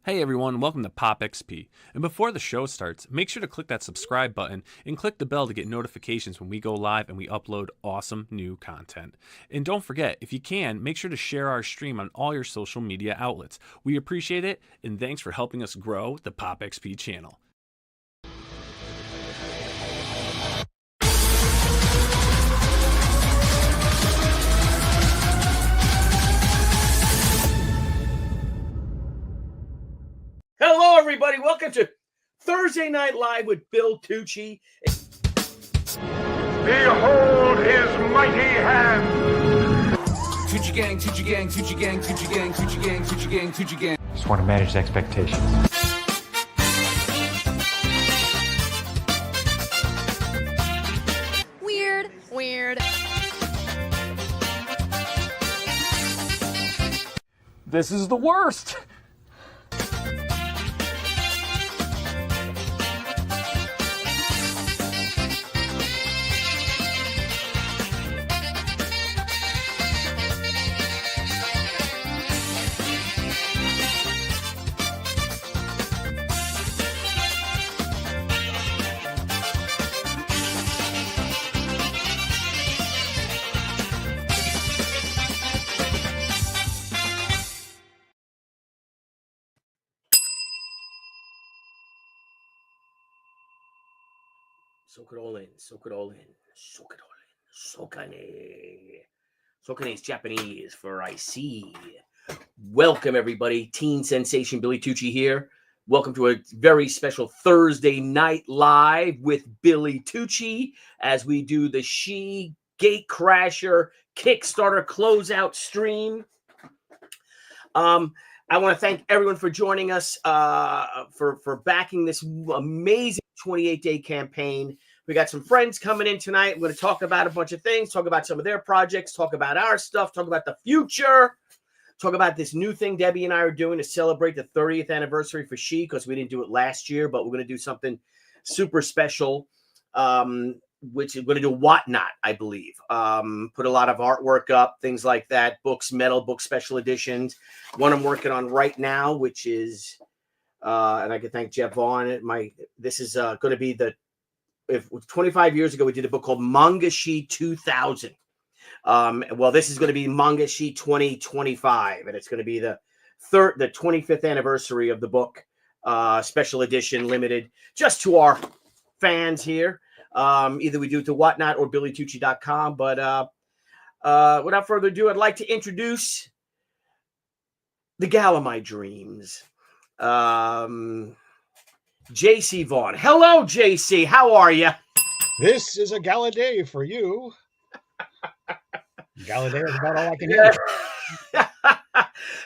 Hey everyone, welcome to Pop XP. And before the show starts, make sure to click that subscribe button and click the bell to get notifications when we go live and we upload awesome new content. And don't forget, if you can, make sure to share our stream on all your social media outlets. We appreciate it, and thanks for helping us grow the Pop XP channel. Hello, everybody. Welcome to Thursday Night Live with Bill Tucci. Behold his mighty hand. Tucci gang, Tucci gang, Tucci gang, Tucci gang, Tucci gang, Tucci gang, Tucci gang. Just want to manage expectations. Weird. This is the worst! Soak it all in. Soak it all in. Soak it all in. Sokane. Sokane is Japanese for I see. Welcome, everybody. Teen sensation Billy Tucci here. Welcome to a very special Thursday Night Live with Billy Tucci as we do the Gatecrasher Kickstarter Close Out stream. I want to thank everyone for joining us, for backing this amazing 28-day campaign. We got some friends coming in tonight. We're going to talk about a bunch of things, talk about some of their projects, talk about our stuff, talk about the future, talk about this new thing Debbie and I are doing to celebrate the 30th anniversary for Shi, because we didn't do it last year, but we're going to do something super special, which is going to do whatnot, I believe. Put a lot of artwork up, things like that, books, metal book special editions. One I'm working on right now, which is, and I can thank Jeff Vaughn. This is going to be 25 years ago, we did a book called Manga Shi 2000. Well, this is going to be Manga Shi 2025, and it's going to be the 25th anniversary of the book, special edition, limited, just to our fans here. Either we do it to whatnot or billytucci.com. But without further ado, I'd like to introduce the gal of my dreams, JC Vaughn. Hello, JC. How are you? This is a gala day for you. Gala day is about all I can hear.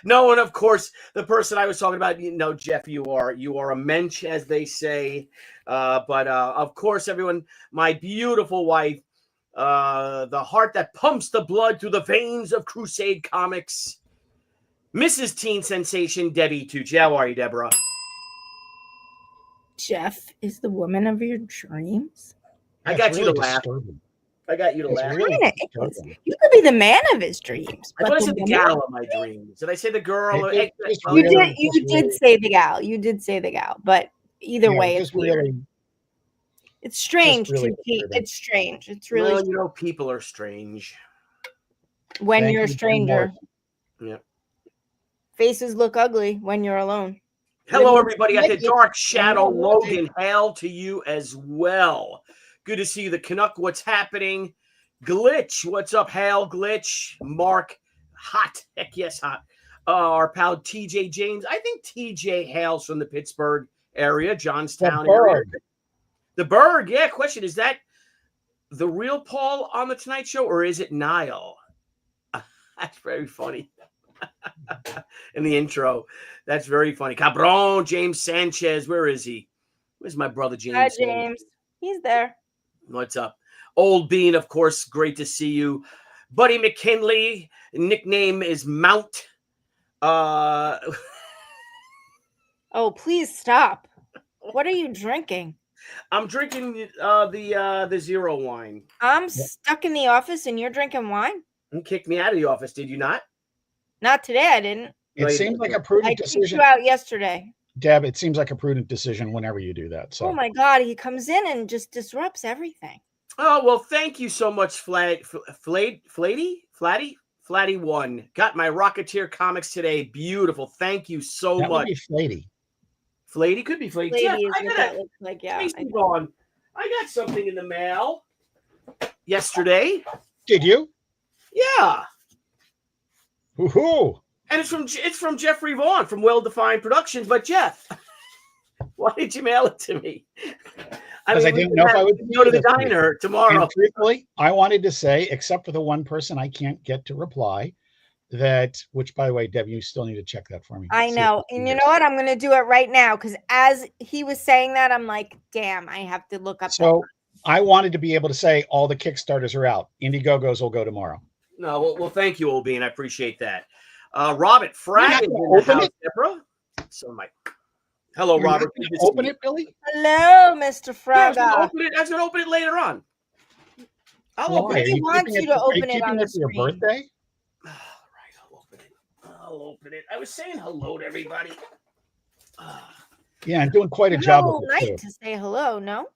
No, and of course, the person I was talking about, Jeff, you are a mensch, as they say. But of course, everyone, my beautiful wife, the heart that pumps the blood through the veins of Crusade Comics, Mrs. Teen Sensation, Debbie Tucci. How are you, Deborah? Jeff is the woman of your dreams. I got you to laugh. I got you to laugh. Really You could be the man of his dreams. I thought I said the gal of my dreams. Did I say the girl? You did say the gal. You did say the gal. But either way, it's weird. It's strange. It's strange. It's really people are strange. When you're a stranger. Yeah. Faces look ugly when you're alone. Hello, everybody. At the Dark Shadow, Logan, hail to you as well. Good to see you. The Canuck, what's happening? Glitch, what's up? Hail, Glitch. Mark, hot. Heck yes, hot. Our pal TJ James. I think TJ hails from the Pittsburgh area, Johnstown area. The Berg, yeah. Question, is that the real Paul on the Tonight Show, or is it Nile? That's very funny. In the intro. That's very funny. Cabron, James Sanchez. Where is he? Where's my brother James? Hi, James. He's there. What's up? Old Bean, of course. Great to see you. Buddy McKinley. Nickname is Mount. Oh, please stop. What are you drinking? I'm drinking the zero wine. I'm stuck in the office and you're drinking wine? You kicked me out of the office, did you not? Not today, I didn't. It seems like a prudent I kicked decision. you out yesterday. Deb, it seems like a prudent decision whenever you do that. So. Oh my God, he comes in and just disrupts everything. Oh, well, thank you so much, Flatty One. Got my Rocketeer comics today. Beautiful. Thank you so That would much. be Flatty. Flatty could be Flatty. Lady Jeff, is I what that looks like. Yeah. I got something in the mail yesterday. Did you? Yeah. Woohoo! And it's from Jeffrey Vaughn from Well Defined Productions. But Jeff, why did you mail it to me? Because I didn't know if I would go to the diner tomorrow. And truthfully, I wanted to say, except for the one person I can't get to reply, which by the way, Deb, you still need to check that for me. I know. And you know what? I'm going to do it right now because as he was saying that, I'm like, damn, I have to look up. So I wanted to be able to say all the Kickstarters are out. Indiegogos will go tomorrow. No, well, thank you, Obie, and I appreciate that. Robert Frag in the house, Deborah. So hello, Robert. Open it, Billy. Hello, Mr. Frog. I was going to open it later on. I'll open it. He wants you to open it on the your birthday. All right, I'll open it. I was saying hello to everybody. Yeah, I'm doing quite a job. Night to say hello. No.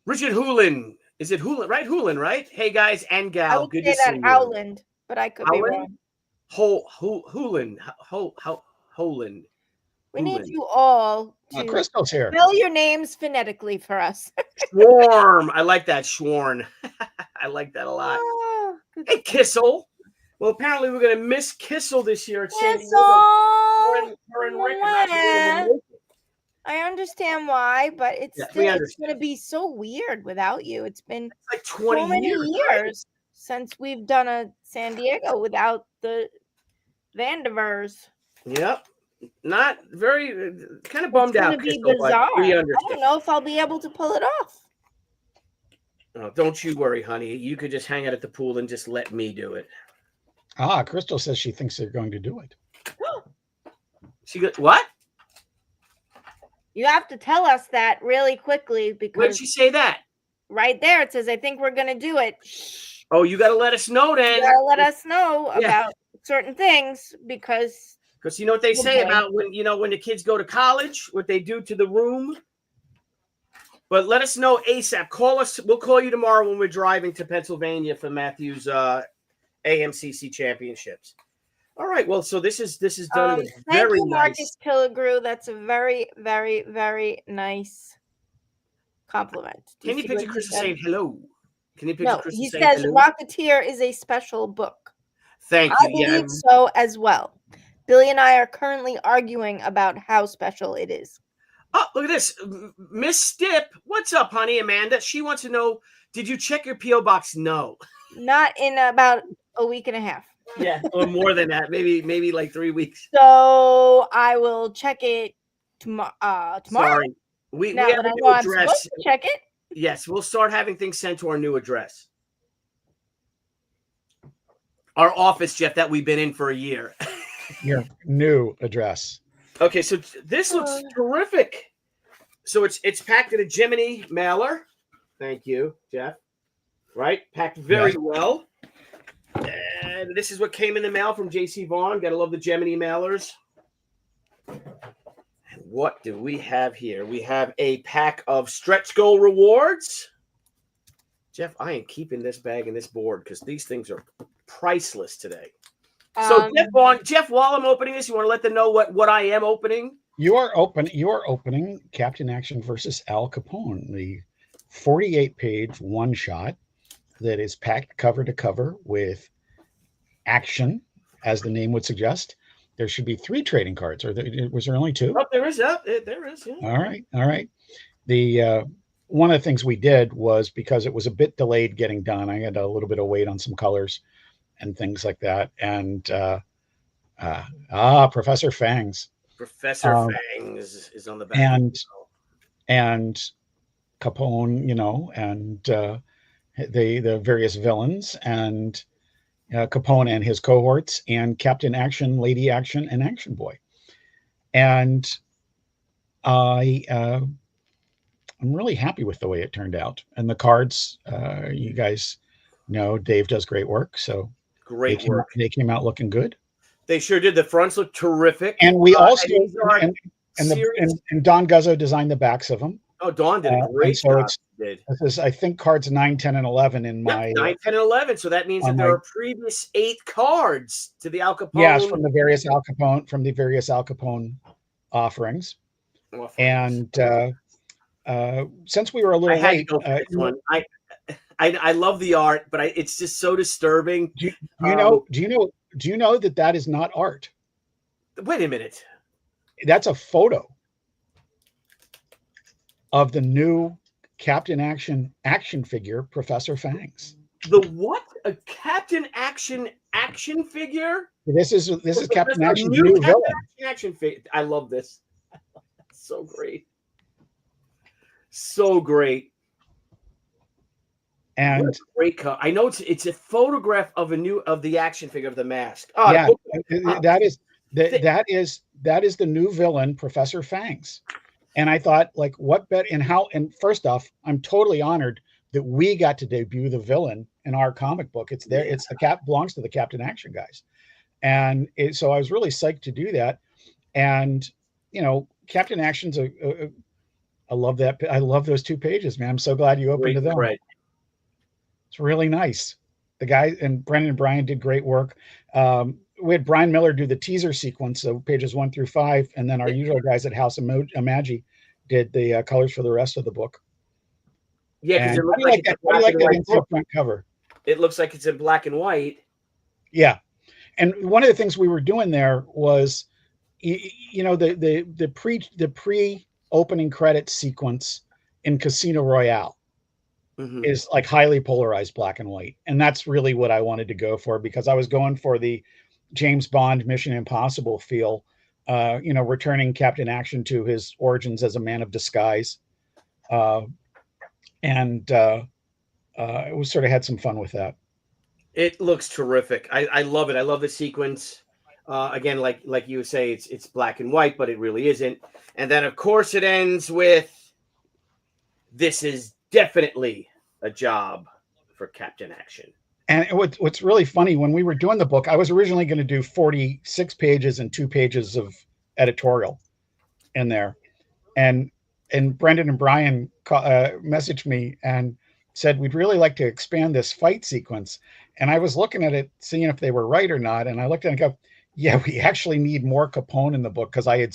Richard Hoolin. Is it Hoolin? Right, Hoolin. Right. Hey guys and gal. I would good say to see that you. Howland, but I could be wrong. Hoolin. We need you all to Crystal's here. spell your names phonetically for us. Schwarm. I like that. Schwarm. I like that a lot. Oh, hey, Kissel. Well, apparently we're going to miss Kissel this year at San Diego. Her and Rick are not gonna make it. I understand why, but it's going to be so weird without you. It's been like 20 so many years right? since we've done a San Diego without the Vandevers. Yep. Not very, kind of bummed out. It's going to be bizarre. I don't know if I'll be able to pull it off. Oh, don't you worry, honey. You could just hang out at the pool and just let me do it. Crystal says she thinks they're going to do it. What? You have to tell us that really quickly because. When did she say that? Right there, it says, I think we're going to do it. Oh, you got to let us know then. You got to let us know about certain things because you know what they say about when the kids go to college, what they do to the room. But let us know ASAP. Call us. We'll call you tomorrow when we're driving to Pennsylvania for Matthew's AMCC championships. All right. Well, so this is done. Thank you, Marcus Pilligrew. That's a very, very, very nice compliment. Can you picture Chris saying hello? Can you picture Chris saying hello? He says Rocketeer is a special book. Thank you. I believe so as well. Billy and I are currently arguing about how special it is. Oh, look at this. Miss Stip. What's up, honey? Amanda. She wants to know, did you check your P.O. box? No. Not in about a week and a half. Yeah, or more than that. Maybe like 3 weeks. So I will check it tomorrow. Sorry. We have a new address. Check it. Yes, we'll start having things sent to our new address. Our office, Jeff, that we've been in for a year. Your new address. Okay, so this looks terrific. So it's packed in a Jiminy mailer. Thank you, Jeff. Right? Packed very well. And this is what came in the mail from JC Vaughn. Gotta love the Gemini mailers. And what do we have here? We have a pack of stretch goal rewards. Jeff, I am keeping this bag and this board because these things are priceless today. So Jeff, while I'm opening this, you want to let them know what I am opening? You are opening Captain Action versus Al Capone, the 48-page one-shot that is packed cover to cover with action, as the name would suggest. There should be 3 trading cards. Was there only 2? Oh, there is. There is. Yeah. All right. The one of the things we did was, because it was a bit delayed getting done, I had a little bit of wait on some colors and things like that. And Professor Fangs. Professor Fangs is on the back. And Capone, and the various villains, and Capone and his cohorts, and Captain Action, Lady Action, and Action Boy. And I'm really happy with the way it turned out. And the cards, you guys know, Dave does great work. So great work. They came out looking good. They sure did. The fronts look terrific. And we also and Don Guzzo designed the backs of them. Oh, Dawn did a great so job. This is, I think, cards 9, 10, and 11 in my 9, 10, and 11. So that means that there are previous 8 cards to the Al Capone. Yes, from the various Al Capone offerings. And since we were a little late, I love the art, but it's just so disturbing. Do you know that is not art? Wait a minute. That's a photo of the new Captain action figure, Professor Fangs. The what? A Captain action figure? This is Captain Action, the new villain. Action figure. I love this. So great. So great. And great cover. I know it's a photograph of the action figure of the mask. Oh, yeah, that is the new villain, Professor Fangs. And I thought, like, what better and first off, I'm totally honored that we got to debut the villain in our comic book. It's there. It's belongs to the Captain Action guys. And so I was really psyched to do that. And, Captain Action's I love that. I love those 2 pages, man. I'm so glad you opened to them. Right. It's really nice. The guy and Brendan and Brian did great work. We had Brian Miller do the teaser sequence, so pages 1 through 5, and then our usual guys at House of Imagi did the colors for the rest of the book. Yeah, because it looks like that front cover. It looks like it's in black and white. Yeah, and one of the things we were doing there was, the pre-opening credits sequence in Casino Royale is like highly polarized black and white, and that's really what I wanted to go for, because I was going for the James Bond Mission Impossible feel, returning Captain Action to his origins as a man of disguise. And we sort of had some fun with that. It looks terrific. I love it. I love the sequence. Again, like you say, it's black and white, but it really isn't. And then, of course, it ends with, this is definitely a job for Captain Action. And what's really funny, when we were doing the book, I was originally going to do 46 pages and 2 pages of editorial in there. And Brendan and Brian messaged me and said, we'd really like to expand this fight sequence. And I was looking at it, seeing if they were right or not. And I looked at it and go, yeah, we actually need more Capone in the book, because I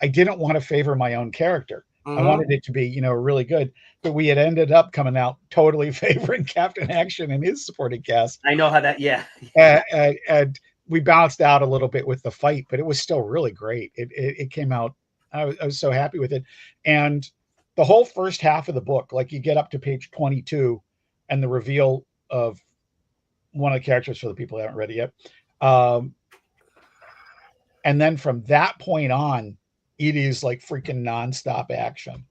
didn't want to favor my own character. I wanted it to be, really good, but we had ended up coming out totally favoring Captain Action and his supporting cast. I know how that, yeah. And we balanced out a little bit with the fight, but it was still really great. It came out. I was so happy with it. And the whole first half of the book, like you get up to page 22 and the reveal of one of the characters for the people who haven't read it yet. And then from that point on, it is like freaking nonstop action.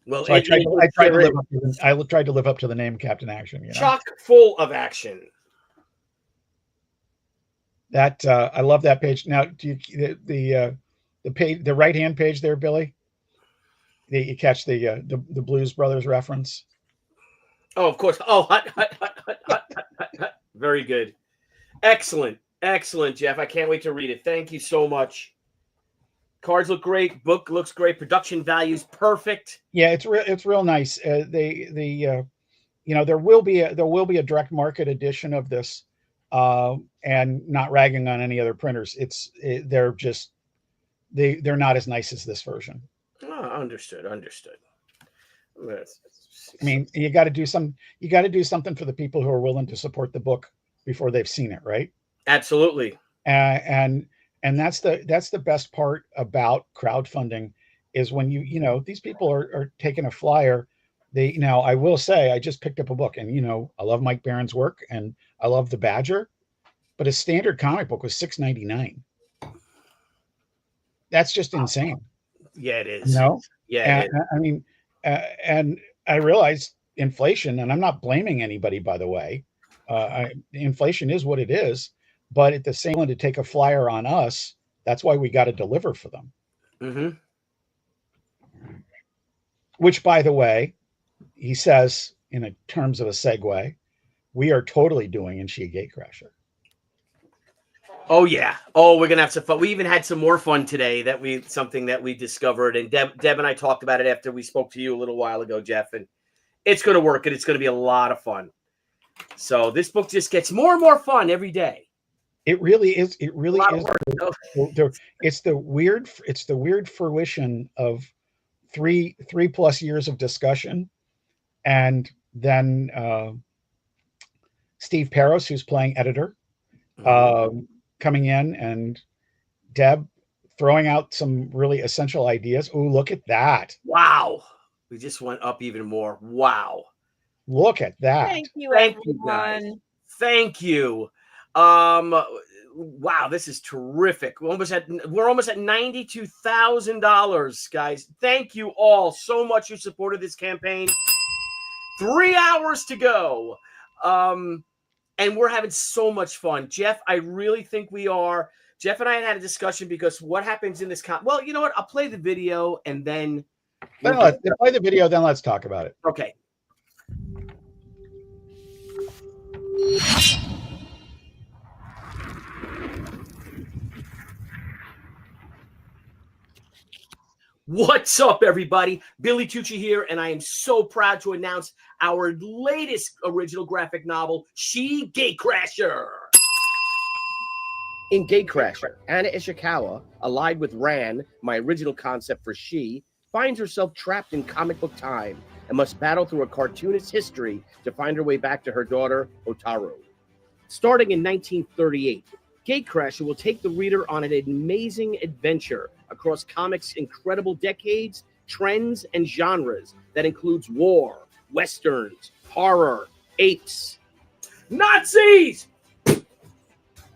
Well, so I tried to live up to the name Captain Action. Chock full of action. That I love that page. Now, do you the page, the right hand page there, Billy? You catch the Blues Brothers reference? Oh, of course. Oh, hut. Very good. Excellent, Jeff. I can't wait to read it. Thank you so much. Cards look great. Book looks great. Production value's perfect. Yeah, it's real nice. There will be a direct market edition of this, and not ragging on any other printers. They're not as nice as this version. Oh, understood. I mean, you got to do something for the people who are willing to support the book before they've seen it, right? Absolutely. And that's the best part about crowdfunding, is when these people are taking a flyer. I will say, I just picked up a book, and I love Mike Barron's work and I love The Badger, but a standard comic book was $6.99. That's just insane. Yeah, it is. Yeah. And I realize inflation, and I'm not blaming anybody, by the way. Inflation is what it is. But at the same time, to take a flyer on us, that's why we got to deliver for them. Mm-hmm. Which, by the way, he says, in terms of a segue, we are totally doing in Gatecrasher. Oh yeah. Oh, we're gonna have some fun. We even had some more fun today. Something that we discovered, and Deb and I talked about it after we spoke to you a little while ago, Jeff. And it's gonna work, and it's gonna be a lot of fun. So this book just gets more and more fun every day. It really is. It really is. It's the weird fruition of three plus years of discussion, and then Steve Peros, who's playing editor, coming in, and Deb throwing out some really essential ideas. Oh, look at that! Wow, we just went up even more. Wow, look at that! Thank you, everyone. Thank you. Wow, this is terrific. We're almost at $92,000, guys. Thank you all so much who supported this campaign. 3 hours to go. And we're having so much fun. Jeff, I really think we are. Jeff and I had a discussion because what happens in this well, you know what? I'll play the video and then let's play the video, then let's talk about it. Okay. What's up, everybody? Billy Tucci here, and I am so proud to announce our latest original graphic novel, Gatecrasher. In Gatecrasher, Anna Ishikawa, allied with Ran, my original concept for Shi, finds herself trapped in comic book time and must battle through a cartoonist's history to find her way back to her daughter, Otaru. Starting in 1938, Gatecrasher will take the reader on an amazing adventure across comics' incredible decades, trends, and genres that includes war, westerns, horror, apes, Nazis,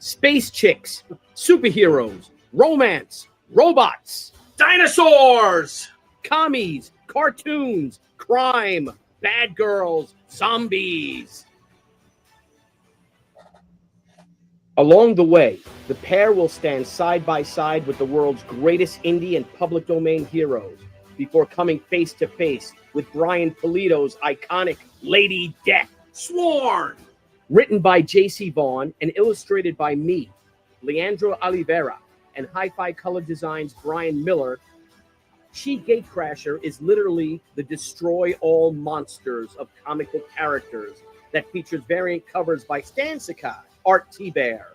space chicks, superheroes, romance, robots, dinosaurs, commies, cartoons, crime, bad girls, zombies. Along the way, the pair will stand side by side with the world's greatest indie and public domain heroes before coming face to face with Brian Pulido's iconic Lady Death. Sworn. Written by J.C. Vaughn and illustrated by me, Leandro Oliveira, and Hi-Fi Color Designs Brian Miller, Gatecrasher is literally the destroy all monsters of comic book characters that features variant covers by Stan Sakai, Art T-Bear,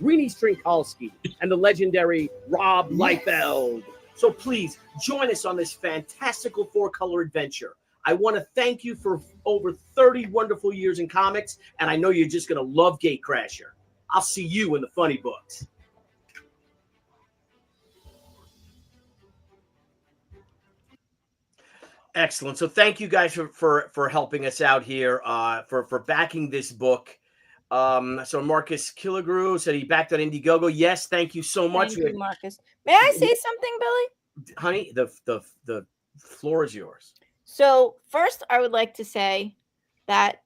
Rini Strinkalski, and the legendary Rob Liefeld. So please join us on this fantastical four-color adventure. I want to thank you for over 30 wonderful years in comics, and I know you're just going to love Gatecrasher. I'll see you in the funny books. Excellent. So thank you guys for helping us out here, for backing this book. So Marcus Killigrew said he backed on Indiegogo. Yes, thank you so much. Thank you, Marcus. May I say something, Billy? Honey, the floor is yours. So first, I would like to say that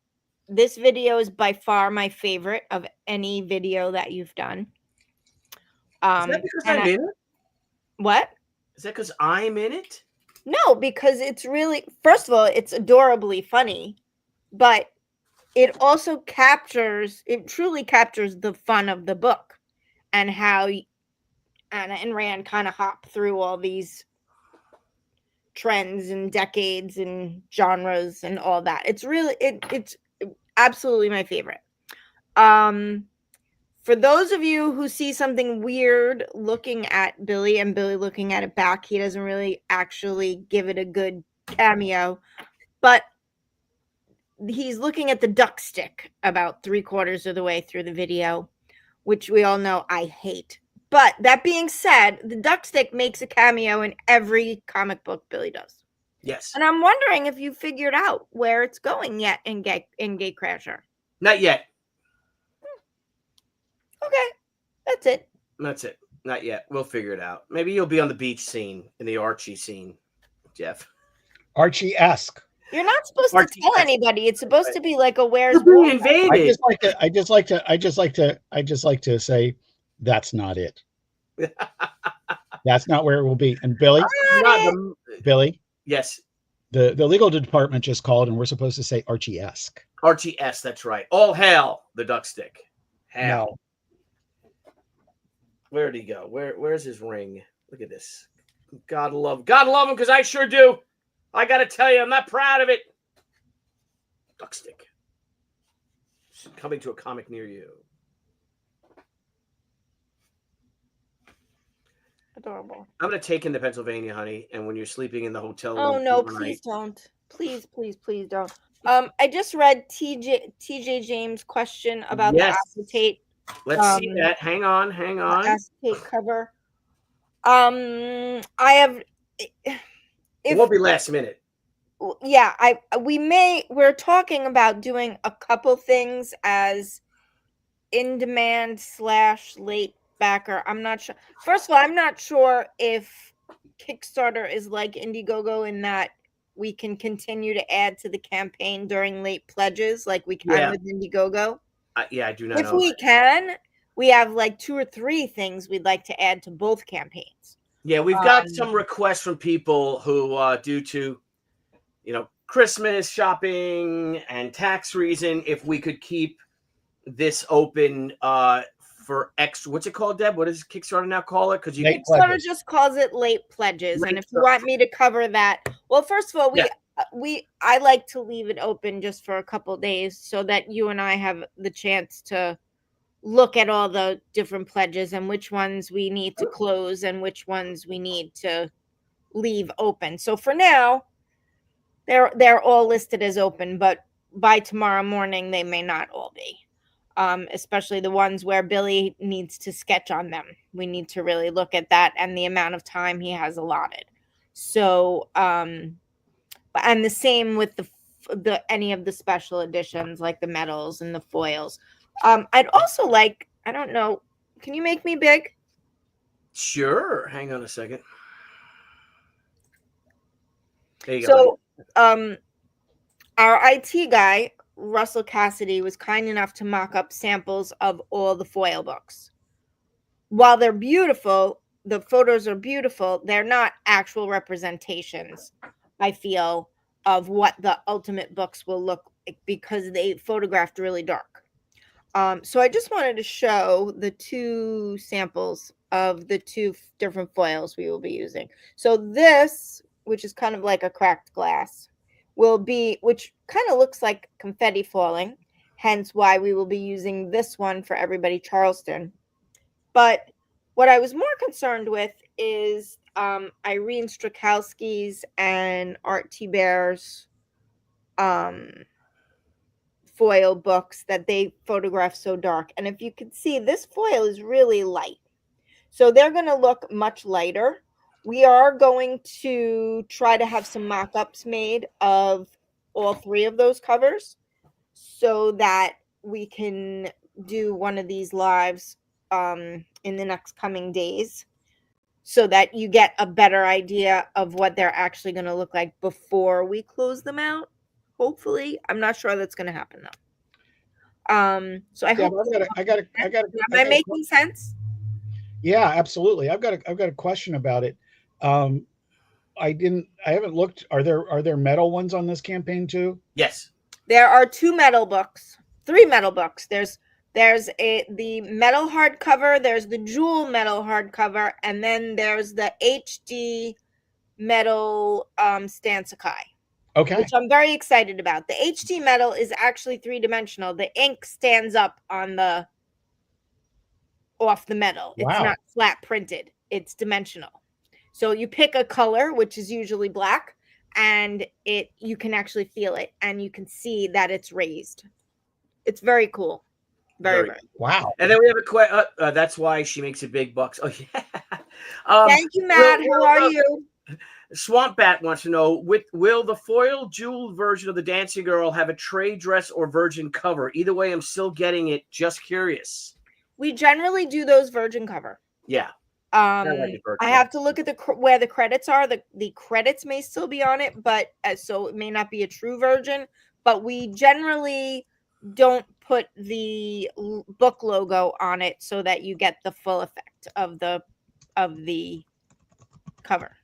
this video is by far my favorite of any video that you've done. Is that because I'm in it? What? Is that because I'm in it? No, because it's really, first of all, it's adorably funny, but it also truly captures the fun of the book and how Anna and Rand kind of hop through all these trends and decades and genres and all that. It's really, it's absolutely my favorite. For those of you who see something weird looking at Billy and Billy looking at it back, he doesn't really actually give it a good cameo, but he's looking at the duck stick about 3/4 of the way through the video, which we all know I hate. But that being said, the duck stick makes a cameo in every comic book Billy does. Yes. And I'm wondering if you figured out where it's going yet in Gatecrasher. Not yet. Okay. That's it. That's it. Not yet. We'll figure it out. Maybe you'll be on the beach scene, in the Archie scene, Jeff. Archie-esque. You're not supposed to tell anybody. It's supposed to be like a where's being invaded. I just like to say that's not it. That's not where it will be. And Billy, Billy. Yes. The legal department just called and we're supposed to say Archie-esque. Archie-esque, that's right. All hail the duck stick. Hail. Where'd he go? Where's his ring? Look at this. God love him, because I sure do. I got to tell you, I'm not proud of it. Duckstick. Coming to a comic near you. Adorable. I'm going to take him to Pennsylvania, honey, and when you're sleeping in the hotel room. Oh, no, tonight, please don't. Please don't. I just read TJ James' question about the acetate. Let's see that. Hang on. Acetate cover. I have. It won't be last minute. Yeah, we're talking about doing a couple things as in demand / late backer. I'm not sure. First of all, I'm not sure if Kickstarter is like Indiegogo in that we can continue to add to the campaign during late pledges like we can with Indiegogo. I do not know. If we can, we have like 2 or 3 things we'd like to add to both campaigns. Yeah, we've got some requests from people who, due to, Christmas shopping and tax reason, if we could keep this open for extra. What's it called, Deb? What does Kickstarter now call it? Because Kickstarter just calls it late pledges, and if you want me to cover that, well, first of all, I like to leave it open just for a couple days so that you and I have the chance to look at all the different pledges and which ones we need to close and which ones we need to leave open. So for now, they're all listed as open, but by tomorrow morning they may not all be. Especially the ones where Billy needs to sketch on them. We need to really look at that and the amount of time he has allotted. So, and the same with the any of the special editions like the medals and the foils. I'd also like, I don't know, can you make me big? Sure. Hang on a second. There you go. So, our IT guy, Russell Cassidy, was kind enough to mock up samples of all the foil books. While they're beautiful, the photos are beautiful, they're not actual representations, I feel, of what the ultimate books will look like because they photographed really dark. So I just wanted to show the 2 samples of the 2 different foils we will be using. So this, which is kind of like a cracked glass, which kind of looks like confetti falling, hence why we will be using this one for Everybody Charleston. But what I was more concerned with is Irene Strakowski's and Art T. Bear's foil books that they photograph so dark. And if you can see, this foil is really light. So they're going to look much lighter. We are going to try to have some mock-ups made of all 3 of those covers so that we can do one of these lives in the next coming days so that you get a better idea of what they're actually going to look like before we close them out. Hopefully. I'm not sure that's going to happen though. So I hope. Am I making sense? Yeah, absolutely. I've got a question about it. I haven't looked. Are there metal ones on this campaign too? Yes. There are 2 metal books, 3 metal books. There's the metal hardcover, there's the jewel metal hardcover, and then there's the HD metal Stansakai. Okay. Which I'm very excited about. The HD metal is actually 3-dimensional. The ink stands up off the metal. Wow. It's not flat printed. It's dimensional. So you pick a color, which is usually black, and you can actually feel it, and you can see that it's raised. It's very cool. Very. Wow. And then we have a question. That's why she makes a big bucks. Oh yeah. Thank you, Matt. How are you? Swamp Bat wants to know: will the foil jeweled version of the Dancing Girl have a trade dress or virgin cover? Either way, I'm still getting it. Just curious. We generally do those virgin cover. Yeah. I have to look at where the credits are. The credits may still be on it, but so it may not be a true virgin. But we generally don't put the book logo on it so that you get the full effect of the cover.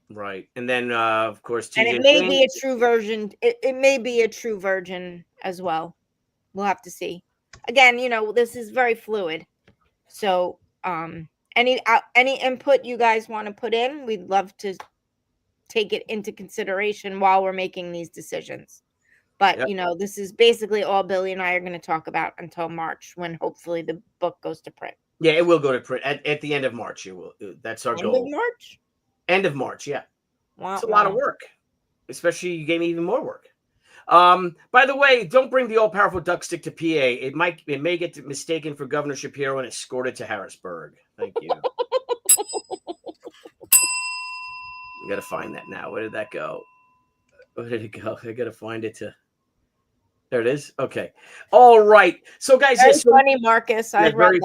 Right, and then of course, and it may be a true version. It may be a true virgin as well. We'll have to see. Again, this is very fluid, so Any input you guys want to put in, we'd love to take it into consideration while we're making these decisions. But Yep. this is basically all Billy and I are going to talk about until March, when hopefully the book goes to print. Yeah, it will go to print at the end of March. It will. That's our End goal. of March. End of March. Yeah, Wow, it's a lot of work. Especially you gave me even more work. By the way, don't bring the all-powerful duck stick to PA. It may get mistaken for Governor Shapiro and escorted to Harrisburg. Thank you. I gotta find that now. Where did that go? Where did it go? I gotta find it to. There it is. Okay. All right. So, guys, Very funny, Marcus. I read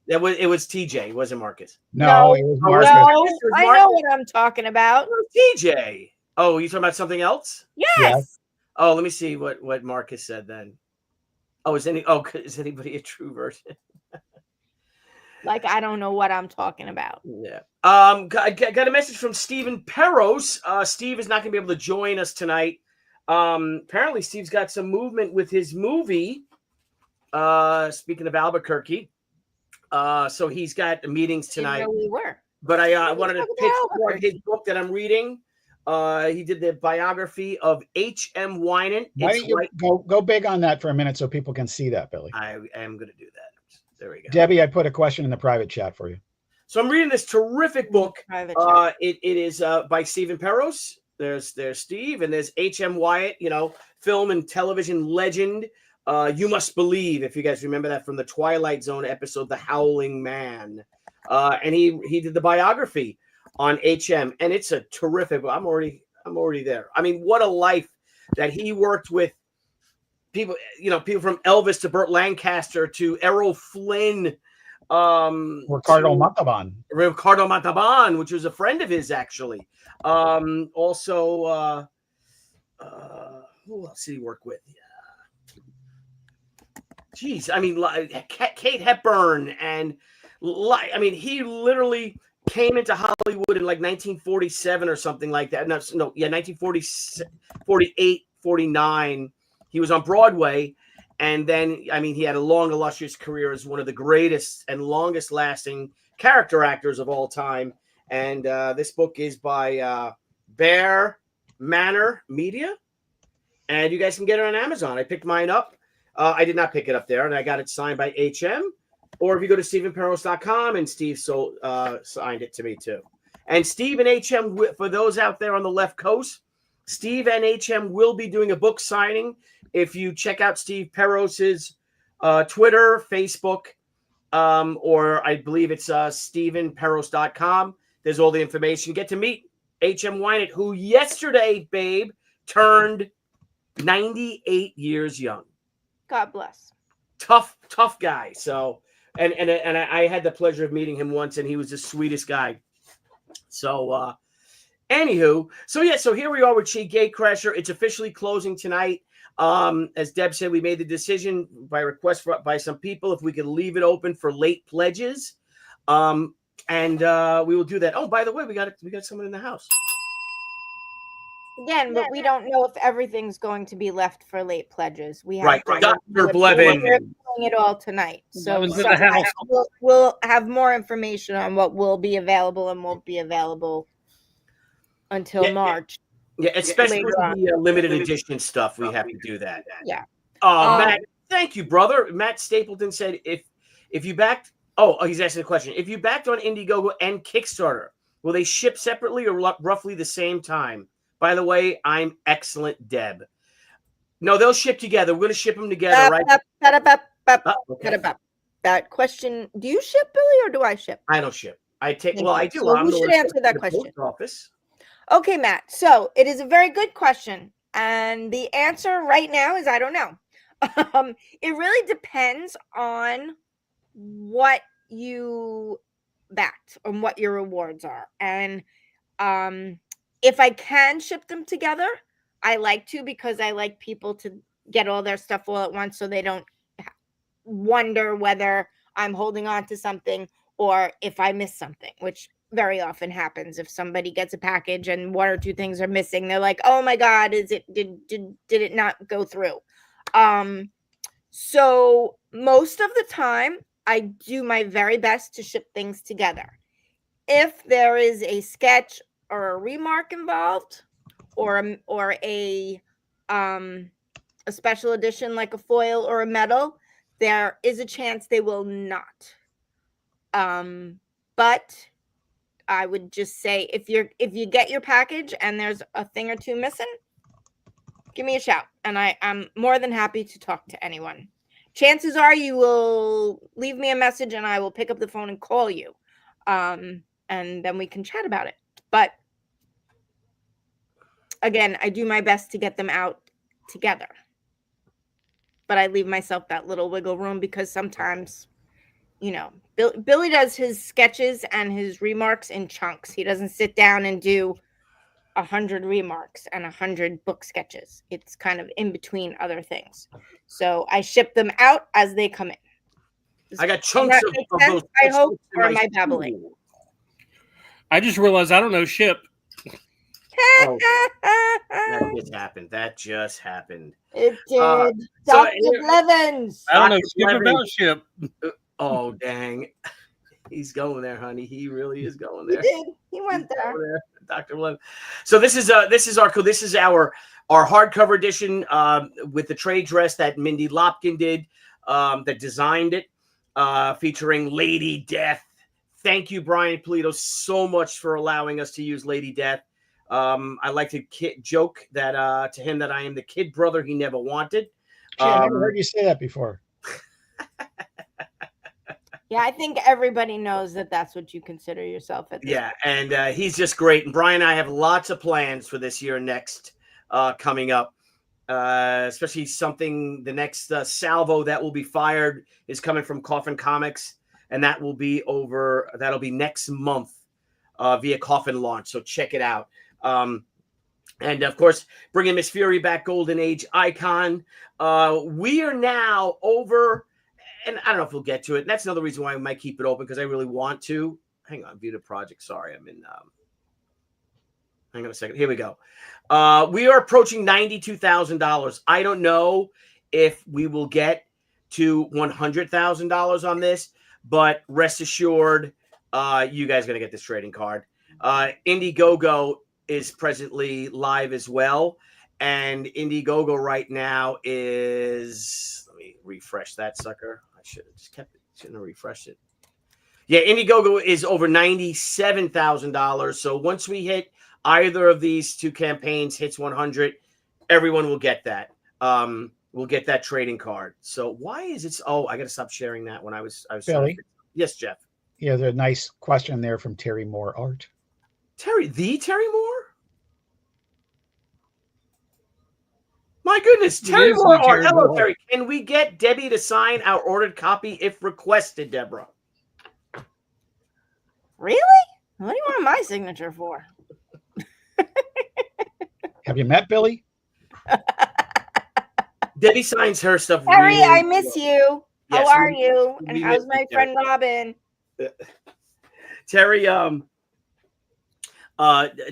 that. It was TJ. It wasn't Marcus. No, it was Marcus. No, Marcus. I know what I'm talking about. TJ. Oh, you talking about something else? Yes. Oh, let me see what Marcus said then. Oh, is anybody a true version? Like, I don't know what I'm talking about. Yeah. I got a message from Stephen Peros. Steve is not going to be able to join us tonight. Apparently, Steve's got some movement with his movie. Speaking of Albuquerque, so he's got meetings tonight. Didn't know we were. But I wanted to pitch his book that I'm reading. He did the biography of HM Wynant. Why don't you go big on that for a minute so people can see that, Billy? I am going to do that. There we go. Debbie, I put a question in the private chat for you. So I'm reading this terrific book. It is by Stephen Peros. There's Steve, and there's HM Wynant, film and television legend. You Must Believe, if you guys remember that from the Twilight Zone episode, The Howling Man. And he did the biography on HM, and it's a terrific. I'm already there. I mean, what a life that he worked with. People from Elvis to Burt Lancaster to Errol Flynn, Ricardo Montalban, which was a friend of his actually. Also, who else did he work with? Geez, I mean, Kate Hepburn, and he literally came into Hollywood in like 1947 or something like that. No, 1948, 49. He was on Broadway, and then, he had a long, illustrious career as one of the greatest and longest-lasting character actors of all time. And this book is by Bear Manor Media, and you guys can get it on Amazon. I picked mine up. I did not pick it up there, and I got it signed by HM. Or if you go to StephenPeros.com, and Steve signed it to me too. And Steve and HM, for those out there on the left coast, Steve and HM will be doing a book signing. If you check out Steve Peros's Twitter, Facebook, or I believe it's StephenPeros.com. There's all the information. Get to meet HM Wynant, who yesterday, babe, turned 98 years young. God bless. Tough guy. So, and I had the pleasure of meeting him once, and he was the sweetest guy. So, anywho, so here we are with Gatecrasher. It's officially closing tonight. As Deb said, we made the decision by request by some people if we could leave it open for late pledges, and we will do that. Oh, by the way, we got someone in the house. Again, but we don't know if everything's going to be left for late pledges. We have Right, Dr. Blevin. We're doing it all tonight, so was in the house. We'll have more information on what will be available and won't be available until March. Yeah, especially with the limited edition stuff, we have to do that. Yeah. Matt, thank you, brother. Matt Stapleton said if you backed, he's asking a question. If you backed on Indiegogo and Kickstarter, will they ship separately or roughly the same time? By the way, I'm excellent, Deb. No, they'll ship together. We're going to ship them together, right? Okay. That question, do you ship, Billy, or do I ship? I don't ship. I do. So who should answer that question? Office. Okay, Matt. So it is a very good question. And the answer right now is I don't know. It really depends on what you backed and what your rewards are. And if I can ship them together, I like to, because I like people to get all their stuff all at once so they don't wonder whether I'm holding on to something or if I miss something, which very often happens. If somebody gets a package and one or two things are missing, they're like, oh my God, did it not go through? So most of the time I do my very best to ship things together. If there is a sketch or a remark involved, or a special edition like a foil or a medal, there is a chance they will not. But I would just say if you get your package and there's a thing or two missing, give me a shout, and I'm more than happy to talk to anyone. Chances are you will leave me a message and I will pick up the phone and call you, and then we can chat about it. But again, I do my best to get them out together, but I leave myself that little wiggle room because sometimes, you know, Billy does his sketches and his remarks in chunks. He doesn't sit down and do 100 remarks and 100 book sketches. It's kind of in between other things. So I ship them out as they come in. I got chunks of those. I hope, or my babbling. I just realized I don't know ship. Oh, that just happened. It did. Dr. Blevins. I don't know ship about ship. Oh, dang. He's going there, honey. He really is going there. He did. He went there. Dr. Blevins. So this is our hardcover edition with the trade dress that Mindy Lopkin did, that designed it, featuring Lady Death. Thank you, Brian Polito, so much for allowing us to use Lady Death. I like to joke that to him that I am the kid brother he never wanted. I never heard you say that before. Yeah, I think everybody knows that that's what you consider yourself at this point. And he's just great. And Brian and I have lots of plans for this year next coming up, especially the next salvo that will be fired is coming from Coffin Comics, and that'll be next month via Coffin launch. So check it out. And of course, bringing Miss Fury back, Golden Age icon. We are now over. And I don't know if we'll get to it. That's another reason why we might keep it open, because I really want to. Hang on, view the project. Sorry, I'm in. Hang on a second. Here we go. We are approaching $92,000. I don't know if we will get to $100,000 on this, but rest assured, you guys are going to get this trading card. Indiegogo is presently live as well. And Indiegogo right now is, let me refresh that sucker. I should have just kept it. Shouldn't have refreshed it. Yeah, Indiegogo is over $97,000. So once we hit either of these two campaigns hits 100, everyone will get that. We'll get that trading card. So why is it? Oh, I got to stop sharing that when I was. Billy? Yes, Jeff. Yeah, there's a nice question there from Terry Moore Art. Terry Moore? My goodness, Terry Moore Art. Hello, Terry. Can we get Debbie to sign our ordered copy if requested, Deborah? Really? What do you want my signature for? Have you met Billy? Debbie signs her stuff. Terry, really I miss you. Yes, How are you? And we how's miss my you, friend Robin? Terry,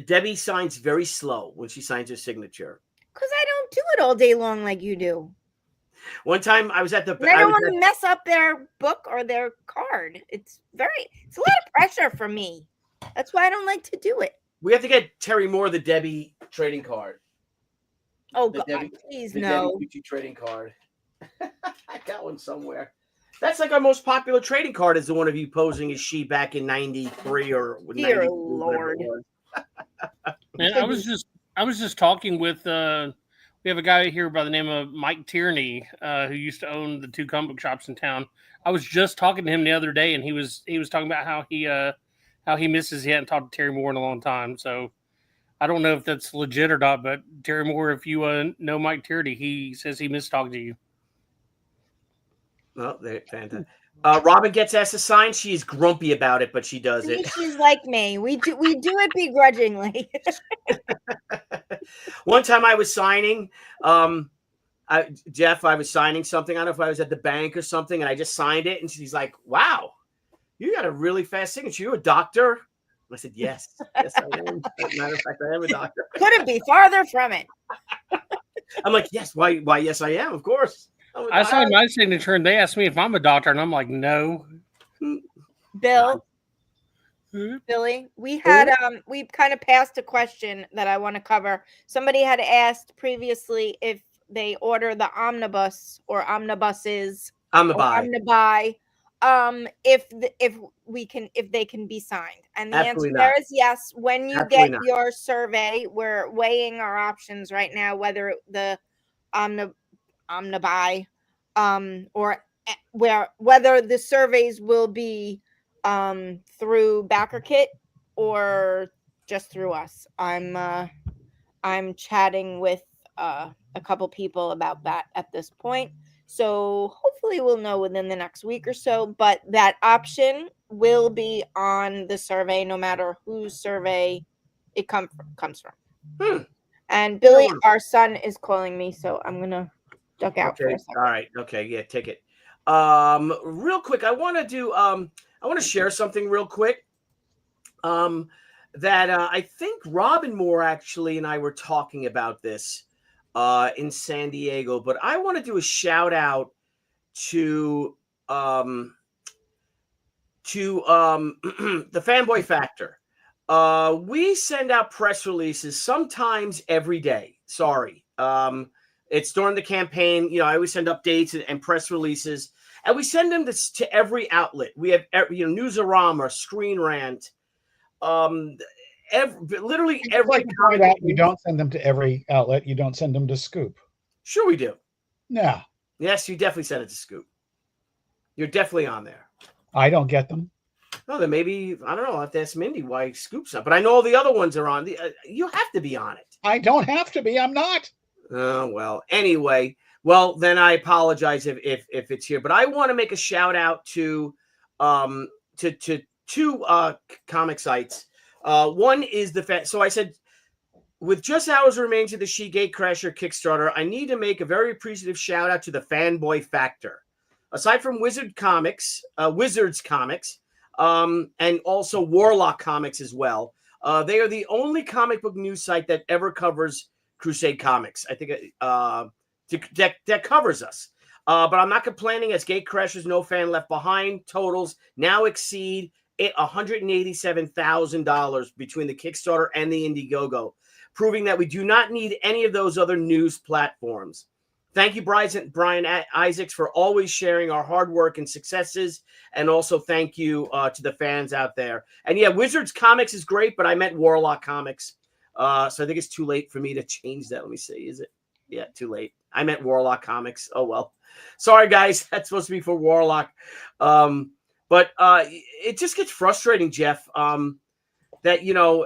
Debbie signs very slow when she signs her signature. Because I don't do it all day long like you do. One time I was at the. And I don't want to mess up their book or their card. It's a lot of pressure for me. That's why I don't like to do it. We have to get Terry Moore the Debbie trading card. Oh, God, please no. Debbie Tucci trading card. I got one somewhere. That's like our most popular trading card is the one of you posing as she back in 93 or 92. Dear Lord. Man, I was just talking with we have a guy here by the name of Mike Tierney who used to own the two comic book shops in town. I was just talking to him the other day, and he was talking about how he misses he hadn't talked to Terry Moore in a long time. So I don't know if that's legit or not, but Terry Moore, if you know Mike Tierney, he says he missed talking to you. Oh, they're fantastic. Robin gets asked to sign. She is grumpy about it, but she does it. She's like me. We do it begrudgingly. One time I was signing, Jeff, I was signing something. I don't know if I was at the bank or something, and I just signed it. And she's like, "Wow, you got a really fast signature. You a doctor?" And I said, "Yes, yes, I am. As a matter of fact, I am a doctor." Couldn't be farther from it. I'm like, "Yes, why? Yes, I am. Of course." I signed my signature, and they asked me if I'm a doctor, and I'm like, no. Bill, Billy, we had we kind of passed a question that I want to cover. Somebody had asked previously if they order the omnibus or omnibuses, omnibuy, if they can be signed, and the answer there is yes. When you get your survey, we're weighing our options right now, whether the omnibuy or whether the surveys will be through BackerKit or just through us. I'm chatting with a couple people about that at this point, so hopefully we'll know within the next week or so, but that option will be on the survey no matter whose survey it comes from. And Billy, our son, is calling me, so I'm gonna duck out for a second. All right. Okay. Yeah. Take it. Real quick, I want to share something real quick. That I think Robin Moore actually and I were talking about this in San Diego, but I want to do a shout out to the Fanboy Factor. We send out press releases sometimes every day. Sorry. It's during the campaign. I always send updates and press releases, and we send them to every outlet. We have, Newsarama, Screen Rant, literally every. You don't send them to every outlet. You don't send them to Scoop. Sure, we do. No. Yes, you definitely send it to Scoop. You're definitely on there. I don't get them. No, then maybe I don't know. I'll have to ask Mindy why Scoop's not. But I know all the other ones are on. You have to be on it. I don't have to be. I'm not. Oh, well. Anyway, then I apologize if it's here. But I want to make a shout out to two comic sites. One is so I said, with just hours remaining to the Gatecrasher Kickstarter, I need to make a very appreciative shout out to the Fanboy Factor. Aside from Wizards Comics, and also Warlock Comics as well, they are the only comic book news site that ever covers Crusade Comics. I think that covers us. But I'm not complaining, as Gatecrasher's No Fan Left Behind totals now exceed $187,000 between the Kickstarter and the Indiegogo, proving that we do not need any of those other news platforms. Thank you, Brian Isaacs, for always sharing our hard work and successes. And also thank you to the fans out there. And yeah, Wizards Comics is great, but I meant Warlock Comics. So I think it's too late for me to change that. Let me see. Is it? Yeah, too late. I meant Warlock Comics. Oh, well. Sorry, guys. That's supposed to be for Warlock. But it just gets frustrating, Jeff, that,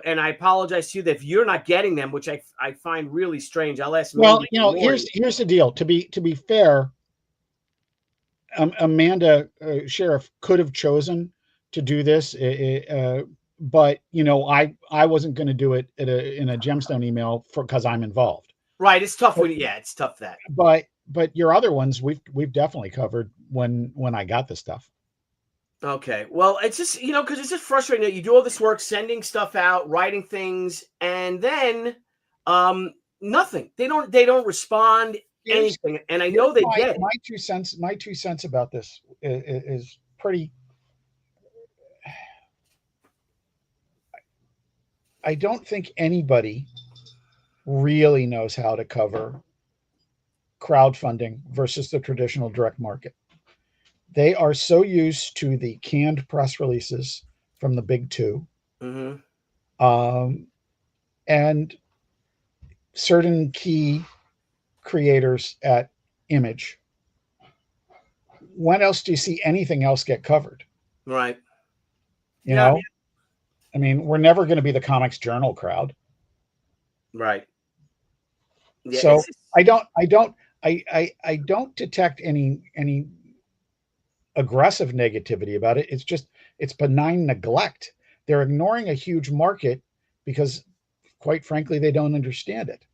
and I apologize to you that if you're not getting them, which I find really strange. I'll ask. Well, here's the deal. To be fair, Amanda Sheriff could have chosen to do this, but I wasn't going to do it in a gemstone email because I'm involved. Right, it's tough. It's tough that. But your other ones we've definitely covered when I got the stuff. Okay. Well, it's just, because it's just frustrating that you do all this work, sending stuff out, writing things, and then nothing. They don't respond anything. And I know they get it. My two cents about this is pretty. I don't think anybody really knows how to cover crowdfunding versus the traditional direct market. They are so used to the canned press releases from the big two, and certain key creators at Image. When else do you see anything else get covered? Right. You know, I mean, we're never going to be the Comics Journal crowd. Right. Yeah, so I don't detect any aggressive negativity about it. It's benign neglect. They're ignoring a huge market because, quite frankly, they don't understand it.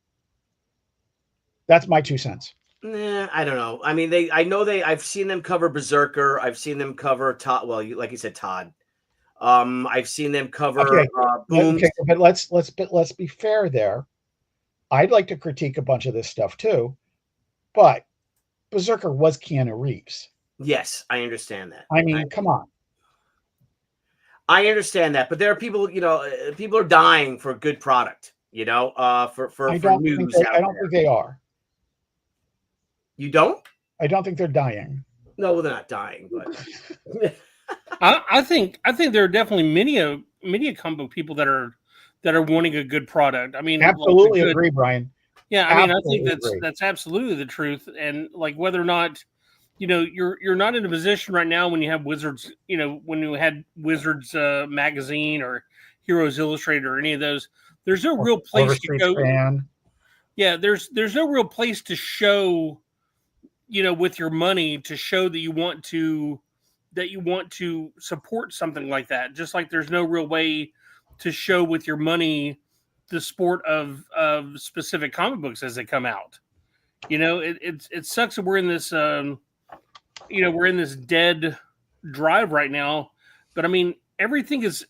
That's my 2 cents. I don't know. I mean, I've seen them cover Berserker. I've seen them cover Todd. Well, like you said, Todd. I've seen them cover Boom. Okay, but let's be fair there. I'd like to critique a bunch of this stuff too, but Berserker was Keanu Reeves. Yes, I understand that. I mean, come on. I understand that, but there are people, people are dying for a good product, for I don't news. think they are. You don't? I don't think they're dying. No, well, they're not dying, but I think there are definitely many comic book people that are wanting a good product. I mean, absolutely agree, Brian. Yeah, I mean, Absolutely I think that's absolutely the truth. And like whether or not, you're not in a position right now when you have Wizards, when you had Wizards magazine or Heroes Illustrated or any of those, there's no real place to go. Yeah, there's no real place to show, with your money to show that you want to support something like that. Just like there's no real way to show with your money the sport of specific comic books as they come out. It sucks that we're in this we're in this dead drive right now. But I mean, everything is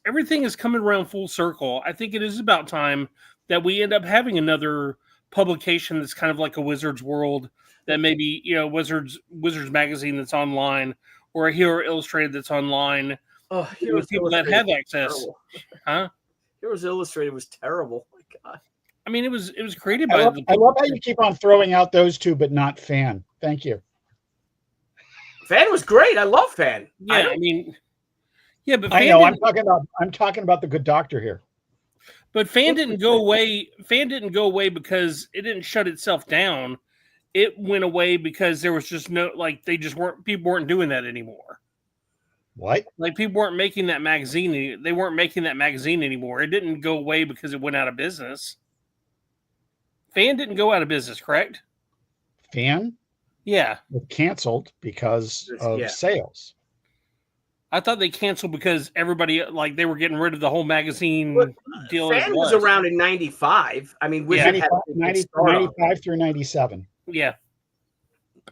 coming around full circle. I think it is about time that we end up having another publication that's kind of like a Wizards World, that maybe Wizards magazine that's online, or a Hero Illustrated that's online. Oh, with people that have access. Huh? Heroes Illustrated was terrible. Oh my God. I mean, it was created by. I love how you keep on throwing out those two, but not Fan. Thank you. Fan was great. I love Fan. Yeah, I mean, yeah, but I know. I'm talking about the Good Doctor here. But Fan didn't go away. Fan didn't go away because it didn't shut itself down. It went away because there was just no, like, people weren't doing that anymore. What? Like, people weren't making that magazine. They weren't making that magazine anymore. It didn't go away because it went out of business. Fan didn't go out of business, correct? Fan? Yeah. Was canceled because of sales. I thought they canceled because everybody, like, they were getting rid of the whole magazine deal. Fan was around in 95. I mean, Wizard had 95 through 97. Yeah.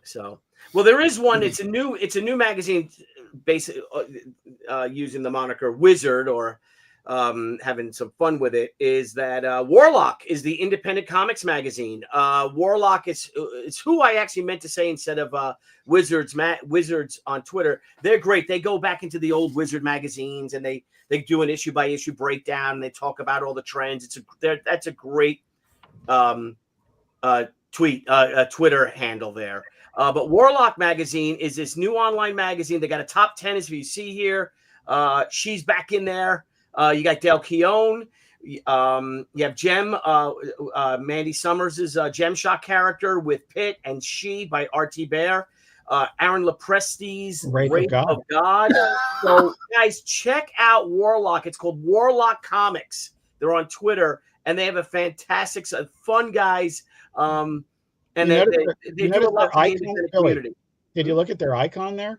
So, well, there is one. It's a new magazine, basically using the moniker Wizard, or having some fun with it. Is that Warlock is the independent comics magazine. Warlock it's who I actually meant to say instead of Wizards on Twitter. They're great. They go back into the old Wizard magazines and they do an issue by issue breakdown. And they talk about all the trends. That's a great Twitter handle there. But Warlock magazine is this new online magazine. They got a top 10, as you see here. She's back in there. You got Dale Keown. You have Gem, Mandy Summers' Gem Shock character with Pitt, and She by R.T. Bear. Aaron Lepresti's Rape of God. So, guys, check out Warlock. It's called Warlock Comics. They're on Twitter, and they have a fantastic, fun guys. And they do a lot for the community. Did you look at their icon there?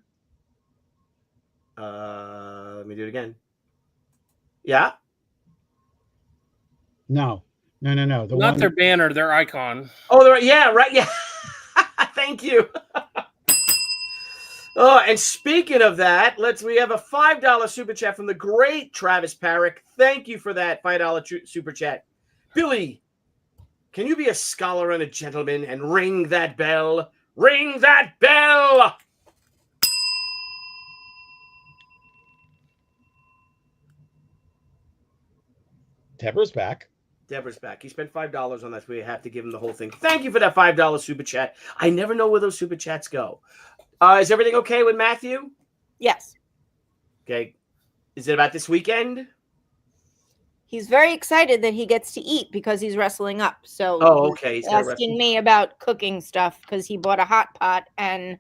Let me do it again. Yeah. No. Not their banner, their icon. Oh, yeah, right. Yeah. Thank you. Oh, and speaking of that, we have a $5 super chat from the great Travis Parrick. Thank you for that $5 super chat. Billy, can you be a scholar and a gentleman and ring that bell? Ring that bell! Deborah's back. He spent $5 on that. We have to give him the whole thing. Thank you for that $5 super chat. I never know where those super chats go. Is everything okay with Matthew? Yes. Okay. Is it about this weekend? He's very excited that he gets to eat because he's wrestling up. So okay. He's asking me about cooking stuff because he bought a hot pot, and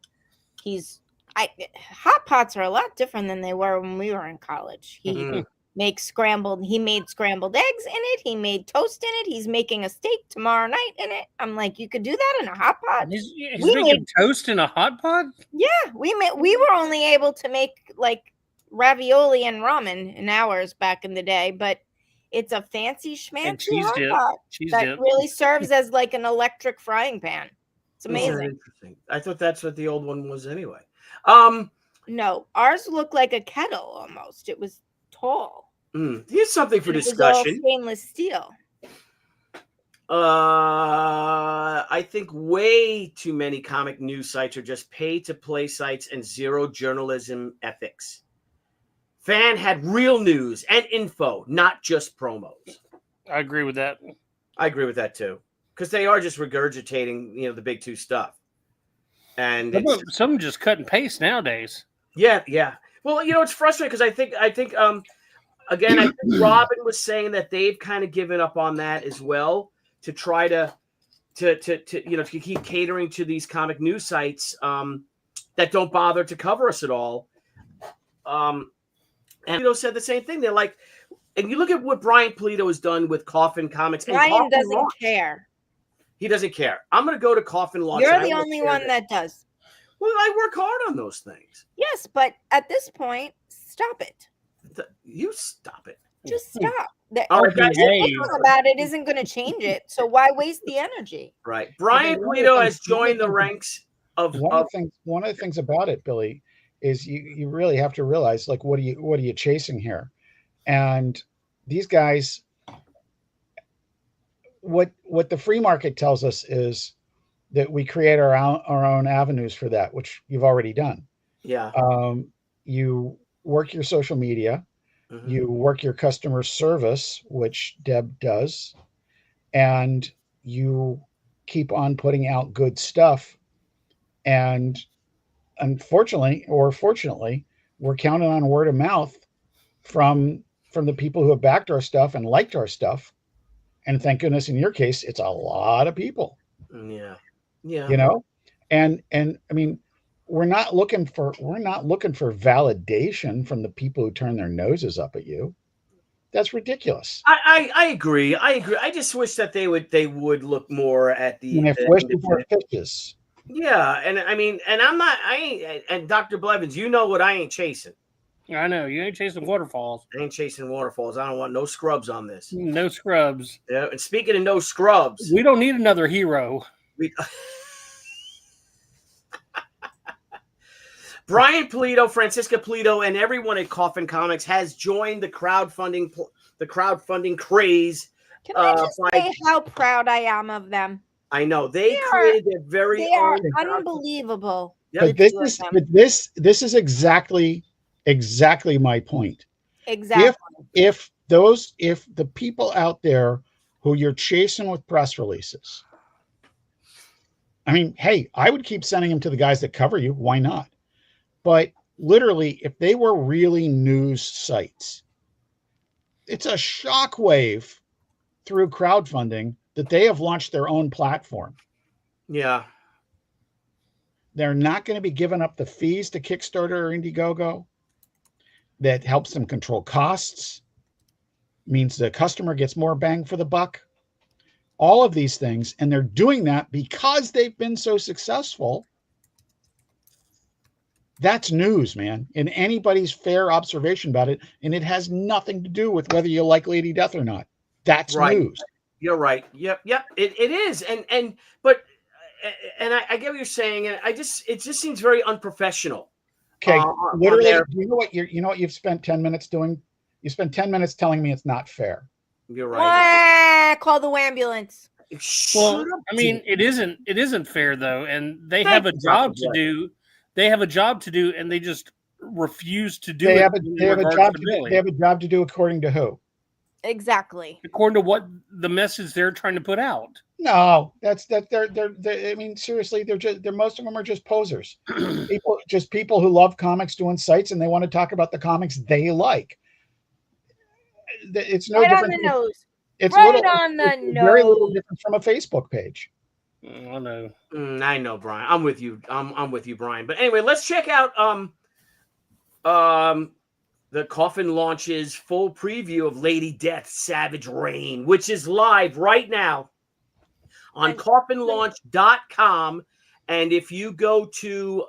hot pots are a lot different than they were when we were in college. He made scrambled eggs in it. He made toast in it. He's making a steak tomorrow night in it. I'm like, you could do that in a hot pot. He's making toast in a hot pot? Yeah, we were only able to make like ravioli and ramen in ours back in the day, but it's a fancy schmancy hot pot that really serves as like an electric frying pan. It's amazing. I thought that's what the old one was anyway. No, ours looked like a kettle almost. It was tall. Here's something for discussion. It was all stainless steel. I think way too many comic news sites are just pay-to-play sites and zero journalism ethics. Fan had real news and info, not just promos. I agree with that. I agree with that too, because they are just regurgitating, the big two stuff. And some just cut and paste nowadays. Yeah. Well, it's frustrating because I think again, I think Robin was saying that they've kind of given up on that as well to try to keep catering to these comic news sites that don't bother to cover us at all. And said the same thing. They're like, and you look at what Brian Polito has done with Coffin Comics. Brian doesn't care. He doesn't care. I'm going to go to Coffin launch. You're the only one that does. Well, I work hard on those things. Yes, but at this point, stop it. You stop it. Just stop. All right, guys, about it isn't going to change it. So why waste the energy? Right. Brian Polito has joined the ranks of one of the things about it, Billy, is you really have to realize, like, what are you chasing here? And these guys, what the free market tells us is that we create our own avenues for that, which you've already done. Yeah. You work your social media, you work your customer service, which Deb does, and you keep on putting out good stuff. And unfortunately, or fortunately, we're counting on word of mouth from the people who have backed our stuff and liked our stuff. And thank goodness, in your case, it's a lot of people. Yeah. And I mean, we're not looking for validation from the people who turn their noses up at you. That's ridiculous. I agree. I just wish that they would look more at the. And if wishing for fishes. Yeah, and I mean, and and Dr. Blevins, what I ain't chasing. I know you ain't chasing waterfalls. I ain't chasing waterfalls. I don't want no scrubs on this. No scrubs. Yeah, and speaking of no scrubs, we don't need another hero. Brian Polito, Francisca Polito, and everyone at Coffin Comics has joined the crowdfunding craze. Can I just say how proud I am of them? I know they created their very own. They are unbelievable. But this is exactly my point. Exactly. If the people out there who you're chasing with press releases, I mean, hey, I would keep sending them to the guys that cover you. Why not? But literally, if they were really news sites, it's a shockwave through crowdfunding that they have launched their own platform. Yeah. They're not going to be giving up the fees to Kickstarter or Indiegogo. That helps them control costs, means the customer gets more bang for the buck. All of these things, and they're doing that because they've been so successful. That's news, man, and anybody's fair observation about it, and it has nothing to do with whether you like Lady Death or not. That's right. News. You're right. Yep. It is, but I get what you're saying, and it just seems very unprofessional. Okay, literally, you know what you've spent 10 minutes doing? You spent 10 minutes telling me it's not fair. You're right. Call the ambulance. Well, I mean, it isn't fair though, and they have a job to do. They have a job to do, and they just refuse to do it. They have a job to do according to who? Exactly. According to what the message they're trying to put out. No, they're I mean, seriously, they're most of them are just posers. people who love comics doing sites, and they want to talk about the comics they like. It's no different. On the nose. It's very little different from a Facebook page. I know. I know, Brian. I'm with you. I'm with you, Brian. But anyway, let's check out the Coffin launches full preview of Lady Death Savage Reign, which is live right now on coffinlaunch.com. And if you go to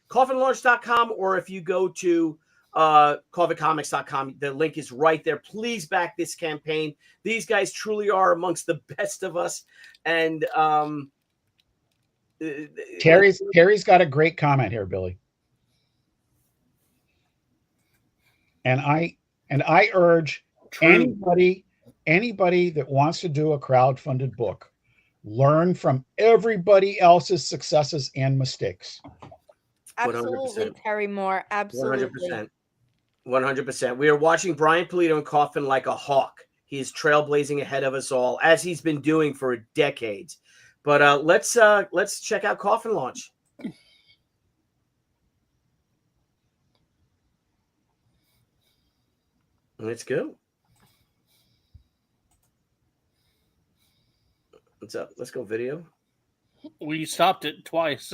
coffinlaunch.com or if you go to coffincomics.com, the link is right there. Please back this campaign. These guys truly are amongst the best of us. And Terry's got a great comment here, Billy. And I urge anybody anybody that wants to do a crowdfunded book, learn from everybody else's successes and mistakes. Absolutely, 100%. Terry Moore. Absolutely. 100%. 100%. We are watching Brian Pulido and Coffin like a hawk. He is trailblazing ahead of us all, as he's been doing for decades. But let's check out Coffin launch. Let's go. What's up? Let's go video. We stopped it twice.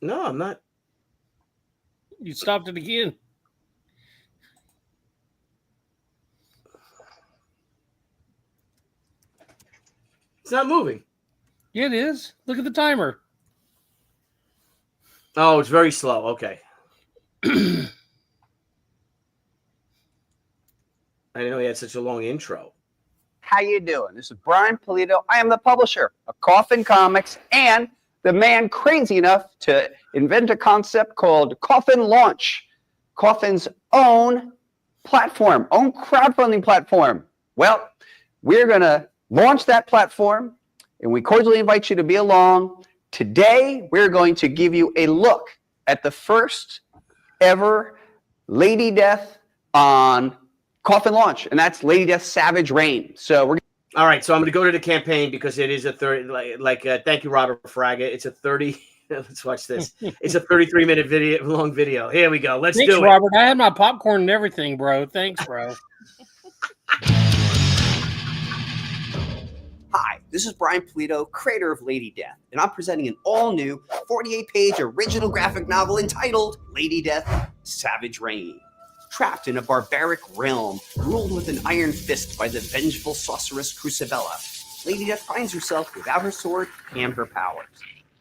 No, I'm not. You stopped it again. It's not moving. Yeah, it is. Look at the timer. Oh, it's very slow. Okay. I didn't know he had such a long intro. How you doing? This is Brian Pulido. I am the publisher of Coffin Comics and the man crazy enough to invent a concept called Coffin Launch, Coffin's own platform, own crowdfunding platform. Well, we're going to launch that platform, and we cordially invite you to be along. Today, we're going to give you a look at the first ever Lady Death on Coffin launch, and that's Lady Death Savage Reign. So we're all right. So I'm going to go to the campaign because it is a 30. Thank you, Robert Fraga. It's a 30. Let's watch this. It's a 33-minute long video. Here we go. Let's Thanks, do it. Robert. I had my popcorn and everything, bro. Thanks, bro. Hi, this is Brian Pulido, creator of Lady Death, and I'm presenting an all-new 48-page original graphic novel entitled Lady Death Savage Reign. Trapped in a barbaric realm ruled with an iron fist by the vengeful sorceress Crusabella, Lady Death finds herself without her sword and her powers.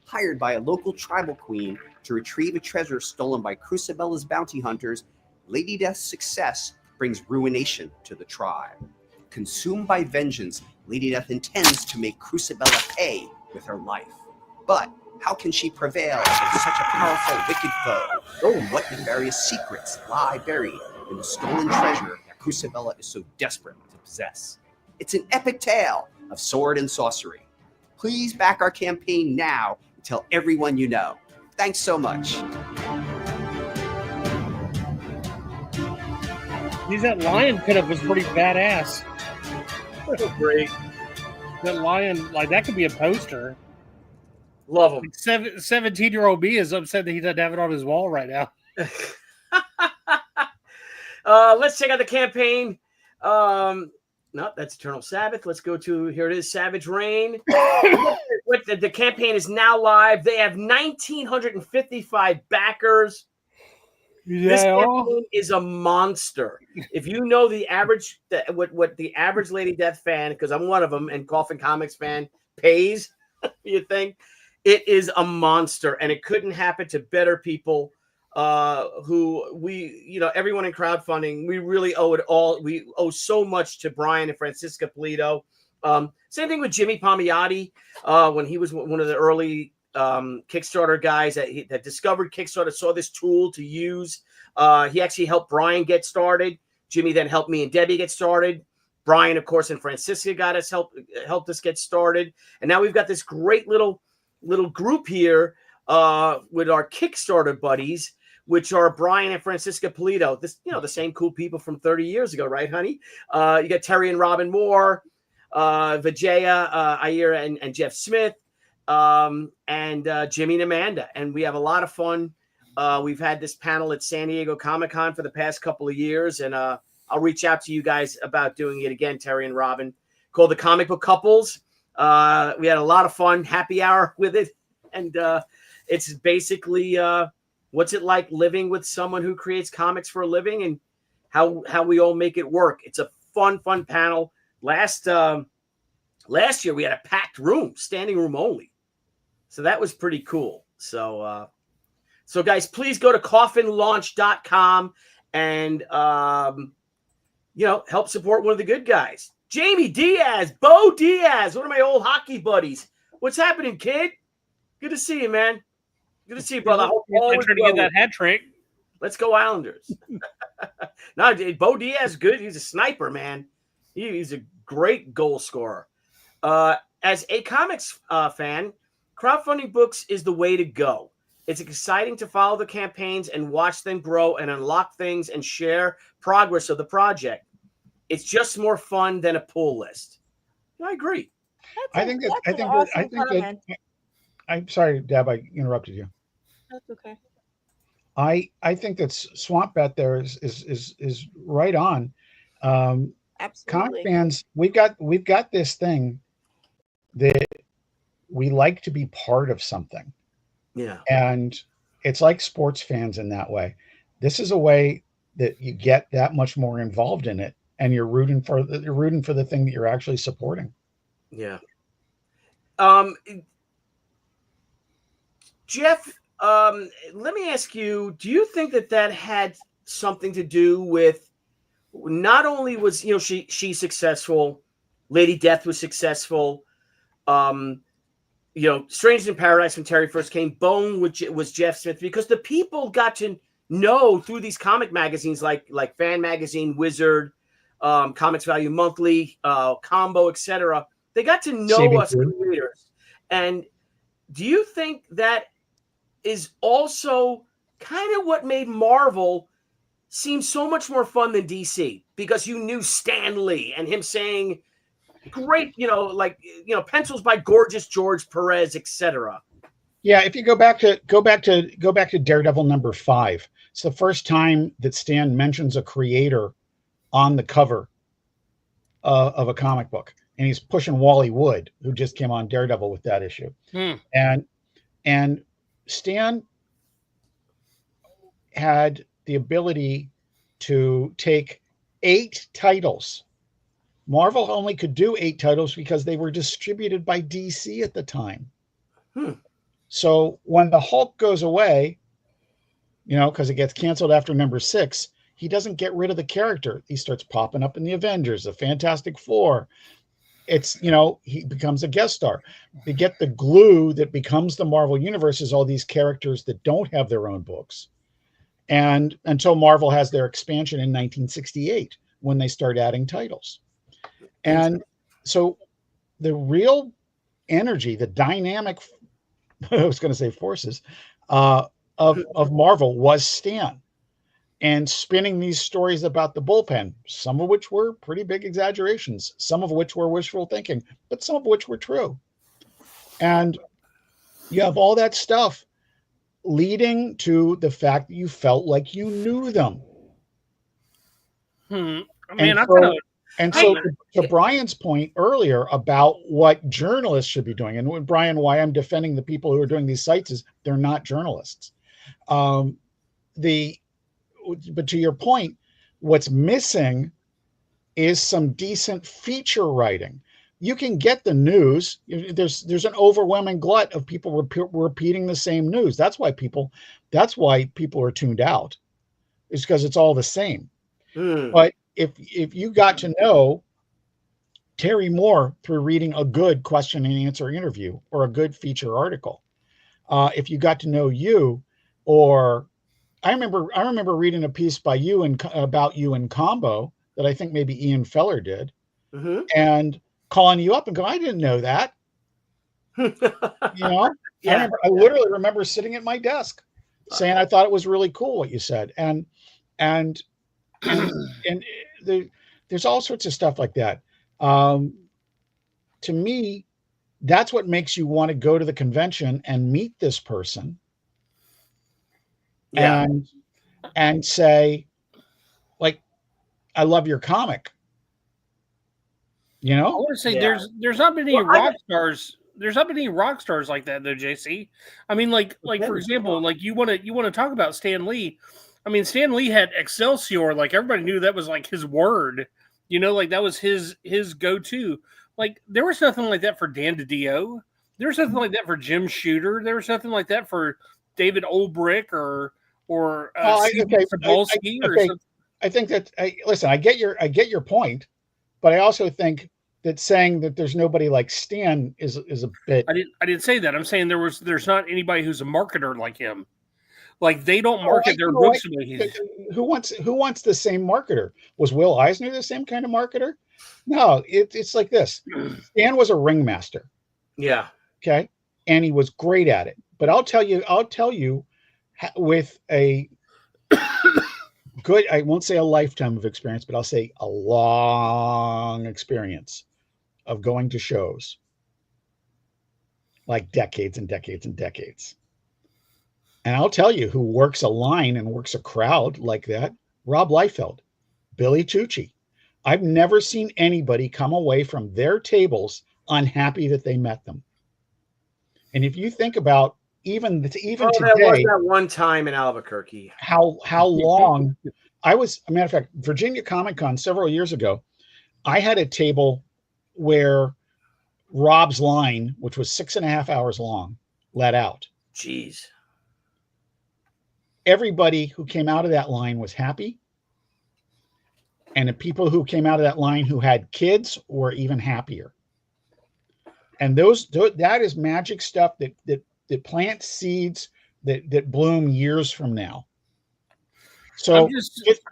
Hired by a local tribal queen to retrieve a treasure stolen by Crusabella's bounty hunters, Lady Death's success brings ruination to the tribe. Consumed by vengeance, Lady Death intends to make Crusabella pay with her life. But how can she prevail against such a powerful, wicked foe? Oh, what nefarious secrets lie buried in the stolen treasure that Crusabella is so desperate to possess? It's an epic tale of sword and sorcery. Please back our campaign now and tell everyone you know. Thanks so much. That lion pinup was pretty badass. Great. That lion, like, that could be a poster. Love him. 17-year-old me is upset that he doesn't have it on his wall right now. Let's check out the campaign. No, that's Eternal Sabbath. Let's go to, here it is, Savage Reign. The campaign is now live. They have 1,955 backers. Yeah. This campaign is a monster. If you know the average, what the average Lady Death fan, because I'm one of them, and Coffin Comics fan pays, you think, it is a monster, and it couldn't happen to better people. Who we, everyone in crowdfunding, we really owe it all. We owe so much to Brian and Francisca Pulido. Same thing with Jimmy Palmiotti, when he was one of the early Kickstarter guys that discovered Kickstarter, saw this tool to use. He actually helped Brian get started. Jimmy then helped me and Debbie get started. Brian, of course, and Francisca helped us get started. And now we've got this great little group here with our Kickstarter buddies, which are Brian and Francisca Pulido. This, the same cool people from 30 years ago, right, honey? You got Terry and Robin Moore, Vijaya Iyer and Jeff Smith, and Jimmy and Amanda. And we have a lot of fun. We've had this panel at San Diego Comic-Con for the past couple of years, and I'll reach out to you guys about doing it again, Terry and Robin, called the Comic Book Couples. We had a lot of fun, happy hour with it. And it's basically what's it like living with someone who creates comics for a living and how we all make it work. It's a fun panel. Last year we had a packed room, standing room only. So that was pretty cool. So guys, please go to coffinlaunch.com and help support one of the good guys. Jamie Diaz, Bo Diaz, one of my old hockey buddies. What's happening, kid? Good to see you, man. Good to see you, brother. I'm trying to get that hat trick. Let's go Islanders. No, Bo Diaz is good. He's a sniper, man. He's a great goal scorer. As a comics fan, crowdfunding books is the way to go. It's exciting to follow the campaigns and watch them grow and unlock things and share progress of the project. It's just more fun than a pull list. I agree. I'm sorry, Deb, I interrupted you. That's okay. I think that Swamp Bet there is right on. Absolutely. Comic fans, we've got this thing that we like to be part of something. Yeah. And it's like sports fans in that way. This is a way that you get that much more involved in it, and you're rooting for the thing that you're actually supporting. Yeah. Jeff, let me ask you, do you think that had something to do with not only was, she successful, Lady Death was successful, Strangers in Paradise when Terry first came, Bone, which was Jeff Smith, because the people got to know through these comic magazines like Fan Magazine, Wizard, Comics Value Monthly, Combo, etc. They got to know CB3. us creators. And do you think that is also kind of what made Marvel seem so much more fun than DC? Because you knew Stan Lee and him saying great, pencils by Gorgeous George Perez, etc. Yeah, if you go back to Daredevil #5, it's the first time that Stan mentions a creator on the cover of a comic book, and he's pushing Wally Wood, who just came on Daredevil with that issue. And Stan had the ability to take 8 titles. Marvel only could do 8 titles because they were distributed by DC at the time. So when the Hulk goes away, because it gets canceled after #6, he doesn't get rid of the character. He starts popping up in the Avengers, the Fantastic Four. It's, he becomes a guest star. They get the glue that becomes the Marvel Universe is all these characters that don't have their own books. And until Marvel has their expansion in 1968, when they start adding titles. And so the real energy, the dynamic, I was going to say forces, of Marvel was Stan. And spinning these stories about the bullpen, some of which were pretty big exaggerations, some of which were wishful thinking, but some of which were true. And you have all that stuff leading to the fact that you felt like you knew them. To Brian's point earlier about what journalists should be doing, and when Brian, why I'm defending the people who are doing these sites is they're not journalists. But to your point, what's missing is some decent feature writing. You can get the news. There's an overwhelming glut of people repeating the same news. That's why people are tuned out. It's because it's all the same. But if you got to know Terry Moore through reading a good question and answer interview or a good feature article, if you got to know you, or I remember reading a piece by you about you in Combo that I think maybe Ian Feller did, and calling you up and going, I didn't know that. Yeah. I literally remember sitting at my desk saying I thought it was really cool what you said, and there's all sorts of stuff like that. To me, that's what makes you want to go to the convention and meet this person. Yeah. And say, like, I love your comic. I want to say there's not been any rock stars. There's not been any rock stars like that though, JC. I mean, like for example, like you want to talk about Stan Lee. I mean, Stan Lee had Excelsior. Like everybody knew that was like his word. Like that was his go-to. Like there was nothing like that for Dan DiDio. There was nothing like that for Jim Shooter. There was nothing like that for David Olbrich or Cebulski or something. I think that listen, I get your point, but I also think that saying that there's nobody like Stan is a bit. I didn't say that. I'm saying there's not anybody who's a marketer like him. Like they don't market their books. Who wants the same marketer? Was Will Eisner the same kind of marketer? No, it's like this. Stan was a ringmaster. Yeah. Okay. And he was great at it. But I'll tell you with a good, I won't say a lifetime of experience, but I'll say a long experience of going to shows, like decades and decades and decades. And I'll tell you who works a line and works a crowd like that: Rob Liefeld, Billy Tucci. I've never seen anybody come away from their tables unhappy that they met them. And if you think about even today, that was that one time in Albuquerque. How long I was, a matter of fact, Virginia Comic Con several years ago, I had a table where Rob's line, which was 6.5 hours long, let out. Jeez. Everybody who came out of that line was happy. And the people who came out of that line who had kids were even happier. And that is magic stuff that plants seeds that bloom years from now. So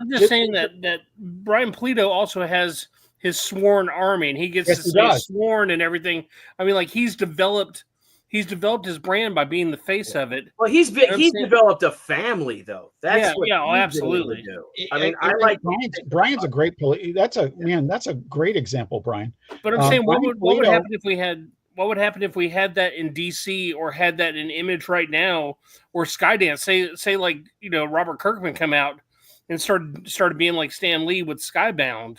I'm just saying that Brian Pulido also has his sworn army, and he gets to stay sworn and everything. I mean, like, he's developed his brand by being the face of it. Well, he's developed a family, though. That's absolutely. I mean, I like Brian's a great that's a great example, Brian. But I'm saying, what would happen if we had? What would happen if we had that in DC or had that in Image right now, or Skydance? Say like, Robert Kirkman come out and started being like Stan Lee with Skybound,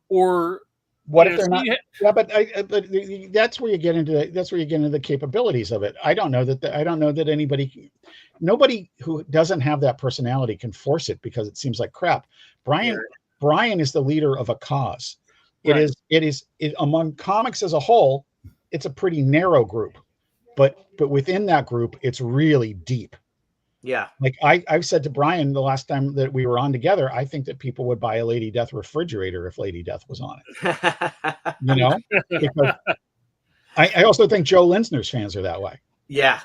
or what if they're not? Yeah, but that's where you get into the capabilities of it. I don't know that nobody who doesn't have that personality can force it, because it seems like crap. Brian is the leader of a cause. Right. It is among comics as a whole. It's a pretty narrow group, but within that group, it's really deep. Yeah. Like I've said to Brian the last time that we were on together, I think that people would buy a Lady Death refrigerator if Lady Death was on it. Because I also think Joe Linsner's fans are that way. Yeah.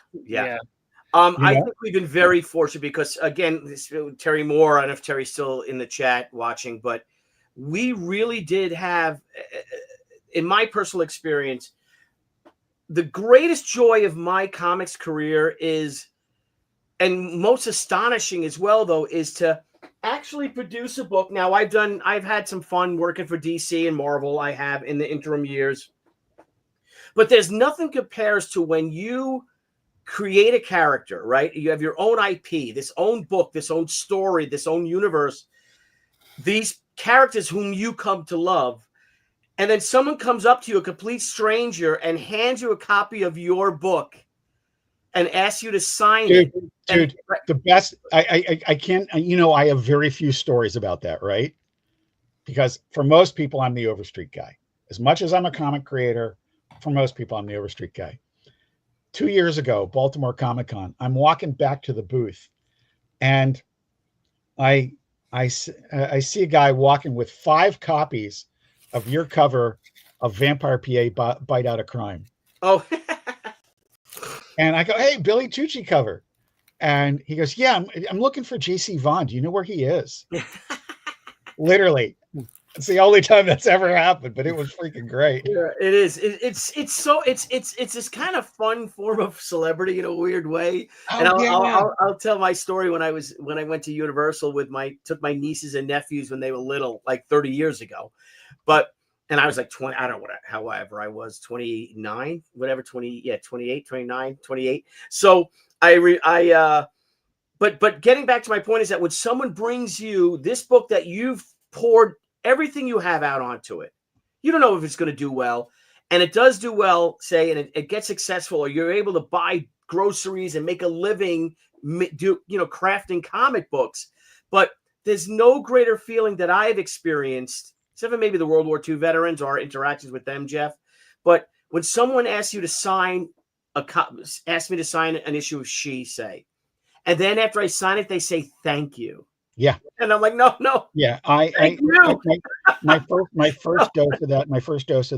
I think we've been very fortunate because, again, Terry Moore, I don't know if Terry's still in the chat watching, but we really did have, in my personal experience, the greatest joy of my comics career is, and most astonishing as well, though, is to actually produce a book. Now, I've had some fun working for DC and Marvel. I have in the interim years, but there's nothing compares to when you create a character, right? You have your own IP, this own book, this own story, this own universe, these characters whom you come to love. And then someone comes up to you, a complete stranger, and hands you a copy of your book and asks you to sign it. Dude, the best. I can't. I have very few stories about that, right? Because for most people, I'm the Overstreet guy. As much as I'm a comic creator, for most people, I'm the Overstreet guy. 2 years ago, Baltimore Comic Con, I'm walking back to the booth, and I see a guy walking with 5 copies of your cover of Vampire PA Bite Out of Crime. Oh. And I go, hey, Billy Tucci cover. And he goes, yeah, I'm looking for JC Vaughn. Do you know where he is? Literally. It's the only time that's ever happened, but it was freaking great. Yeah, it is. It's this kind of fun form of celebrity in a weird way. Oh, and yeah. I'll tell my story when I went to Universal with took my nieces and nephews when they were little, like 30 years ago. And I was like 20, I don't know, however I was 29, whatever, 28, 29, 28. So but getting back to my point is that when someone brings you this book that you've poured everything you have out onto it, you don't know if it's going to do well, and it does do well, say, and it gets successful, or you're able to buy groceries and make a living, crafting comic books. But there's no greater feeling that I've experienced, except for maybe the World War II veterans or our interactions with them, Jeff. But when someone asks you to sign ask me to sign an issue of Shi, say, and then after I sign it, they say thank you. Yeah. And I'm like, no. Yeah. My first dose of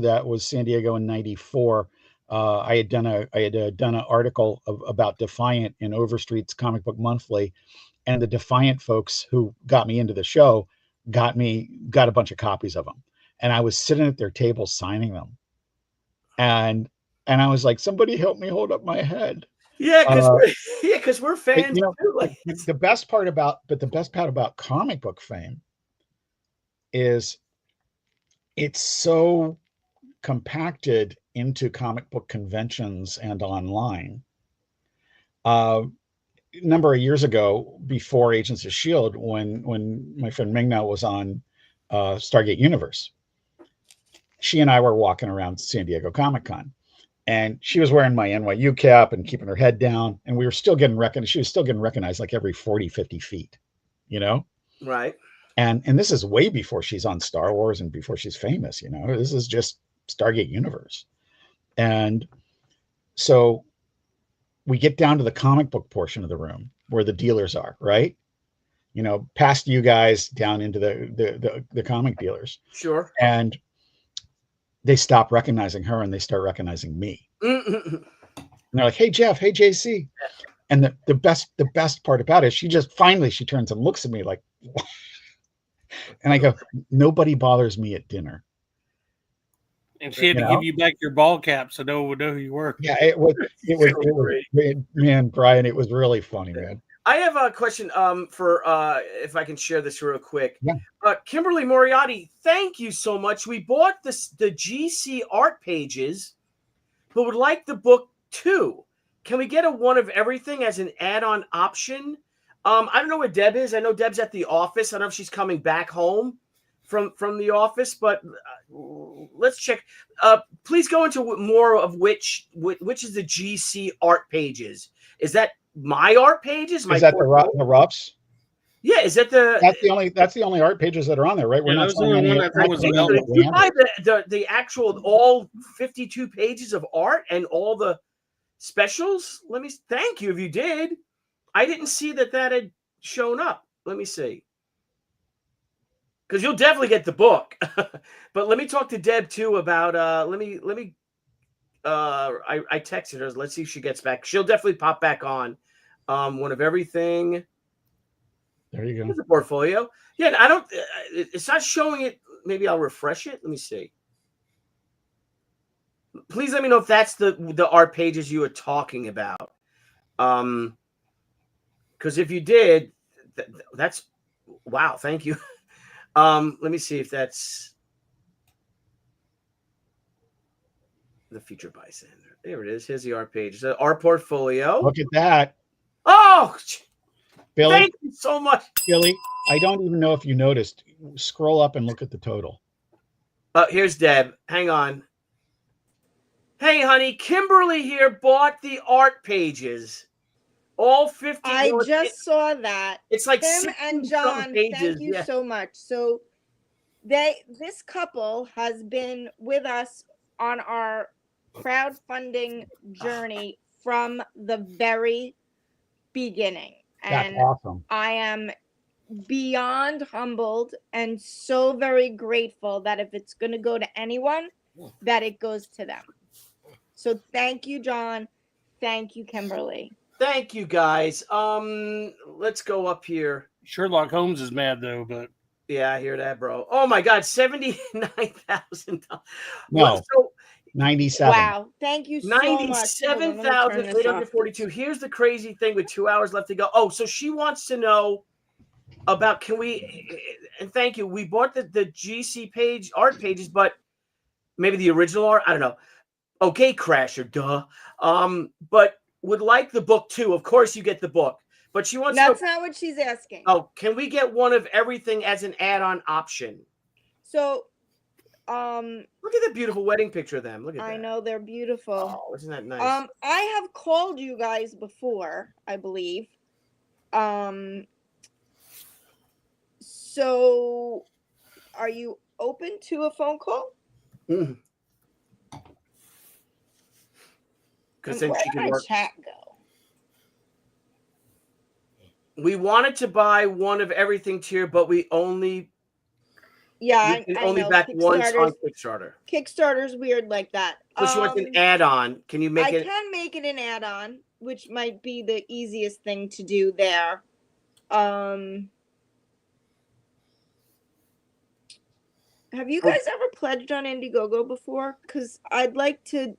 that was San Diego in '94. I had done an article about Defiant in Overstreet's Comic Book Monthly, and the Defiant folks who got me into the show got a bunch of copies of them. and I was sitting at their table signing them, and I was like, somebody help me hold up my head. Yeah, because we're fans you know, too. Like, the best part about comic book fame is it's so compacted into comic book conventions and online. A number of years ago, before Agents of S.H.I.E.L.D., when my friend Ming-Na was on Stargate Universe, she and I were walking around San Diego Comic-Con, and she was wearing my NYU cap and keeping her head down, and we were still getting recognized. She was still getting recognized like every 40, 50 feet, you know? right. And this is way before she's on Star Wars and before she's famous, you know? This is just Stargate Universe. And so we get down to the comic book portion of the room where the dealers are, right? You know, past you guys down into the comic dealers. Sure. And they stop recognizing her and they start recognizing me. Mm-mm. And they're like, hey, Jeff, hey, JC. And the best part about it, she turns and looks at me like, and I go, nobody bothers me at dinner. And she had to give you back your ball cap so no one would know who you were. Yeah, it was man, Brian, it was really funny, man. I have a question for if I can share this real quick. Yeah. Kimberly Moriarty, thank you so much. We bought the GC art pages, but would like the book too. Can we get a one of everything as an add-on option? I don't know where Deb is. I know Deb's at the office. I don't know if she's coming back home from the office, but let's check. Please go into more of which is the GC art pages. Is that my art pages? Is that the roughs? Yeah, is that that's the only art pages that are on there, right? We're not the only one I thought was you buy the actual all 52 pages of art and all the specials. Let me thank you if you did. I didn't see that had shown up. Let me see. Because you'll definitely get the book. But let me talk to Deb too about I texted her. Let's see if she gets back. She'll definitely pop back on. One of everything. There you go. There's the portfolio. Yeah, I don't it's not showing it. Maybe I'll refresh it. Let me see. Please let me know if that's the art pages you were talking about. Because if you did, that's wow. Thank you. Let me see if that's the feature by Sandra. There it is. Here's the art page. Our portfolio. Look at that. Oh, Billy. Thank you so much. Billy, I don't even know if you noticed. Scroll up and look at the total. Here's Deb. Hang on. Hey, honey, Kimberly here bought the art pages. All 50. I just saw that. It's like Tim and John, thank you so much. So this couple has been with us on our crowdfunding journey from the very beginning. That's And awesome. I am beyond humbled and so very grateful that if it's going to go to anyone, that it goes to them. So thank you, John. Thank you, Kimberly. Thank you, guys. Let's go up here. Sherlock Holmes is mad though, but yeah, I hear that, bro. Oh my God, $79,000. No, so 97. Wow, thank you so much. 97,842. Here's the crazy thing with 2 hours left to go. Oh, so she wants to know about and thank you. We bought the GC page art pages, but maybe the original art. I don't know. Oh, Gatecrasher, duh. But would like the book too. Of course, you get the book, but she wants. That's not what she's asking. Oh, can we get one of everything as an add-on option? So, look at the beautiful wedding picture of them. Look at that. I know they're beautiful. Oh, isn't that nice? I have called you guys before, I believe. So, are you open to a phone call? Mm. Because then she can work. Chat go. We wanted to buy one of everything tier, but we only I only know. back once on Kickstarter. Kickstarter's weird like that. So she wants an add-on. Can you make it? I can make it an add-on, which might be the easiest thing to do there. Have you guys ever pledged on Indiegogo before? Because I'd like to.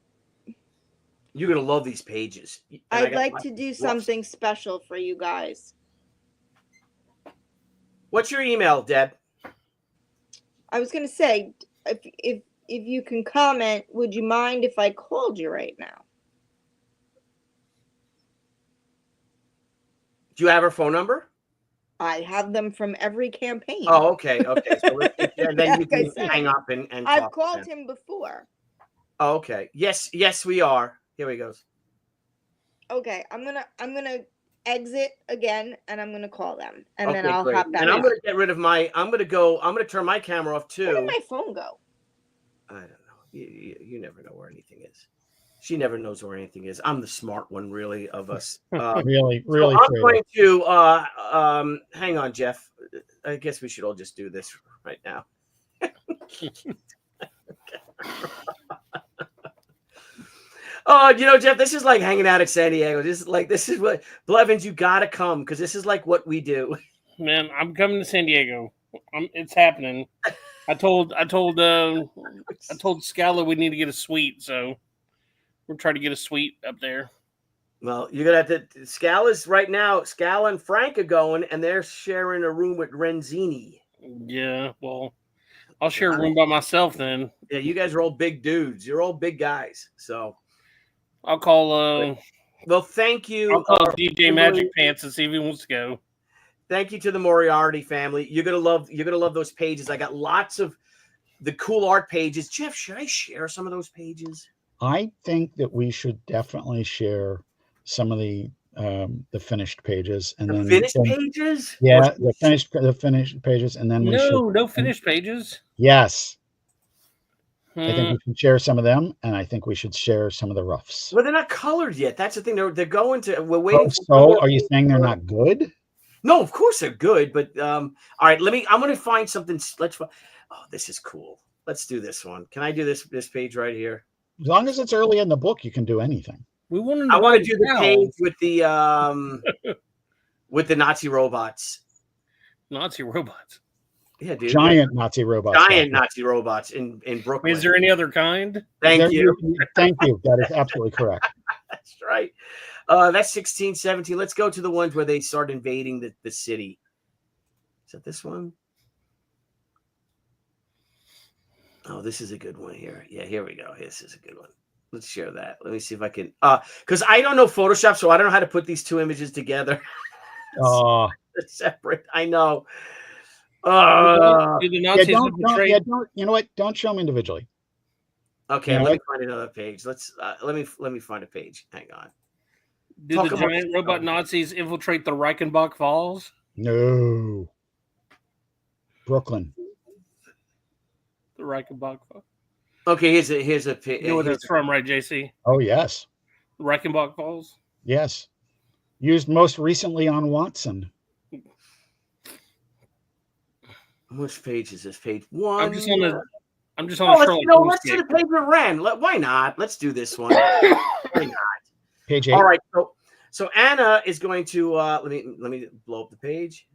You're gonna love these pages. And I I'd got like my- to do something special for you guys. What's your email, Deb? I was gonna say, if you can comment, would you mind if I called you right now? Do you have her phone number? I have them from every campaign. Oh, okay. Okay. So and then you Like I can said, hang up and I've talk to called them. him before. Oh, okay. Yes, we are. Here he goes. Okay, I'm gonna exit again, and I'm gonna call them, and then Okay, I'll great. hop back. And I'm on. gonna get rid of my. I'm gonna turn my camera off too. Where did my phone go? I don't know. You never know where anything is. She never knows where anything is. I'm the smart one, really, of us. Really, So really. I'm creative. going to hang on, Jeff. I guess we should all just do this right now. Oh, Jeff, this is like hanging out at San Diego. This is what Blevins, you gotta come because this is like what we do. Man, I'm coming to San Diego. It's happening. I told Scala we need to get a suite, so we're trying to get a suite up there. Well, you're gonna have to. Scala's right now. Scala and Frank are going, and they're sharing a room with Renzini. Yeah, well, I'll share a room by myself then. Yeah, you guys are all big dudes. You're all big guys. So I'll call. Well, thank you. I'll call DJ Magic Pants and see if he wants to go. Thank you to the Moriarty family. You're gonna love those pages. I got lots of the cool art pages. Jeff, should I share some of those pages? I think that we should definitely share some of the finished pages, and then finished pages. Yeah, the finished pages, and then no finished pages. Yes. I think we should share some of them, and I think we should share some of the roughs. Well, they're not colored yet. That's the thing. They're going to. We're waiting. Oh, so are you saying they're not good? No, of course they're good. But all right, I'm going to find something. Oh, this is cool. Let's do this one. Can I do this page right here? As long as it's early in the book, you can do anything. I want to do the page with the Nazi robots. Nazi robots. Yeah, dude. Giant Nazi robots. Giant Nazi robots in Brooklyn. Is there any other kind? Thank you. Thank you. That is absolutely correct. That's right. That's 16, 17. Let's go to the ones where they start invading the city. Is that this one? Oh, this is a good one here. Yeah, here we go. This is a good one. Let's share that. Let me see if I can. Because I don't know Photoshop, so I don't know how to put these two images together. Separate. I know. You know what? Don't show them individually. Okay, let me find another page. Let me find a page. Hang on. Did the giant robot Nazis infiltrate the Reichenbach Falls? No. Brooklyn. The Reichenbach Falls. Okay, here's a page. You know where that's from, right, JC? Oh yes. Reichenbach Falls. Yes. Used most recently on Watson. Which page is this? Page 1. I'm just on Sherlock let's do the page with Ren. Why not? Let's do this one. Why not? Page 8. All right. So Anna is going to let me blow up the page,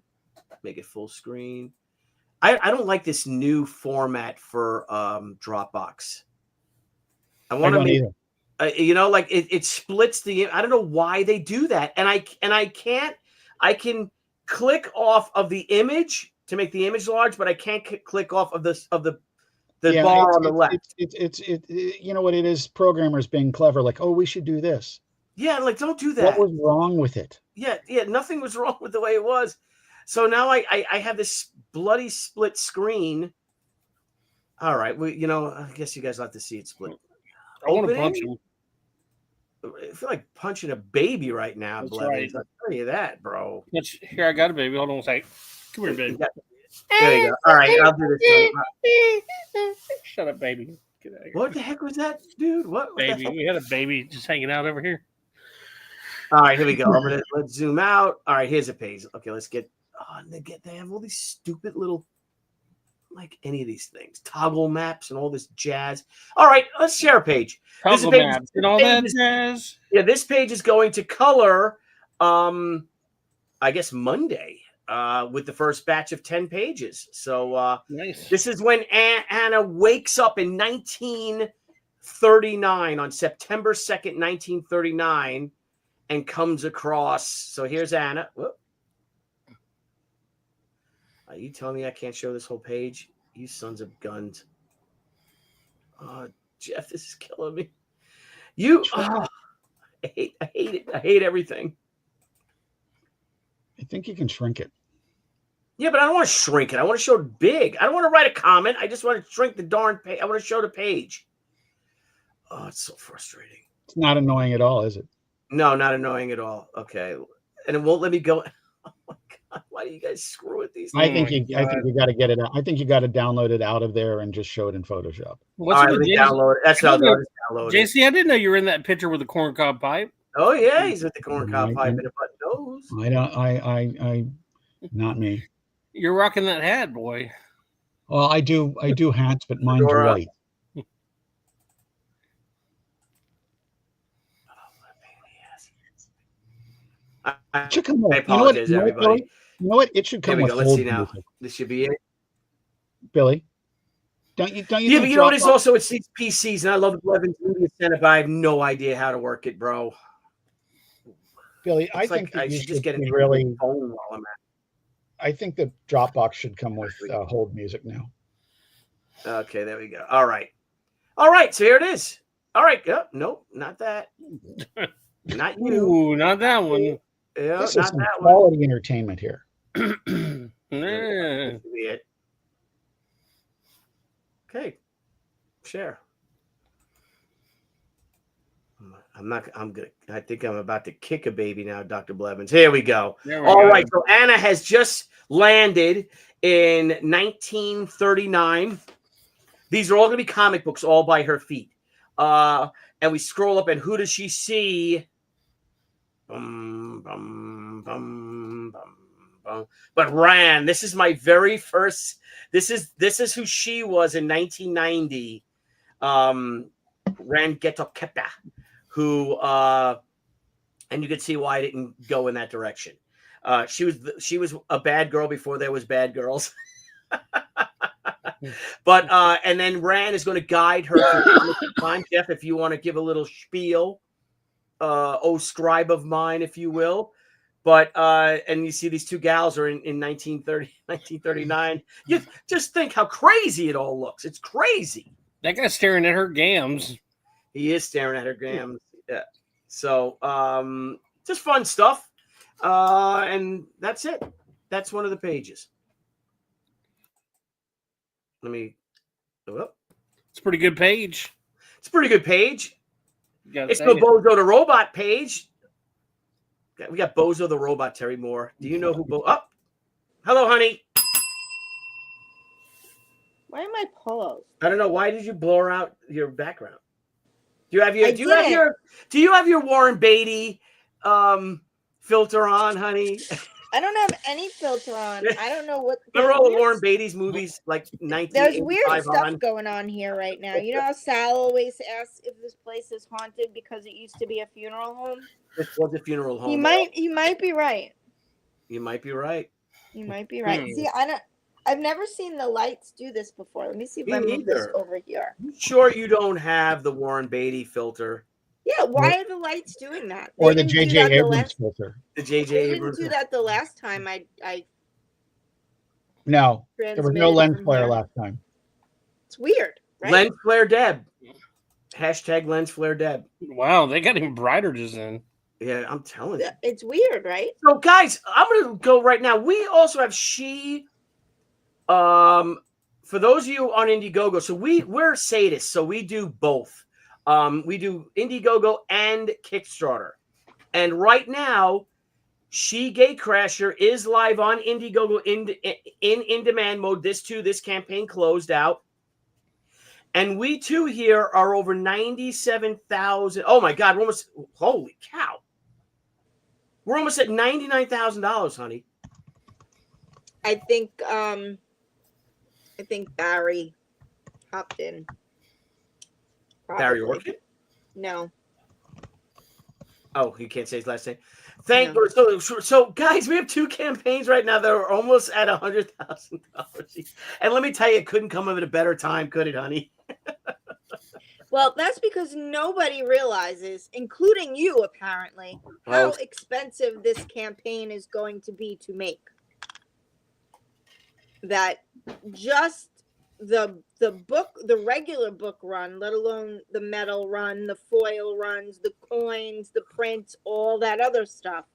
make it full screen. I don't like this new format for Dropbox. I want to make it splits the. I don't know why they do that, and I can't. I can click off of the image to make the image large, but I can't click off of the bar on the left. It's you know what it is? Programmers being clever, like, oh, we should do this. Yeah, like don't do that. What was wrong with it? Yeah, nothing was wrong with the way it was. So now I have this bloody split screen. All right, I guess you guys like to see it split. I want to punch him. I feel like punching a baby right now, That's Blevins. right. I'll tell you that, bro. Here, I got a baby. Hold on a second. Come here, baby. There you go. All right, I'll do this. Shut up, baby. Get out of here. What the heck was that, dude? What baby? We had a baby just hanging out over here. All right, here we go. Let's zoom out. All right, here's a page. Okay, let's get. Oh, they have all these stupid little, like any of these things, toggle maps and all this jazz. All right, let's share a page. Toggle maps and all that jazz. Yeah, this page is going to color. I guess Monday. with the first batch of 10 pages. So Nice. this is when Anna wakes up in 1939 on September 2nd, 1939, and comes across. So here's Anna. Whoop. Are you telling me I can't show this whole page? You sons of guns. Jeff, this is killing me. I hate it. I hate everything. I think you can shrink it. Yeah, but I don't want to shrink it. I want to show it big. I don't want to write a comment. I just want to shrink the darn page. I want to show the page. Oh, it's so frustrating. It's not annoying at all, is it? No, not annoying at all. Okay. And it won't let me go. Oh my God. Why do you guys screw with these things? I think you got to get it out. I think you got to download it out of there and just show it in Photoshop. What's All right, with let me JC? download it. That's how I'll do it. Download it. JC, I didn't know you were in that picture with the corncob pipe. Oh yeah, he's with the corncob pipe and a button nose. I not me. You're rocking that hat, boy. Well, I do hats, but mine's Fedora. white. It should come with, I apologize, everybody. Billy? You know what? It should Here come we with go. Let's hold see now. music. This should be it. Billy, don't you? Yeah, but think you know what? It's Dropbox- also it's these PCs, and I love the Blevins Media Center, but I have no idea how to work it, bro. Billy, I It's like think that I you should just get be a really. phone while I'm at. I think the Dropbox should come with hold music now. Okay, there we go. All right. So here it is. All right. Nope, not that. Not you. Ooh, not that one. Yeah, This is not some that one. quality entertainment here. Yeah. This will be it. Okay. Share. I think I'm about to kick a baby now, Dr. Blevins. Here we go. All right. So Anna has just landed in 1939. These are all going to be comic books all by her feet. And we scroll up, and who does she see? But Ran, this is my very first. This is who she was in 1990. Ran Getoketa, who and you can see why I didn't go in that direction. She was a bad girl before there was bad girls. But and then Ran is going to guide her through time. Jeff, if you want to give a little spiel, oh scribe of mine, if you will. But and you see these two gals are in 1939. You just think how crazy it all looks. It's crazy. That guy's staring at her gams. He is staring at her gams. Yeah. So just fun stuff. And that's it. That's one of the pages. Let me. Oh, It's a pretty good page. it's a pretty good page. You It's gotta the say it. Bozo the Robot page. We got Bozo the Robot, Terry Moore. Do you know who hello, honey. Why are my pillows? I don't know. Why did you blur out your background? Do you have your I do you have did. your Warren Beatty filter on, honey? I don't have any filter on. I don't know what. Remember all the weird- Warren Beatty's movies like There's 1985 weird stuff on? going on here right now. You know how Sal always asks if this place is haunted because it used to be a funeral home? This was a funeral home. He might be right. You might be right. You might be right. See, I've never seen the lights do this before. Let me see if Me I move this neither. over here. You sure you don't have the Warren Beatty filter? Yeah, why are the lights doing that? Or They the didn't do J.J. that the Abrams last- filter. The J.J. They Abrams. didn't do that the last time I No, there was no transmitted lens from flare here. last time. It's weird, right? Lens Flare Deb. Hashtag Lens Flare Deb. Wow, they got him brighter just then. Yeah, I'm telling you. It's weird, right? So, guys, I'm going to go right now. We also have for those of you on Indiegogo, so we're sadists, so we do both. We do Indiegogo and Kickstarter. And right now, Gatecrasher is live on Indiegogo in demand mode. This campaign closed out. And we too here are over 97,000. Oh my God, holy cow. We're almost at $99,000, honey. I think Barry hopped in. Barry Probably. Orchid? No. Oh, he can't say his last name. So guys, we have 2 campaigns right now that are almost at $100,000. And let me tell you, it couldn't come at a better time, could it, honey? Well, that's because nobody realizes, including you apparently, how expensive this campaign is going to be to make. That just the book, the regular book run, let alone the metal run, the foil runs, the coins, the prints, all that other stuff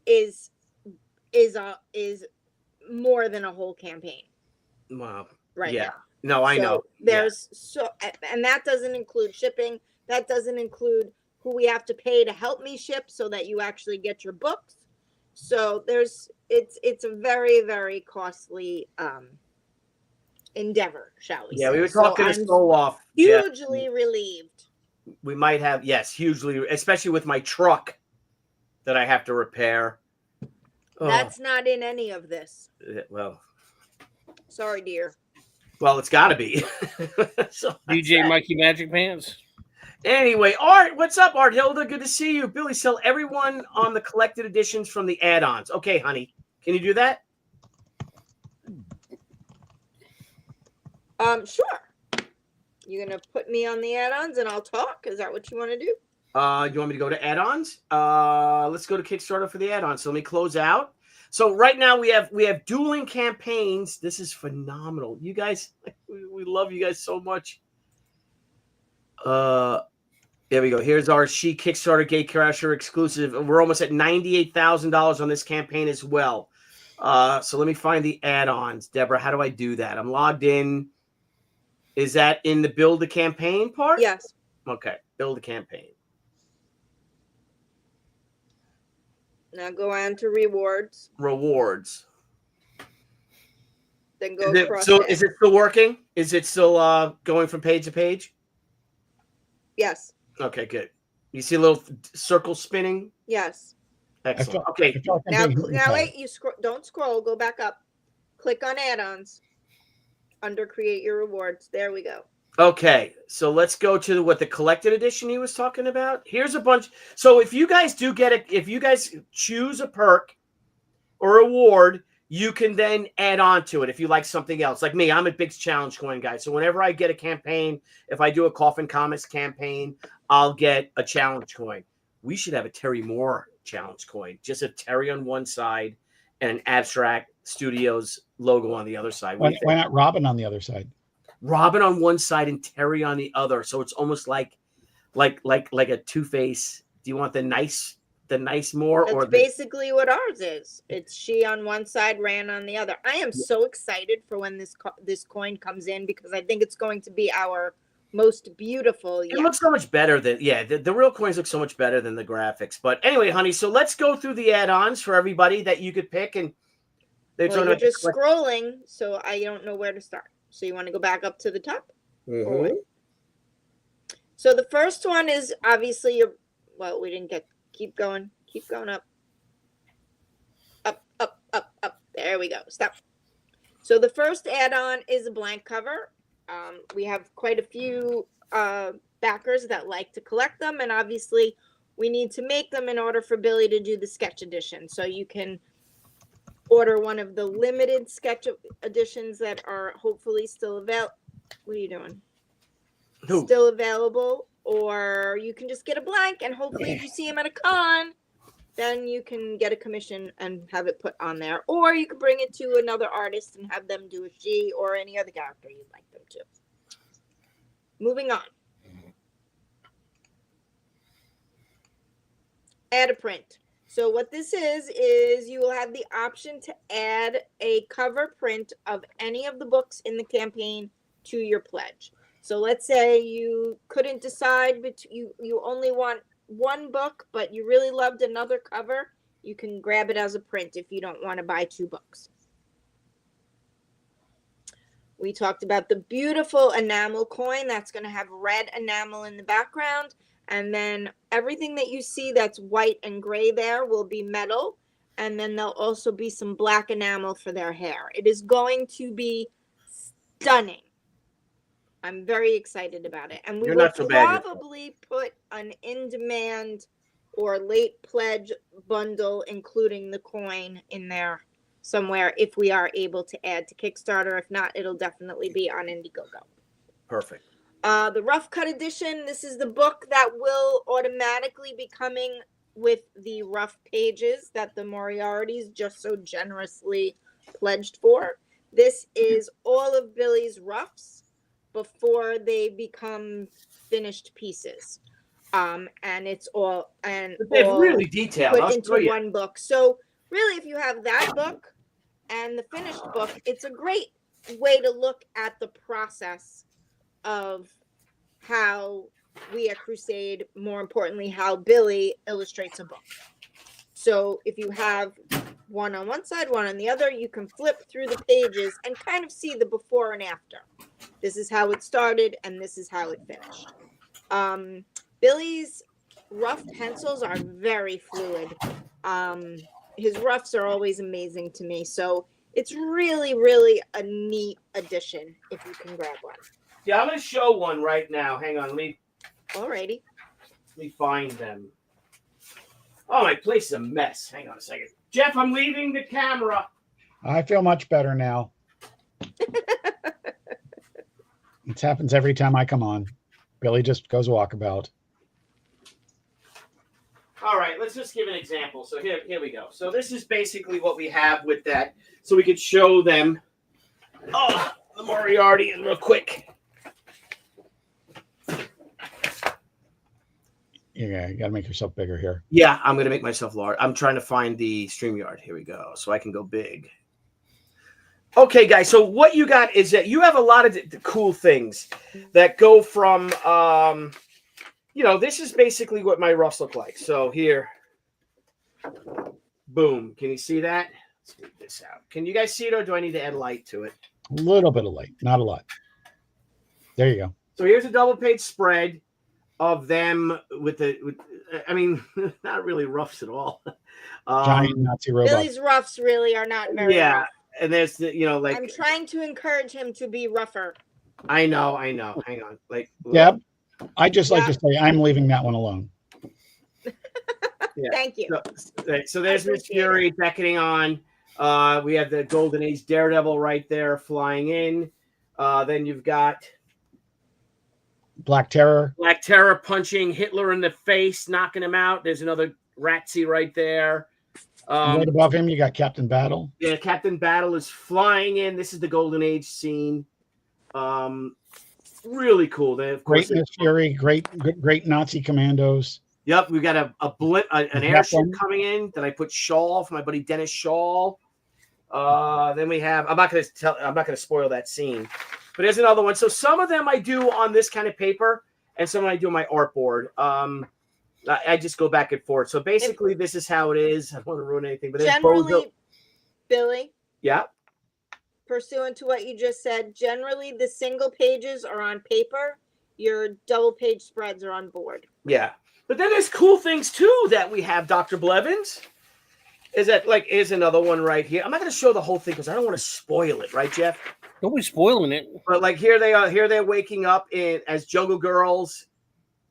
is more than a whole campaign. Wow. Right Yeah. now. No, I know. There's and that doesn't include shipping. That doesn't include who we have to pay to help me ship so that you actually get your books. So it's a very, very costly endeavor, shall we say. Yeah, we were talking so a soul off. Hugely relieved. We might have, yes, hugely, especially with my truck that I have to repair. That's not in any of this. Well, sorry, dear. Well, it's got to be. So DJ Mikey Magic Pants. Anyway, Art, what's up, Art Hilda? Good to see you. Billy, sell everyone on the collected editions from the add-ons. Okay, honey. Can you do that? Sure. You gonna put me on the add-ons and I'll talk? Is that what you want to do? You want me to go to add-ons? Let's go to Kickstarter for the add-ons. So let me close out. So right now we have dueling campaigns. This is phenomenal. You guys, we love you guys so much. There we go. Here's our Kickstarter Gatecrasher exclusive. We're almost at $98,000 on this campaign as well. So let me find the add-ons. Deborah, how do I do that? I'm logged in. Is that in the build a campaign part? Yes. Okay. Build a campaign. Now go on to rewards. Rewards. Then go across. So is it still working? Is it still going from page to page? Yes. Okay, good. You see a little circle spinning? Yes. Excellent. Okay. Now wait, don't scroll, go back up. Click on add-ons under create your rewards. There we go. Okay, so let's go to the collected edition he was talking about. Here's a bunch. So if you guys do get it, if you guys choose a perk or award, you can then add on to it if you like something else. Like me, I'm a big challenge coin guy. So whenever I get a campaign, if I do a Coffin Comics campaign, I'll get a challenge coin. We should have a Terry Moore challenge coin. Just a Terry on one side and an Abstract Studios logo on the other side. Why not Robin on the other side? Robin on one side and Terry on the other, so it's almost like a Two-Face. Do you want the nice more? That's basically what ours is. It's she on one side, Ran on the other. I am so excited for when this coin comes in because I think it's going to be our most beautiful. It looks so much better than the real coins look so much better than the graphics. But anyway, honey, so let's go through the add-ons for everybody that you could pick, and you're just scrolling, so I don't know where to start. So you want to go back up to the top? Mm-hmm. So the first one is obviously we didn't get, keep going up. Up. There we go. Stop. So the first add-on is a blank cover. We have quite a few backers that like to collect them, and obviously we need to make them in order for Billy to do the sketch edition. So you can order one of the limited sketch editions that are hopefully still available. What are you doing? Still available, or you can just get a blank, and hopefully if you see him at a con, then you can get a commission and have it put on there, or you can bring it to another artist and have them do a Shi or any other character you'd like them to. Moving on. Add a print. So what this is you will have the option to add a cover print of any of the books in the campaign to your pledge. So let's say you couldn't decide, but you only want one book, but you really loved another cover, you can grab it as a print if you don't want to buy 2 books. We talked about the beautiful enamel coin that's going to have red enamel in the background. And then everything that you see that's white and gray there will be metal. And then there'll also be some black enamel for their hair. It is going to be stunning. I'm very excited about it. And we will probably put an in-demand or late pledge bundle, including the coin in there somewhere if we are able to add to Kickstarter. If not, it'll definitely be on Indiegogo. Perfect. The rough cut edition, this is the book that will automatically be coming with the rough pages that the Moriartys just so generously pledged for. This is all of Billy's roughs before they become finished pieces. And it's all It's really detailed. put into one book. So really, if you have that book and the finished book, it's a great way to look at the process of how we at Crusade, more importantly, how Billy illustrates a book. So if you have one on one side, one on the other, you can flip through the pages and kind of see the before and after. This is how it started and this is how it finished. Billy's rough pencils are very fluid. His roughs are always amazing to me. So it's really, really a neat addition if you can grab one. Yeah, I'm going to show one right now. Hang on. Alrighty. Let me find them. Oh, my place is a mess. Hang on a second. Jeff, I'm leaving the camera. I feel much better now. It happens every time I come on. Billy just goes walkabout. All right, let's just give an example. So here we go. So this is basically what we have with that. So we could show them. Oh, the Moriarty real quick. Yeah, you got to make yourself bigger here. Yeah, I'm going to make myself large. I'm trying to find the StreamYard. Here we go. So I can go big. Okay, guys. So what you got is that you have a lot of cool things that go from, this is basically what my roughs look like. So here, boom. Can you see that? Let's move this out. Can you guys see it, or do I need to add light to it? A little bit of light, not a lot. There you go. So here's a double page spread of them with not really roughs at all. Giant Nazi robot. Billy's roughs really are not very rough. And there's I'm trying to encourage him to be rougher. I know. Hang on. Yep. I just like to say I'm leaving that one alone. Yeah. Thank you. So there's Miss Fury beckoning on. We have the Golden Age Daredevil right there flying in. Then you've got Black Terror. Black Terror punching Hitler in the face, knocking him out. There's another Ratsy right there. Right above him, you got Captain Battle. Yeah, Captain Battle is flying in. This is the Golden Age scene. Really cool. They, of course, Great Miss Fury, great Nazi commandos. Yep, we've got an airship coming in that I put Shaw for my buddy Dennis Shaw. Then we have. I'm not going to spoil that scene, but there's another one. So some of them I do on this kind of paper, and some I do on my artboard. I just go back and forth. So basically, this is how it is. I don't want to ruin anything, but generally, Billy. Yeah. Pursuant to what you just said, generally the single pages are on paper. Your double page spreads are on board. Yeah. But then there's cool things too that we have, Dr. Blevins. Is another one right here. I'm not going to show the whole thing because I don't want to spoil it, right, Jeff? Don't be spoiling it. But here they are. Here they're waking up as Jungle Girls.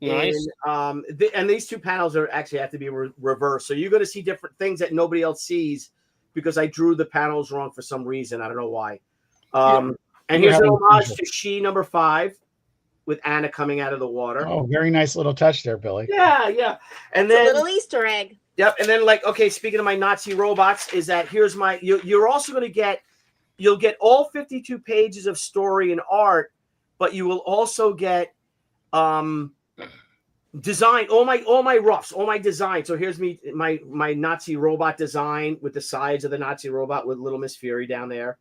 Nice. And these two panels actually have to be reversed. So you're going to see different things that nobody else sees because I drew the panels wrong for some reason. I don't know why. And here's an homage to Shi #5. With Anna coming out of the water. Oh, very nice little touch there, Billy. Yeah. And then a little Easter egg. Yep. And then speaking of my Nazi robots, is that here's my you're also going to you'll get all 52 pages of story and art, but you will also get design, all my roughs, all my design. So here's my Nazi robot design with the sides of the Nazi robot with little Miss Fury down there.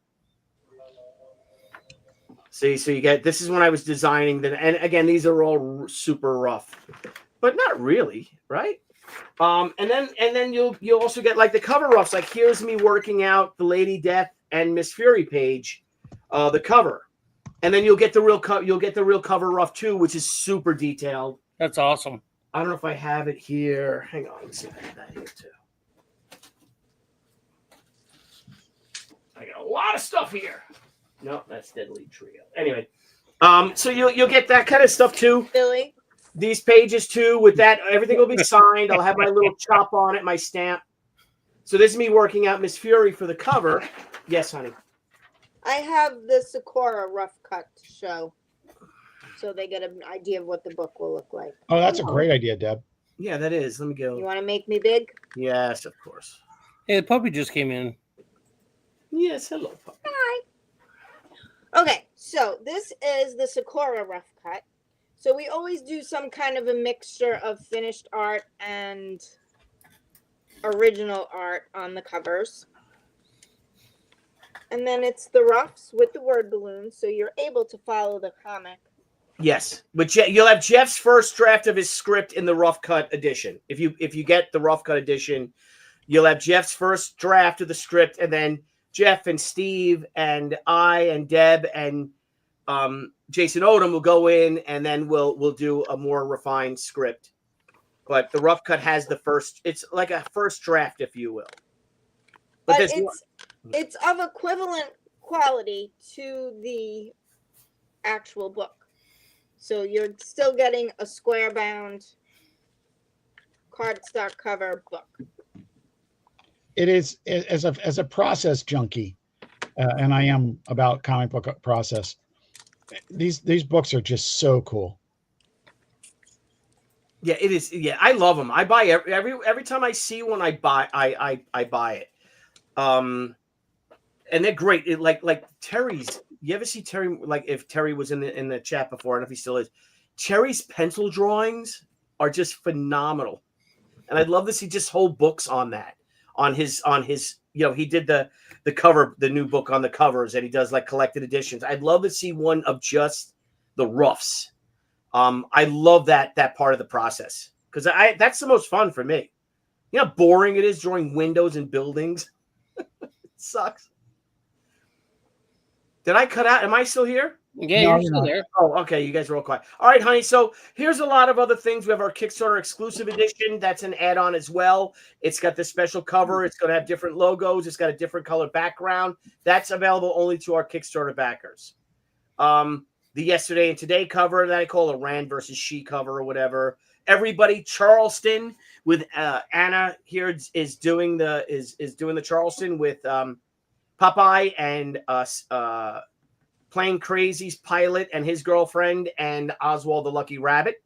See, so you get, this is when I was designing them. And again, these are all super rough, but not really, right? And then you'll also get the cover roughs. Like here's me working out the Lady Death and Miss Fury page, the cover. And then you'll get the real cover rough too, which is super detailed. That's awesome. I don't know if I have it here. Hang on, let's see if I have that here too. I got a lot of stuff here. No, that's Deadly Trio. Anyway, so you'll get that kind of stuff too. Billy, these pages too. With that, everything will be signed. I'll have my little chop on it, my stamp. So this is me working out Miss Fury for the cover. Yes, honey. I have the Sakura rough cut to show, so they get an idea of what the book will look like. Oh, that's a great idea, Deb. Yeah, that is. Let me go. You want to make me big? Yes, of course. Hey, the puppy just came in. Yes, hello, puppy. Hi. Okay, so this is the Sakura rough cut. So we always do some kind of a mixture of finished art and original art on the covers. And then it's the roughs with the word balloons, so you're able to follow the comic. Yes, but you'll have Jeff's first draft of his script in the rough cut edition. If you get the rough cut edition, you'll have Jeff's first draft of the script, and then Jeff and Steve and I and Deb and Jason Odom will go in, and then we'll do a more refined script. But the rough cut has the first. It's like a first draft, if you will. But it's of equivalent quality to the actual book. So you're still getting a square bound cardstock cover book. It is as a process junkie, and I am about comic book process. These books are just so cool. Yeah, it is. Yeah, I love them. I buy every time I see one, I buy it. And they're great. Like Terry's. You ever see Terry? Like if Terry was in the chat before, and if he still is, Terry's pencil drawings are just phenomenal. And I'd love to see just whole books on that. On his, he did the cover, the new book on the covers, and he does like collected editions. I'd love to see one of just the roughs. I love that part of the process because that's the most fun for me. You know how boring it is drawing windows and buildings. It sucks. Did I cut out? Am I still here? Yeah, you're still there. Oh, okay. You guys are all quiet. All right, honey. So here's a lot of other things. We have our Kickstarter exclusive edition. That's an add-on as well. It's got the special cover. It's going to have different logos. It's got a different color background. That's available only to our Kickstarter backers. The Yesterday and Today cover that I call a Rand versus Shi cover or whatever. Everybody Charleston with Anna here is doing the Charleston with Popeye and Plain Crazy's pilot and his girlfriend and Oswald the Lucky Rabbit.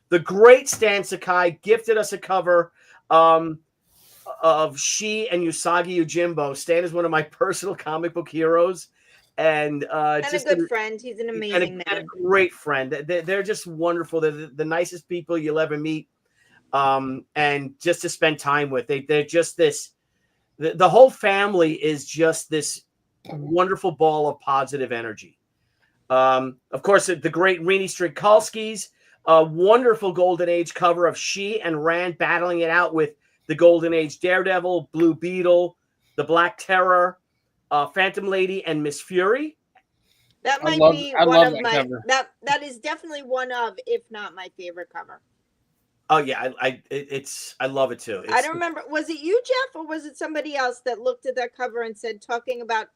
The great Stan Sakai gifted us a cover of Shi and Usagi Yojimbo. Stan is one of my personal comic book heroes. And just a good friend. He's an amazing man. And a great friend. They're just wonderful. They're the nicest people you'll ever meet. And just to spend time with. They're just this. The whole family is just this wonderful ball of positive energy. Of course, the great Rini Strikalski's wonderful Golden Age cover of Shi and Rand battling it out with the Golden Age Daredevil, Blue Beetle, the Black Terror, Phantom Lady, and Miss Fury. That might be one of my that is definitely one of, if not my favorite cover. Oh yeah, I love it too. I don't remember. Was it you, Jeff, or was it somebody else that looked at that cover and said, talking about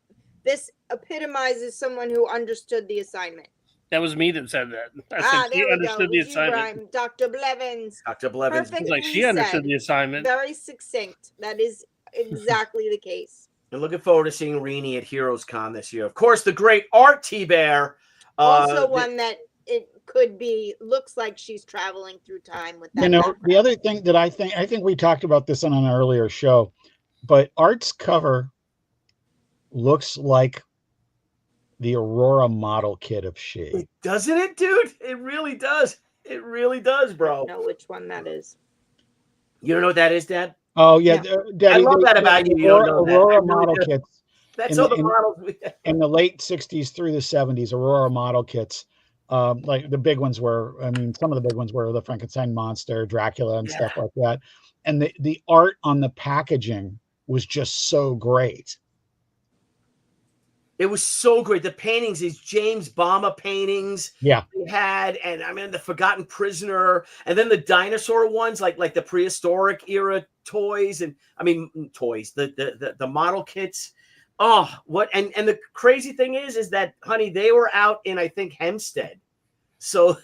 this epitomizes someone who understood the assignment? That was me that said that. I said she understood the assignment. Dr. Blevins. Dr. Blevins. Like she understood the assignment. Very succinct. That is exactly the case. And looking forward to seeing Rini at Heroes Con this year. Of course, the great Art T-Bear. Also one that it could be, looks like she's traveling through time with that. You know, the other thing that I think we talked about this on an earlier show, but Art's cover looks like the Aurora model kit of Shi. Doesn't it, dude? It really does. It really does, bro. I don't know which one that is. You don't know what that is, Dad? Oh yeah, I love that about you. You don't know that. Aurora model kits. That's all the models in the late '60s through the '70s. Aurora model kits, like the big ones were. I mean, some of the big ones were the Frankenstein monster, Dracula, and stuff like that. And the art on the packaging was just so great. It was so great. The paintings, these James Bama paintings, they had, and I mean the Forgotten Prisoner, and then the dinosaur ones, like the prehistoric era toys, and I mean toys, the model kits. Oh, what and the crazy thing is that, honey, they were out in, I think, Hempstead, so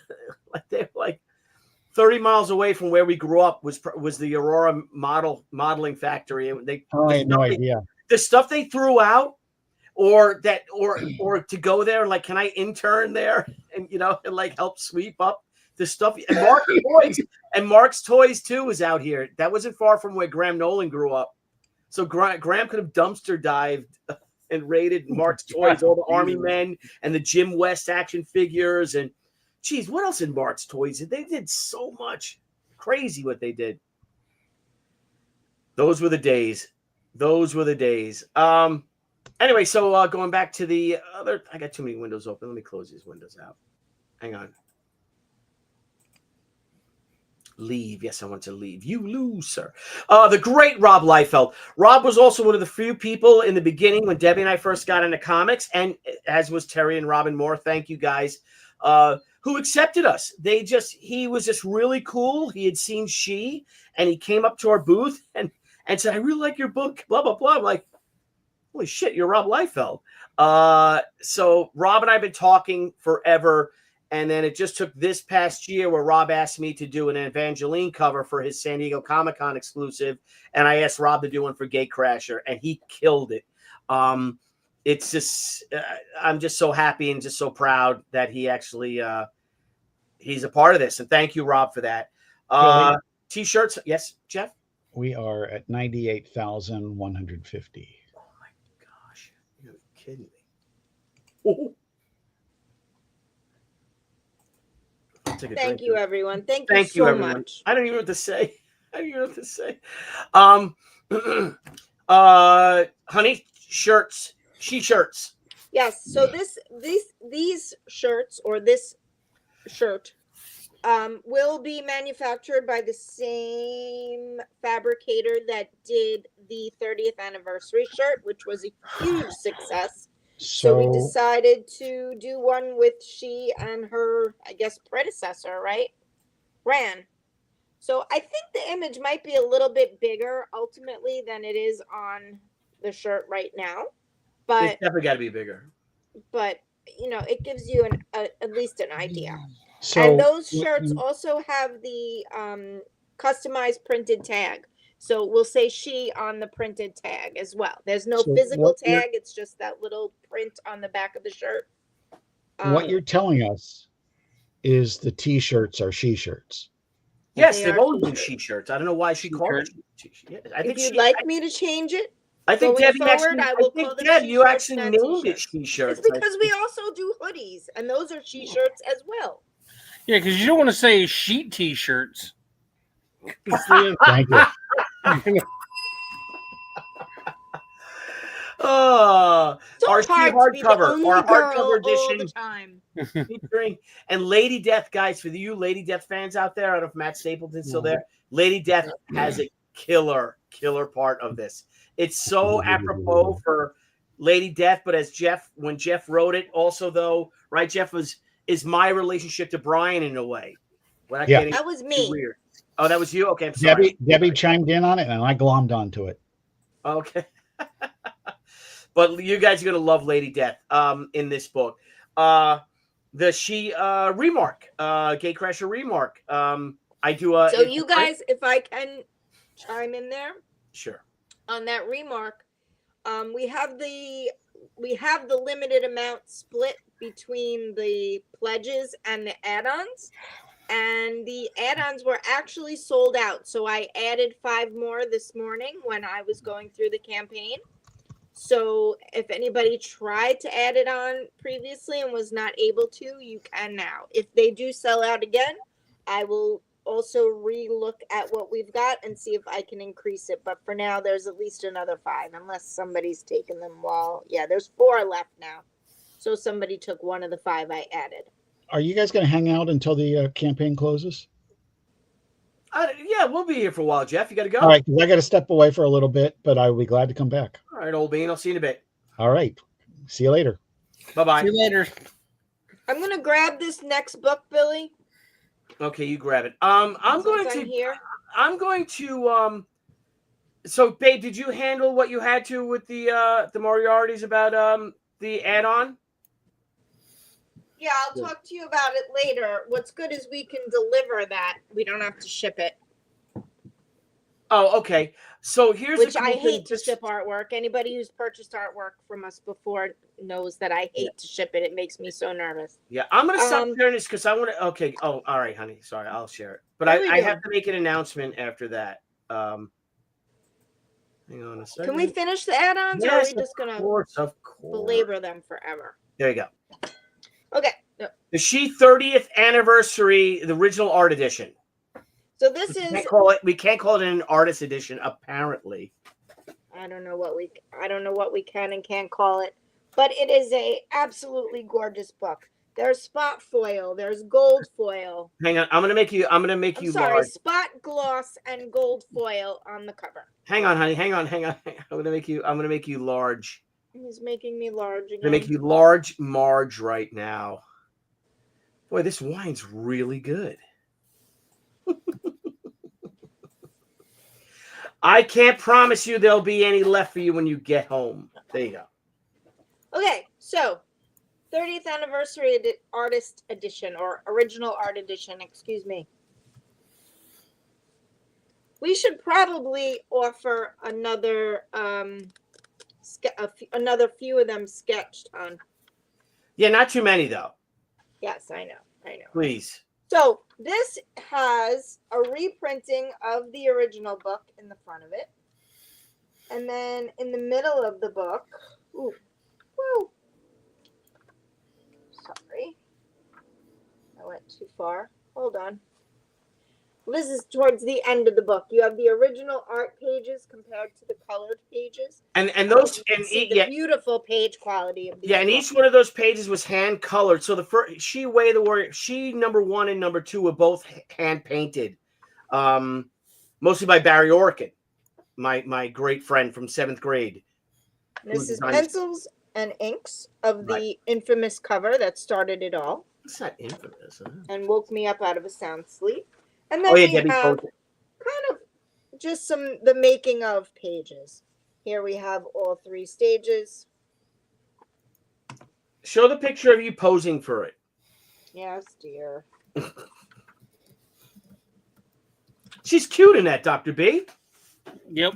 like they're like 30 miles away from where we grew up was the Aurora modeling factory. I had no idea. The stuff they threw out, or to go there, like, can I intern there and and like help sweep up the stuff? And Mark's Toys too was out here. That wasn't far from where Graham Nolan grew up. So Graham could have dumpster dived and raided Mark's Toys, all the Army men and the Jim West action figures. And geez, what else in Mark's Toys? They did so much. Crazy what they did. Those were the days. Anyway, so going back to the other, I got too many windows open. Let me close these windows out. Hang on. Leave. Yes, I want to leave. You lose, sir. The great Rob Liefeld. Rob was also one of the few people in the beginning when Debbie and I first got into comics, and as was Terry and Robin Moore. Thank you guys, who accepted us. He was just really cool. He had seen She, and he came up to our booth and said, "I really like your book." Blah blah blah. I'm like, holy shit, you're Rob Liefeld. So Rob and I have been talking forever. And then it just took this past year where Rob asked me to do an Evangeline cover for his San Diego Comic-Con exclusive. And I asked Rob to do one for Gatecrasher, and he killed it. It's just, I'm just so happy and just so proud that he actually, he's a part of this. And thank you, Rob, for that. T-shirts. Yes, Jeff? We are at 98,150. Oh my gosh. You're kidding me. Oh. Thank you, everyone. Thank you so much. I don't even know what to say. Honey, shirts, She shirts. Yes. So these shirts, or this shirt, will be manufactured by the same fabricator that did the 30th anniversary shirt, which was a huge success. So we decided to do one with She and her, I guess, predecessor, right? Ran. So I think the image might be a little bit bigger ultimately than it is on the shirt right now. But It's definitely got to be bigger. But, it gives you at least an idea. So, and those shirts also have the customized printed tag. So we'll say She on the printed tag as well. There's no physical tag. It's just that little print on the back of the shirt. What you're telling us is the T-shirts are She shirts. Yes, they've always been She shirts. I don't know why she called it She. If you'd like me to change it, I think going Debbie forward, I will call them you She-shirts, actually not named it T-shirts. She shirts. It's because we also do hoodies, and those are She shirts as well. Yeah, because you don't want to say sheet T-shirts. Thank you. Our hardcover edition edition. featuring and Lady Death, guys, for you Lady Death fans out there. I don't know if Matt Stapleton's still there. Lady Death has a killer part of this. It's so apropos for Lady Death, but when Jeff wrote it, also though, right? Jeff is my relationship to Brian in a way. That was me. Weird. Oh, that was you? Okay, I'm sorry. Debbie chimed in on it, and I glommed onto it. Okay. But you guys are going to love Lady Death in this book. The She remark, Gatecrasher remark. I do a... So you guys, if I can chime in there. Sure. On that remark, we have the limited amount split between the pledges and the add-ons. And the add-ons were actually sold out. So I added 5 more this morning when I was going through the campaign. So if anybody tried to add it on previously and was not able to, you can now. If they do sell out again, I will also re-look at what we've got and see if I can increase it. But for now, there's at least another 5, unless somebody's taken them there's 4 left now. So somebody took one of the 5 I added. Are you guys going to hang out until the campaign closes? Yeah, we'll be here for a while, Jeff. You got to go. All right, because I got to step away for a little bit, but I will be glad to come back. All right, old bean. I'll see you in a bit. All right. See you later. Bye-bye. See you later. I'm going to grab this next book, Billy. Okay, you grab it. I'm going to. So, babe, did you handle what you had to with the Moriartys about the add-on? Yeah, I'll talk to you about it later. What's good is we can deliver that. We don't have to ship it. Oh, okay. So here's Which a cool I thing. hate to ship artwork. Anybody who's purchased artwork from us before knows that I hate to ship it. It makes me so nervous. Yeah, I'm gonna stop sharing this because I want to. Okay. Oh, all right, honey. Sorry, I'll share it. But I have to make an announcement after that. Hang on a second. Can we finish the add-ons, or are we just gonna belabor them forever? There you go. Okay. The Shi 30th anniversary, the original art edition. So this is. We can't call it an artist edition, apparently. I don't know what we can and can't call it, but it is a absolutely gorgeous book. There's spot foil, there's gold foil. Hang on, I'm gonna make you large. Spot gloss and gold foil on the cover. Hang on, honey. Hang on. I'm gonna make you large. He's making me large again. I'm gonna make you large Marge right now. Boy, this wine's really good. I can't promise you there'll be any left for you when you get home. There you go. Okay, so 30th anniversary artist edition, or original art edition, excuse me. We should probably offer another another few of them sketched on. Yeah, not too many though. Yes, I know. Please. So this has a reprinting of the original book in the front of it. And then in the middle of the book, sorry, I went too far. Hold on. This is towards the end of the book. You have the original art pages compared to the colored pages. And those the beautiful page quality of these. Yeah, and each one of those pages was hand colored. So the first Shi Way the Warrior, Shi number 1 and number 2 were both hand painted, mostly by Barry Orkin, my great friend from 7th grade. This is pencils and inks of the infamous cover that started it all. It's not infamous, huh? And woke me up out of a sound sleep. And then we have kind of just the making of pages. Here we have all 3 stages. Show the picture of you posing for it. Yes, dear. She's cute in that, Dr. B. Yep.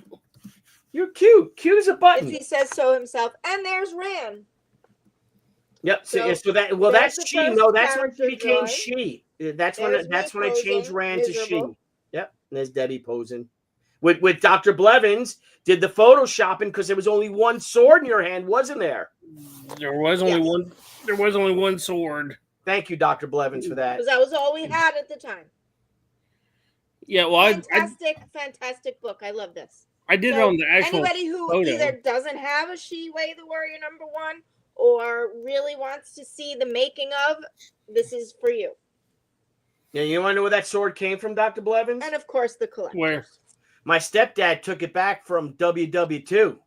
You're cute. Cute as a button. As he says so himself. And there's Ran. Yep. So that's Shi. No, that's when she became Shi. That's when I changed Ran to Shi. Yep. And there's Debbie posing. With Dr. Blevins did the photoshopping because there was only one sword in your hand, wasn't there? There was only one. There was only one sword. Thank you, Dr. Blevins, for that. Because that was all we had at the time. Yeah, well, fantastic book. I love this. I did it on the actual anybody who photo. Either doesn't have a Shi Way the Warrior number 1 or really wants to see the making of, this is for you. Yeah, you want to know where that sword came from, Dr. Blevins? And of course, the collector. Where? My stepdad took it back from WW2.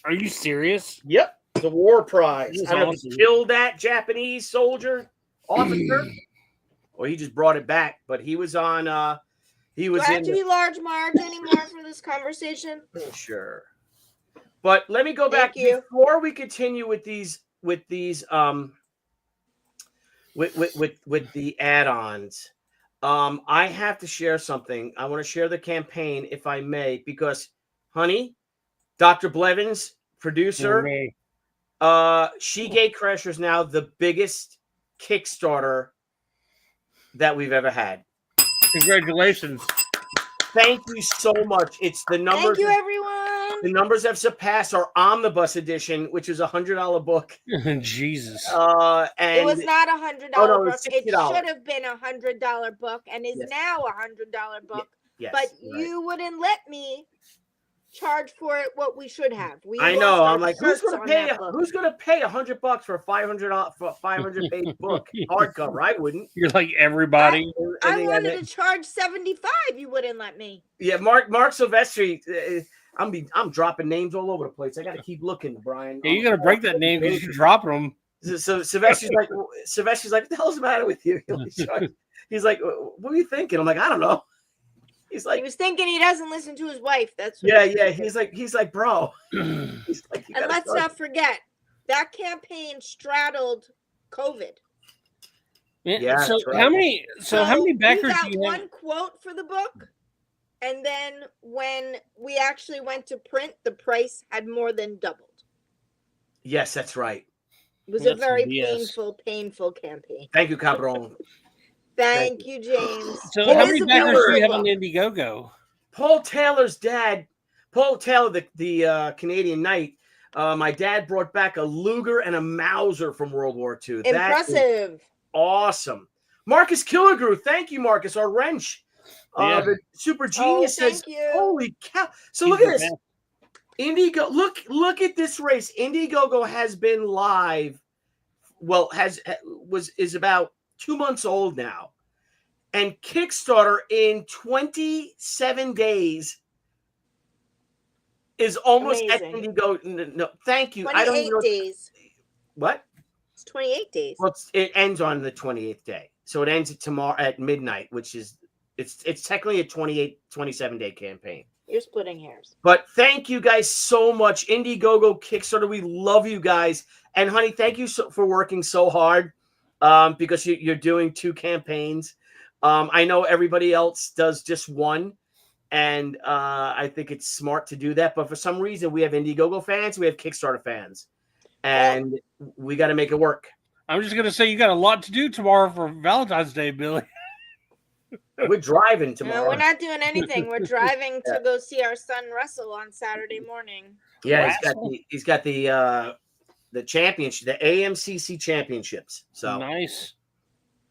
Are you serious? Yep. The war prize. That's I don't know awesome. if he killed that Japanese soldier officer or he just brought it back. But he was on. Do I have to be large Marge anymore for this conversation? Sure. But let me go back before we continue with these with the add-ons. I have to share something. I want to share the campaign, if I may, because, honey, Dr. Blevins, producer, Gatecrasher is now the biggest Kickstarter that we've ever had. Congratulations. Thank you so much. It's the numbers. Thank you, everyone. The numbers have surpassed our omnibus edition, which is $100 book. Jesus. And it was not $100 book. It should have been $100 book, and is now $100 book. Yes, but you wouldn't let me charge for it what we should have. I know. I'm like, who's going to pay $100 for a 500 page book hardcover? I wouldn't. You're like everybody. I wanted to charge $75. You wouldn't let me. Yeah, Mark Silvestri. I'm dropping names all over the place. I got to keep looking, Brian. Yeah, you got to break that name because you're dropping them. So Silvestri's like, what the hell's the matter with you? He's like, what are you thinking? I'm like, I don't know. He's like, he was thinking he doesn't listen to his wife. That's what yeah. He's like, bro. He's like, and let's not forget that campaign straddled COVID. Yeah, So that's right. how many? So how many backers got do you have? one quote for the book, and then when we actually went to print, the price had more than doubled. Yes, that's right. It was That's a very BS. painful campaign. Thank you, Cabron. Thank you, James. So It how is many a backers do you have beautiful on book. Indiegogo? Paul Taylor's dad, Paul Taylor, the Canadian knight. My dad brought back a Luger and a Mauser from World War II. That is Impressive. awesome. Marcus Killigrew, thank you, Marcus. Our wrench, Yeah. the Super Genius says, thank you. "Holy cow!" So He's look at the this. best. Look at this race. Indiegogo has been live. Well, is about 2 months old now, and Kickstarter in 27 days is almost Amazing. at Indiegogo. No, thank you. I don't even 28 know days. what. It's 28 days. Well, it ends on the 28th day, so it ends tomorrow at midnight, which is it's technically a 27 day campaign. You're splitting hairs. But thank you guys so much. Indiegogo, Kickstarter, we love you guys. And honey, thank you for working so hard because you're doing 2 campaigns. I know everybody else does just one, and I think it's smart to do that. But for some reason, we have Indiegogo fans, we have Kickstarter fans, and we got to make it work. I'm just gonna say you got a lot to do tomorrow for Valentine's Day, Billy. We're driving No, tomorrow. we're not doing anything. We're driving to go see our son wrestle on Saturday morning. Yeah, he's got the championship, the AMCC championships. So Nice.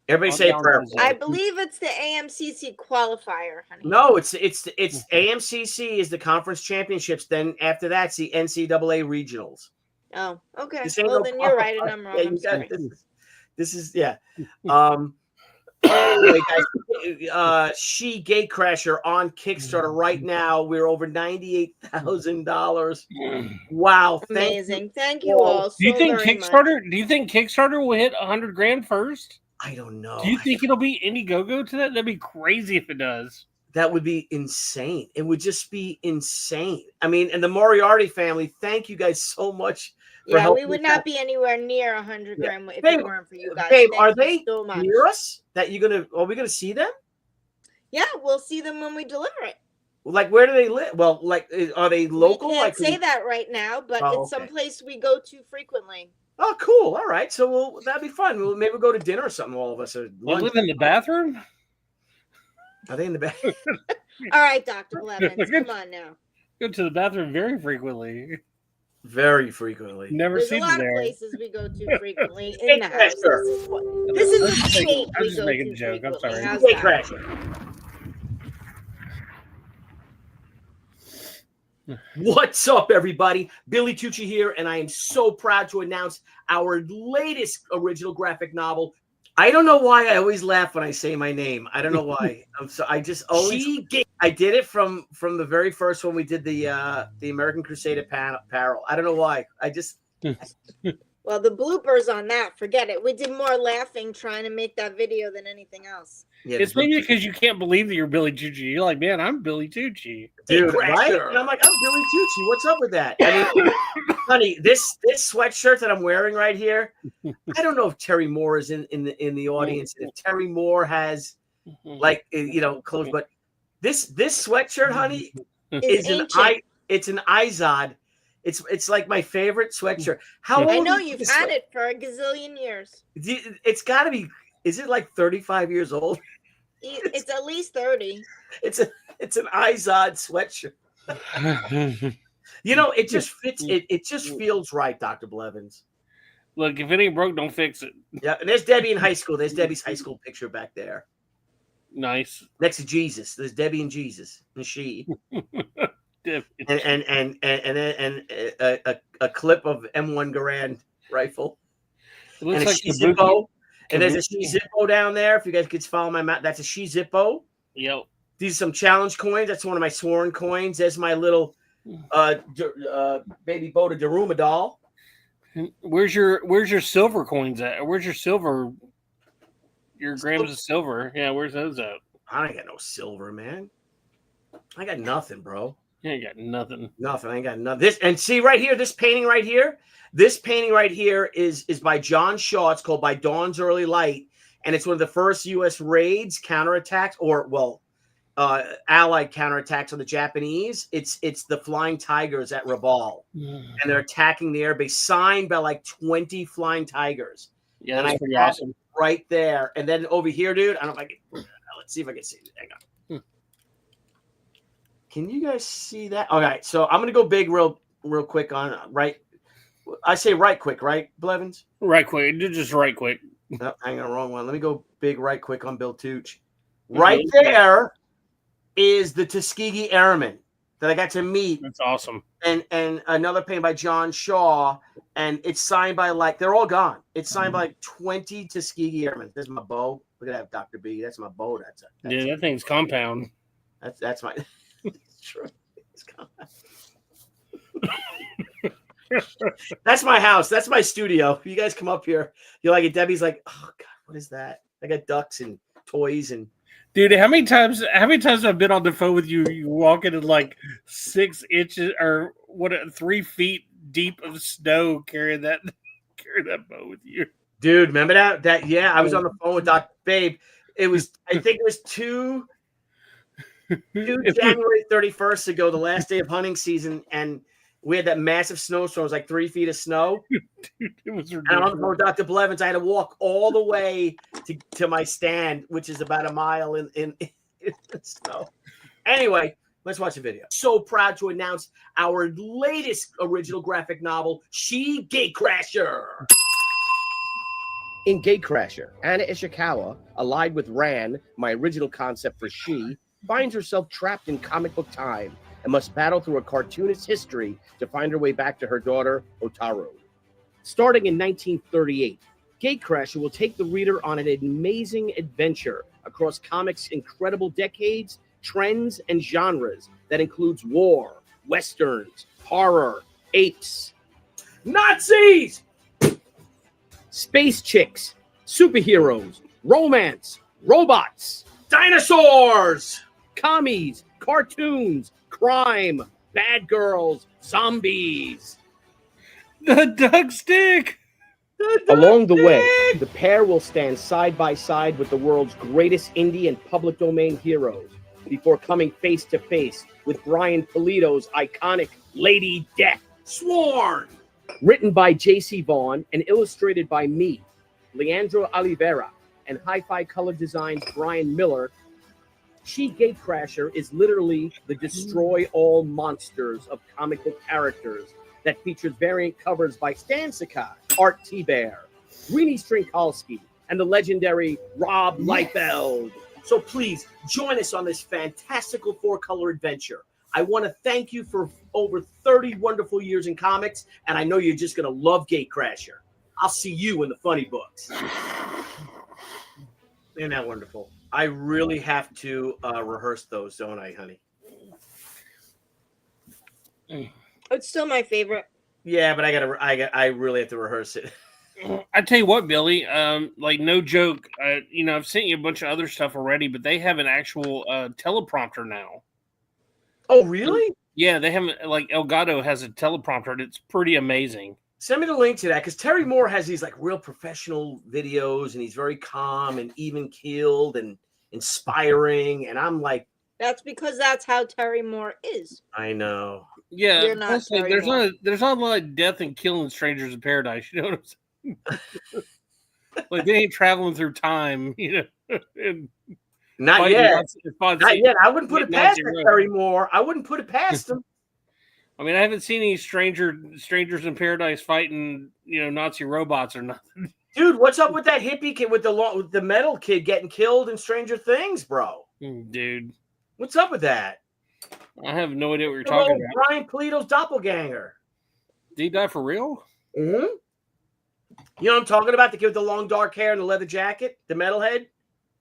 everybody say a prayer. I believe it's the AMCC qualifier, honey. No, it's AMCC is the conference championships. Then after that, it's the NCAA regionals. Oh, okay. This ain't Well, no then you're right and I'm wrong. Yeah, I'm sorry. this is yeah. Anyway, guys, She Gatecrasher on Kickstarter right now. We're over $98,000. Wow, Amazing. Thank you all so Do you think very much. Kickstarter? Do you think Kickstarter will hit 100 grand first? I don't know. Do you think it'll be Indiegogo to that? That'd be crazy if it does. That would be insane. It would just be insane. I mean, and the Moriarty family, thank you guys so much. Yeah, we would not be anywhere near 100 grand if it weren't for you guys. Babe, Thank are you they so much. near us? Are we gonna see them? Yeah, we'll see them when we deliver it. Like, where do they live? Well, like, are they local? We can't Like, say that right now, but Oh, it's okay. someplace we go to frequently. Oh, cool. All right. So that'd be fun. Maybe we'll go to dinner or something, all of us. Or They lunch. live in the bathroom? Are they in the back? All right, Dr. Blevins, come on now. Go to the bathroom very frequently. Very frequently. Never There's a seen lot them there. of places we go to frequently in the house. This is the state I we was just go making to a joke. I'm frequently. sorry. How's Hey, that? Crasher. What's up, everybody? Billy Tucci here, and I am so proud to announce our latest original graphic novel. I don't know why I always laugh when I say my name. I don't know why. I just always. I did it from the very first one we did the American Crusade apparel. I don't know why. I just. Well, the bloopers on that, forget it. We did more laughing trying to make that video than anything else. Yeah, It's maybe because you can't believe that you're Billy Tucci. You're like, man, I'm Billy Tucci. dude, right? And I'm like, I'm Billy Tucci. What's up with that? I mean, honey, this sweatshirt that I'm wearing right here. I don't know if Terry Moore is in the audience. If Terry Moore has clothes, but this sweatshirt, honey, is it's an Izod. It's like my favorite sweatshirt. How old I know is you've this had it for a gazillion years. It's got to be. Is it like 35 years old? It's at least 30. It's an Izod sweatshirt. It just fits. It just feels right, Dr. Blevins. Look, if it ain't broke, don't fix it. Yeah, and there's Debbie in high school. There's Debbie's high school picture back there. Nice. Next to Jesus. There's Debbie and Jesus. And she. and a clip of M1 Garand rifle. It looks and a like Shi-Zippo. And there's a Shi-Zippo down there. If you guys could follow my map, that's a Shi-Zippo. Yep. These are some challenge coins. That's one of my sworn coins. There's my little baby Boda Daruma doll. Where's your silver coins at? Where's your silver? Your grams of silver. Yeah, where's those at? I ain't got no silver, man. I got nothing, bro. You ain't got nothing. Nothing. I ain't got nothing. This and see right here, this painting right here. This painting right here is by John Shaw. It's called By Dawn's Early Light, and it's one of the first U.S. raids, counterattacks, or Allied counterattacks on the Japanese. It's the Flying Tigers at Rabaul, and they're attacking the airbase. Signed by like 20 Flying Tigers. Yeah, and that's pretty awesome. Right there, and then over here, dude. I don't know if I can. Let's see if I can see it. Hang on. Can you guys see that? Okay, so I'm gonna go big real quick on right. I say right quick, right, Blevins? Right quick, just right quick. Oh, hang on, wrong one. Let me go big right quick on Bill Tucci. Right there is the Tuskegee Airmen that I got to meet. That's awesome. And another painting by John Shaw, and it's signed by they're all gone. It's signed by 20 Tuskegee Airmen. There's my bow. Look at that, Dr. B. That's my bow. That's that thing's compound. That's my. It's true. It's compound. That's my house. That's my studio. You guys come up here. You like it? Debbie's like, oh God, what is that? I got ducks and toys and. Dude, how many times I've been on the phone with you? You walking in like 6 inches or 3 feet deep of snow, carrying that bow with you. Dude, remember that? Yeah, I was on the phone with Dr. Babe. I think it was two January 31st ago, the last day of hunting season, and we had that massive snowstorm. It was like 3 feet of snow. Dude, it was ridiculous. And on the phone with Dr. Blevins, I had to walk all the way to my stand, which is about a mile in the snow. Anyway, let's watch the video. So proud to announce our latest original graphic novel, Gatecrasher. In Gatecrasher, Anna Ishikawa, allied with Ran, my original concept for Shi, finds herself trapped in comic book time and must battle through a cartoonist's history to find her way back to her daughter, Otaru. Starting in 1938, Gatecrasher will take the reader on an amazing adventure across comics' incredible decades, trends, and genres that includes war, westerns, horror, apes, Nazis, space chicks, superheroes, romance, robots, dinosaurs, commies, cartoons, crime, bad girls, zombies. The duck stick. Along the way, the pair will stand side by side with the world's greatest indie and public domain heroes before coming face to face with Brian Pulido's iconic Lady Death. Sworn. Written by J.C. Vaughn and illustrated by me, Leandro Oliveira, and Hi-Fi Color Designs Brian Miller, Gatecrasher is literally the destroy all monsters of comic book characters that features variant covers by Stan Sakai, Art T-Bear, Rini Strinkalski, and the legendary Rob Liefeld. So please join us on this fantastical 4-color adventure. I want to thank you for over 30 wonderful years in comics, and I know you're just going to love Gatecrasher. I'll see you in the funny books. Isn't that wonderful? I really have to rehearse those, don't I, honey? It's still my favorite. Yeah, but I really have to rehearse it. I tell you what, Billy, like no joke, I've sent you a bunch of other stuff already, but they have an actual teleprompter now. Oh, really? Yeah, they have, like Elgato has a teleprompter, and it's pretty amazing. Send me the link to that, because Terry Moore has these like real professional videos, and he's very calm and even-keeled and inspiring, and I'm like, that's because that's how Terry Moore is. I know. Yeah, You're not there's not a lot of death and killing strangers in paradise. You know what I'm saying? Like they ain't traveling through time, and not yet. Not yet. I wouldn't put it past Terry Moore. I wouldn't put it past him. I mean, I haven't seen any strangers in paradise fighting, Nazi robots or nothing. Dude, what's up with that hippie kid with the metal kid getting killed in Stranger Things, bro? Dude, what's up with that? I have no idea what you're talking about. Brian Pulido's doppelganger. Did he die for real? Mm-hmm. You know what I'm talking about? The kid with the long dark hair and the leather jacket, the metalhead.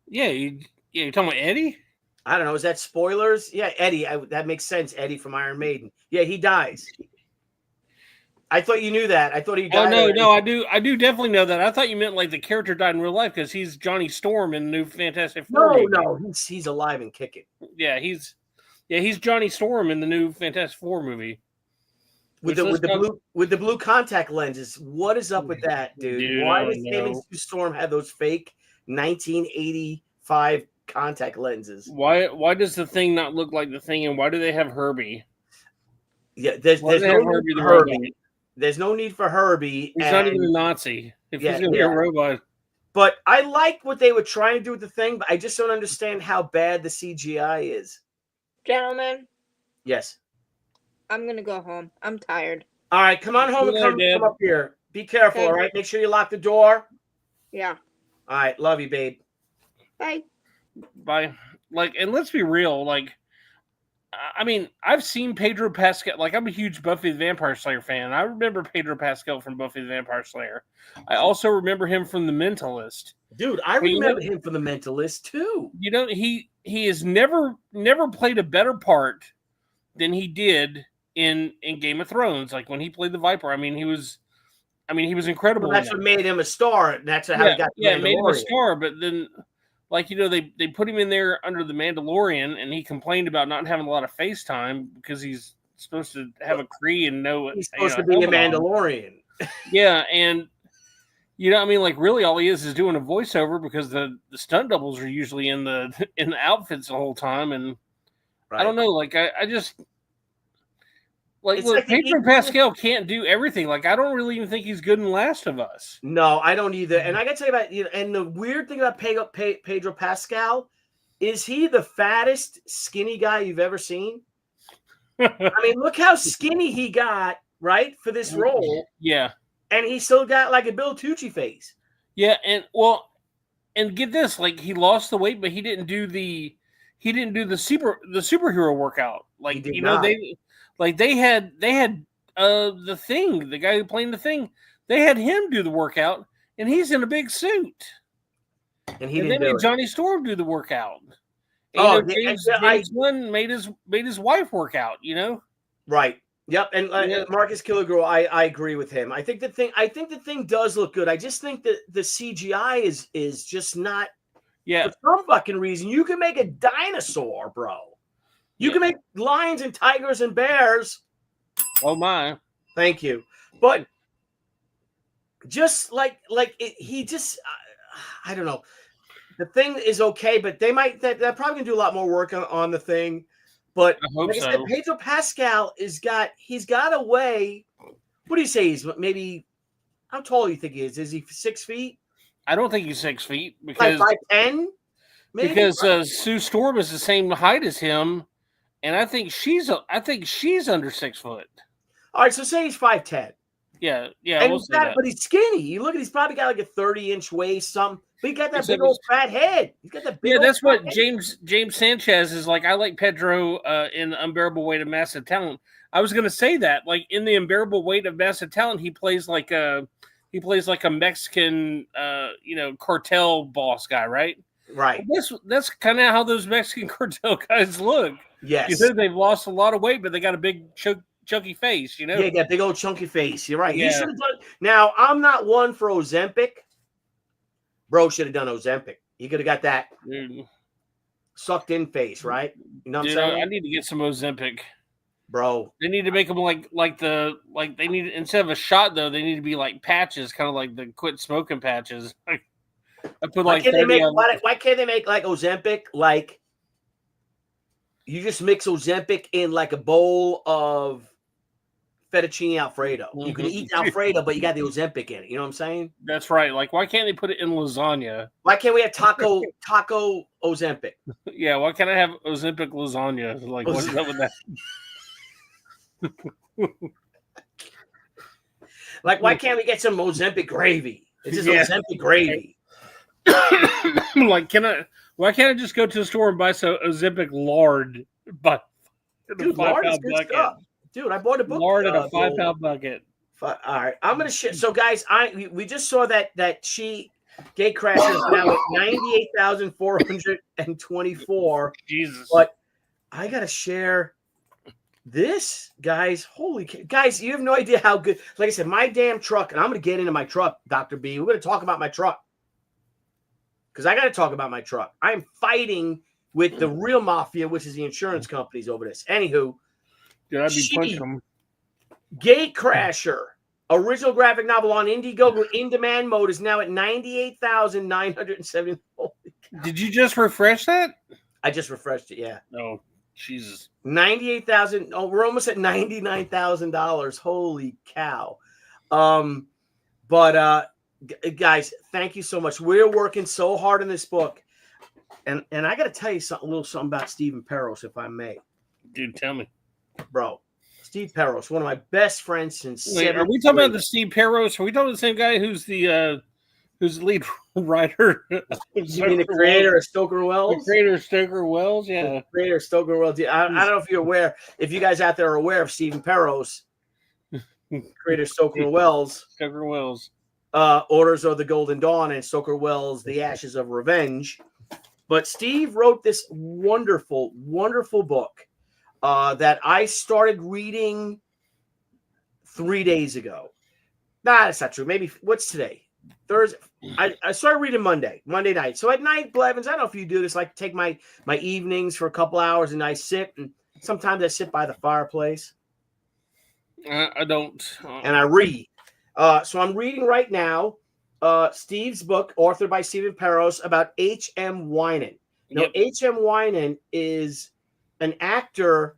Yeah, you're talking about Eddie. I don't know. Is that spoilers? Yeah, Eddie. That makes sense. Eddie from Iron Maiden. Yeah, he dies. I thought you knew that. I thought he died. Oh no, I do definitely know that. I thought you meant like the character died in real life because he's Johnny Storm in the new Fantastic Four. No, he's alive and kicking. Yeah, he's Johnny Storm in the new Fantastic Four movie. With the blue contact lenses. What is up with that, dude? Why does him and Sue Storm have those fake 1985 contact lenses. Why does the Thing not look like the Thing, and why do they have Herbie? Yeah, there's Why do no they have need Herbie for the robot? Herbie. There's no need for Herbie. He's not even a Nazi. If he's going to be a robot. But I like what they were trying to do with the Thing, but I just don't understand how bad the CGI is. Gentlemen, Yes. I'm gonna go home. I'm tired. All right, come on home and come up here. Be careful, all right? Make sure you lock the door. Yeah. All right, love you, babe. Bye. Bye. Like, and let's be real. Like, I mean, I've seen Pedro Pascal. Like, I'm a huge Buffy the Vampire Slayer fan. I remember Pedro Pascal from Buffy the Vampire Slayer. I also remember him from The Mentalist. Dude, I remember him from The Mentalist too. You know, he has never played a better part than he did in Game of Thrones. Like when he played the Viper, I mean, he was incredible. Well, that's what made him a star. And that's how he got the it made him a Mandalorian. star. But then, like, you know, they put him in there under the Mandalorian, and he complained about not having a lot of face time because he's supposed to have a Kree and know he's supposed to be a Mandalorian. Yeah, and you know, I mean, like, really, all he is doing a voiceover because the stunt doubles are usually in the outfits the whole time, and I don't know, like, I just like, look, Pedro Pascal can't do everything. Like, I don't really even think he's good in Last of Us. No, I don't either. And I got to tell you about, you know, and the weird thing about Pedro Pascal is he the fattest skinny guy you've ever seen? I mean, look how skinny he got, right, for this role. Yeah. And he still got like a Bill Tucci face. Yeah, and get this, like, he lost the weight, but he didn't do the superhero workout. Like, you know, they had the Thing, the guy who played the Thing, they had him do the workout, and he's in a big suit. And they made Johnny Storm do the workout. And James Gunn made his wife work out, you know? Right. Yep. And Marcus Killigrew, I agree with him. I think the Thing does look good. I just think that the CGI is just not. Yeah. For some fucking reason, you can make a dinosaur, bro. You can make lions and tigers and bears. Oh my! Thank you. But just like he just, I don't know. The Thing is okay, but they're probably gonna do a lot more work on the Thing. But like I said, Pedro Pascal he's got a way. What do you say? He's maybe, how tall do you think he is? Is he 6 feet? I don't think he's 6 feet because like 5'10". Because Sue Storm is the same height as him, and I think she's under 6 foot. All right, so say he's 5'10". Yeah. And but he's skinny. You look at, he's probably got like a 30-inch waist, something. But he got that big old fat head. He's got that big. Yeah, that's what James Sanchez is like. I like Pedro in The Unbearable Weight of Massive Talent. I was going to say that, like, in The Unbearable Weight of Massive Talent, he plays like a Mexican, cartel boss guy, right? Right. That's kind of how those Mexican cartel guys look. Yes. You said they've lost a lot of weight, but they got a big chunky face, you know? Yeah, got big old chunky face. You're right. Yeah. He should have done. Now, I'm not one for Ozempic. Bro should have done Ozempic. He could have got that sucked in face, right? You know what I'm saying? I need to get some Ozempic. Bro. They need to make them like they need, instead of a shot though, they need to be like patches, kind of like the quit smoking patches. I put like why can't they make like Ozempic? Like, you just mix Ozempic in like a bowl of fettuccine Alfredo. Mm-hmm. You can eat Alfredo, but you got the Ozempic in it. You know what I'm saying? That's right. Like, why can't they put it in lasagna? Why can't we have taco Ozempic? Yeah, why can't I have Ozempic lasagna? Like, what is up with that? Like, why can't we get some Ozempic gravy? It's just Ozempic gravy. Like, why can't I just go to the store and buy some Ozempic lard? But dude, lard is good stuff. Dude, I bought a book. Lard in a 5-pound bucket. All right, I'm gonna share. So, guys, we just saw that Gatecrasher is now at 98,424. Jesus, but I gotta share this, guys. Holy guys, you have no idea how good. Like I said, my damn truck, and I'm gonna get into my truck, Dr. B. We're gonna talk about my truck because I gotta talk about my truck. I am fighting with the real mafia, which is the insurance companies over this. Anywho. Dude, I'd be punching them. Gatecrasher Original graphic novel on Indiegogo in demand mode is now at 98,970. Did you just refresh that? I just refreshed it. Yeah. No, Jesus. 98,000. Oh, we're almost at $99,000. Holy cow. Guys, thank you so much. We're working so hard on this book. And I got to tell you a little something about Stephen Peros, if I may. Dude, tell me. Bro, Steve Peros, one of my best friends since. Wait, are we talking about the Steve Peros? Are we talking about the same guy who's the lead writer? You mean the creator of Stoker Wells? The creator of Stoker Wells, yeah. The creator of Stoker Wells. I don't know if you're aware, if you guys out there are aware of Stephen Peros, creator of Stoker Wells. Stoker Wells. Orders of the Golden Dawn and Stoker Wells, The Ashes of Revenge. But Steve wrote this wonderful, wonderful book that I started reading 3 days ago. Nah, that's not true. Maybe, what's today? Thursday. I started reading Monday night. So at night, Blevins, I don't know if you do this, like take my evenings for a couple hours and I sit, and sometimes I sit by the fireplace. I don't. And I read. So I'm reading right now Steve's book, authored by Stephen Peros, about HM Wynant. Now, HM Wynant is an actor,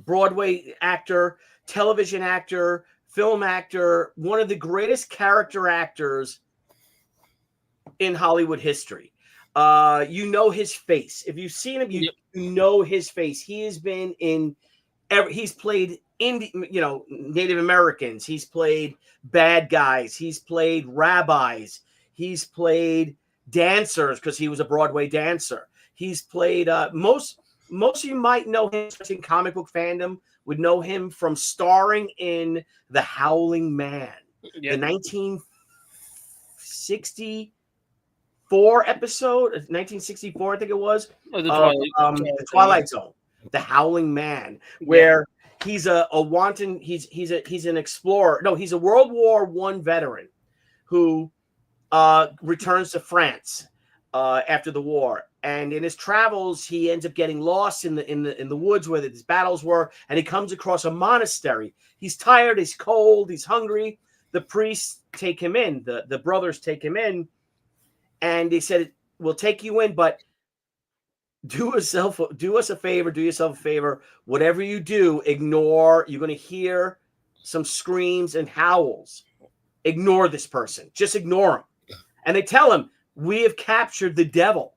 Broadway actor, television actor, film actor, one of the greatest character actors in Hollywood history. You know his face. If you've seen him, you know his face. He has been in he's played Native Americans. He's played bad guys. He's played rabbis. He's played dancers because he was a Broadway dancer. He's played most of you might know him in comic book fandom, would know him from starring in The Howling Man, the 1964 episode, 1964, I think it was, the Twilight Zone, The Howling Man, where he's a wanton. He's an explorer. No, he's a World War I veteran who returns to France after the war, and in his travels, he ends up getting lost in the woods where these battles were, and he comes across a monastery. He's tired. He's cold. He's hungry. The priests take him in. The brothers take him in, and they said, "We'll take you in, but do yourself a favor. Whatever you do, ignore. You're going to hear some screams and howls. Ignore this person. Just ignore him." And they tell him, "We have captured the devil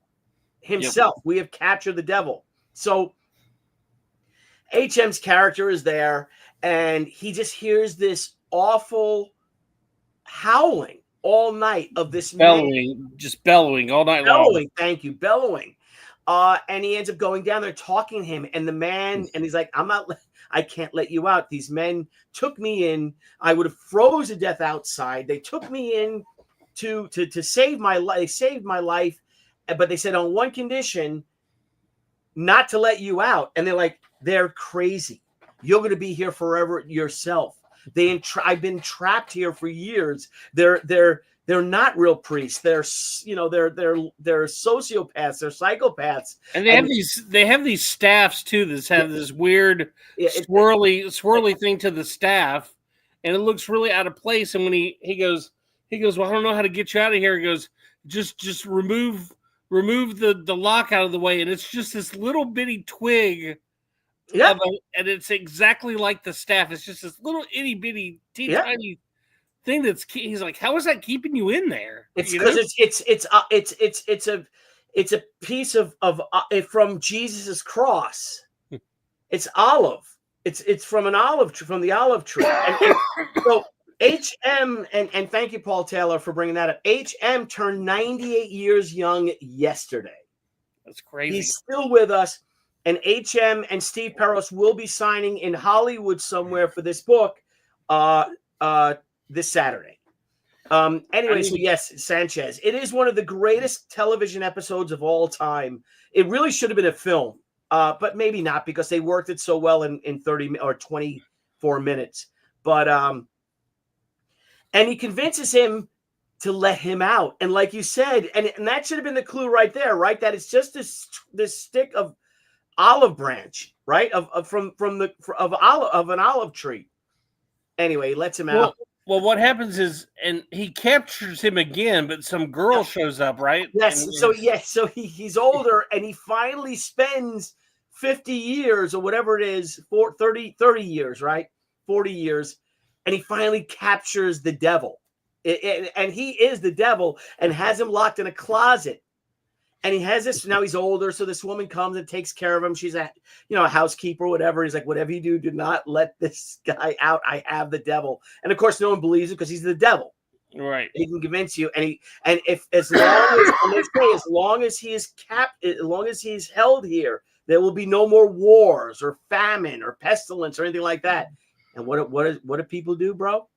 himself. We have captured the devil." So HM's character is there, and he just hears this awful howling all night of this just bellowing all night long. Thank you, bellowing. And he ends up going down there talking to him, and the man, and he's like, I can't let you out. These men took me in. I would have froze to death outside. They took me in to save my life. They saved my life, but they said on one condition, not to let you out. And they're crazy. You're going to be here forever yourself. I've been trapped here for years. They're not real priests. They're sociopaths. They're psychopaths. And they have these staffs too that have this weird swirly thing to the staff, and it looks really out of place. And when he goes, "Well, I don't know how to get you out of here." He goes, "Just remove the lock out of the way," and it's just this little bitty twig. Yeah, and it's exactly like the staff. It's just this little itty bitty tiny thing he's like, "How is that keeping you in there?" It's because it's a piece of from Jesus's cross. It's olive. It's from an olive from the olive tree. And so HM and thank you, Paul Taylor, for bringing that up. HM turned 98 years young yesterday. That's crazy. He's still with us. And HM and Steve Peros will be signing in Hollywood somewhere for this book this Saturday. Anyway, so yes, Sanchez. It is one of the greatest television episodes of all time. It really should have been a film, but maybe not because they worked it so well in 30 or 24 minutes. But and he convinces him to let him out. And like you said, and that should have been the clue right there, right? That it's just this stick of olive branch, right? Of an olive tree. Anyway, he lets him out. Well, what happens is, and he captures him again, but some girl shows up, right? Yes. And, So he's older, and he finally spends 50 years or whatever it is, 30 years, right? 40 years, and he finally captures the devil. And he is the devil and has him locked in a closet. And he has this, now he's older, so this woman comes and takes care of him. She's a housekeeper or whatever. He's like, whatever you do not let this guy out. I have the devil. And of course, no one believes it because he's the devil. Right. He can convince you. And if as long as he is as long as he's held here, there will be no more wars or famine or pestilence or anything like that. And what do people do, bro?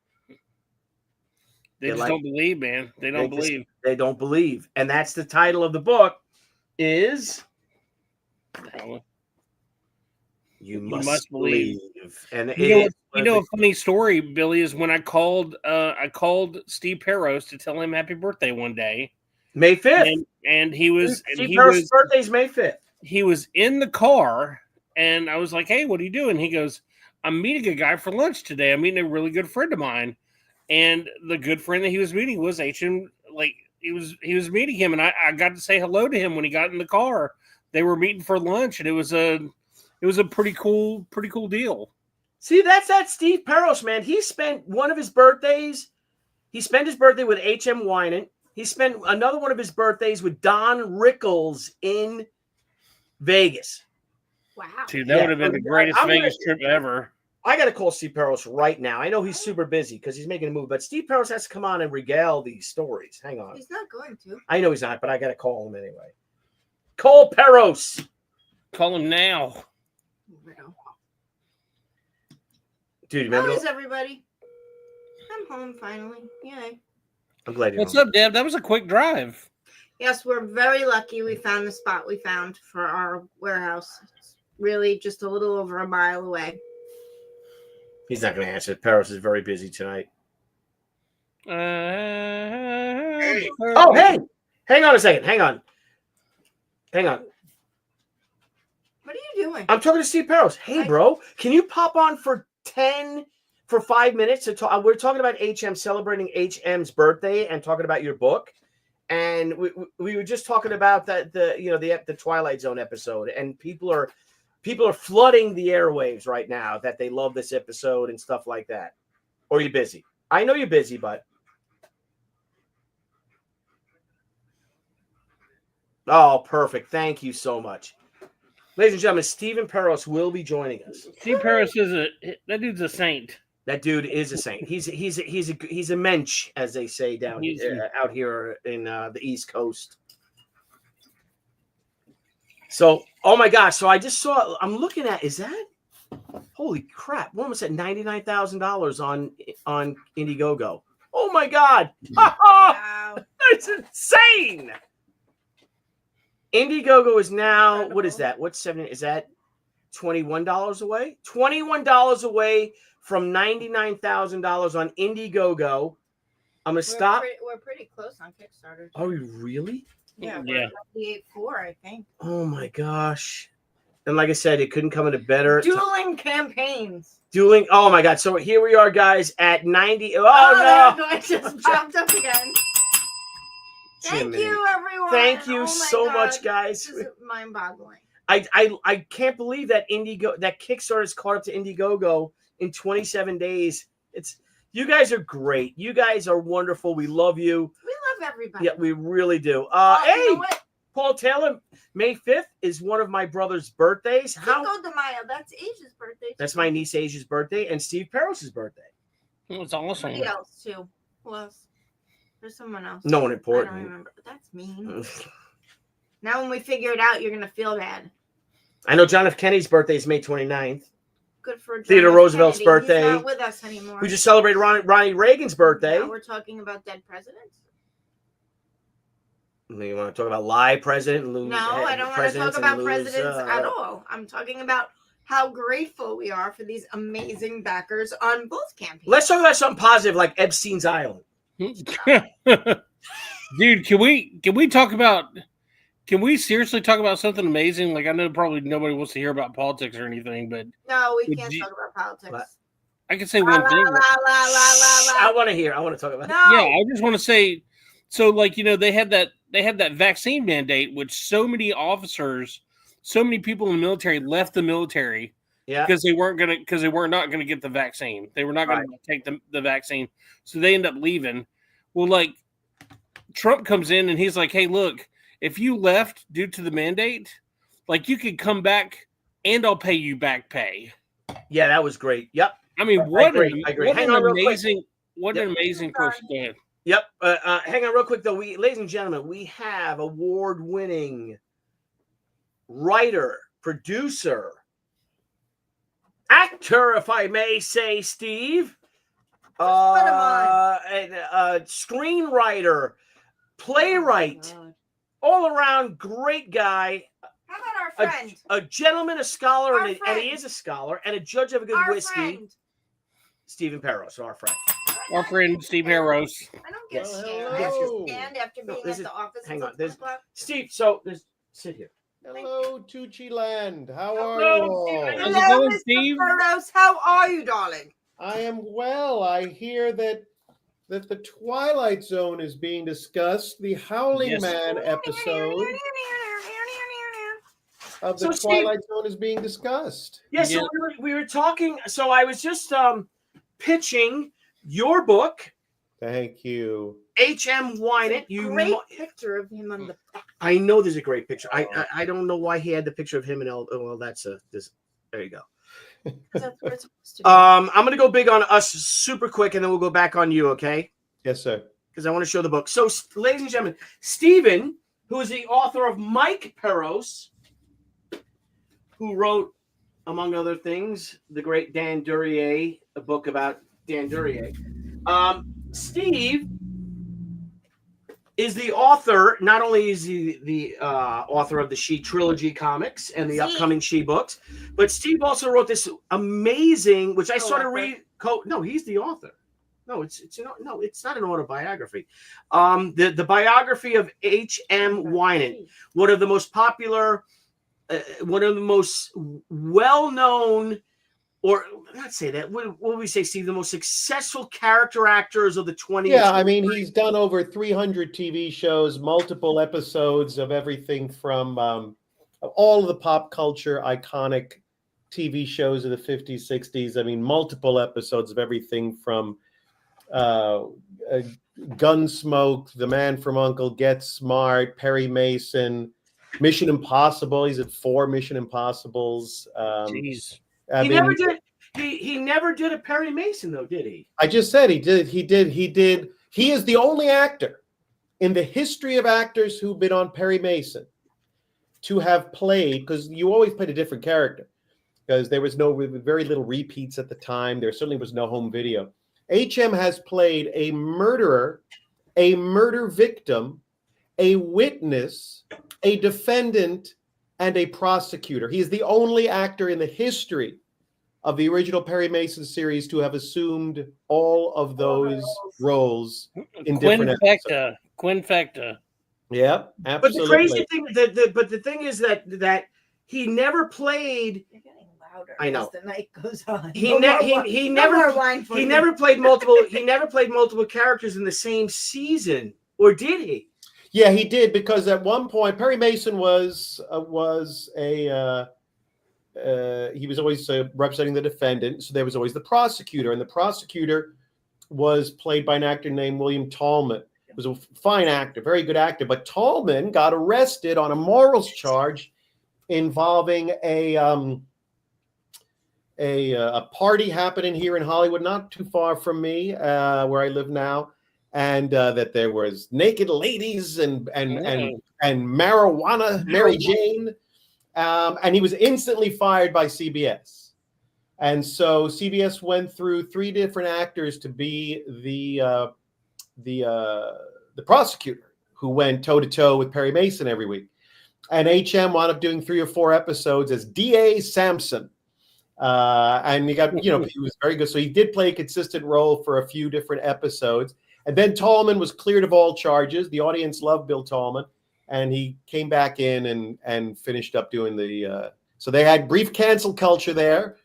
They just don't believe, man. They don't believe. They don't believe. And that's the title of the book is You Must Believe. And you know a funny story, Billy, is when I called Steve Peros to tell him happy birthday one day. May 5th. And he was Steve Peros' birthday's May 5th. He was in the car and I was like, "Hey, what are you doing?" He goes, "I'm meeting a guy for lunch today. I'm meeting a really good friend of mine." And the good friend that he was meeting was HM. Like he was meeting him, and I got to say hello to him when he got in the car. They were meeting for lunch, and it was a pretty cool deal. See, that's that Steve Peros, man. He spent one of his birthdays. He spent his birthday with HM Wynant. He spent another one of his birthdays with Don Rickles in Vegas. Wow, dude, that would have been the greatest Vegas trip ever. I got to call Steve Peros right now. I know he's super busy because he's making a movie, but Steve Peros has to come on and regale these stories. Hang on. He's not going to. I know he's not, but I got to call him anyway. Call Peros. Call him now. Dude, how is everybody? I'm home finally. Yay. I'm glad you're What's home. up, Deb? That was a quick drive. Yes, we're very lucky we found the spot we found for our warehouse. It's really just a little over a mile away. He's not going to answer. Peros is very busy tonight. Hey. Oh, hey! Hang on a second. Hang on. What are you doing? I'm talking to Steve Peros. Hey, bro, can you pop on for 5 minutes to talk? We're talking about HM, celebrating HM's birthday and talking about your book. And we were just talking about the Twilight Zone episode, and people are flooding the airwaves right now that they love this episode and stuff like that. Or are you busy? I know you're busy, but oh, perfect. Thank you so much. Ladies and gentlemen, Stephen Peros will be joining us. Steve Peros that dude's a saint. That dude is a saint. He's a mensch, as they say out here in the East Coast. So, oh my gosh! So I just saw. I'm looking at. Is that? Holy crap! We're almost at $99,000 on Indiegogo. Oh my god! Wow. That's insane. Indiegogo is now. Incredible. What is that? What's 7? Is that $21 away? $21 away from $99,000 on Indiegogo. I'm gonna stop. We're pretty close on Kickstarter. Are we really? Yeah, we're 58.4, I think. Oh my gosh! And like I said, it couldn't come at a better dueling campaigns. Oh my god! So here we are, guys, at 90. Oh no! It just popped up again. Thank you, everyone. Thank you so much, guys. This is mind-boggling. I can't believe that Kickstarter is caught up to Indiegogo in 27 days. You guys are great. You guys are wonderful. We love you. We love everybody. Yeah, we really do. Hey, you know what? Paul Taylor, May 5th is one of my brother's birthdays. Cinco de Mayo, that's Asia's birthday. That's my niece Asia's birthday and Steve Peros' birthday. It's awesome. Somebody else too. Who else? There's someone else. No one important. I don't remember. That's mean. Now when we figure it out, you're going to feel bad. I know John F. Kennedy's birthday is May 29th. Good for Theodore Roosevelt's birthday. He's not with us anymore. We just celebrated Ronnie Reagan's birthday. Now we're talking about dead presidents. You want to talk about live president? No, I don't want to talk about presidents at all. I'm talking about how grateful we are for these amazing backers on both campaigns. Let's talk about something positive like Epstein's Island. Dude, can we talk about? Can we seriously talk about something amazing? Like, I know probably nobody wants to hear about politics or anything, but no, we can't talk about politics. I can say one thing. I want to hear. I want to talk about. No. Yeah, I just want to say, so like they had that vaccine mandate, which so many officers, so many people in the military left the military because they were not gonna get the vaccine. They were not gonna take the vaccine, so they end up leaving. Well, like Trump comes in and he's like, "Hey, look, if you left due to the mandate, like you could come back and I'll pay you back pay." Yeah, that was great. Yep. I mean, I agree. what Hang an on real quick. amazing, what an amazing person. Go ahead. Yep. Hang on real quick, though. Ladies and gentlemen, we have award-winning writer, producer, actor, if I may say, Steve. Screenwriter, playwright, all-around great guy. How about our friend? A gentleman, a scholar, and he is a scholar, and a judge of a good whiskey. Friend. Stephen Perros, our friend. Our friend Steve Harrows. I don't get Well, I have to hello. stand after being at the office. Hang on. until 10 o'clock. Steve, so sit here. Hello, Tucci land. How are Hello, you all? How's it Hello, going, Mr. Steve? Burroughs. How are you, darling? I am well. I hear that the Twilight Zone is being discussed. The Howling Yes. Man episode of the So, Steve- Twilight Zone is being discussed. Yeah, so we were talking. So I was just pitching your book, Thank you. HM Wynant. Great picture of him on the back. I know there's a great picture. I don't know why he had the picture of him and well, that's this. There you go. That's what it's supposed to be. I'm gonna go big on us super quick, and then we'll go back on you, okay? Yes, sir. Because I want to show the book. So, ladies and gentlemen, Stephen, who is the author of Mike Perros, who wrote, among other things, the great Dan Duryea, a book about Dan Duryea. Steve is the author. Not only is he the author of the Shi trilogy comics and the upcoming Shi books, but Steve also wrote this amazing, which I started reading. No, he's the author. No, it's not an autobiography. The biography of H.M. Wynant, one of the most popular, one of the most well-known, or not say that. What would we say, Steve? The most successful character actors of the 20th. Yeah, I mean, he's done over 300 TV shows, multiple episodes of everything from all of the pop culture iconic TV shows of the 50s, 60s. I mean, multiple episodes of everything from Gunsmoke, The Man from U.N.C.L.E., Get Smart, Perry Mason, Mission Impossible. He's at 4 Mission Impossibles. Jeez. He never did a Perry Mason, though, did he? I just said he did. He is the only actor in the history of actors who've been on Perry Mason to have played, because you always played a different character, because there was very little repeats at the time. There certainly was no home video. HM has played a murderer, a murder victim, a witness, a defendant, and a prosecutor. He is the only actor in the history of the original Perry Mason series to have assumed all of those roles in different episodes. Quinn Fecta. Yeah, absolutely. But the crazy thing, the thing is that he never played. You're getting louder. I know. As the night goes on. He never played multiple. He never played multiple characters in the same season, or did he? Yeah, he did, because at one point Perry Mason was he was always representing the defendant, so there was always the prosecutor, and the prosecutor was played by an actor named William Tallman. He was a fine actor, very good actor, but Tallman got arrested on a morals charge involving a party happening here in Hollywood, not too far from me, where I live now. And that there was naked ladies and marijuana, Mary Jane, and he was instantly fired by CBS. And so CBS went through 3 different actors to be the prosecutor, who went toe to toe with Perry Mason every week. And HM wound up doing 3 or 4 episodes as D.A. Sampson. And he got, he was very good. So he did play a consistent role for a few different episodes. And then Tallman was cleared of all charges. The audience loved Bill Tallman, and he came back in and finished up doing the. So they had brief cancel culture there,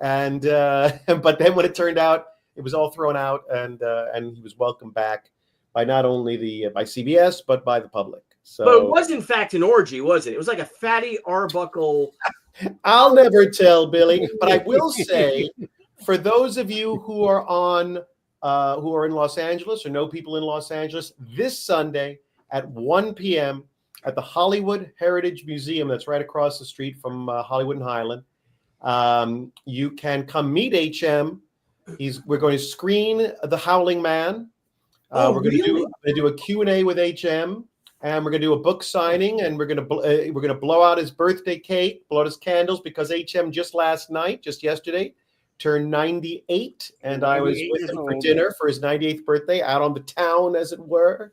And but then when it turned out, it was all thrown out, and he was welcomed back by not only by CBS but by the public. So, but it was in fact an orgy, wasn't it? It was like a Fatty Arbuckle. I'll never tell, Billy, but I will say, for those of you who are who are in Los Angeles or know people in Los Angeles, this Sunday at 1 p.m. at the Hollywood Heritage Museum, that's right across the street from Hollywood and Highland, you can come meet HM. We're going to screen The Howling Man. We're going to do a Q&A with HM, and we're going to do a book signing, and we're going to blow out his birthday cake, blow out his candles, because HM just yesterday, turned 98, and I was with him for dinner for his 98th birthday out on the town, as it were.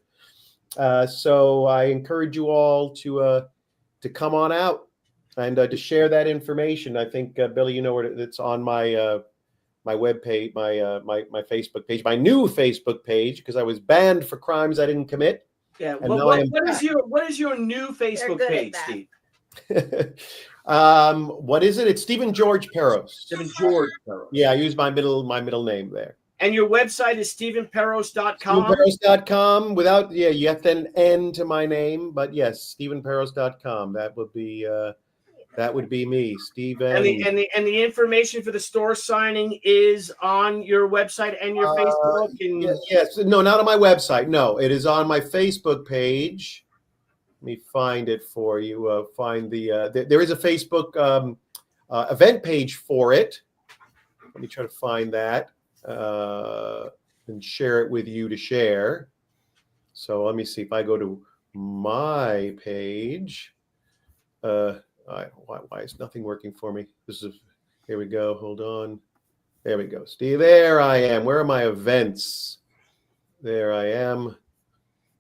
So I encourage you all to come on out and to share that information. I think Billy, you know where it's on my my webpage, my Facebook page, my new Facebook page, because I was banned for crimes I didn't commit. Yeah. What is your new Facebook page, Steve? What is it? It's Stephen George Peros. Stephen George Peros. Yeah, I use my middle name there. And your website is stephenperos.com. stephenperos.com without, you have to an N to my name, but yes, stephenperos.com. That would be me, Stephen. And the information for the store signing is on your website and your Facebook. And yes, no, not on my website. No, it is on my Facebook page. Let me find it for you. There is a Facebook event page for it. Let me try to find that and share it with you to share. So let me see if I go to my page. Why is nothing working for me? Here we go. Hold on. There we go. Steve, there I am. Where are my events? There I am.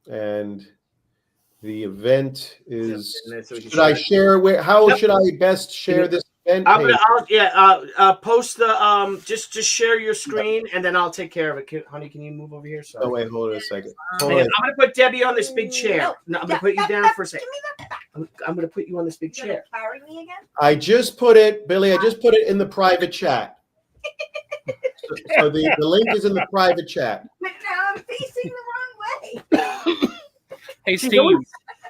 And the event is, should I share how should I best share this event? Post the just share your screen, and then I'll take care of it. Honey, can you move over here? Sorry. Oh wait, hold on a second. I'm gonna put Debbie on this big chair. No, I'm gonna put you down for a second. I'm gonna put you on this big chair. Carry me again? I just put it, Billy. I just put it in the private chat. So the link is in the private chat. But now I'm facing the wrong way. Hey, Steve.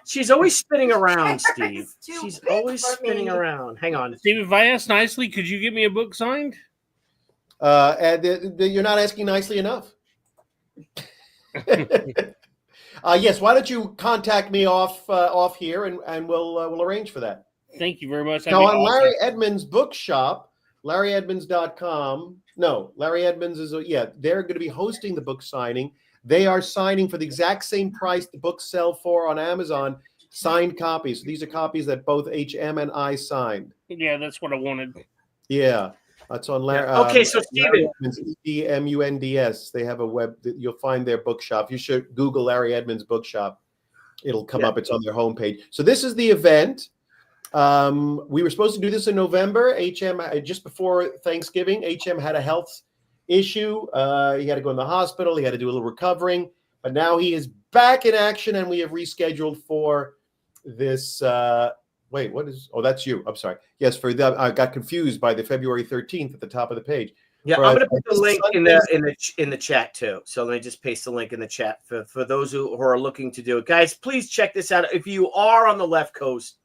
She's always spinning around, Steve. She's always spinning around. Hang on. Steve, if I ask nicely, could you get me a book signed? You're not asking nicely enough. Yes, why don't you contact me off here, and we'll arrange for that. Thank you very much. Now, on Larry Edmonds' bookshop, LarryEdmonds.com. No, Larry Edmonds is, they're going to be hosting the book signing. They are signing for the exact same price the books sell for on Amazon, signed copies. So these are copies that both HM and I signed. Yeah, that's what I wanted. Yeah, that's on Larry. Okay, so Stephen. EDMUNDS. They have a web that you'll find their bookshop. You should Google Larry Edmonds bookshop. It'll come up. It's on their homepage. So this is the event. We were supposed to do this in November. HM, just before Thanksgiving, HM had a health issue. He had to go in the hospital. He had to do a little recovering, but now he is back in action, and we have rescheduled for this. Wait, what is? Oh, that's you. I'm sorry. Yes, I got confused by the February 13th at the top of the page. Yeah, I'm going to put the link in the chat too. So let me just paste the link in the chat for those who are looking to do it, guys. Please check this out if you are on the left coast.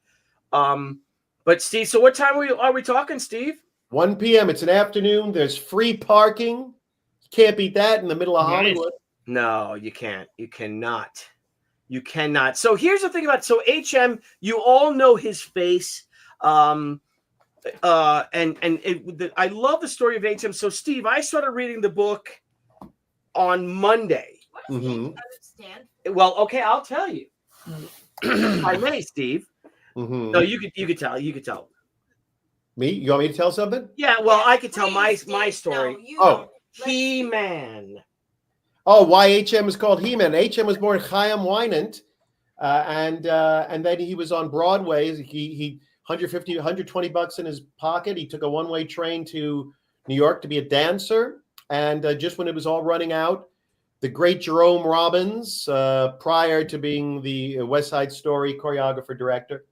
But Steve, so what time are we talking, Steve? 1 p.m. It's an afternoon. There's free parking. Can't beat that in the middle of Hollywood. No, you can't. You cannot. You cannot. So here's the thing about HM. You all know his face. I love the story of HM. So Steve, I started reading the book on Monday. Mm-hmm. Well, okay, I'll tell you. I may, Steve. Mm-hmm. No, you could tell. You could tell. Me? You want me to tell something? Yeah, well, I could tell my story. No, He-Man. Oh, why HM is called He-Man. HM was born HM Wynant, and then he was on Broadway. He $120 in his pocket. He took a one-way train to New York to be a dancer, and just when it was all running out, the great Jerome Robbins, prior to being the West Side Story choreographer director,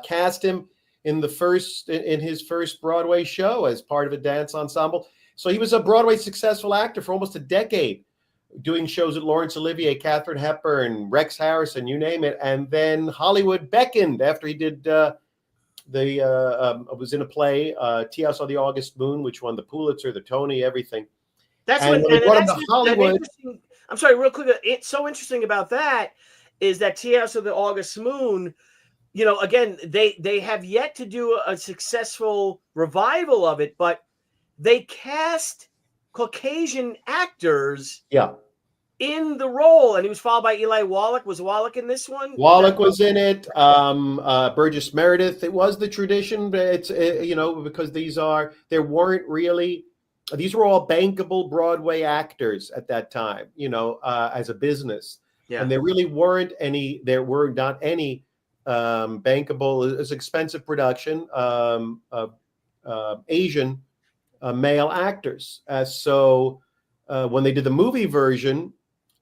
cast him in his first Broadway show as part of a dance ensemble. So he was a Broadway successful actor for almost a decade, doing shows at Laurence Olivier, Katharine Hepburn, Rex Harrison, you name it. And then Hollywood beckoned after he did was in a play, Tea House on the August Moon, which won the Pulitzer, the Tony, everything. That's and when they brought him that's to Hollywood. I'm sorry, real quick. It's so interesting about that is that Tea House of the August Moon. You know, again, they have yet to do a successful revival of it, but they cast Caucasian actors in the role, and he was followed by Eli Wallach. Was Wallach in this one? Wallach was in it. Burgess Meredith. It was the tradition, but it's because these were all bankable Broadway actors at that time. As a business, and there really weren't any. There were not any bankable. It's expensive production. Asian male actors. So when they did the movie version,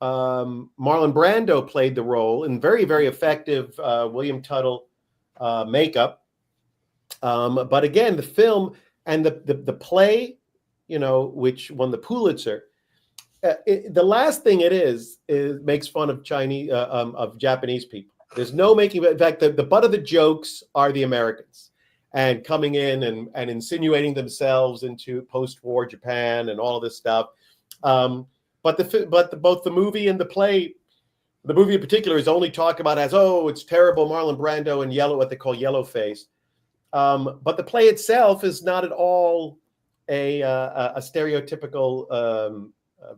Marlon Brando played the role in very, very effective William Tuttle makeup. But again, the film and the play, which won the Pulitzer. The last thing it is makes fun of Japanese people. There's no making. In fact, the butt of the jokes are the Americans. And coming in and insinuating themselves into post-war Japan and all of this stuff, but both the movie and the play, the movie in particular is only talked about as it's terrible, Marlon Brando and what they call yellow face, but the play itself is not at all a stereotypical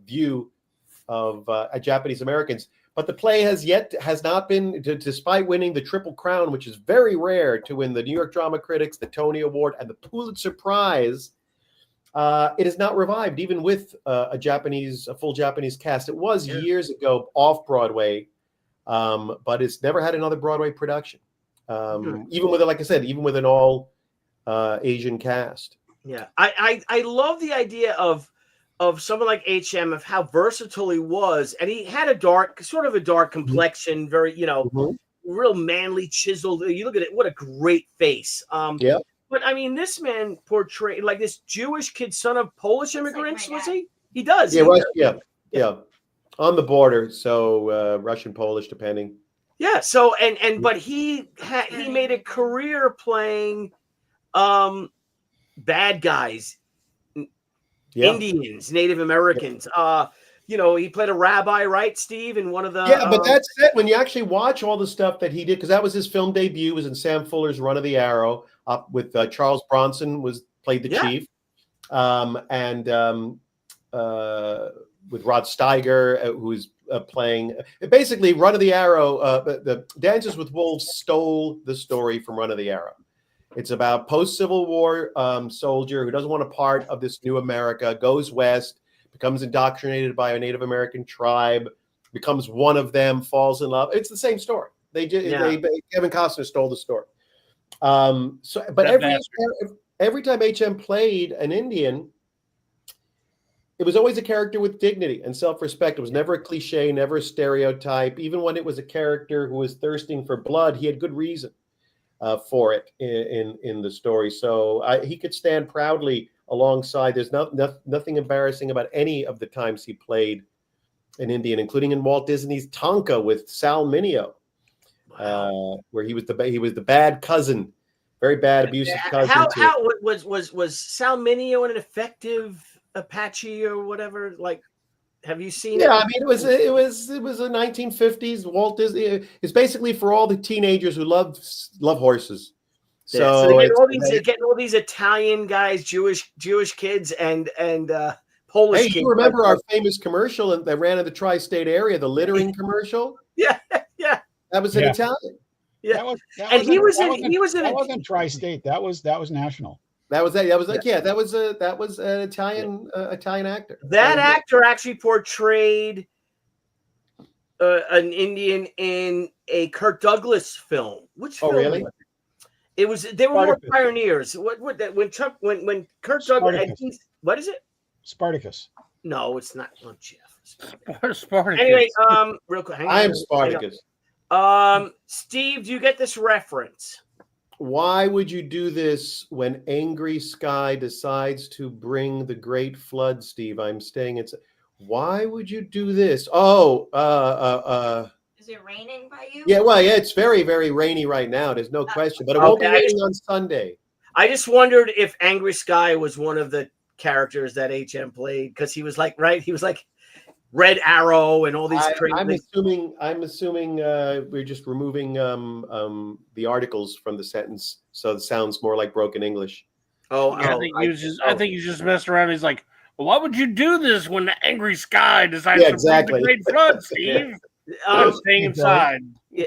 view of Japanese Americans. But the play has not been, despite winning the Triple Crown, which is very rare to win the New York Drama Critics, the Tony Award, and the Pulitzer Prize. It is not revived, even with a full Japanese cast. It was years ago off Broadway, but it's never had another Broadway production. Even with, like I said, even with an all Asian cast. Yeah, I love the idea of someone like HM, of how versatile he was, and he had a dark complexion, very real manly, chiseled. You look at it, what a great face. But I mean, this man portrayed like this Jewish kid, son of Polish immigrants. Was he? He does. Yeah, on the border, so Russian, Polish, depending. Yeah. So but he made a career playing bad guys. Indians, Native Americans. He played a rabbi, right, Steve, in one of the. Yeah, but that's it. When you actually watch all the stuff that he did, because that was his film debut, was in Sam Fuller's Run of the Arrow, up with Charles Bronson played the chief, and with Rod Steiger, who's playing basically Run of the Arrow. The Dances with Wolves stole the story from Run of the Arrow. It's about post-Civil War soldier who doesn't want a part of this new America, goes west, becomes indoctrinated by a Native American tribe, becomes one of them, falls in love. It's the same story. Kevin Costner stole the story. But every time HM played an Indian, it was always a character with dignity and self-respect. It was never a cliche, never a stereotype. Even when it was a character who was thirsting for blood, he had good reason for it in the story. So he could stand proudly alongside. There's nothing embarrassing about any of the times he played an Indian, including in Walt Disney's Tonka with Sal Mineo, where he was the bad cousin, very bad, abusive cousin. How was Sal Mineo an effective Apache or whatever? Like, have you seen it? Yeah, I mean, it was the 1950s. Walt Disney. It's basically for all the teenagers who love horses. So they're getting all these Italian guys, Jewish kids, and Polish kids. Hey, you remember our famous commercial that ran in the tri-state area, the littering commercial? Yeah. That was in Italian. Yeah, That wasn't tri-state. That was national. That was an Italian actor. That actor actually portrayed an Indian in a Kirk Douglas film. Which film? Really? It was. They were more pioneers. When Kirk Douglas. What is it? Spartacus. No, it's not. Oh, Jeff. Spartacus. Anyway, real quick. I am Spartacus. Steve, do you get this reference? Why would you do this when Angry Sky decides to bring the great flood, Steve? I'm staying in. Why would you do this? Oh, Is it raining by you? yeah, well, yeah, it's very, very rainy right now. There's no question, but it won't be raining on Sunday. I just wondered if Angry Sky was one of the characters that HM played, because he was like, right? He was like Red Arrow and all these crazy I'm assuming we're just removing the articles from the sentence, so it sounds more like broken English. I think he just messed around. He's like, well, why would you do this when the Angry Sky decides to bring the great flood, Steve? I'm staying inside. Yeah,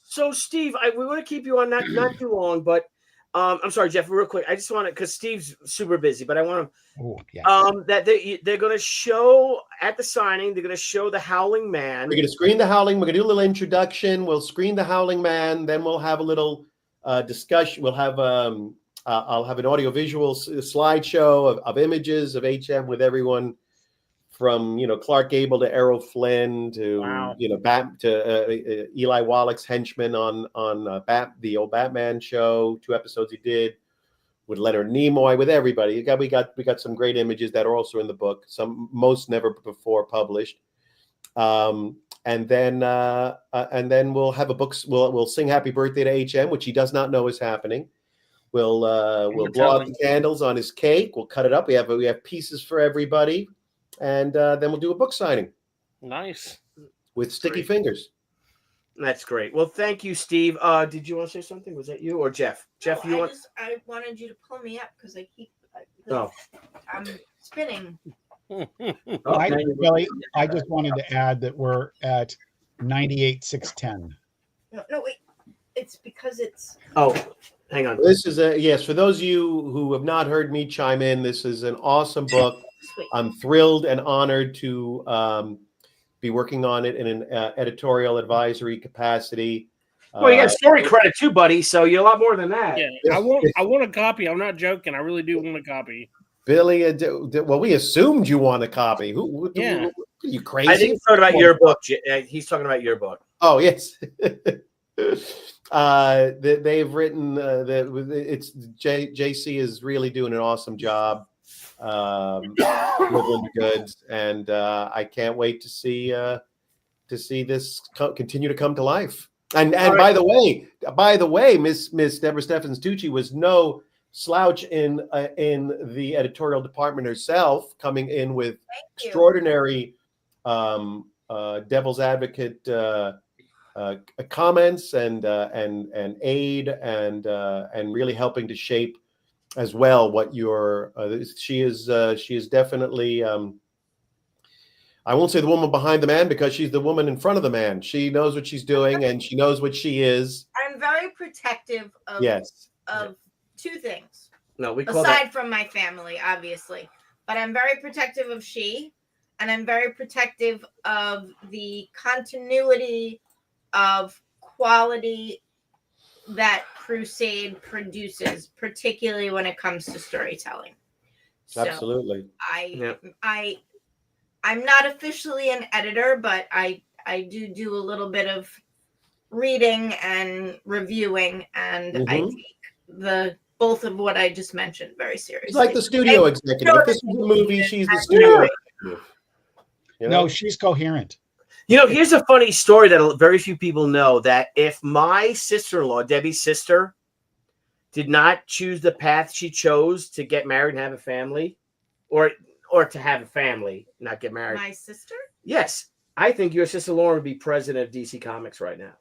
so Steve, we want to keep you on not too long, but I'm sorry, Jeff, real quick. I just want to, because Steve's super busy, but I want to that they're going to show at the signing. They're going to show the Howling Man. We're going to screen the Howling. We're going to do a little introduction. We'll screen the Howling Man. Then we'll have a little discussion. We'll have I'll have an audio-visual slideshow of images of HM with everyone from Clark Gable to Errol Flynn to Eli Wallach's henchman on the old Batman show, 2 episodes he did with Leonard Nimoy, with everybody. We got some great images that are also in the book. Most never before published. And then we'll have a book. We'll sing Happy Birthday to HM, which he does not know is happening. We'll blow out the candles on his cake. We'll cut it up. We have pieces for everybody. And then we'll do a book signing. Nice. With sticky fingers. That's great. Well, thank you, Steve. Did you want to say something? Was that you or Jeff? Jeff, I wanted you to pull me up because I keep. I'm spinning. Billy, I just wanted to add that we're at 98,610. No, wait. It's because it's. Oh, hang on. This is yes. For those of you who have not heard me chime in, this is an awesome book. I'm thrilled and honored to be working on it in an editorial advisory capacity. Well, you got story credit too, buddy. So you're a lot more than that. Yeah, I want a copy. I'm not joking. I really do want a copy. Billy, well, we assumed you want a copy. Who are you crazy? I think he's talking about your book. He's talking about your book. Oh, yes. They've written it's JC is really doing an awesome job with the goods, and I can't wait to see this continue to come to life. And by the way, Miss Deborah Tucci was no slouch in the editorial department herself, coming in with extraordinary devil's advocate comments and aid and really helping to shape as well what your she is definitely I won't say the woman behind the man, because she's the woman in front of the man. She knows what she's doing and she knows what she is. I'm very protective of of 2 things. No, we call aside from my family, obviously, but I'm very protective of Shi, and I'm very protective of the continuity of quality that Crusade produces, particularly when it comes to storytelling. So absolutely. I'm not officially an editor, but I do a little bit of reading and reviewing, and I take both of what I just mentioned very seriously. It's like the studio executive. If this is a movie, she's the studio executive. No, she's coherent. Here's a funny story that very few people know, that if my sister-in-law, Debbie's sister, did not choose the path she chose to get married and have a family, or to have a family, not get married. My sister? Yes. I think your sister Lauren would be president of DC Comics right now.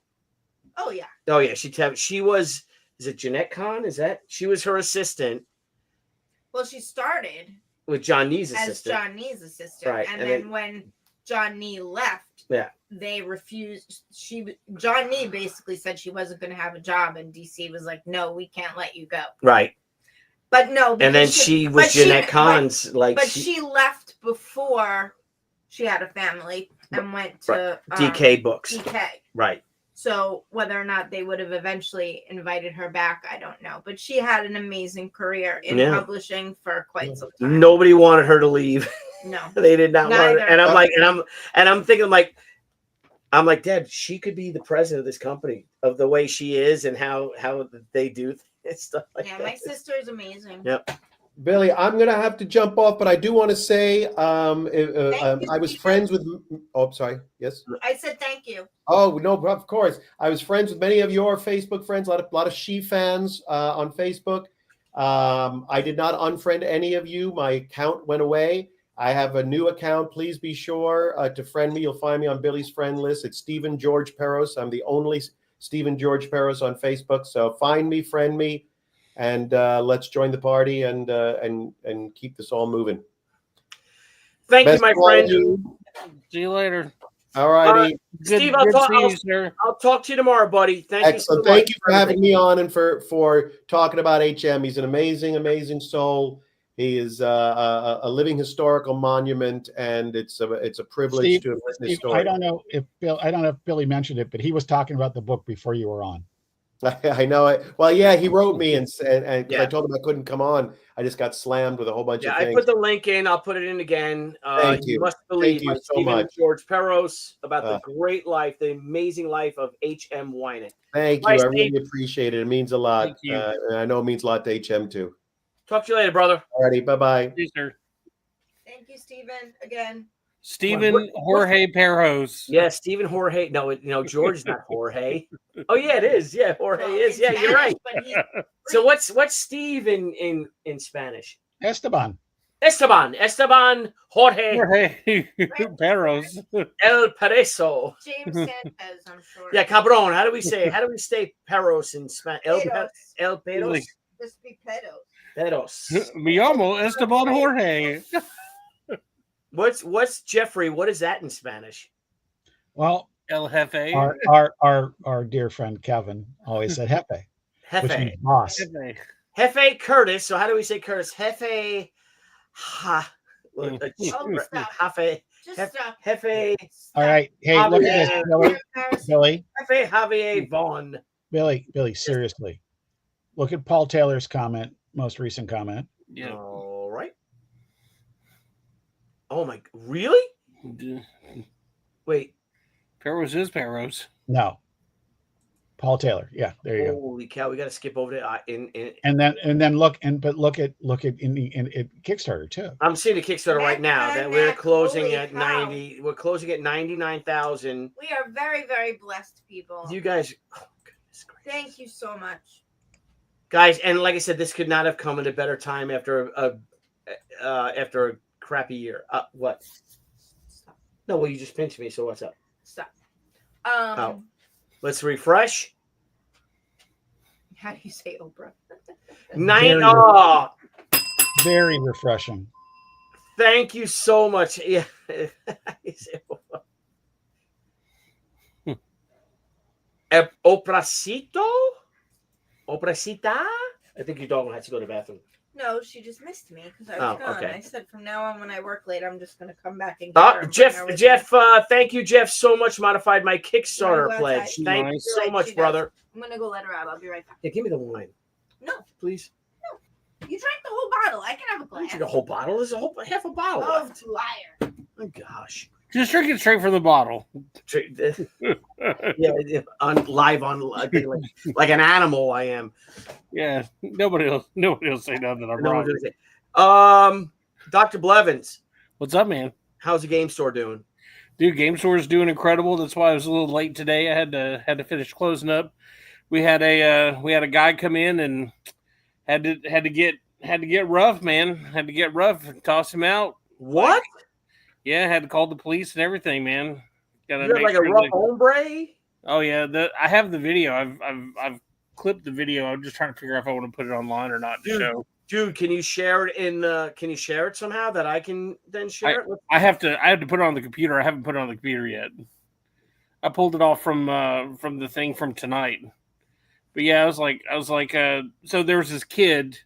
Oh, yeah. Oh, yeah. She was, is it Jeanette Kahn? She was her assistant. Well, she started with John Nee's assistant. As John Nee's assistant. Right. And then when John Nee left, they refused. John Nee basically said she wasn't going to have a job, and DC was like, no, we can't let you go. Right. But no. And then she was Jeanette Kahn's. She left before she had a family and went to DK Books. DK. Right. So whether or not they would have eventually invited her back, I don't know. But she had an amazing career in publishing for quite some time. Nobody wanted her to leave. No, they did not want her. And I'm like, and I'm thinking, like, I'm like, Deb, she could be the president of this company of the way she is and how they do stuff like that. Yeah, my sister is amazing. Yep. Billy, I'm going to have to jump off, but I do want to say I was friends with. Oh, sorry. Yes. I said thank you. Oh no, of course. I was friends with many of your Facebook friends. A lot of Shi fans on Facebook. I did not unfriend any of you. My account went away. I have a new account. Please be sure to friend me. You'll find me on Billy's friend list. It's Stephen George Peros. I'm the only Stephen George Peros on Facebook. So find me, friend me, and let's join the party and keep this all moving. Thank you, my friend. See you later. All righty. Steve, I'll talk to you tomorrow, buddy. Thank you so much. Thank you for having me on and for talking about HM. He's an amazing, amazing soul. He is a living historical monument, and it's a privilege Steve, to have written his Steve, story. I don't know if Billy mentioned it, but he was talking about the book before you were on. I know it. Well, yeah, he wrote me and Yeah. I told him I couldn't come on. I just got slammed with a whole bunch of I things. put the link in. I'll put it in again. Thank you. Must believe Thank you by so Stephen much. George Peros about the great life, the amazing life of HM Wynant. Thank Bye, you. I Steve. really appreciate it. It means a lot. Thank you. And I know it means a lot to HM too. Talk to you later, brother. All righty. Bye-bye. See you, sir. Thank you, Stephen. Again. Stephen Jorge Peros. Yeah, Stephen Jorge. No, George's not Jorge. Oh yeah, it is. Yeah, Jorge is. Yeah, you're right. So what's Steve in Spanish? Esteban. Esteban Jorge Peros. El Pereso. James Sanchez, I'm sure. Yeah, cabron. How do we say Peros in Spanish? El Peros. Just be pedos. Peros. Me llamo Esteban Jorge. What's Jeffrey? What is that in Spanish? Well, El Jefe. Our dear friend Kevin always said Jefe, which means boss. Jefe Curtis. So how do we say Curtis? Jefe. Jefe. Just stop. Jefe. All right. Hey, look at this, Billy. Jefe Javier Vaughn. Billy, seriously. Look at Paul Taylor's comment, most recent comment. Yeah. All right. Oh my! Really? Wait. Peros is Peros. No. Paul Taylor. Yeah, there you go. Holy cow! We got to skip over to And then look at Kickstarter too. I'm seeing the Kickstarter right now that we're closing at 90. We're closing at 99,000. We are very, very blessed people. You guys, oh goodness gracious. Thank you so much, guys. And like I said, this could not have come at a better time after a crappy year. What? Stop. No, well, you just pinched me. So what's up? Stop. Let's refresh. How do you say Oprah? Very refreshing. Thank you so much. Yeah. Oprasito? Oprasita? I think your dog has to go to the bathroom. No, she just missed me because I was gone. Okay. I said from now on when I work late, I'm just going to come back and get her. Jeff, thank you, Jeff, so much. Modified my Kickstarter pledge. Thank you so much, brother. I'm going to go let her out. I'll be right back. Yeah, give me the wine. No. Please. No. You drank the whole bottle. I can have a glass. I didn't drink a whole bottle. There's half a bottle left. Liar. My gosh. Just drink it straight from the bottle. Yeah, live on like an animal. I am. Yeah, nobody will say nothing. I'm wrong. Dr. Blevins, what's up, man? How's the game store doing? Dude, game store is doing incredible. That's why I was a little late today. I had to finish closing up. We had a guy come in and had to get rough, man. Had to get rough and toss him out. What? Yeah, had to call the police and everything, man. You're like a rough hombre? Oh yeah, I have the video. I've clipped the video. I'm just trying to figure out if I want to put it online or not to show. Dude, can you share it can you share it somehow that I can then share it with? I have to put it on the computer. I haven't put it on the computer yet. I pulled it off from the thing from tonight. But yeah, I was like so there was this kid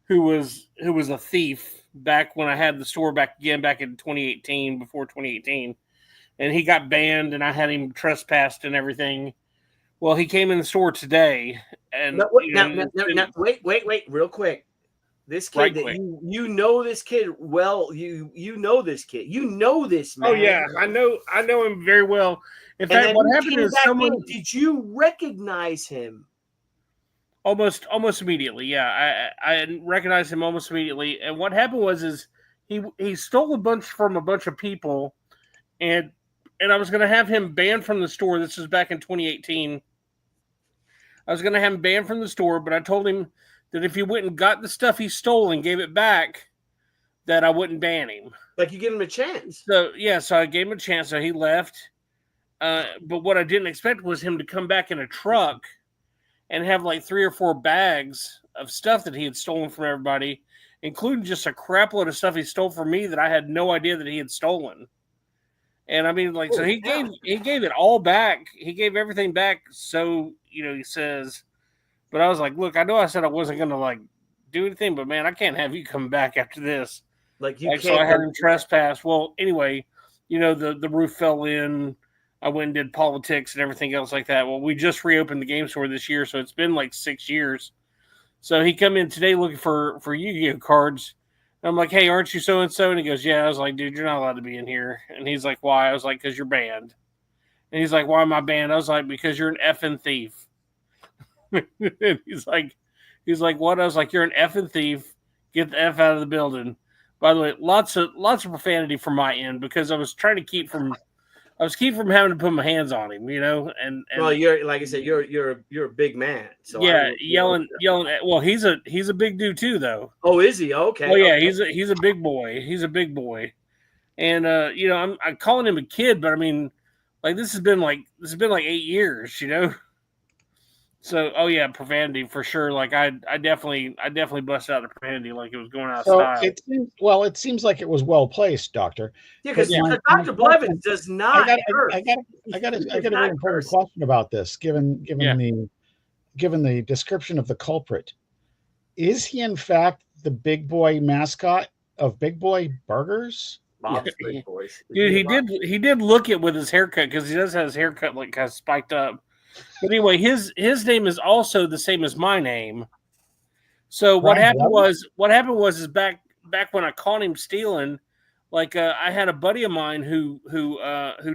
who was a thief back when I had the store back in 2018, before 2018, and he got banned and I had him trespassed and everything. Well, he came in the store today and wait, real quick. This kid Right that quick. you know this kid well. You know this kid. You know this man. Oh yeah, I know him very well. In And fact, then what he happened came is back someone in. Did you recognize him? almost immediately. Yeah, I recognized him almost immediately. And what happened was he stole a bunch from a bunch of people, and I was going to have him banned from the store. This was back in 2018. I was going to have him banned from the store, but I told him that if he went and got the stuff he stole and gave it back, that I wouldn't ban him. Like you give him a chance. So yeah, so I gave him a chance. So he left. But what I didn't expect was him to come back in a truck and have like 3 or 4 bags of stuff that he had stolen from everybody, including just a crap load of stuff he stole from me that I had no idea that he had stolen. And I mean, like, so he gave it all back. He gave everything back. So, he says, but I was like, look, I know I said I wasn't going to like do anything, but man, I can't have you come back after this. Like you can't. So I had him trespass. Well, anyway, the roof fell in. I went and did politics and everything else like that. Well, we just reopened the game store this year, so it's been like 6 years. So he come in today looking for Yu-Gi-Oh cards. And I'm like, hey, aren't you so-and-so? And he goes, yeah. I was like, dude, you're not allowed to be in here. And he's like, why? I was like, because you're banned. And he's like, why am I banned? I was like, because you're an effing thief. And he's like, what? I was like, you're an effing thief. Get the F out of the building. By the way, lots of profanity from my end because I was trying to keep from having to put my hands on him, and well, you're like I said, you're a big man. So yeah, yelling. Well, he's a big dude too, though. Oh, is he? Okay. Oh yeah, okay. he's a big boy. He's a big boy, and I'm calling him a kid, but I mean, like this has been like 8 years, So, oh yeah, profanity for sure. Like I definitely busted out the profanity like it was going out of style. It seems like it was well placed, Doctor. Yeah, because Dr. Blevins does not. I got a very important question about this. Given the description of the culprit, is he in fact the big boy mascot of Big Boy Burgers? Bob's Big Boys. Dude, he did look it with his haircut because he does have his haircut like kind of spiked up. But anyway, his name is also the same as my name. So what happened was back when I caught him stealing, like I had a buddy of mine who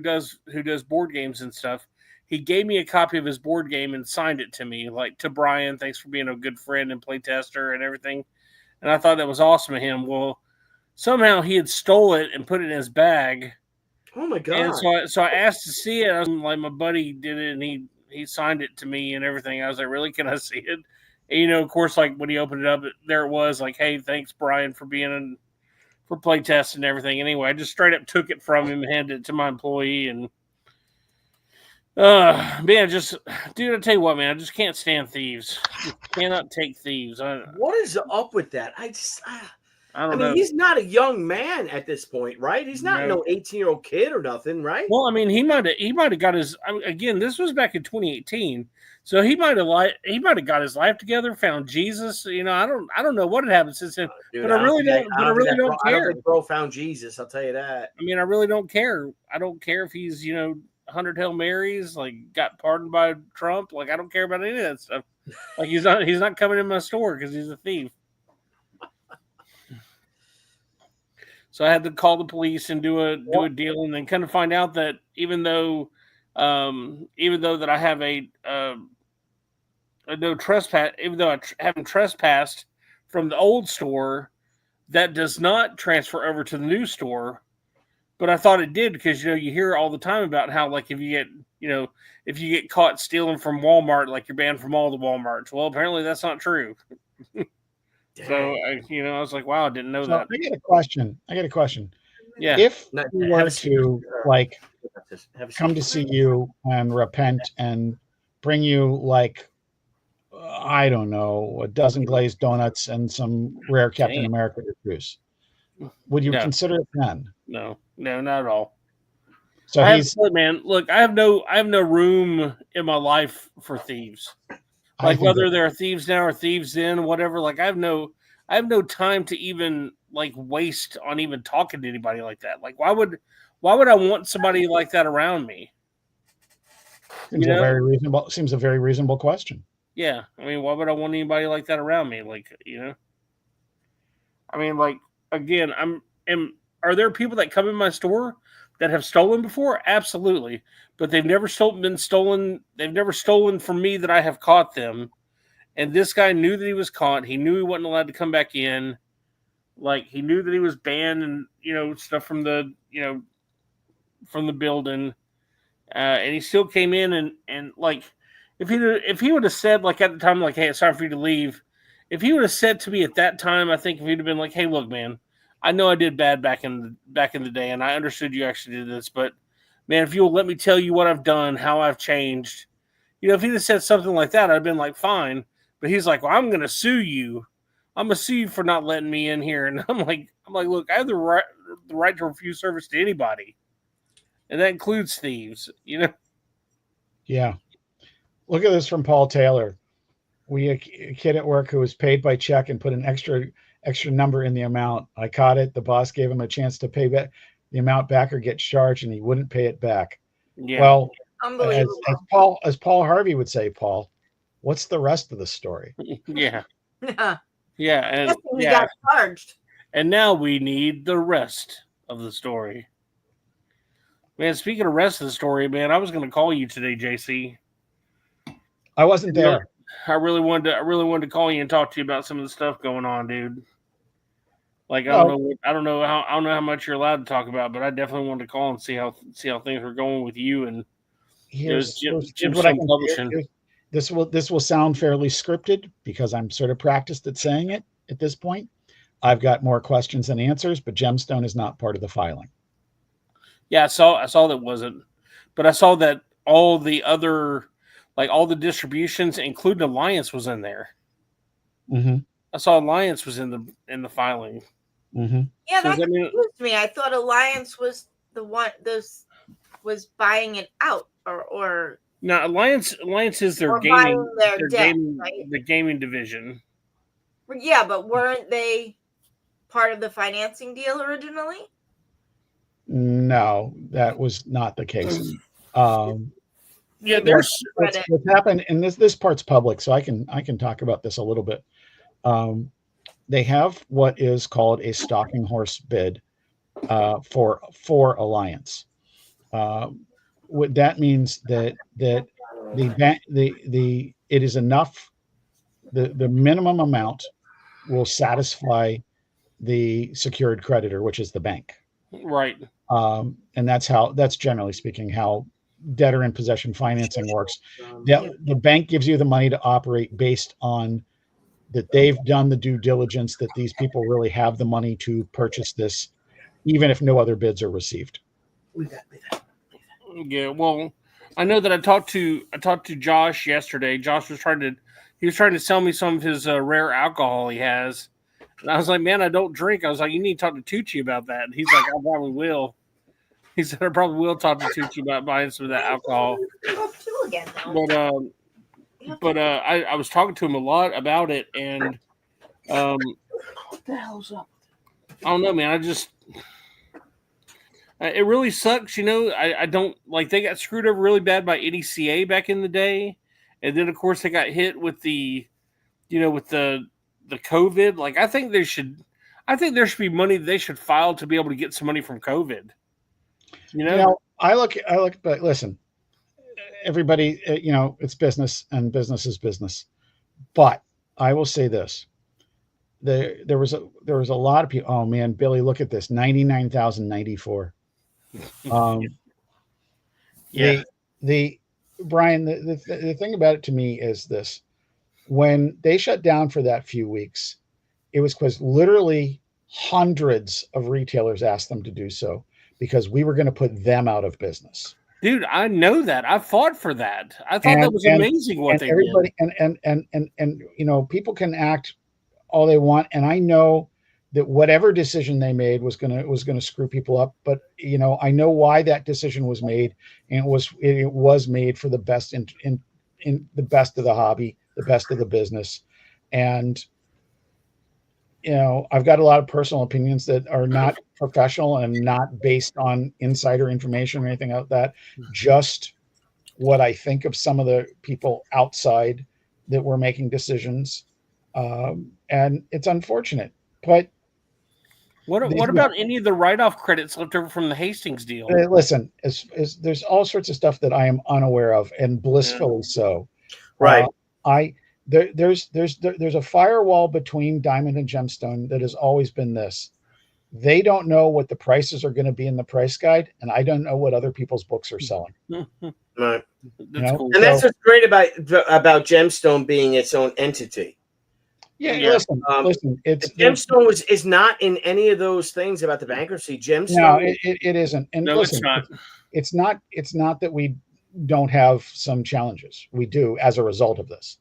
does board games and stuff. He gave me a copy of his board game and signed it to me, like to Brian. Thanks for being a good friend and playtester and everything. And I thought that was awesome of him. Well, somehow he had stole it and put it in his bag. Oh my god! And so I asked to see it. I was like, my buddy did it, and he signed it to me and everything. I was like, really? Can I see it? And, of course, like when he opened it up, there it was like, hey, thanks, Brian, for being for play tests and everything. Anyway, I just straight up took it from him and handed it to my employee. And, man, dude, I tell you what, man, I just can't stand thieves. Cannot take thieves. What is up with that? I mean, know. He's not a young man at this point, right? He's not no 18-year-old kid or nothing, right? Well, I mean, he might have got his. Again, this was back in 2018, so he might have got his life together, found Jesus. I don't know what had happened since then, Dude, but I really don't care. I don't think bro found Jesus. I'll tell you that. I mean, I really don't care. I don't care if he's 100 Hail Marys, like got pardoned by Trump. Like I don't care about any of that stuff. Like he's not coming in my store because he's a thief. So I had to call the police and do a deal, and then kind of find out that even though that I have a no trespass, even though I haven't trespassed from the old store, that does not transfer over to the new store. But I thought it did because you hear all the time about how like if you get caught stealing from Walmart, like you're banned from all the Walmarts. Well, apparently that's not true. So I was like, wow, I didn't know that. I got a question. Yeah. If we were to like come to see you and repent and bring you like I don't know, a dozen glazed donuts and some rare Captain America juice, would you consider it then? No, not at all. So man, look, I have no room in my life for thieves. Like whether they're thieves now or thieves then, whatever. Like I have no time to even like waste on even talking to anybody like that. Like why would I want somebody like that around me? Seems a very reasonable question. Yeah, I mean, why would I want anybody like that around me? Like I mean, like, again, are there people that come in my store that have stolen before? Absolutely. But they've never been stolen. They've never stolen from me that I have caught them. And this guy knew that he was caught. He knew he wasn't allowed to come back in. Like, he knew that he was banned and, stuff from the, from the building. And he still came in and like, if he would have said, like, at the time, like, hey, it's time for you to leave. If he would have said to me at that time, I think if he'd have been like, hey, look, man, I know I did bad back in the day, and I understood you actually did this, but man, if you'll let me tell you what I've done, how I've changed, if he'd have said something like that, I'd been like, fine. But he's like, well, I'm going to sue you. I'm going to sue you for not letting me in here. And I'm like, look, I have the right to refuse service to anybody. And that includes thieves, Yeah. Look at this from Paul Taylor. A kid at work who was paid by check and put an extra number in the amount. I caught it. The boss gave him a chance to pay back the amount back or get charged, and he wouldn't pay it back. Yeah. Well, Unbelievable. as Paul Harvey would say, Paul, what's the rest of the story? Yeah. Yeah. Yeah. And He got charged. And now we need the rest of the story. Man, speaking of rest of the story, man, I was going to call you today, JC. I wasn't there. I really wanted to call you and talk to you about some of the stuff going on, dude. Like, I don't know how much you're allowed to talk about, but I definitely wanted to call and see how things were going with you and here's what I can publishing. This will sound fairly scripted because I'm sort of practiced at saying it at this point. I've got more questions than answers, but Gemstone is not part of the filing. Yeah, I saw that wasn't, but I saw that all the other, like all the distributions, including Alliance, was in there. Mm-hmm. I saw Alliance was in the filing. Mm-hmm. Yeah, that confused me. I thought Alliance was the one was buying it out, or no, Alliance is their gaming, the gaming division. Yeah, but weren't they part of the financing deal originally? No, that was not the case. Yeah, what's happened, and this part's public, so I can talk about this a little bit. They have what is called a stalking horse bid for Alliance. What that means that it is enough. The minimum amount will satisfy the secured creditor, which is the bank. Right. And that's generally speaking how debtor in possession financing works. The bank gives you the money to operate based on that they've done the due diligence that these people really have the money to purchase this, even if no other bids are received. Yeah, well, I know that I talked to Josh yesterday. Josh was trying to sell me some of his rare alcohol he has. And I was like, man, I don't drink. I was like, you need to talk to Tucci about that. And he's like, I probably will. He said, I probably will talk to Tucci about buying some of that alcohol. But I was talking to him a lot about it, and what the hell's up? I don't know, man. It really sucks, I don't like they got screwed over really bad by NECA back in the day, and then of course they got hit with the COVID. Like I think there should be money they should file to be able to get some money from COVID. I look, but listen, everybody, it's business and business is business. But I will say this: there was a lot of people. Oh man, Billy, look at this, 99,094. Yeah. The Brian, the thing about it to me is this: when they shut down for that few weeks, it was because literally hundreds of retailers asked them to do so because we were going to put them out of business. Dude, I know that. I fought for that. I thought that was amazing what they everybody, did. And people can act all they want, and I know that whatever decision they made was gonna screw people up. But I know why that decision was made, and it was made for the best in the best of the hobby, the best of the business, and I've got a lot of personal opinions that are not professional and not based on insider information or anything like that. Just what I think of some of the people outside that were making decisions. And it's unfortunate, but What about any of the write-off credits left over from the Hastings deal? Listen, there's all sorts of stuff that I am unaware of, and blissfully so. Right. There's a firewall between Diamond and Gemstone that has always been this. They don't know what the prices are going to be in the price guide, and I don't know what other people's books are selling. Right. That's cool. And that's what's great about Gemstone being its own entity. Yeah. Listen. It's Gemstone is not in any of those things about the bankruptcy. Gemstone. No, it isn't. And No, listen, it's not. It's not that we don't have some challenges. We do as a result of this.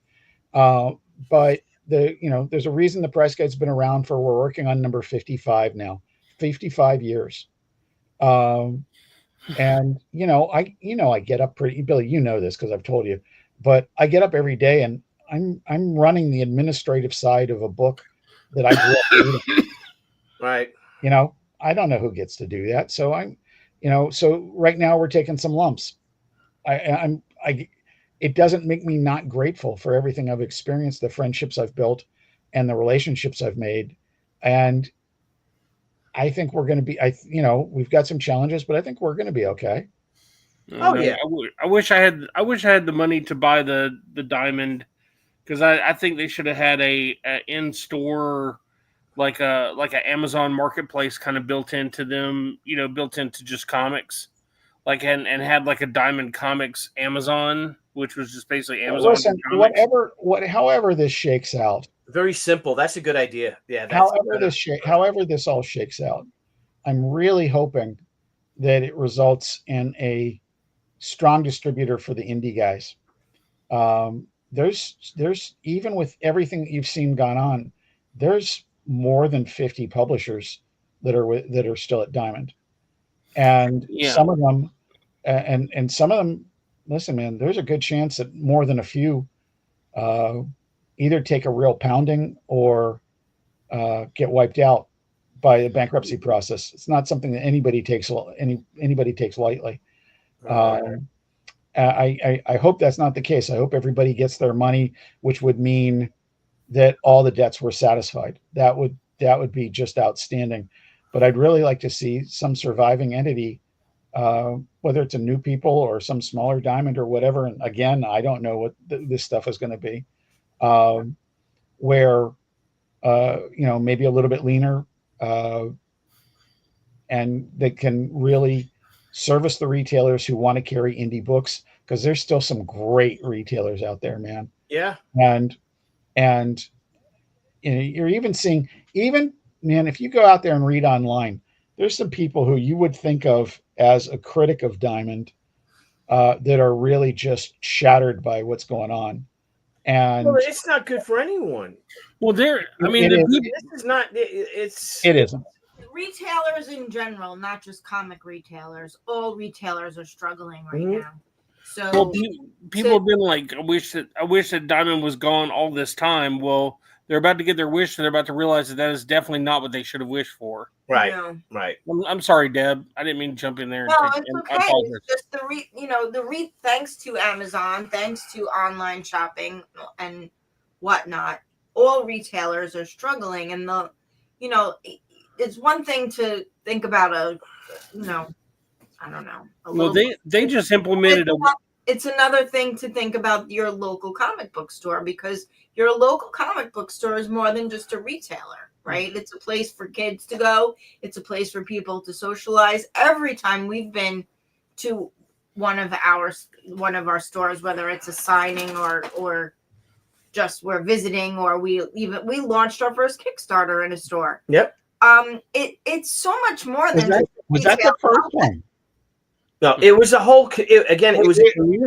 But there's a reason the price guide's been around for. We're working on number 55 now, 55 years. And I get up pretty, Billy, you know this because I've told you, but I get up every day and I'm running the administrative side of a book that I grew up reading. Right. I don't know who gets to do that. So so right now we're taking some lumps. It doesn't make me not grateful for everything I've experienced, the friendships I've built and the relationships I've made. And I think we're going to be, we've got some challenges, but I think we're going to be okay. Yeah. I wish I had the money to buy the Diamond, because I think they should have had a in-store, like a Amazon marketplace kind of built into them, built into just comics, and had like a Diamond Comics Amazon, which was just basically Amazon. Listen, however this shakes out. Very simple. That's a good idea. Yeah. However this all shakes out, I'm really hoping that it results in a strong distributor for the indie guys. There's even with everything that you've seen gone on, there's more than 50 publishers that are still at Diamond, and some of them, and some of them. Listen, man, there's a good chance that more than a few either take a real pounding or get wiped out by the bankruptcy process. It's not something that anybody takes lightly. I hope that's not the case. I hope everybody gets their money, which would mean that all the debts were satisfied. That would be just outstanding. But I'd really like to see some surviving entity, whether it's a new people or some smaller Diamond or whatever. And again, I don't know what this stuff is going to be, where maybe a little bit leaner, and they can really service the retailers who want to carry indie books, because there's still some great retailers out there, man. Yeah. And you're even seeing, man, if you go out there and read online, there's some people who you would think of as a critic of Diamond that are really just shattered by what's going on. And it's not good for anyone. Well, it isn't. Retailers in general, not just comic retailers, all retailers are struggling right now. So people have been like, I wish that Diamond was gone all this time. Well, they're about to get their wish, and they're about to realize that is definitely not what they should have wished for. Right. Right. I'm sorry, Deb. I didn't mean to jump in there. No, it's okay. It's just thanks to Amazon, thanks to online shopping and whatnot, all retailers are struggling. And it's one thing to think about I don't know. Well, they just implemented It's another thing to think about your local comic book store, because your local comic book store is more than just a retailer, right? It's a place for kids to go. It's a place for people to socialize. Every time we've been to one of our stores, whether it's a signing or just we're visiting, or we launched our first Kickstarter in a store. Yep. It's so much more than was that the first one? No, it was a whole. It was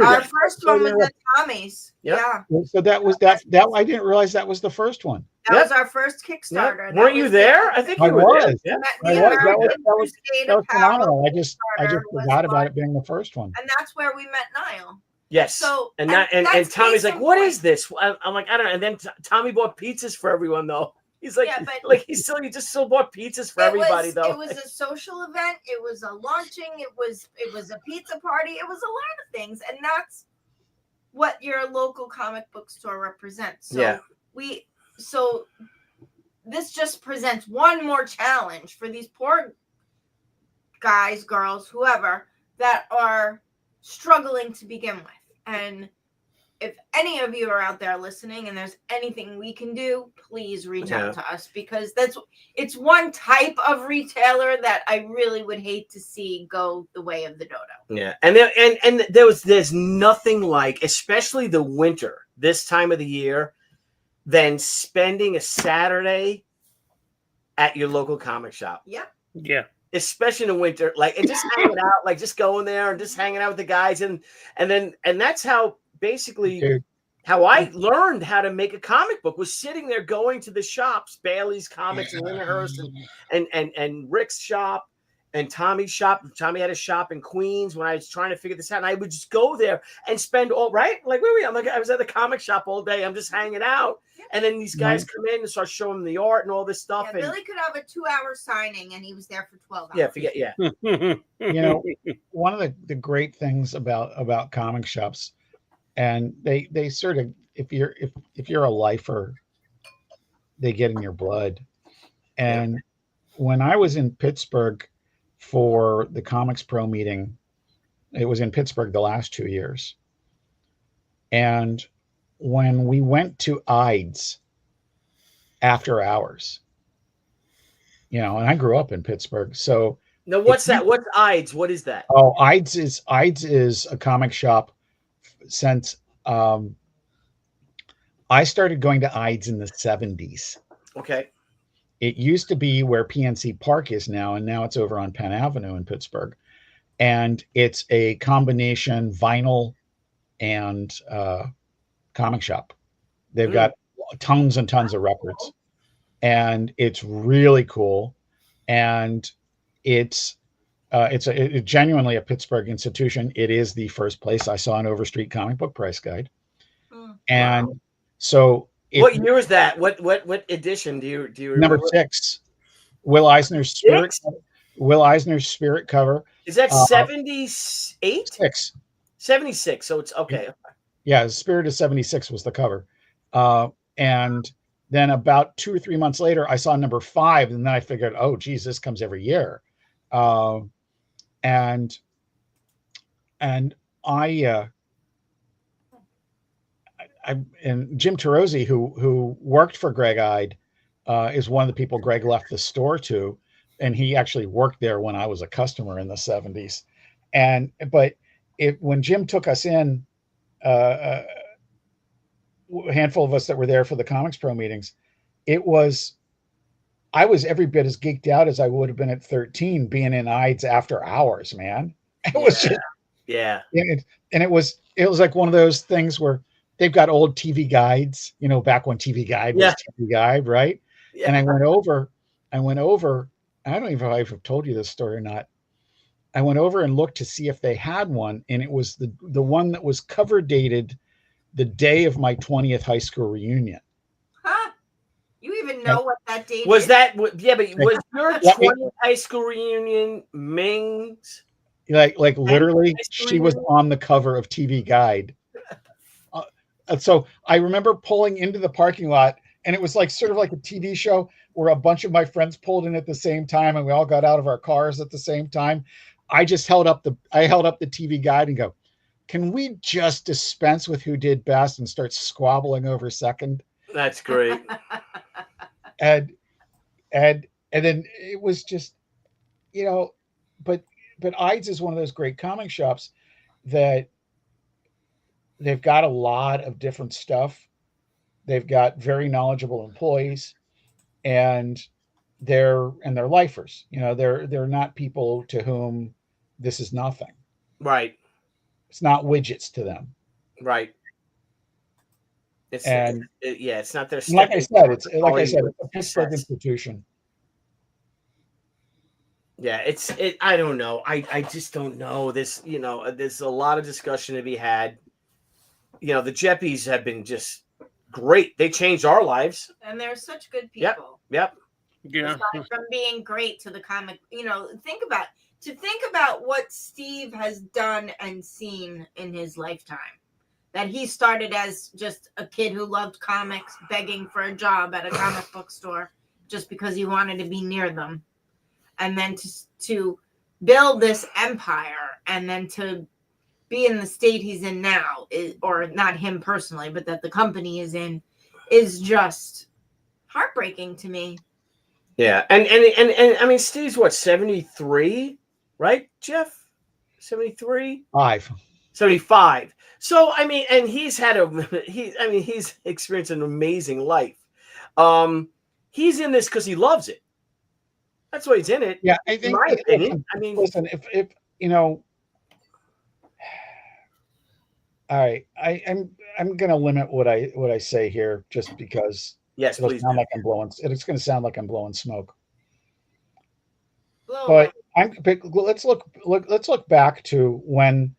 our first one was at Tommy's. Yep. Yeah. So that was that. I didn't realize that was the first one. That was our first Kickstarter. Yep. Weren't you there? I think you were there. Yeah. That was phenomenal. I just forgot about it being the first one. And that's where we met Nile. Yes. So and Tommy's like, "What is this?" I'm like, "I don't know." And then Tommy bought pizzas for everyone, though. He's like, he just still bought pizzas for everybody, though. It was a social event. It was a launching. It was a pizza party. It was a lot of things, and that's what your local comic book store represents. So this just presents one more challenge for these poor guys, girls, whoever that are struggling to begin with. And if any of you are out there listening and there's anything we can do, please reach out to us, because it's one type of retailer that I really would hate to see go the way of the dodo. Yeah. And there's nothing like, especially the winter, this time of the year, than spending a Saturday at your local comic shop. Yeah. Yeah. Especially in the winter, like, and just hanging out, like just going there and just hanging out with the guys. And that's how basically how I learned how to make a comic book, was sitting there going to the shops, Bailey's Comics and Lindenhurst and Rick's shop and Tommy's shop. Tommy had a shop in Queens when I was trying to figure this out. And I would just go there and spend all like, wait, I'm like, I was at the comic shop all day. I'm just hanging out. And then these guys come in and start showing them the art and all this stuff. Yeah, Billy could have a 2-hour signing and he was there for 12 hours. Yeah. You know, one of the great things about comic shops, and they sort of, if you're a lifer, they get in your blood. And when I was in Pittsburgh for the Comics Pro meeting, it was in Pittsburgh the last 2 years. And when we went to IDES after hours, you know, and I grew up in Pittsburgh. So now what's that? What's IDES? What is that? Oh, IDES is a comic shop since I started going to IDES in the 70s. Okay. It used to be where PNC Park is now, and now it's over on Penn Avenue in Pittsburgh. And it's a combination vinyl and comic shop. They've got tons and tons of records, and it's really cool. And it's genuinely a Pittsburgh institution. It is the first place I saw an Overstreet comic book price guide. And so what year was that? What edition do you remember? Number 6, Will Eisner's Spirit. Will Eisner's Spirit cover. Is that 78? 76. So it's okay. Yeah, Spirit of 76 was the cover. And then about 2 or 3 months later, I saw number 5, and then I figured, oh, geez, this comes every year. And Jim Terozzi, who worked for Greg Ide, is one of the people Greg left the store to, and he actually worked there when I was a customer in the 70s. But when Jim took us in, a handful of us that were there for the Comics Pro meetings, I was every bit as geeked out as I would have been at 13, being in IDES after hours, man. It was just, and it was like one of those things where they've got old TV guides, you know, back when TV Guide was TV Guide, right? Yeah. And I went over, I don't even know if I've told you this story or not. I went over and looked to see if they had one, and it was the one that was cover dated the day of my 20th high school reunion. Huh? You even know what that date was? Is? But was your 20th high school reunion Ming's? Like literally, she was on the cover of TV Guide. So I remember pulling into the parking lot, and it was like sort of like a TV show where a bunch of my friends pulled in at the same time, and we all got out of our cars at the same time. I just held up the TV Guide and go, can we just dispense with who did best and start squabbling over second? That's great. and then it was just, you know, but IDES is one of those great comic shops that they've got a lot of different stuff. They've got very knowledgeable employees, and they're lifers. You know, they're not people to whom this is nothing. Right. It's not widgets to them. Right. It's not their. Like I said, it's a Pittsburgh institution. Yeah, I don't know. I just don't know. This, you know, there's a lot of discussion to be had. You know, the Jeppies have been just great. They changed our lives. And they're such good people. Yep. Yeah. Aside from being great to the comic, you know, think about what Steve has done and seen in his lifetime. That he started as just a kid who loved comics, begging for a job at a comic book store. just because he wanted to be near them. And then to build this empire and then to be in the state he's in now, or not him personally, but that the company is in, is just heartbreaking to me. Yeah, and I mean, Steve's what, 73, right, Jeff? 73? 75. So I mean, and he's experienced an amazing life. He's in this because he loves it. That's why he's in it. Yeah, I think. In my opinion, I mean, listen, if you know, all right, I'm going to limit what I say here just because. Yes, it'll please. Sound like I'm blowing. It's going to sound like I'm blowing smoke. Blow But let's look back to when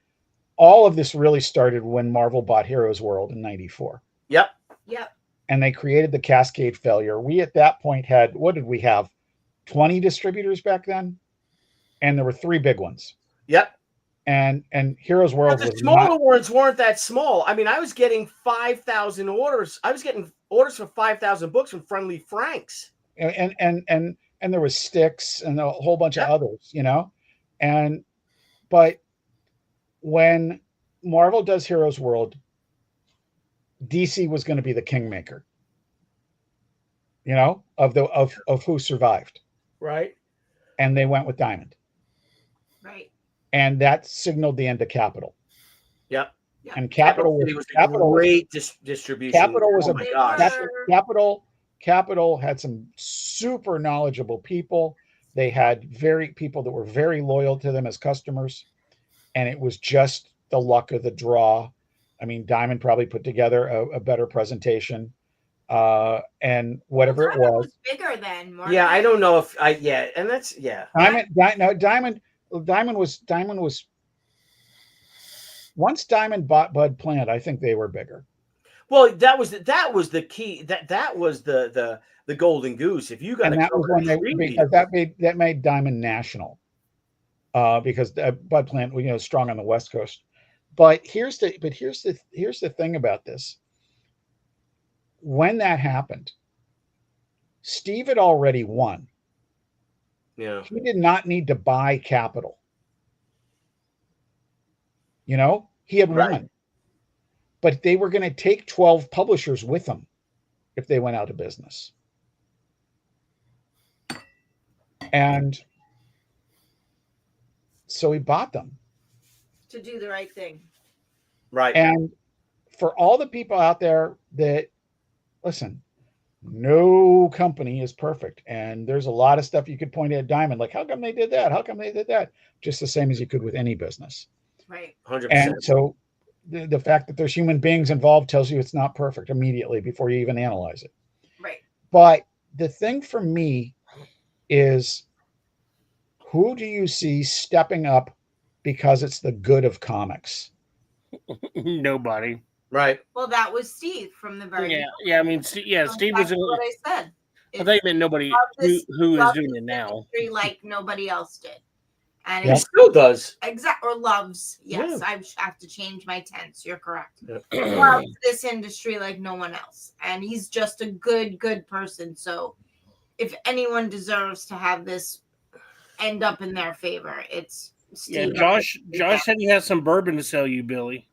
all of this really started, when Marvel bought Heroes World in '94. Yep. And they created the Cascade failure. We at that point had, what did we have? 20 distributors back then, and there were 3 big ones. Yep. And Heroes World But the smaller ones weren't that small. I mean, I was getting 5,000 orders. I was getting orders for 5,000 books from Friendly Franks. And there was Styx and a whole bunch of others, you know. But when Marvel does Heroes World, DC was going to be the kingmaker, you know, of who survived. Right. And they went with Diamond. Right. And that signaled the end of Capital. Yep. And Capital was a great distribution. Capital was oh my gosh. Capital had some super knowledgeable people. They had people that were very loyal to them as customers, and it was just the luck of the draw. I mean, Diamond probably put together a better presentation, and whatever it was. Bigger than more. Yeah, I don't know if and that's Diamond was. Once Diamond bought Bud Plant, I think they were bigger. Well, that was the key. That was the golden goose. If you got that was when because that made Diamond national, because Bud Plant, you know, strong on the West Coast. But here's the thing about this. When that happened, Steve had already won. Yeah, he did not need to buy Capital. You know, he had won. But they were going to take 12 publishers with them if they went out of business. And so he bought them. To do the right thing. Right. And for all the people out there that, listen, no company is perfect. And there's a lot of stuff you could point at Diamond, like, how come they did that? How come they did that? Just the same as you could with any business. Right. 100%. And so the fact that there's human beings involved tells you it's not perfect immediately before you even analyze it. Right. But the thing for me is, who do you see stepping up because it's the good of comics? Nobody. Right. Well, that was Steve from the very beginning. Yeah. I mean, Steve was in what I said. I thought you meant nobody who is doing it now. Like nobody else did. And he still does. Or loves. Yes, Yeah. I have to change my tense. You're correct. Yeah. Loves this industry like no one else. And he's just a good person. So if anyone deserves to have this end up in their favor, it's Steve. Yeah, Josh said he has some bourbon to sell you, Billy.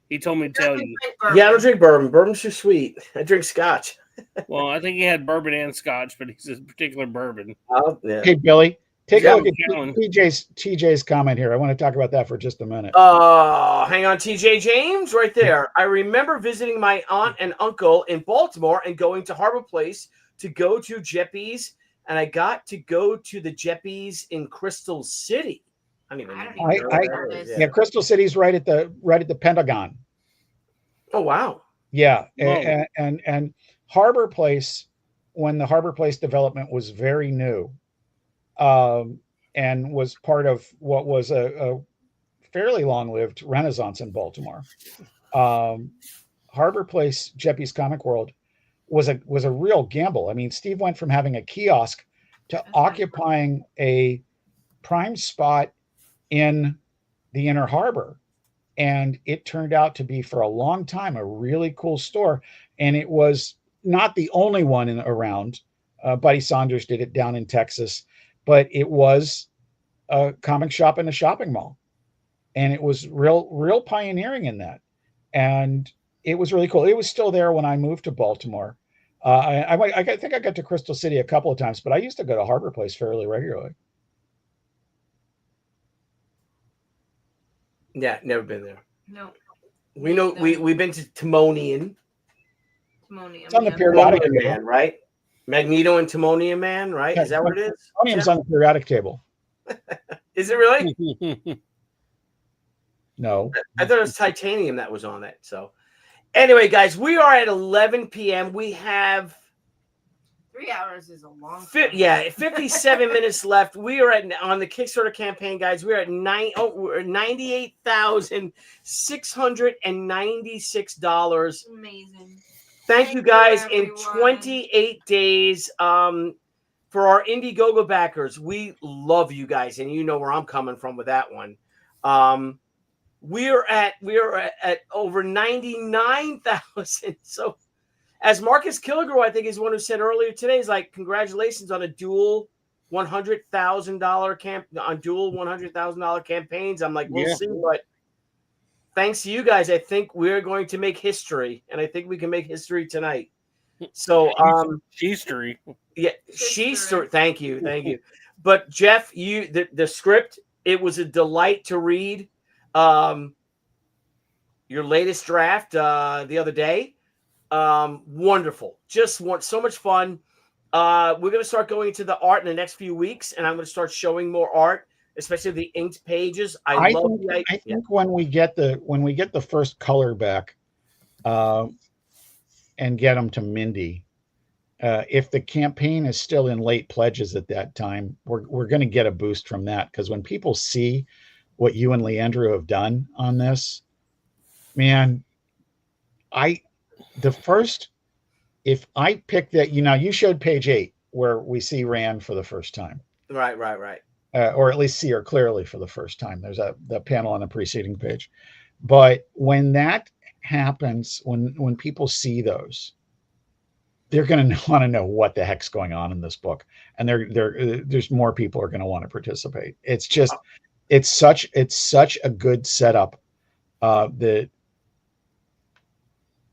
He told me to tell you. Yeah, I don't drink bourbon. Bourbon's too sweet. I drink scotch. Well, I think he had bourbon and scotch, but he's a particular bourbon. Oh, yeah. Hey, Billy, take a look at TJ's comment here. I want to talk about that for just a minute. Hang on, TJ James, right there. I remember visiting my aunt and uncle in Baltimore and going to Harbor Place to go to Jeppy's, and I got to go to the Jeppy's in Crystal City. I don't even know. Yeah, Crystal City's right at the Pentagon. Oh wow. Yeah, and Harbor Place, when the Harbor Place development was very new, and was part of what was a fairly long-lived renaissance in Baltimore. Harbor Place, Jeppy's Comic World, was a real gamble. I mean, Steve went from having a kiosk to occupying a prime spot in the Inner Harbor, and it turned out to be, for a long time, a really cool store. And it was not the only one around, Buddy Saunders did it down in Texas, but it was a comic shop in a shopping mall, and it was real pioneering in that, and it was really cool. It was still there when I moved to Baltimore. I think I got to Crystal City a couple of times, but I used to go to Harbor Place fairly regularly. Yeah, never been there. No. We know we've been to Timonian. Timonium. It's on the yeah. periodic Timonium table. Man, right? Magneto and Timonium Man, right? Yeah, Is that what it is? Timonium's on the periodic table. Is it really? No. I thought it was titanium that was on it. So, anyway, guys, we are at 11 p.m. We have 3 hours is a long time. 57 minutes left. We are on the Kickstarter campaign, guys. We're at $98,696. Amazing. Thank you guys. In everyone. 28 days, for our Indiegogo backers, we love you guys, and you know where I'm coming from with that one. We are at over 99,000. So, as Marcus Kilgore, I think, is one who said earlier today, is like, congratulations on a dual $100,000 campaigns. I'm like, we'll see, but thanks to you guys, I think we're going to make history, and I think we can make history tonight. So, history. Yeah, history. Thank you. But Jeff, the script, it was a delight to read. Your latest draft the other day. Wonderful. Just so much fun. We're going to start going into the art in the next few weeks, and I'm going to start showing more art, especially the inked pages. I think when we get the first color back, and get them to Mindy, if the campaign is still in late pledges at that time, we're going to get a boost from that, because when people see what you and Leandro have done on this, man, if I pick that, you showed page 8 where we see Rand for the first time. Right. Or at least see her clearly for the first time. There's the panel on the preceding page. But when that happens, when people see those, they're going to want to know what the heck's going on in this book. And there's more people are going to want to participate. It's just, it's such a good setup that,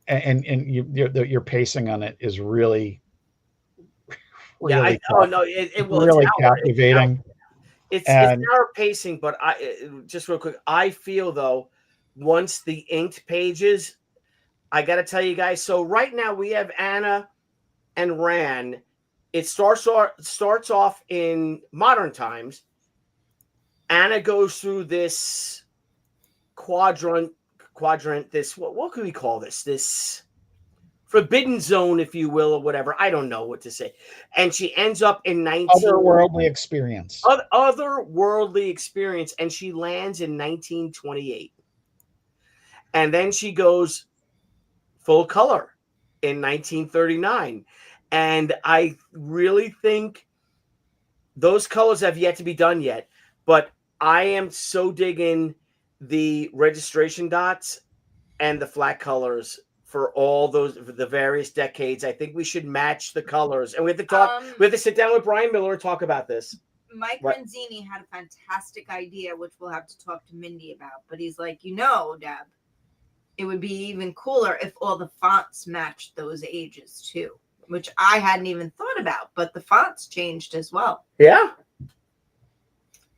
and your pacing on it is really it will really captivating. It's narrow pacing, but just real quick, I feel though, once the inked pages, I got to tell you guys. So right now we have Anna and Ran. It starts off in modern times. Anna goes through this quadrant. This what could we call this forbidden zone, if you will, or whatever. I don't know what to say. And she ends up in otherworldly experience. Otherworldly experience, and she lands in 1928. And then she goes full color in 1939. And I really think those colors have yet to be done yet. But I am so digging the registration dots and the flat colors for all the various decades. I think we should match the colors, and we have to talk. We have to sit down with Brian Miller and talk about this. Mike Renzini had a fantastic idea, which we'll have to talk to Mindy about. But he's like, Deb, it would be even cooler if all the fonts matched those ages too, which I hadn't even thought about. But the fonts changed as well. Yeah.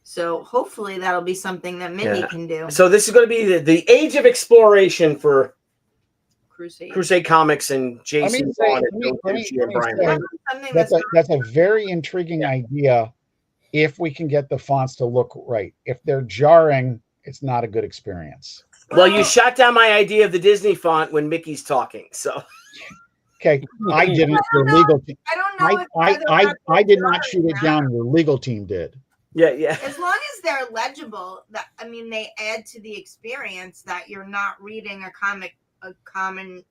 So hopefully that'll be something that Mindy can do. So this is going to be the age of exploration for Crusade Comics and Jason. That's a very intriguing idea if we can get the fonts to look right. If they're jarring, it's not a good experience. Well, you shot down my idea of the Disney font when Mickey's talking. So okay, I didn't. The legal team. I don't know. I did not shoot it down. The legal team did. Yeah. As long as they're legible, they add to the experience that you're not reading a comic, a current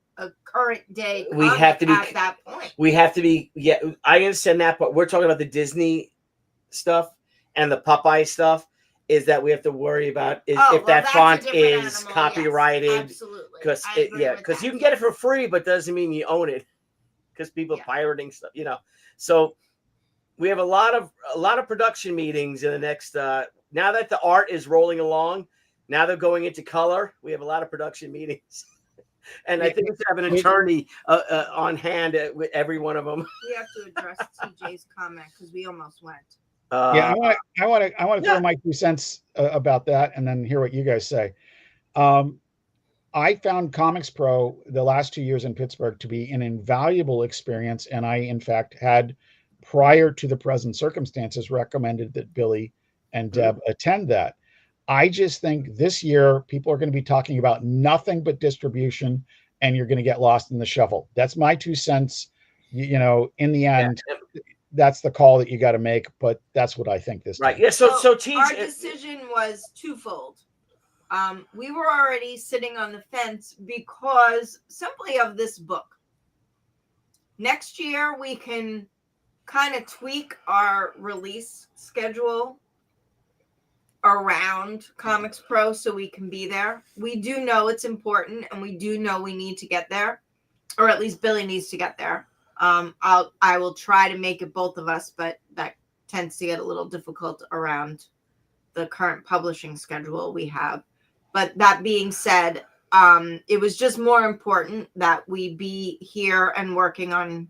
day. We have to be at that point. We have to be. Yeah, I understand that, but we're talking about the Disney stuff and the Popeye stuff. Is that we have to worry about if that font is copyrighted? Yes, absolutely. Because you can get it for free, but doesn't mean you own it. Because people are pirating stuff, So we have a lot of production meetings in the next. Now that the art is rolling along, now they're going into color. We have a lot of production meetings, and I think we have an attorney on hand with every one of them. We have to address TJ's comment because we almost went. Yeah, I want to throw my 2 cents about that, and then hear what you guys say. I found Comics Pro the last 2 years in Pittsburgh to be an invaluable experience, and I, in fact, had, prior to the present circumstances, recommended that Billy and Deb attend that. I just think this year people are going to be talking about nothing but distribution, and you're going to get lost in the shuffle. That's my 2 cents. You know, in the end, that's the call that you got to make, but that's what I think this time. Right. Yeah. So our decision was twofold. We were already sitting on the fence because simply of this book. Next year, we can kind of tweak our release schedule around Comics Pro so we can be there. We do know it's important, and we do know we need to get there, or at least Billy needs to get there. I will try to make it both of us, but that tends to get a little difficult around the current publishing schedule we have. But that being said, it was just more important that we be here and working on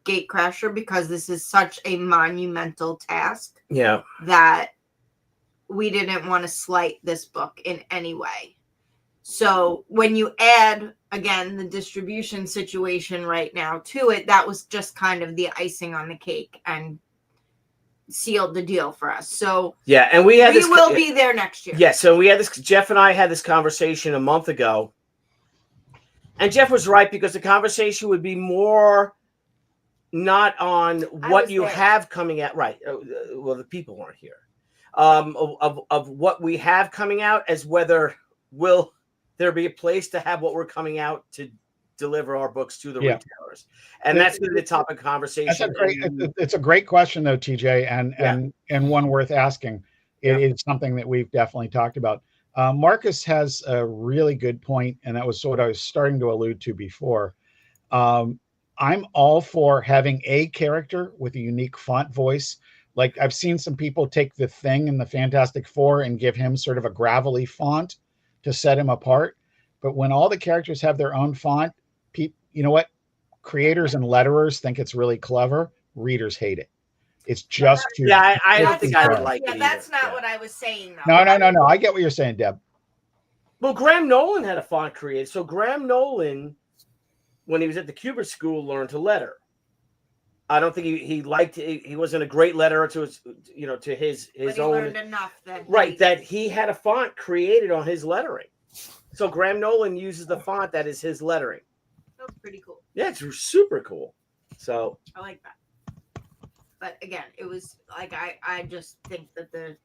Gatecrasher because this is such a monumental task. Yeah. That we didn't want to slight this book in any way. So when you add, again, the distribution situation right now to it, that was just kind of the icing on the cake and sealed the deal for us. So yeah, and we will be there next year. Yeah, so we had this. Jeff and I had this conversation a month ago, and Jeff was right because the conversation would be more not on what you have coming out. Right. Well, the people weren't here. Of what we have coming out, as whether will there be a place to have what we're coming out to deliver our books to the retailers, and that's the topic of conversation. It's a great question, though, TJ, and one worth asking. It is something that we've definitely talked about. Marcus has a really good point, and that was what I was starting to allude to before. I'm all for having a character with a unique font voice. Like I've seen some people take the Thing in the Fantastic Four and give him sort of a gravelly font to set him apart. But when all the characters have their own font, you know what? Creators and letterers think it's really clever. Readers hate it. It's just too. Yeah, I don't think I would like it. That's not what I was saying, though. No. I get what you're saying, Deb. Well, Graham Nolan had a font created. So Graham Nolan, when he was at the Cuber School, learned to letter. I don't think he liked it. He wasn't a great letterer to his, to his own. Learned enough that he had a font created on his lettering. So Graham Nolan uses the font that is his lettering. That's pretty cool. Yeah, it's super cool. So I like that. But again, it was like I just think that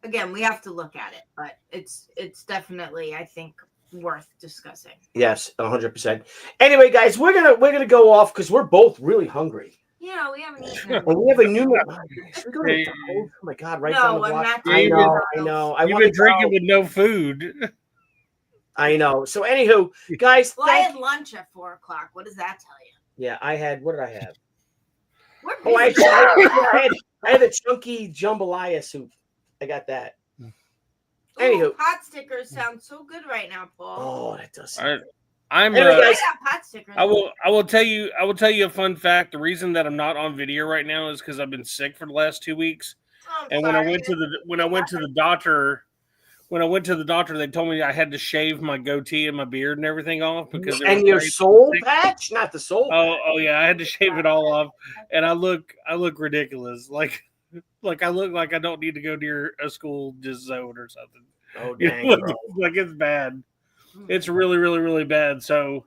again, we have to look at it, but it's definitely, I think, worth discussing. Yes, 100%. Anyway, guys, we're gonna go off because we're both really hungry. Yeah, we haven't eaten. And we have a new. Oh my God! Right down the block. I know. You've been drinking with no food. I know. So, anywho, guys, well, I had lunch at 4:00. What does that tell you? Yeah, I had. What did I have? I had a chunky jambalaya soup. I got that. Anywho, pot stickers sound so good right now, Paul. Oh, that does. I got pot stickers. I will tell you a fun fact. The reason that I'm not on video right now is because I've been sick for the last 2 weeks. And when I went to the doctor, they told me I had to shave my goatee and my beard and everything off because your soul patch, not the soul. Oh yeah, I had to shave it all off, and I look ridiculous. Like I look like I don't need to go near a school zone or something. Oh dang! Like it's bad. It's really, really, really bad. So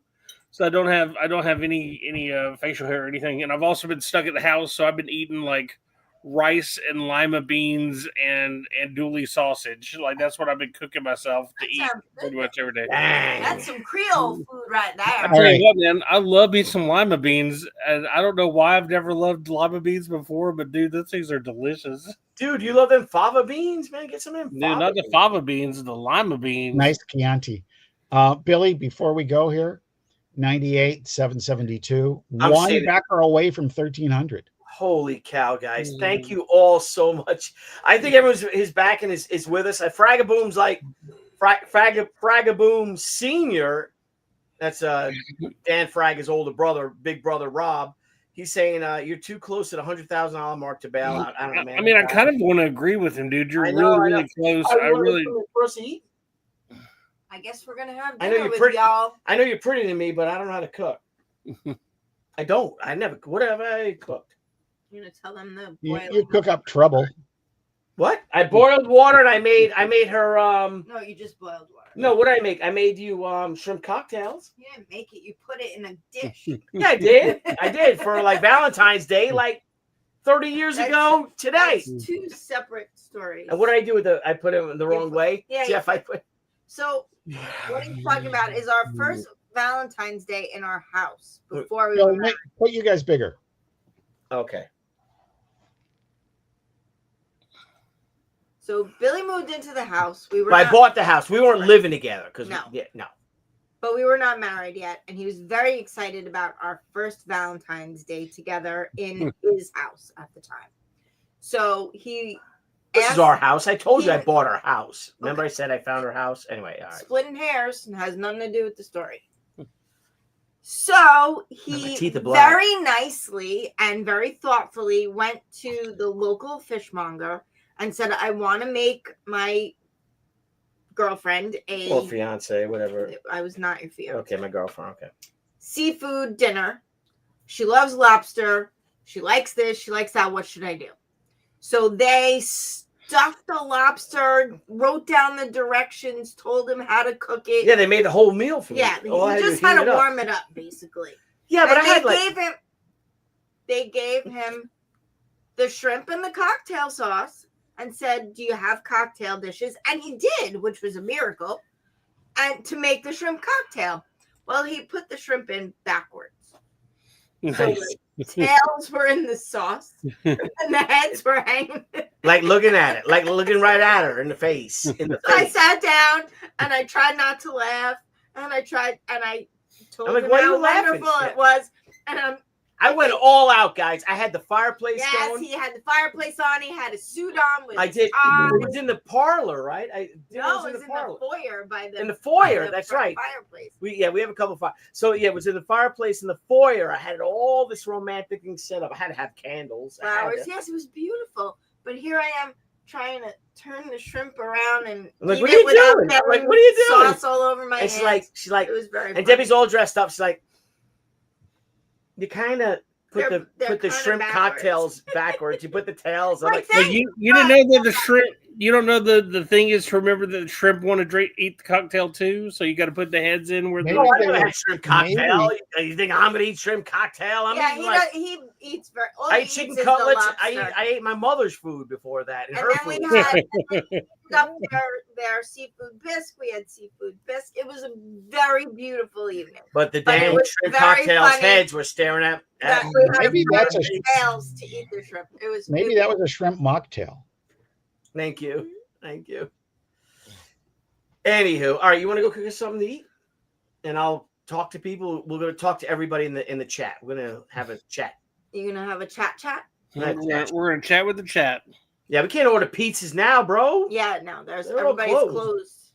I don't have any facial hair or anything, and I've also been stuck at the house. So I've been eating like rice and lima beans and dooley sausage. Like that's what I've been cooking myself to eat pretty much every day. That's some Creole food right there. I tell you what, man, I love me some lima beans, and I don't know why I've never loved lima beans before, but dude, those things are delicious. Dude, you love them fava beans, man? Get some of them. Dude, not the fava beans, the lima beans. Nice Chianti. Billy, before we go here, 98, 772. I'm One saving- backer away from 1,300. Holy cow, guys. Thank you all so much. I think everyone's his backing is with us. Fragaboom's like Fragaboom Senior. That's Dan Fraga's older brother, big brother Rob. He's saying you're too close to the $100,000 mark to bail out. I don't know, man. I mean, I kind of want to agree with him, dude. You're I know, really close. I really. I guess we're gonna have I know dinner you're with pretty. y'all. I know you're prettier than me, but I don't know how to cook. I don't. I never. Whatever I cooked. You're gonna tell them the You, boil. you cook up trouble. What? I boiled water and I made her. No, you just boiled water. No, what did I make? I made you shrimp cocktails. You didn't make it. You put it in a dish. Yeah, I did. I did for like Valentine's Day, like 30 years ago today. That's two separate stories. And what did I do with the? I put it the wrong way. Yeah, Jeff, I put. So what he's talking about is our first Valentine's Day in our house before we So were married. put you guys bigger. Okay. So Billy moved into the house. We were. But I not- bought the house. We weren't living together because No. no. But we were not married yet, and he was very excited about our first Valentine's Day together in his house at the time. So he This is our house. I told you I he- bought our house. Remember I said I found our house? Anyway, all right. splitting hairs and has nothing to do with the story. So My he teeth are black. very nicely and very thoughtfully went to the local fishmonger and said, I want to make my girlfriend Or fiance, whatever. I was not your fiance. Okay, my girlfriend. Okay. Seafood dinner. She loves lobster. She likes this. She likes that. What should I do? So they stuffed the lobster, wrote down the directions, told him how to cook it. Yeah, they made the whole meal for me. Yeah, All I he had to just do was had heat to it up. warm it up, basically. Yeah, but And I had like they gave him the shrimp and the cocktail sauce and said, do you have cocktail dishes? And he did, which was a miracle, and to make the shrimp cocktail. Well, he put the shrimp in backwards. So the tails were in the sauce and the heads were hanging. like looking at it, like looking right at her in the face. In the I face. sat down and I tried not to laugh, and I told I'm like, him why are how you laughing? wonderful it was. And I went all out, guys. I had the fireplace yes, going. he had the fireplace on. He had a suit on with I his did. tie. It was in the parlor, right? No, it was in the foyer by the In the foyer, by the that's right. Fireplace. We have a couple of fire. So yeah, it was in the fireplace in the foyer. I had all this romantic thing set up. I had to have candles. I had Flowers. to- Yes, it was beautiful. But here I am trying to turn the shrimp around and I'm like, eat what it are you without doing? I'm like, getting what are you doing? sauce all over my And hands. she's like, It was very and funny. Debbie's all dressed up. She's like, you kind of put They're the kinda shrimp backwards. cocktails backwards. You put the tails. I'm like, But you didn't know that the shrimp. You don't know the thing is to remember that the shrimp want to eat the cocktail too. So you got to put the heads in where Maybe oh, I the. they never were- had shrimp cocktail. maybe- You think I'm gonna eat shrimp cocktail? I'm Yeah, eating like, he eats very. All I he ate chicken eats is the cutlets. lobster. I ate my mother's food before that, and And her then food. we had up their seafood bisque. We had seafood bisque. It was a very beautiful evening. But the But it damn was shrimp very cocktails funny heads were staring at That me. we had Maybe that's a tails to eat the shrimp. It was maybe that was a shrimp mocktail. Thank you. Thank you. Anywho, all right, you want to go cook us something to eat? And I'll talk to people. We're going to talk to everybody in the chat. We're going to have a chat. You're gonna have a chat. We're gonna chat with the chat. Yeah, we can't order pizzas now, bro. Yeah, no, there's They're all everybody's closed. closed.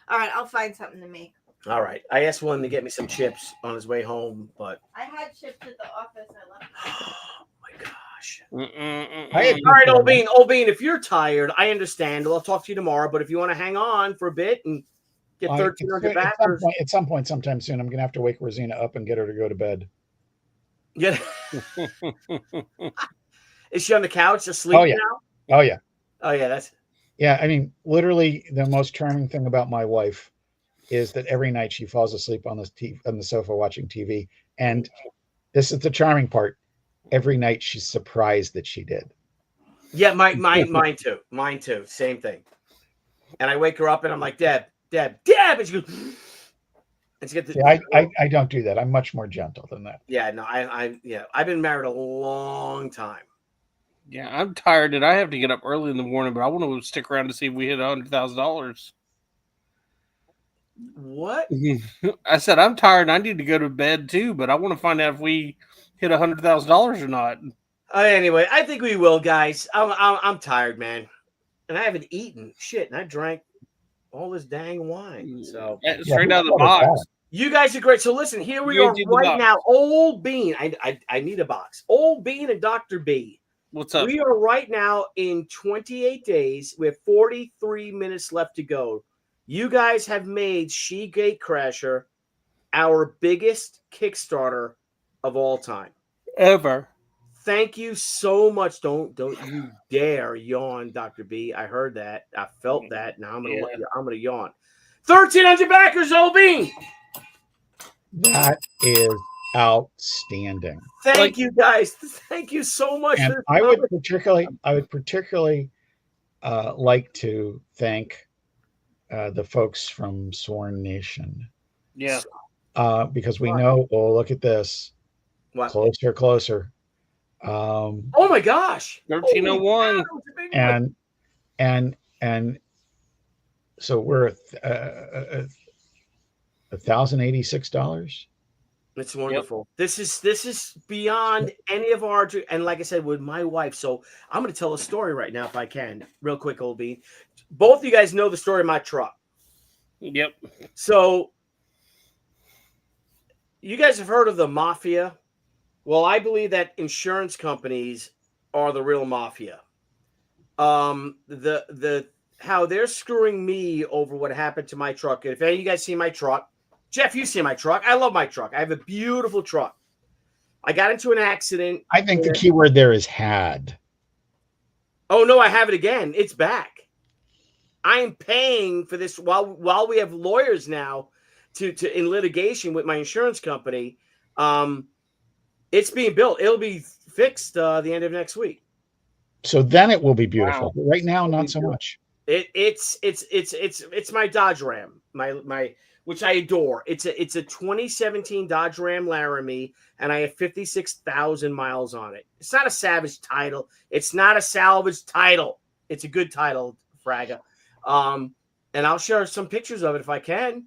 All right, I'll find something to make. All right. I asked one to get me some chips on his way home, but I had chips at the office. I left. oh my gosh. I had All right, Obeen, if you're tired, I understand. I'll talk to you tomorrow. But if you want to hang on for a bit and get 1,300 back, at some point, sometime soon, I'm gonna have to wake Rosina up and get her to go to bed. yeah. Is she on the couch just sleeping Oh yeah. now? Oh yeah. Oh yeah, that's Yeah, I mean, literally, the most charming thing about my wife is that every night she falls asleep on the sofa watching TV, and this is the charming part. Every night she's surprised that she did. yeah, mine too. Same thing. And I wake her up and I'm like, Deb, and she goes, and she gets See, I don't do that. I'm much more gentle than that. yeah, no, I've been married a long time. Yeah, I'm tired and I have to get up early in the morning, but I want to stick around to see if we hit $100,000. What? I said I'm tired and I need to go to bed too, but I want to find out if we hit $100,000 or not. Anyway, I think we will, guys. I'm tired, man, and I haven't eaten shit, and I drank all this dang wine. So straight out of the box. You guys are great. So listen, here we are right now. Old Bean, I need a box. Old Bean and Dr. B. What's up? We are right now in 28 days. We have 43 minutes left to go. You guys have made Gatecrasher our biggest Kickstarter of all time. Ever. Thank you so much. Don't you dare yawn, Dr. B. I heard that. I felt that. Now I'm gonna yawn. 1,300 backers, Old Bean. That is outstanding. Thank you, guys. Thank you so much. And I would particularly like to thank the folks from Sworn Nation. Yeah. Because we know. Oh, look at this. What? Closer. Oh my gosh. 1301. And so we're $1,086. It's wonderful. Yep. This is beyond any of our, and like I said, with my wife. So I'm going to tell a story right now, if I can, real quick, Old Bean. Both of you guys know the story of my truck. Yep. So you guys have heard of the mafia. Well, I believe that insurance companies are the real mafia. The how they're screwing me over what happened to my truck. If any of you guys see my truck, Jeff, you see my truck. I love my truck. I have a beautiful truck. I got into an accident. I think the key word there is had. Oh no, I have it again. It's back. I am paying for this while we have lawyers now to in litigation with my insurance company. It's being built. It'll be fixed the end of next week. So then it will be beautiful. Wow. Right now, not so much. It's my Dodge Ram, my which I adore. It's a 2017 Dodge Ram Laramie, and I have 56,000 miles on it. It's not a salvage title. It's not a salvage title. It's a good title, Fraga. And I'll share some pictures of it if I can.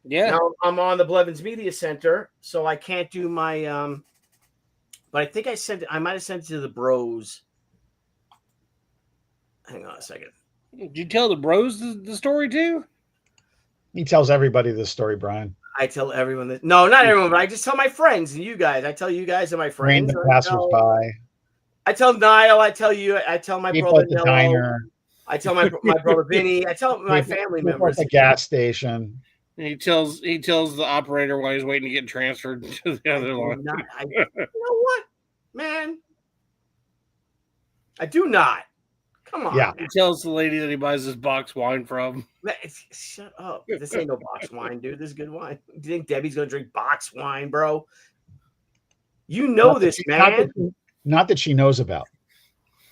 Yeah. Now I'm on the Blevins Media Center, so I can't do my but I think I might have sent it to the bros. Hang on a second. Did you tell the bros the story too? He tells everybody this story, Brian. I tell everyone that. No, not everyone, but I just tell my friends and you guys. I tell you guys and my friends. Random passersby. I tell Nile. I tell you. I tell my people brother at the Nello. Diner. I tell my brother Vinny. I tell my family members. At the gas station. He tells the operator while he's waiting to get transferred to the other line. You know what, man? I do not. Come on. Yeah. He tells the lady that he buys his box wine from. Man, shut up. This ain't no box wine, dude. This is good wine. Do you think Debbie's gonna drink box wine, bro? You know this, man. Not that she knows about.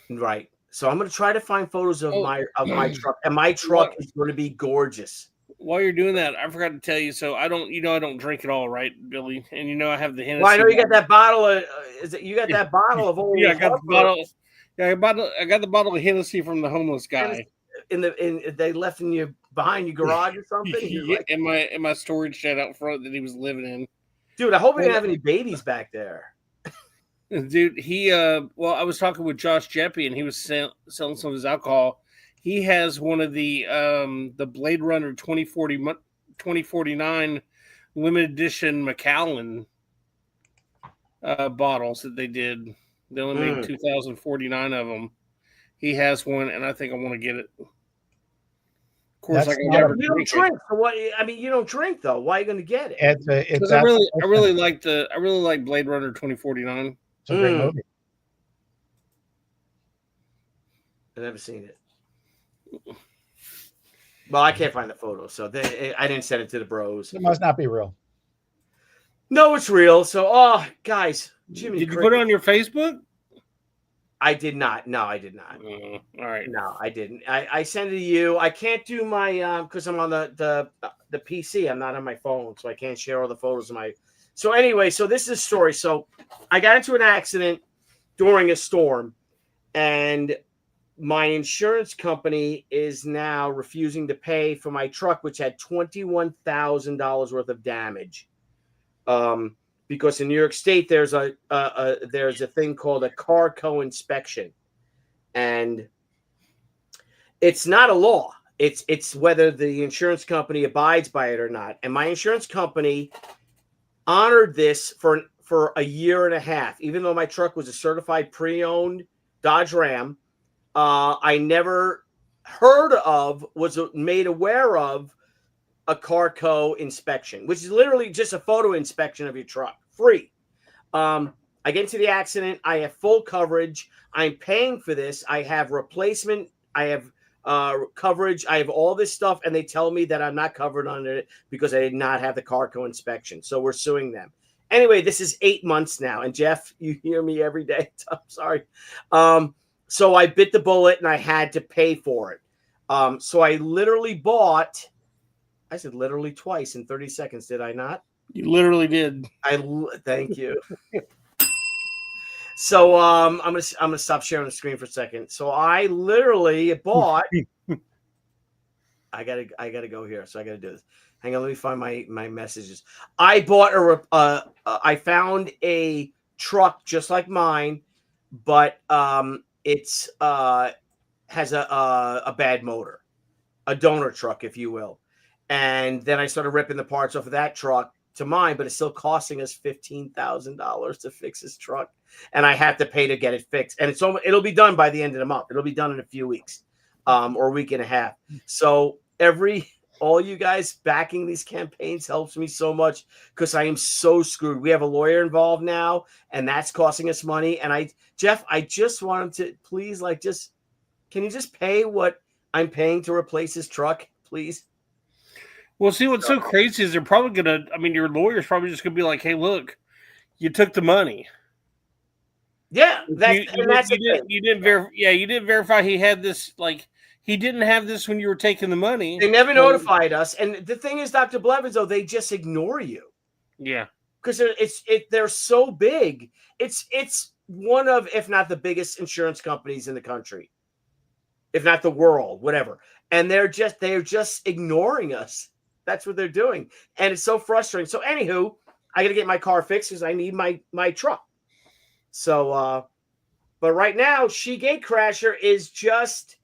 Right. So I'm gonna try to find photos of my truck, and my truck is going to be gorgeous. While you're doing that, I forgot to tell you. So I don't drink at all, right, Billy? And I have the Hennessy. Well, I know you got that bottle of. You got that bottle of old? Yeah, I got the bottle. Yeah, I got the bottle of Hennessy from the homeless guy. They left in behind your garage or something. Yeah, like, in my storage shed out front that he was living in. Dude, I hope you didn't have any babies back there. Dude, I was talking with Josh Jeppy, and he was selling some of his alcohol. He has one of the Blade Runner 2049 limited edition Macallan bottles that they did. They only made 2,049 of them. He has one, and I think I want to get it. Of course, you don't drink. So what? I mean, you don't drink though. Why are you going to get it? Because I really like Blade Runner 2049. It's a great movie. I've never seen it. Well, I can't find the photo, so I didn't send it to the bros. It must not be real. No, it's real. So, guys, Jimmy, did you put it on your Facebook? I did not. No, I did not. All right. No, I didn't. I sent it to you. I can't do my because I'm on the PC. I'm not on my phone, so I can't share all the photos of my. So anyway, so this is a story. So I got into an accident during a storm, and my insurance company is now refusing to pay for my truck, which had $21,000 worth of damage. Because in New York State, there's a thing called a car co-inspection, and it's not a law. It's whether the insurance company abides by it or not. And my insurance company honored this for a year and a half, even though my truck was a certified pre-owned Dodge Ram. I never heard of, was made aware of, a Carco inspection, which is literally just a photo inspection of your truck, free. I get into the accident. I have full coverage. I'm paying for this. I have replacement. I have coverage. I have all this stuff, and they tell me that I'm not covered under it because I did not have the Carco inspection. So we're suing them. Anyway, this is 8 months now, and Jeff, you hear me every day. I'm sorry. So I bit the bullet, and I had to pay for it. So I literally bought. I said literally twice in 30 seconds, did I not? You literally did. Thank you. So I'm gonna stop sharing the screen for a second. So I literally bought. I gotta go here. So I gotta do this. Hang on, let me find my messages. I bought I found a truck just like mine, but it's has a bad motor, a donor truck, if you will. And then I started ripping the parts off of that truck to mine, but it's still costing us $15,000 to fix this truck, and I have to pay to get it fixed. And it'll be done by the end of the month. It'll be done in a few weeks, or a week and a half. So all you guys backing these campaigns helps me so much because I am so screwed. We have a lawyer involved now, and that's costing us money. And Jeff, I just wanted to please, can you just pay what I'm paying to replace this truck, please? Well, see, what's so crazy is they're probably going to, your lawyer's probably just going to be like, hey, look, you took the money. Yeah. You didn't verify he had this, he didn't have this when you were taking the money. They never notified us. And the thing is, Dr. Blevins, though, they just ignore you. Yeah. Because they're so big. It's one of, if not the biggest insurance companies in the country, if not the world, whatever. And they're just ignoring us. That's what they're doing. And it's so frustrating. So anywho, I got to get my car fixed because I need my truck. So, but right now, Gatecrasher is just,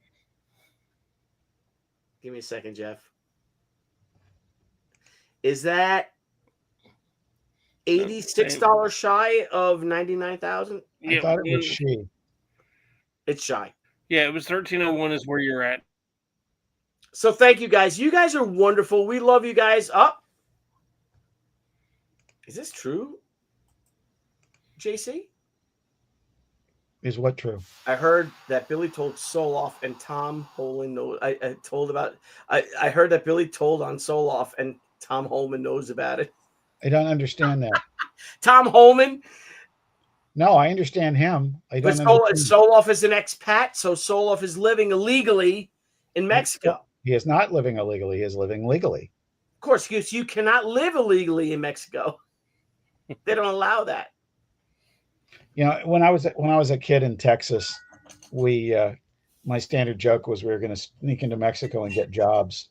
give me a second, Jeff. Is that $86 shy of $99,000? I thought it was Shi. It's shy. Yeah, it was 1301 is where you're at. So thank you guys. You guys are wonderful. We love you guys. Is this true? JC? Is what true? I heard that Billy told Soloff and Tom Holman knows. I heard that Billy told on Soloff and Tom Holman knows about it. I don't understand that. Tom Holman? No, I understand him. I don't understand. Soloff is an expat, so Soloff is living illegally in Mexico. He is not living illegally. He is living legally. Of course, because you cannot live illegally in Mexico. They don't allow that. When I was a kid in Texas, my standard joke was we were going to sneak into Mexico and get jobs.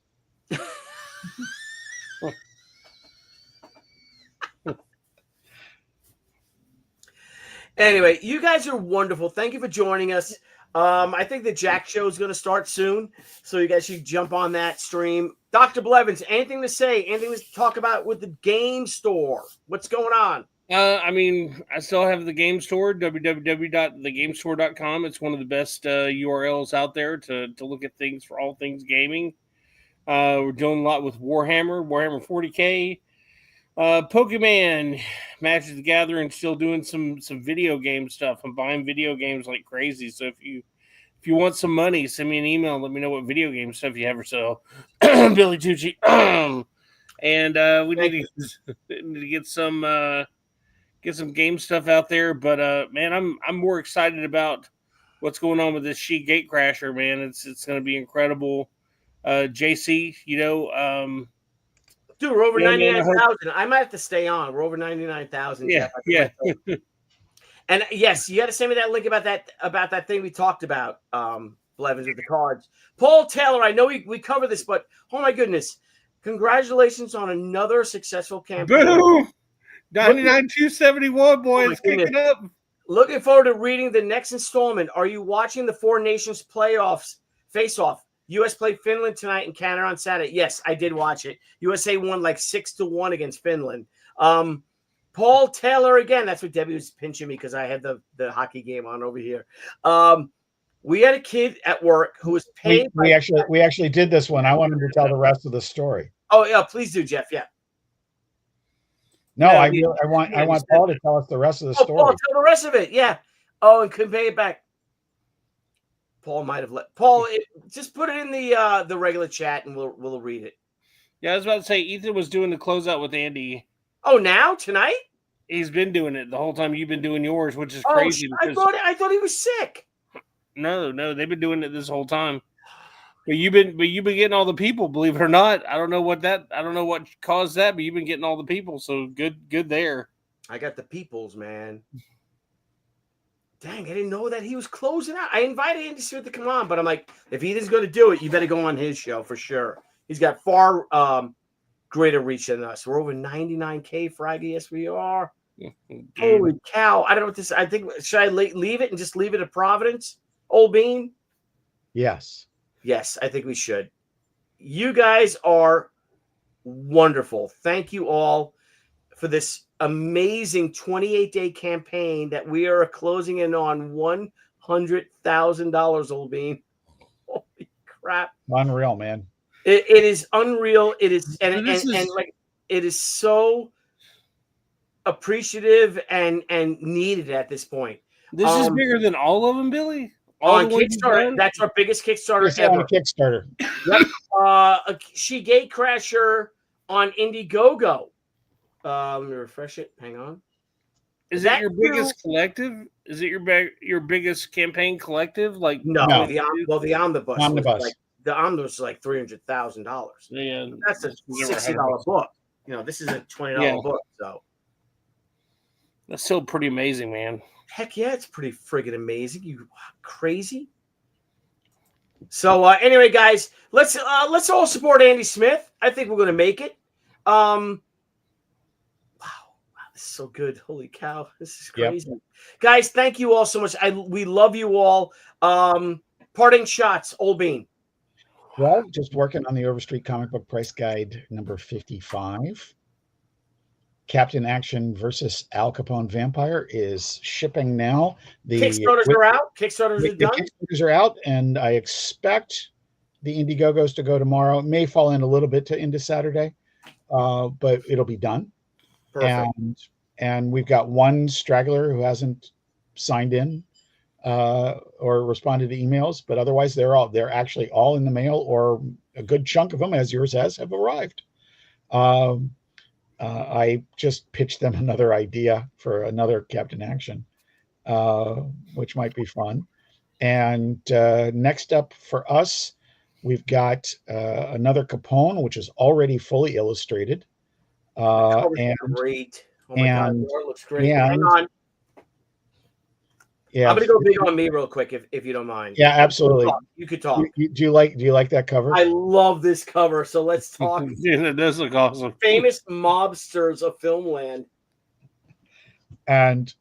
Anyway, you guys are wonderful. Thank you for joining us. I think the Jack show is going to start soon, so you guys should jump on that stream. Dr. Blevins, anything to say? Anything to talk about with the game store? What's going on? I still have the game store, www.thegamestore.com. It's one of the best URLs out there to look at things for all things gaming. We're doing a lot with Warhammer 40K, Pokemon, Magic the Gathering, still doing some video game stuff. I'm buying video games like crazy. So if you want some money, send me an email and let me know what video game stuff you have for sale. Billy Tucci. And we need to get some game stuff out there. But man, I'm more excited about what's going on with this Gatecrasher, man. It's going to be incredible. JC, dude, we're over 99,000. I might have to stay on. We're over 99,000. Yeah. And yes, you got to send me that link about that thing we talked about. Blevins with the cards. Paul Taylor, I know we covered this, but oh my goodness. Congratulations on another successful campaign. Boom! 99-271, boy. Oh It's kicking up. Looking forward to reading the next installment. Are you watching the Four Nations playoffs face-off? U.S. played Finland tonight and Canada on Saturday. Yes, I did watch it. USA won like 6-1 against Finland. Paul Taylor again. That's what Debbie was pinching me because I had the hockey game on over here. We had a kid at work who was paid. We actually did this one. I wanted to tell the rest of the story. Oh yeah, please do, Jeff. Yeah. No, I want Paul to tell us the rest of the story. Paul, tell the rest of it. Yeah. Oh, and convey it back. Paul might have let Paul just put it in the regular chat and we'll read it. Yeah, I was about to say Ethan was doing the closeout with Andy. Oh, now tonight? He's been doing it the whole time you've been doing yours, which is crazy. I thought he was sick. No, they've been doing it this whole time. But you've been getting all the people, believe it or not. I don't know what caused that, but you've been getting all the people. So good there. I got the peoples, man. Dang, I didn't know that he was closing out. I invited Andy Smith to come on, but I'm like, if Ethan's going to do it, you better go on his show for sure. He's got far greater reach than us. We're over 99K Friday. Yes, we are. Holy cow. I don't know what this, I think, should I leave it and just leave it at Providence? Old Bean? Yes. Yes, I think we should. You guys are wonderful. Thank you all for this amazing 28-day campaign that we are closing in on $100,000, Old Bean. Holy crap. Unreal, man. It is unreal. It is and like it is so appreciative and needed at this point. This is bigger than all of them, Billy. On Kickstarter, that's our biggest Kickstarter ever. On Kickstarter. Yep. Gatecrasher on Indiegogo. Let me refresh it. Hang on. Is that your biggest collective? Is it your biggest campaign collective? Like no. The omnibus. The omnibus is like $300,000. Yeah, that's a $60 book. You know, this is a $20 book. So that's still pretty amazing, man. Heck yeah, it's pretty friggin' amazing. You crazy. So anyway, guys, let's all support Andy Smith. I think we're gonna make it. Wow, this is so good. Holy cow, this is crazy. Yep. Guys, thank you all so much. We love you all. Parting shots, Old Bean. Well, just working on the Overstreet Comic Book Price Guide number 55. Captain Action versus Al Capone Vampire is shipping now. The Kickstarters are out. Kickstarters are done. Kickstarters are out, and I expect the Indiegogos to go tomorrow. It may fall in a little bit into Saturday, but it'll be done. Perfect. And we've got one straggler who hasn't signed in or responded to emails, but otherwise they're actually all in the mail, or a good chunk of them, as yours has, have arrived. I just pitched them another idea for another Captain Action, which might be fun. And next up for us, we've got another Capone, which is already fully illustrated. And great. Oh my God, it looks great. And, hang on. Yeah, I'm gonna go big on me real quick if you don't mind. Yeah, absolutely. You could talk. Do you like that cover? I love this cover. So let's talk. Yeah, it does look awesome. Famous mobsters of Filmland. And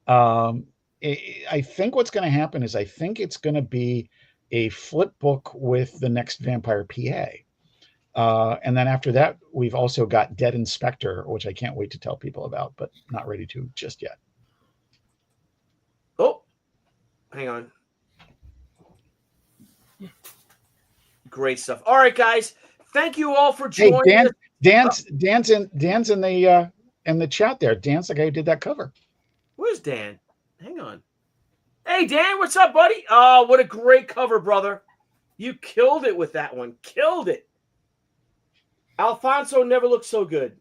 I think what's going to happen is I think it's going to be a flip book with the next Vampire PA. And then after that, we've also got Dead Inspector, which I can't wait to tell people about, but not ready to just yet. Oh, hang on. Great stuff. All right, guys. Thank you all for joining. Hey, Dan's in the chat there. Dan's the guy who did that cover. Where's Dan? Hang on. Hey, Dan, what's up, buddy? Oh, what a great cover, brother. You killed it with that one. Killed it. Alfonso never looked so good.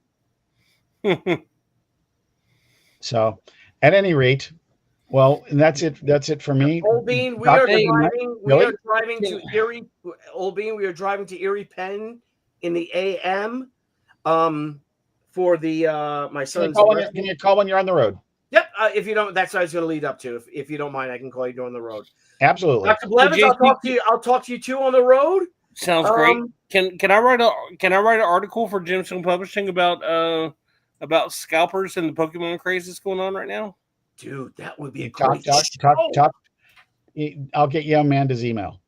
So, at any rate, well, and that's it. That's it for me. Old Bean, we are driving to Erie. Old Bean, we are driving to Erie, Penn in the AM. For the my son's. Can you call when you're on the road? Yep. If you don't, that's what I was going to lead up to. If you don't mind, I can call you during the road. Absolutely. Dr. Blevins, I'll talk to you. I'll talk to you too on the road. Sounds great. Can I write an article for Gemstone Publishing about scalpers and the Pokemon craze that's going on right now? Dude, that would be a talk. I'll get you Amanda's email.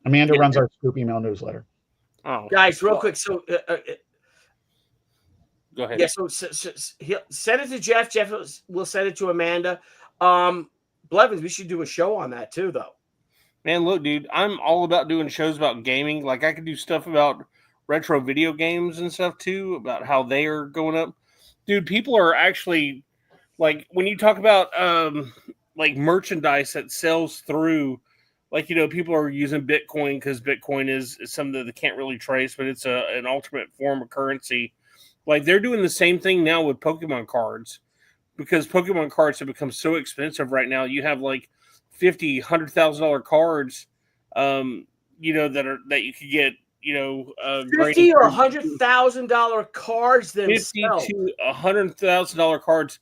Amanda runs our Scoop email newsletter. Oh, guys, real quick. So, go ahead. Yeah. So he'll send it to Jeff. Jeff will send it to Amanda. Blevins, we should do a show on that too, though. Man, look, dude, I'm all about doing shows about gaming. Like, I could do stuff about retro video games and stuff too, about how they are going up. Dude, people are actually, like, when you talk about like merchandise that sells through, like, you know, people are using Bitcoin because Bitcoin is something that they can't really trace, but it's an alternate form of currency. Like, they're doing the same thing now with Pokemon cards, because Pokemon cards have become so expensive right now. You have like $50,000, $100,000 cards, you know, that you could get, you know, $50,000 or $100,000 cards themselves. $50,000 to $100,000 cards.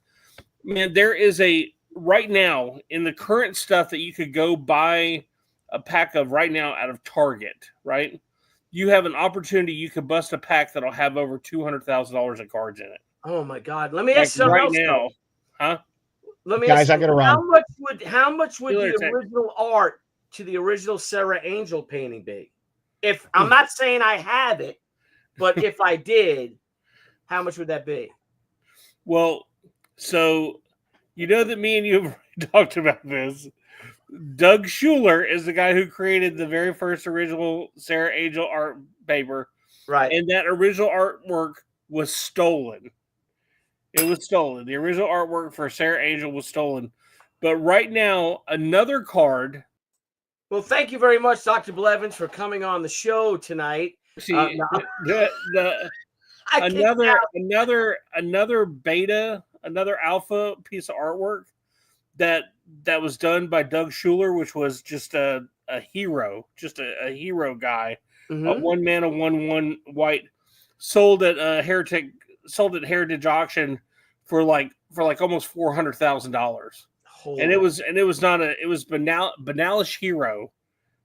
Man, there is right now in the current stuff that you could go buy a pack of right now out of Target, right? You have an opportunity. You could bust a pack that'll have over $200,000 of cards in it. Oh my God! Let me ask you something right else, now, huh? Let me Guys, ask you, I gotta run. How much would the original art to the original Sarah Angel painting be? If I'm not saying I have it, but if I did, how much would that be? Well, so you know that me and you have talked about this. Doug Schuler is the guy who created the very first original Sarah Angel art paper. Right. And that original artwork was stolen. It was stolen. The original artwork for Sarah Angel was stolen. But right now, another card. Well, thank you very much, Dr. Blevins, for coming on the show tonight. See, another beta, another alpha piece of artwork that was done by Doug Schuler, which was just a hero, just a hero guy, a one man, a 1/1 white, sold at Heritage Auction for like almost $400,000. And it was Banalish Hero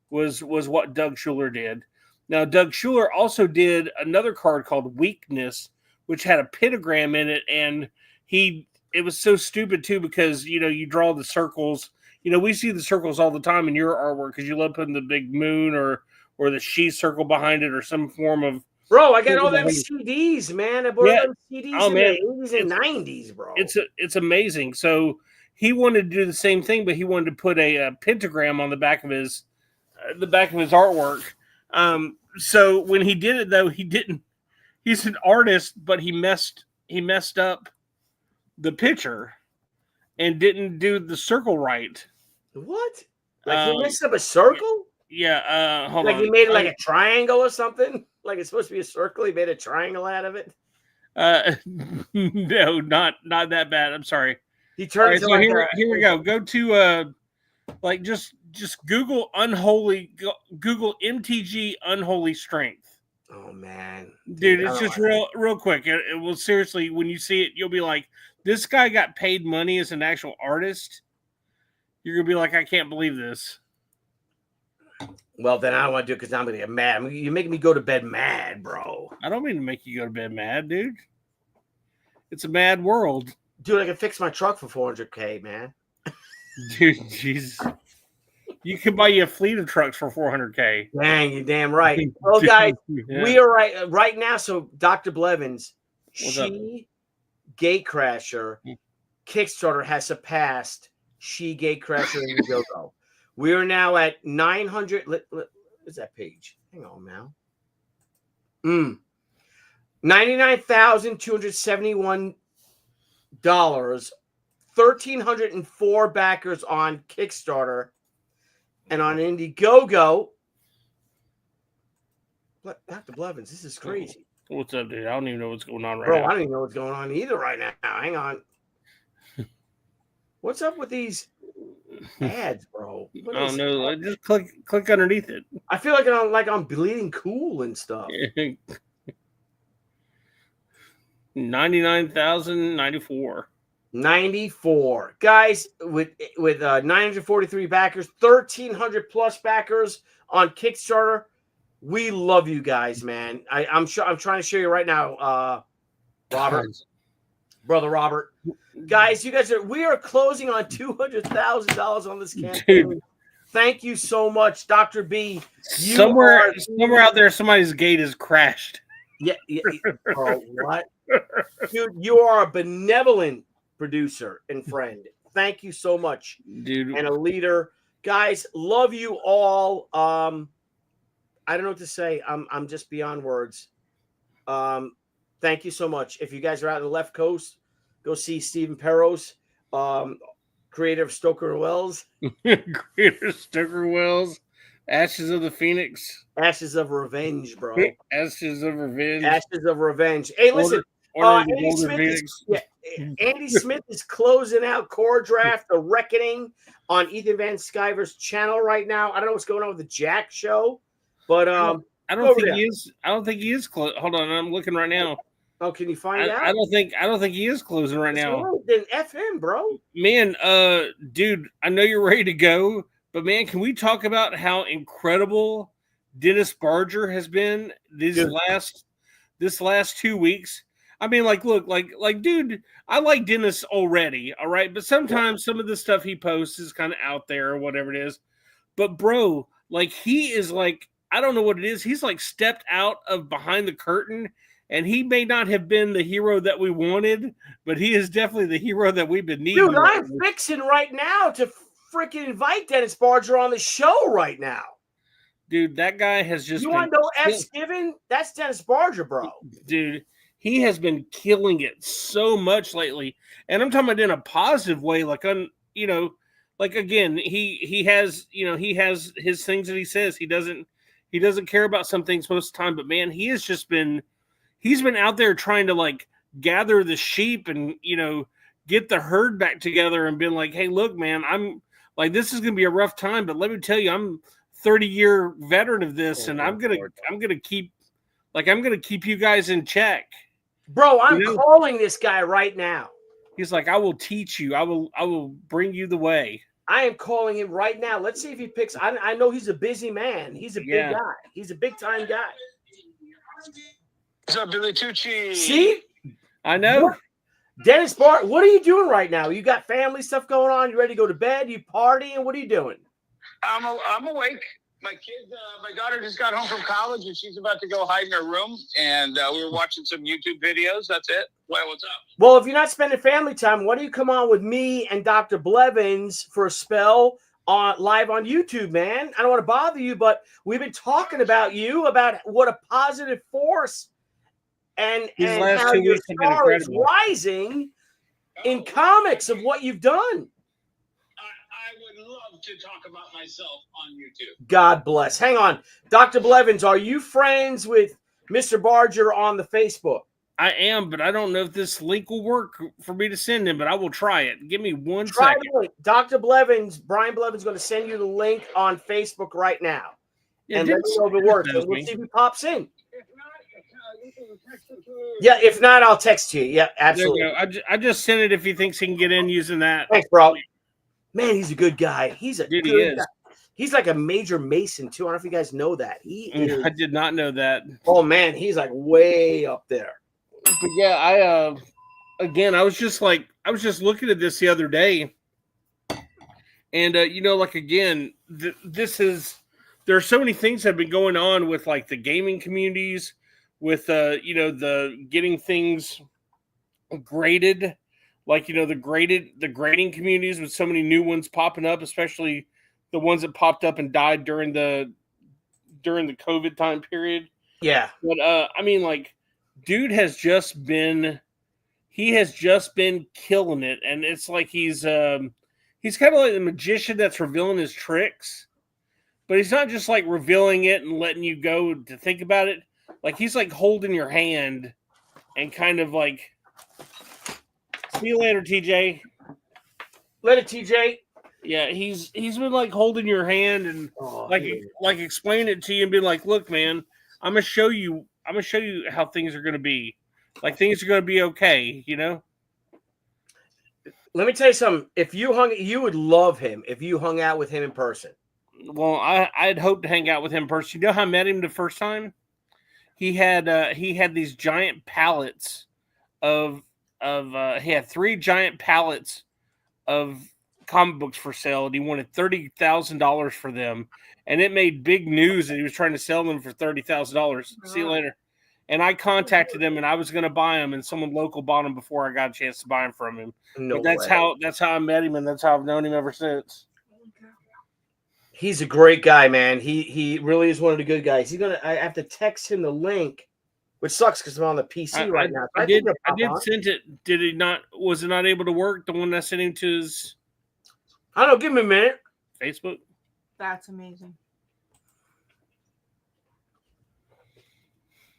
was what Doug Schuler did. Now, Doug Schuler also did another card called Weakness, which had a pentagram in it, and it was so stupid too, because, you know, you draw the circles. You know, we see the circles all the time in your artwork because you love putting the big moon or the she circle behind it or some form of. Bro, I got all them CDs, man. I bought them CDs in the 80s and 90s, bro. It's amazing. So he wanted to do the same thing, but he wanted to put a pentagram on the back of his artwork. So when he did it, though, he didn't. He's an artist, but he messed up the picture and didn't do the circle right. What? Like he messed up a circle? Yeah. Hold like on. He made it like a triangle or something? Like it's supposed to be a circle. He made a triangle out of it? No, not that bad. I'm sorry. He turned so here we go. Go to just Google Google MTG Unholy Strength. Oh man. Dude, it's just real quick. It will seriously, when you see it, you'll be like, this guy got paid money as an actual artist. You're gonna be like, I can't believe this. Well, then I don't want to do it because I'm gonna get mad. You're making me go to bed mad, bro. I don't mean to make you go to bed mad, dude. It's a mad world. Dude, I can fix my truck for $400K, man. Dude, Jesus. You can buy you a fleet of trucks for $400K. Dang, you're damn right. Well, guys, we are right now. So, Dr. Blevins, Gatecrasher Kickstarter has surpassed Gatecrasher and Go-Go. We are now at 900. What's that page? Hang on now. 99,271 $, 1,304 backers on Kickstarter, and on Indiegogo. Dr. Blevins, this is crazy. What's up, dude? I don't even know what's going on right now. Bro, I don't even know what's going on either right now. Hang on. What's up with these ads, bro? I don't know. Just click underneath it. I feel like I'm bleeding cool and stuff. 99,094. 94 guys with 943 backers, 1,300 plus backers on Kickstarter. We love you guys, man. I'm trying to show you right now, Robert, brother Robert. Guys, we are closing on $200,000 on this campaign. Dude. Thank you so much, Dr. B. Somewhere out there, somebody's gate has crashed. Yeah. Bro, what? Dude, you are a benevolent producer and friend. Thank you so much, dude, and a leader. Guys, love you all. I don't know what to say. I'm just beyond words. Thank you so much. If you guys are out on the left coast, go see Stephen Perros, creator of Stoker Wells. Creator of Stoker Wells. Ashes of the Phoenix. Ashes of Revenge, bro. Ashes of Revenge. Ashes of Revenge. Hey, listen. Andy Smith is closing out Core Draft, The Reckoning on Ethan Van Sciver's channel right now. I don't know what's going on with the Jack show, but I don't think he is. I don't think he is close. Hold on, I'm looking right now. Oh, can you find out? I don't think he is closing right now. Right. Then F him, bro. Man, dude, I know you're ready to go, but man, can we talk about how incredible Dennis Barger has been this last 2 weeks? I mean, like, look, like, dude, I like Dennis already, all right? But sometimes some of the stuff he posts is kind of out there or whatever it is. But, bro, like, he is like, I don't know what it is. He's like stepped out of behind the curtain, and he may not have been the hero that we wanted, but he is definitely the hero that we've been needing. Dude, I'm fixing right now to freaking invite Dennis Barger on the show right now. Dude, that guy has just. You want to know F's given? That's Dennis Barger, bro. Dude. He has been killing it so much lately, and I'm talking about in a positive way. Like again, he has his things that he says. He doesn't care about some things most of the time, but man, he's been out there trying to like gather the sheep and get the herd back together and been like, hey, look, man, I'm like, this is gonna be a rough time, but let me tell you, I'm 30-year veteran of this, and I'm gonna keep you guys in check. Bro, I'm calling this guy right now. He's like, I will teach you. I will bring you the way. I am calling him right now. Let's see if he picks. I know he's a busy man. He's a big guy. He's a big time guy. What's up, Billy Tucci? See? I know. Dennis Bart, what are you doing right now? You got family stuff going on? You ready to go to bed? You partying? What are you doing? I'm awake. My daughter just got home from college, and she's about to go hide in her room. And we were watching some YouTube videos. That's it. What's up? Well, if you're not spending family time, why don't you come on with me and Dr. Blevins for a spell live on YouTube, man? I don't want to bother you, but we've been talking about you, about what a positive force and how your star is rising in comics of what you've done. I would love to talk about myself on YouTube. God bless. Hang on. Dr. Blevins, are you friends with Mr. Barger on the Facebook? I am, but I don't know if this link will work for me to send him, but I will try it. Give me one second. Dr. Blevins, Brian Blevins is going to send you the link on Facebook right now. Yeah, and let me know if it works. And we'll see if he pops in. Yeah, if not, I'll text you. Yeah, absolutely. I just sent it if he thinks he can get in using that. Thanks, bro. Man, he's a good guy. He's a dude, good guy. He's like a major Mason, too. I don't know if you guys know that. I did not know that. Oh, man, he's like way up there. But yeah, I was just looking at this the other day. And, there are so many things that have been going on with like the gaming communities, with, the getting things graded. Like, the grading communities with so many new ones popping up, especially the ones that popped up and died during the COVID time period. Yeah. But, dude has just been killing it. And it's like he's kind of like the magician that's revealing his tricks, but he's not just like revealing it and letting you go to think about it. Like he's like holding your hand and kind of like, see you later, TJ. Later, TJ. Yeah, he's been like holding your hand and like explain it to you and be like, look, man, I'm gonna show you how things are gonna be. Like things are gonna be okay, Let me tell you something. If you would love him if you hung out with him in person. Well, I'd hoped to hang out with him in person. You know how I met him the first time? He had these giant pallets of he had 3 giant pallets of comic books for sale, and he wanted $30,000 for them, and it made big news that he was trying to sell them for $30,000. See you later. And I contacted him, and I was going to buy them, and someone local bought them before I got a chance to buy them from him. No but that's way. that's how I met him, and that's how I've known him ever since. He's a great guy, man. He really is one of the good guys. I have to text him the link, which sucks because I'm on the PC right now. I did send it. Did he not? Was it not able to work? The one that I sent him to his. I don't know. Give me a minute. Facebook. That's amazing.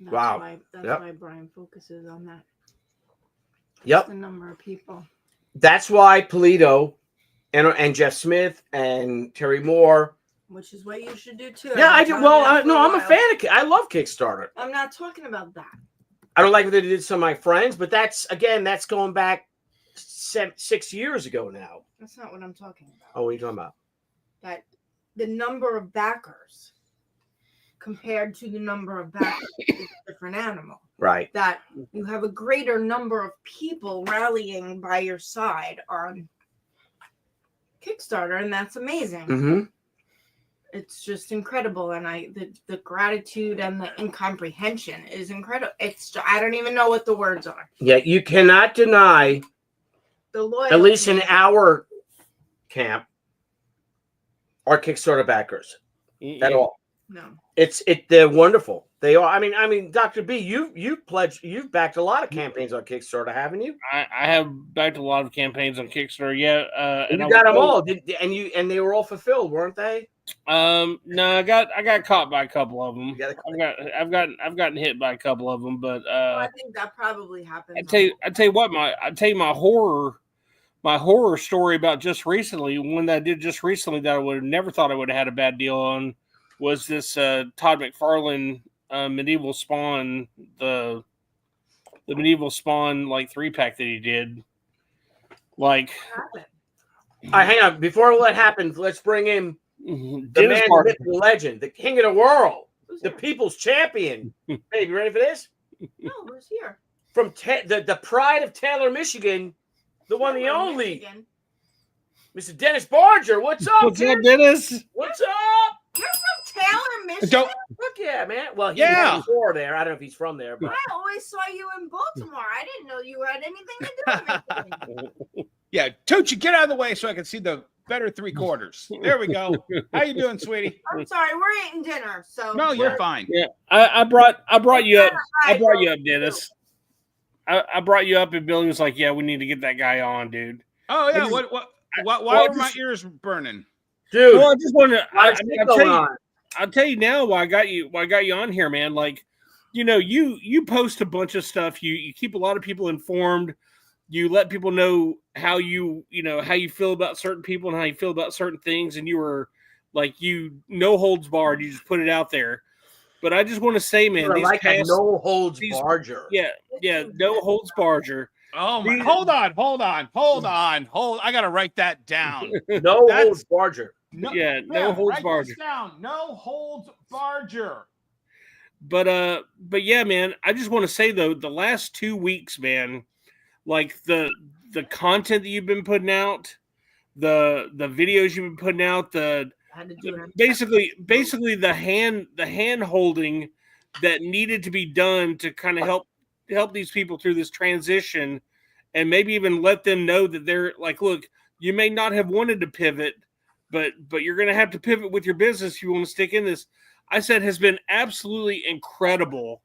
That's Wow. why Brian focuses on that. Yep. The number of people. That's why Polito and Jeff Smith and Terry Moore. Which is what you should do too. Yeah, I do. Well, I'm a fan of. I love Kickstarter. I'm not talking about that. I don't like what they did to some of my friends, but that's going back 6 years ago now. That's not what I'm talking about. Oh, what are you talking about? That the number of backers compared to the number of backers is a different animal. Right. That you have a greater number of people rallying by your side on Kickstarter, and that's amazing. Mm-hmm. It's just incredible, and the gratitude and the incomprehension is incredible. I don't even know what the words are. Yeah, you cannot deny, The loyalty, at least in our camp, our Kickstarter backers at all. No. They're wonderful. They are. I mean, Dr. B, you've backed a lot of campaigns on Kickstarter, haven't you? I have backed a lot of campaigns on Kickstarter. Yeah, and you got them all. And they were all fulfilled, weren't they? No, I got caught by a couple of them. I've gotten hit by a couple of them, but I think that probably happens. I tell you what, my horror story about just recently, one that I did just recently that I would have never thought I would have had a bad deal on, was this Todd McFarlane Medieval Spawn, the Medieval Spawn like 3-pack that he did. Like, all right, hang on. Before that happens, let's bring in the Dennis man, the myth, the legend, the king of the world, the people's champion. Hey, you ready for this? No, who's here? From the pride of Taylor, Michigan, the one, the only, Mr. Dennis Barger. What's up, What's kid? up, Dennis? What's up? You're from Taylor, Michigan? Fuck yeah, man. Well, he was before there. I don't know if he's from there, but I always saw you in Baltimore. I didn't know you had anything to do with it. Yeah, Tucci, get out of the way so I can see the better 3/4. There we go. How you doing, sweetie? I'm sorry, we're eating dinner, so No, you're fine. Yeah, I brought you up. I brought you up, Dennis. I brought you up, and Billy was like, "Yeah, we need to get that guy on, dude." Oh yeah, why were my ears burning, dude? Well, I just wanted to. I'll tell you now why I got you on here, man. Like, you post a bunch of stuff. You keep a lot of people informed. You let people know how you feel about certain people and how you feel about certain things, and you were like, no holds barred. You just put it out there. But I just want to say, man, these like past, no holds barger. Yeah, no holds barger. Oh my! Hold on. I gotta write that down. No holds barger. No holds write barger. this down. No holds barger. But yeah, man, I just want to say though, the last 2 weeks, man, like the content that you've been putting out, the videos you've been putting out, basically the hand holding that needed to be done to kind of help these people through this transition, and maybe even let them know that they're like, look, you may not have wanted to pivot, but you're going to have to pivot with your business if you want to stick in this. I said has been absolutely incredible,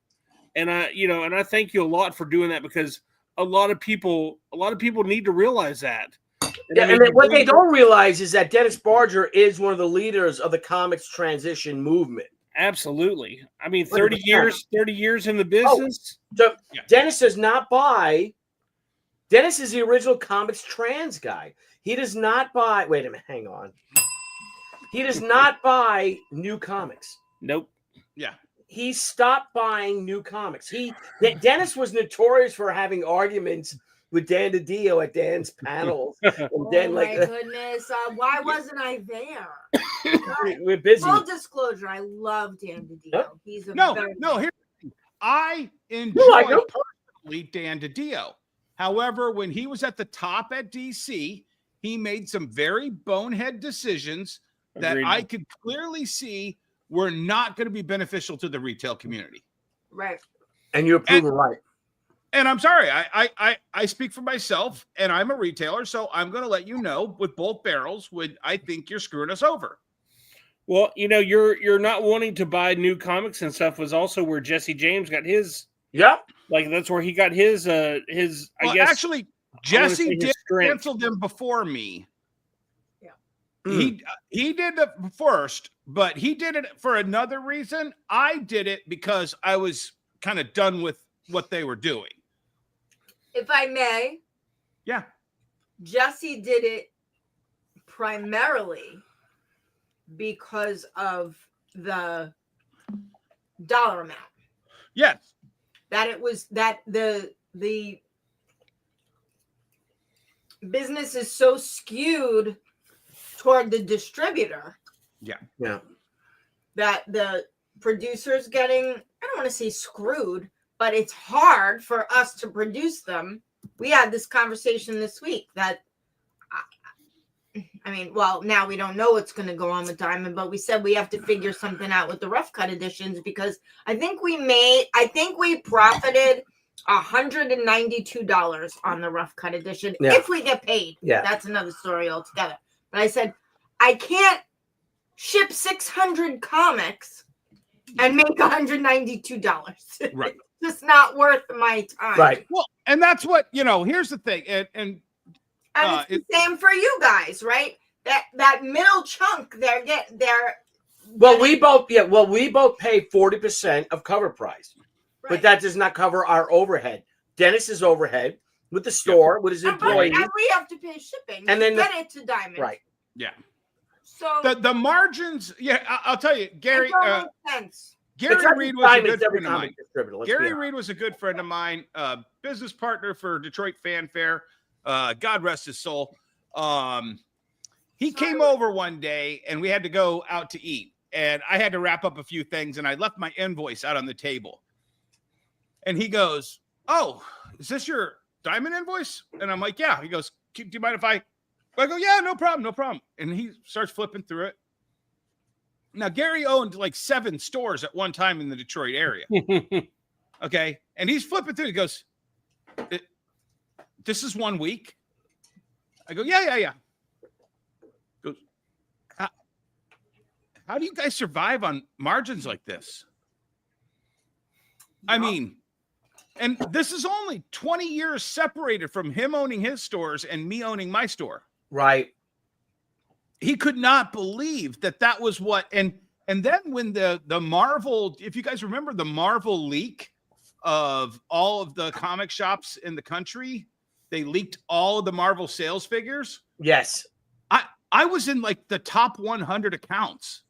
and I thank you a lot for doing that, because a lot of people need to realize that. Yeah, and what they don't realize is that Dennis Barger is one of the leaders of the comics transition movement. Absolutely. I mean, 30 years in the business. So Dennis does not buy. Dennis is the original comics trans guy. He does not buy. Wait a minute. Hang on. He does not buy new comics. Nope. Yeah. He stopped buying new comics. Dennis was notorious for having arguments with Dan DiDio at Dan's panels. And Oh Dan, my goodness! Why wasn't I there? we're busy. Full disclosure: I love Dan DiDio. Huh? He's a No, very no. Here, I enjoy like him? personally Dan DiDio. However, when he was at the top at DC, he made some very bonehead decisions that Agreed. I could clearly see were not going to be beneficial to the retail community. right. And you're proven right. And I'm sorry, I speak for myself, and I'm a retailer, so I'm going to let you know with both barrels when I think you're screwing us over. Well, you know, you're not wanting to buy new comics and stuff was also where Jesse James got his. Yeah. Like that's where he got his. I guess actually, Jesse did cancel them before me. Yeah. He did it first, but he did it for another reason. I did it because I was kind of done with what they were doing. If I may, Yeah. Jesse did it primarily because of the dollar amount. Yes. That it was that the business is so skewed toward the distributor. Yeah. Yeah. That the producer's getting, I don't want to say screwed, but it's hard for us to produce them. We had this conversation this week that, I mean, well, now we don't know what's going to go on with Diamond, but we said we have to figure something out with the rough cut editions because I think we profited $192 on the rough cut edition if we get paid. Yeah. That's another story altogether. But I said, I can't ship 600 comics and make $192. Right. It's just not worth my time. Right. Well, and that's what, here's the thing. And it's the same for you guys, right? That middle chunk, we both pay 40% of cover price, but that does not cover our overhead. Dennis's overhead with the store, with his employees. And we have to pay shipping. And then get it to Diamond. Right. Yeah. So the margins, I'll tell you, Gary. it don't make sense. Gary Reed was a good friend of mine. Gary Reed Reed was a good friend of mine, business partner for Detroit Fanfare. God rest his soul. He came over one day and we had to go out to eat. And I had to wrap up a few things and I left my invoice out on the table. And he goes, "Oh, is this your Diamond invoice?" And I'm like, "Yeah." He goes, "Do you mind if I go, yeah, no problem, no problem." And he starts flipping through it. Now, Gary owned like 7 stores at one time in the Detroit area. Okay. And he's flipping through. He goes, "This is 1 week?" I go, yeah. Goes, how do you guys survive on margins like this? I mean, and this is only 20 years separated from him owning his stores and me owning my store. Right. He could not believe that was what, and then when the Marvel, if you guys remember the Marvel leak of all of the comic shops in the country, they leaked all of the Marvel sales figures. Yes. I was in like the top 100 accounts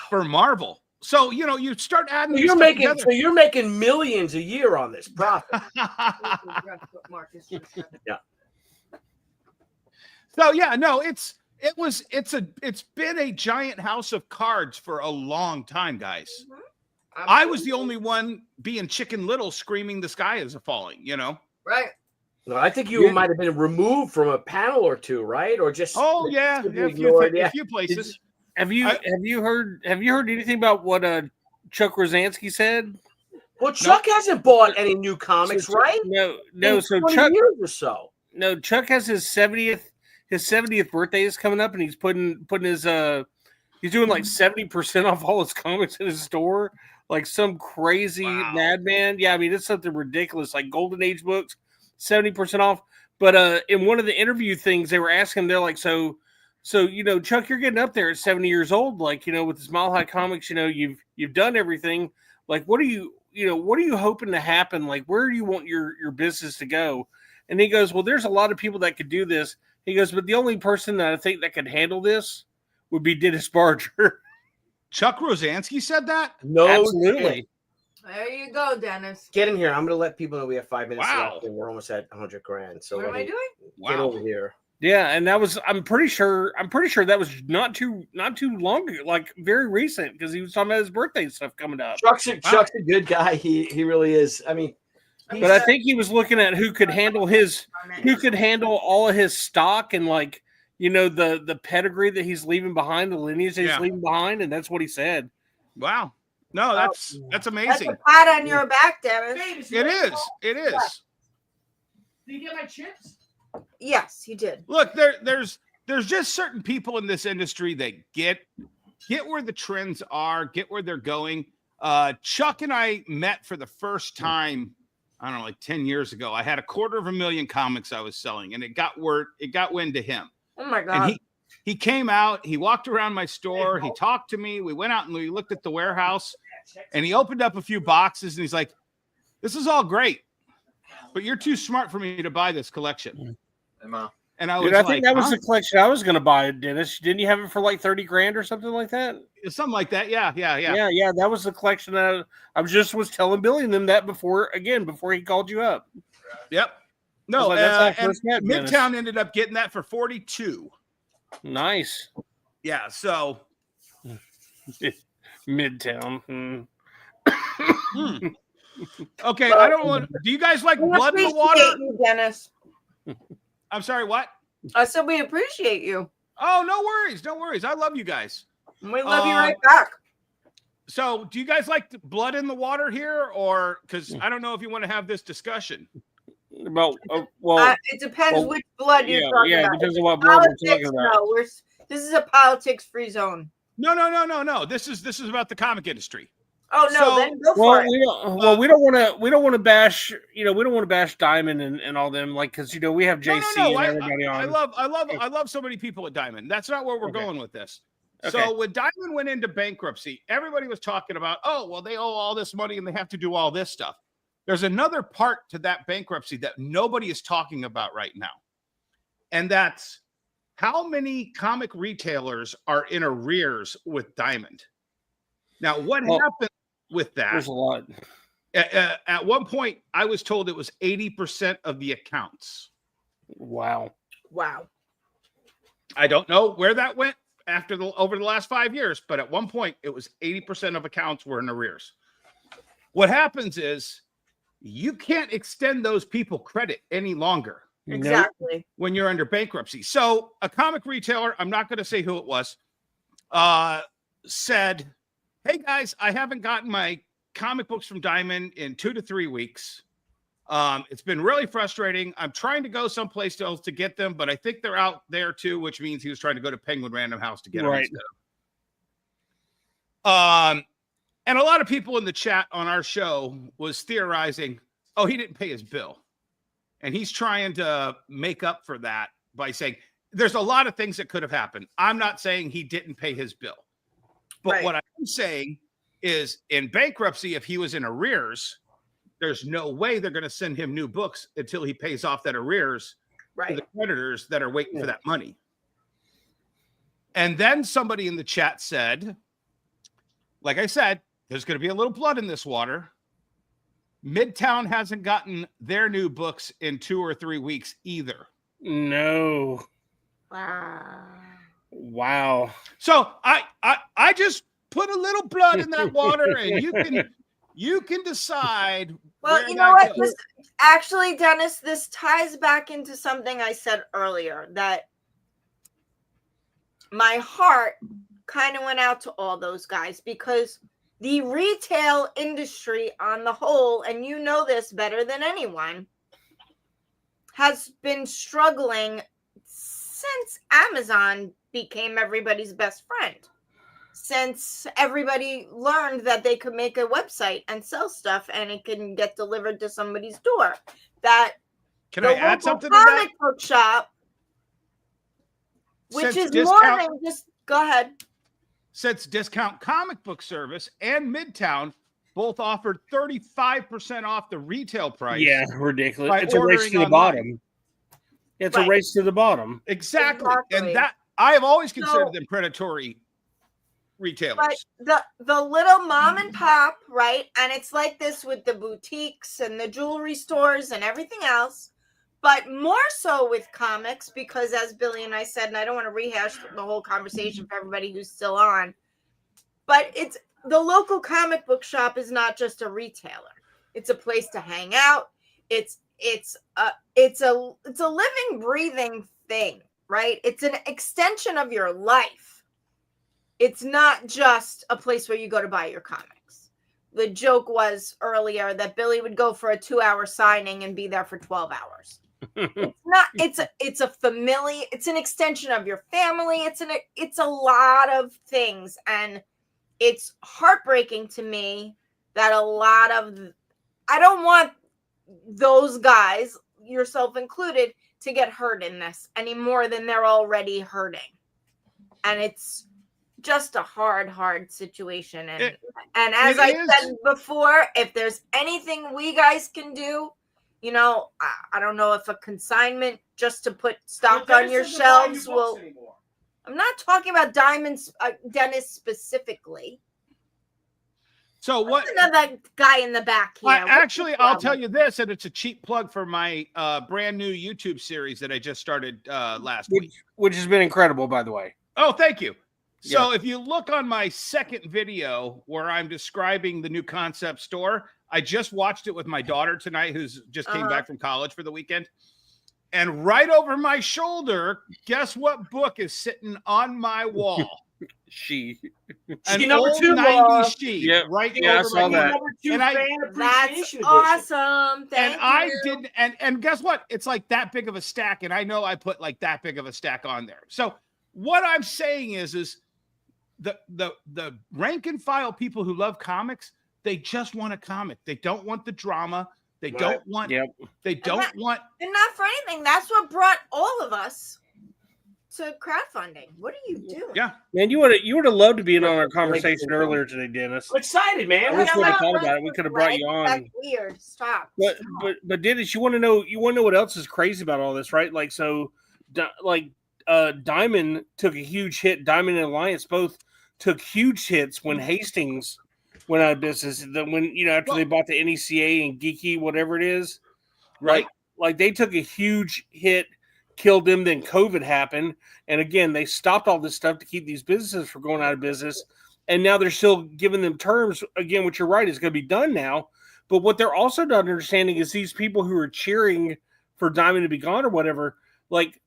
for Marvel. So, you start adding. So you're making millions a year on this profit. Yeah. So yeah, no, it's been a giant house of cards for a long time, guys. Mm-hmm. I was the only one being Chicken Little screaming the sky is falling, Right. No, I think you might have been removed from a panel or two, right? Or just a few places. Have you heard anything about what Chuck Rosansky said? Well, Chuck hasn't bought any new comics, right? No. So 20 Chuck years or so. No, Chuck has his 70th birthday is coming up, and he's putting his he's doing like 70% off all his comics in his store, like some crazy madman. Yeah, I mean it's something ridiculous, like Golden Age books, 70% off. But in one of the interview things, they were asking him, they're like, so Chuck, you're getting up there at 70 years old, like with the Mile High Comics, you've done everything. Like, what are you hoping to happen? Like, where do you want your business to go? And he goes, well, there's a lot of people that could do this. He goes, but the only person that I think that could handle this would be Dennis Barger. Chuck Rosansky said that? No, absolutely. There you go, Dennis. Get in here. I'm gonna let people know we have 5 minutes Wow. left, and we're almost at 100 grand. So What am I doing? Get over here. Yeah, and that was I'm pretty sure that was not too long ago, like very recent, because he was talking about his birthday stuff coming up. Chuck's a good guy. He really is. I mean, But I think he was looking at who could handle all of his stock and like, you know, the pedigree that he's leaving behind, the lineage that he's leaving behind, and that's what he said. Wow. No, that's amazing. That's a pat on your back, Dennis. It is. It is. Did you get my chips? Yes, he did. Look, there's just certain people in this industry that get where the trends are, get where they're going. Chuck and I met for the first time, I don't know, like 10 years ago. I had 250,000 comics I was selling, and it got wind to him. Oh my God. And he came out, he walked around my store, he talked to me, we went out and we looked at the warehouse, and he opened up a few boxes and he's like, "This is all great, but you're too smart for me to buy this collection." And I was I think that was the collection I was going to buy, Dennis. Didn't you have it for like 30 grand or something like that? Something like that. Yeah. That was the collection that I was telling Billy and them that before he called you up. Yep. No, like, that's and met, Midtown Dennis. ended up getting that for 42. Nice. Yeah. So Midtown. Okay. I don't want. Do you guys like blood in the water? You, Dennis. I'm sorry. What? I said we appreciate you. Oh, no worries. No worries. I love you guys. We love you right back. So, do you guys like blood in the water here, or because I don't know if you want to have this discussion? Well, it depends which blood you're talking about. Yeah, it depends on what blood we're talking about. No, this is a politics-free zone. No. This is about the comic industry. Oh no, then go for it. We don't want to bash. We don't want to bash Diamond and all them, like, because we have JC and everybody on. I love so many people at Diamond. That's not where we're going with this. Okay. So when Diamond went into bankruptcy, everybody was talking about, oh, well, they owe all this money and they have to do all this stuff. There's another part to that bankruptcy that nobody is talking about right now. And that's how many comic retailers are in arrears with Diamond. Now, what happened with that? There's a lot. At one point, I was told it was 80% of the accounts. Wow. I don't know where that went over the last 5 years, but at one point, it was 80% of accounts were in arrears. What happens is you can't extend those people credit any longer. Exactly. When you're under bankruptcy. So a comic retailer, I'm not going to say who it was, said, "Hey guys, I haven't gotten my comic books from Diamond in 2 to 3 weeks. It's been really frustrating. I'm trying to go someplace else to get them, but I think they're out there too," which means he was trying to go to Penguin Random House to get them. Right. And a lot of people in the chat on our show was theorizing, oh, he didn't pay his bill. And he's trying to make up for that by saying there's a lot of things that could have happened. I'm not saying he didn't pay his bill. But what I'm saying is in bankruptcy, if he was in arrears, there's no way they're going to send him new books until he pays off that arrears to the creditors that are waiting for that money. And then somebody in the chat said, like I said, there's going to be a little blood in this water. Midtown hasn't gotten their new books in 2 or 3 weeks either. No. Wow. So I just put a little blood in that water, and you can decide. Well, you know what? Actually, Dennis, this ties back into something I said earlier, that my heart kind of went out to all those guys, because the retail industry on the whole, and you know this better than anyone, has been struggling since Amazon became everybody's best friend. Since everybody learned that they could make a website and sell stuff and it can get delivered to somebody's door. That can I add something to that? that? Comic book shop, which Since is more than just, go ahead. Since Discount Comic Book Service and Midtown both offered 35% off the retail price. Yeah, ridiculous. It's a race to the bottom. It's a race to the bottom. Exactly. And that I have always considered them predatory. retailers. But the little mom and pop, right? And it's like this with the boutiques and the jewelry stores and everything else, but more so with comics, because as Billy and I said, and I don't want to rehash the whole conversation for everybody who's still on, but it's the local comic book shop is not just a retailer. It's a place to hang out. It's a living, breathing thing, right? It's an extension of your life. It's not just a place where you go to buy your comics. The joke was earlier that Billy would go for a 2-hour signing and be there for 12 hours. It's not, it's a family, it's an extension of your family. It's a lot of things. And it's heartbreaking to me that I don't want those guys, yourself included, to get hurt in this any more than they're already hurting. And it's just a hard situation. And as I said before, if there's anything we guys can do, you know, I don't know if a consignment just to put stock on your shelves will. I'm not talking about Diamonds, Dennis specifically. So what? Another guy in the back here. I'll tell you this, and it's a cheap plug for my brand new YouTube series that I just started last week, which has been incredible, by the way. Oh, thank you. So if you look on my second video where I'm describing the new concept store, I just watched it with my daughter tonight, who's just came back from college for the weekend. And right over my shoulder, guess what book is sitting on my wall? She. An old 90s She. Yeah, right I saw that. That's awesome. Thank you. And guess what? It's like that big of a stack. And I know I put like that big of a stack on there. So what I'm saying is the rank and file people who love comics, they just want a comic. They don't want the drama. They don't want. They don't want. And not for anything. That's what brought all of us to crowdfunding. What are you doing? Yeah, man, you would have loved to be in on our conversation earlier today, Dennis. I'm excited, man. I wish we had thought about it. We could have brought you on. That's weird. Stop. But Dennis, you want to know what else is crazy about all this, right? Like Diamond took a huge hit. Diamond and Alliance both took huge hits when Hastings went out of business. After they bought the NECA and Geeky, whatever it is, right? Like they took a huge hit, killed them. Then COVID happened, and again they stopped all this stuff to keep these businesses from going out of business. And now they're still giving them terms again, which you're right is going to be done now. But what they're also not understanding is these people who are cheering for Diamond to be gone or whatever, like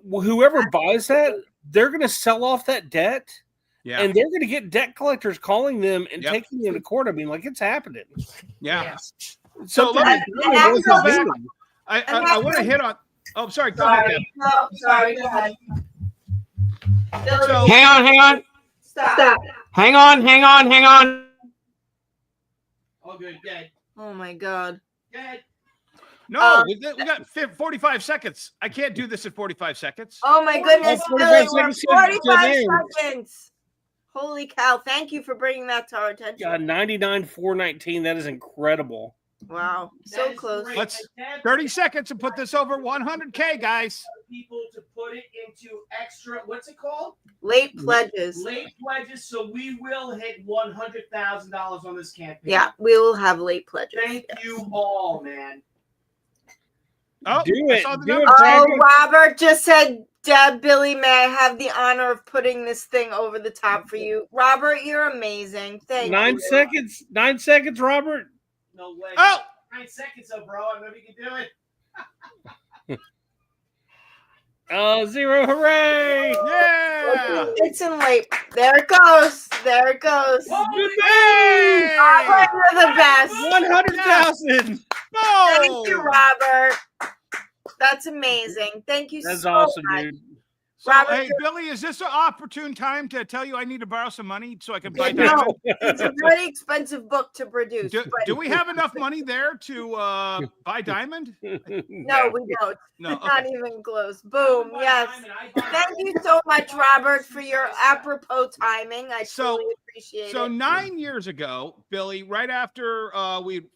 whoever buys that, they're going to sell off that debt. Yeah. And they're going to get debt collectors calling them and taking them to court. I mean, like it's happening. Yeah. So I want to hit on. Oh, sorry. Go ahead. No, sorry. Go ahead. So, hang on. Stop. Hang on. Oh, good. Oh my God. Good. No, we got 45 seconds. I can't do this in 45 seconds. Oh my goodness, 45 seconds. Holy cow. Thank you for bringing that to our attention. God, 99,419. That is incredible. Wow. So close. Let's 30 seconds to put this over 100K, guys. People to put it into extra, what's it called? Late pledges. So we will hit $100,000 on this campaign. Yeah, we will have late pledges. Thank you all, man. Oh, do it. Robert just said, Billy, may I have the honor of putting this thing over the top for you? Robert, you're amazing. Thank you. 9 seconds. 9 seconds, Robert. No way. Oh! 9 seconds, bro. I know you can do it. Oh, 0. Hooray! Yeah! It's in late. There it goes. Hey! Robert, you're the best. 100,000. No! Thank you, Robert. That's amazing. Thank you That's so awesome, much. dude. So, hey, Billy, is this an opportune time to tell you I need to borrow some money so I can buy Diamond? No, it's a very expensive book to produce. Do we have enough money there to buy Diamond? No, we don't. No, okay. Not even close. Boom. Yes. Thank you so much, Robert, for your apropos timing. I truly appreciate it. So 9 years ago, Billy, right after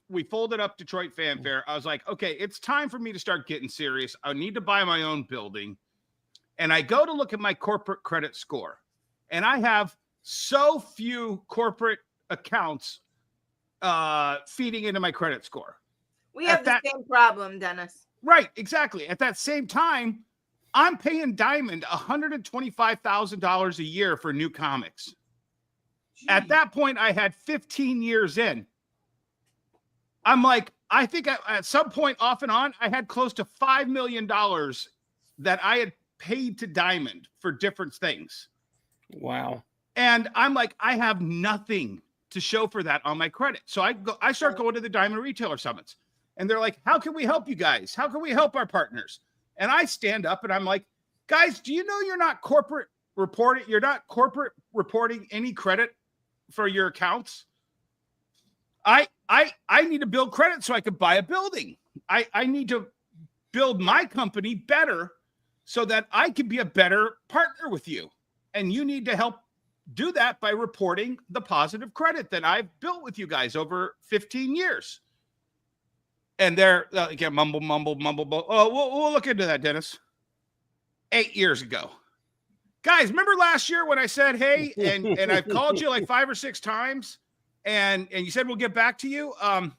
we folded up Detroit Fanfare, I was like, okay, it's time for me to start getting serious. I need to buy my own building. And I go to look at my corporate credit score, and I have so few corporate accounts feeding into my credit score. We have the same problem, Dennis. Right, exactly. At that same time, I'm paying Diamond $125,000 a year for new comics. Jeez. At that point, I had 15 years in. I'm like, I think at some point off and on, I had close to $5 million that I had paid to Diamond for different things. Wow. And I'm like, I have nothing to show for that on my credit. So I start going to the Diamond Retailer Summits. And they're like, how can we help you guys? How can we help our partners? And I stand up and I'm like, guys, do you know you're not corporate reporting? You're not corporate reporting any credit for your accounts. I need to build credit so I can buy a building. I need to build my company better so that I can be a better partner with you. And you need to help do that by reporting the positive credit that I've built with you guys over 15 years. And they're again, mumble. Oh, we'll look into that, Dennis. 8 years ago. Guys, remember last year when I said, hey, and I've called you like 5 or 6 times and you said, we'll get back to you. I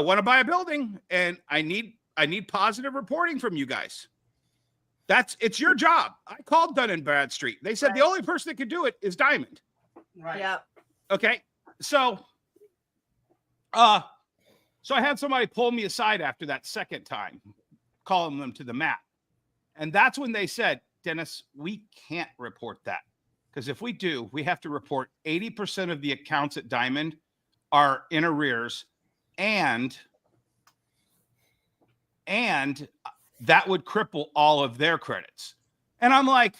want to buy a building and I need positive reporting from you guys. It's your job. I called Dun & Bradstreet. They said the only person that could do it is Diamond. Right. Yeah. Okay. So I had somebody pull me aside after that second time, calling them to the mat. And that's when they said, Dennis, we can't report that. Because if we do, we have to report 80% of the accounts at Diamond are in arrears. And that would cripple all of their credits. And I'm like,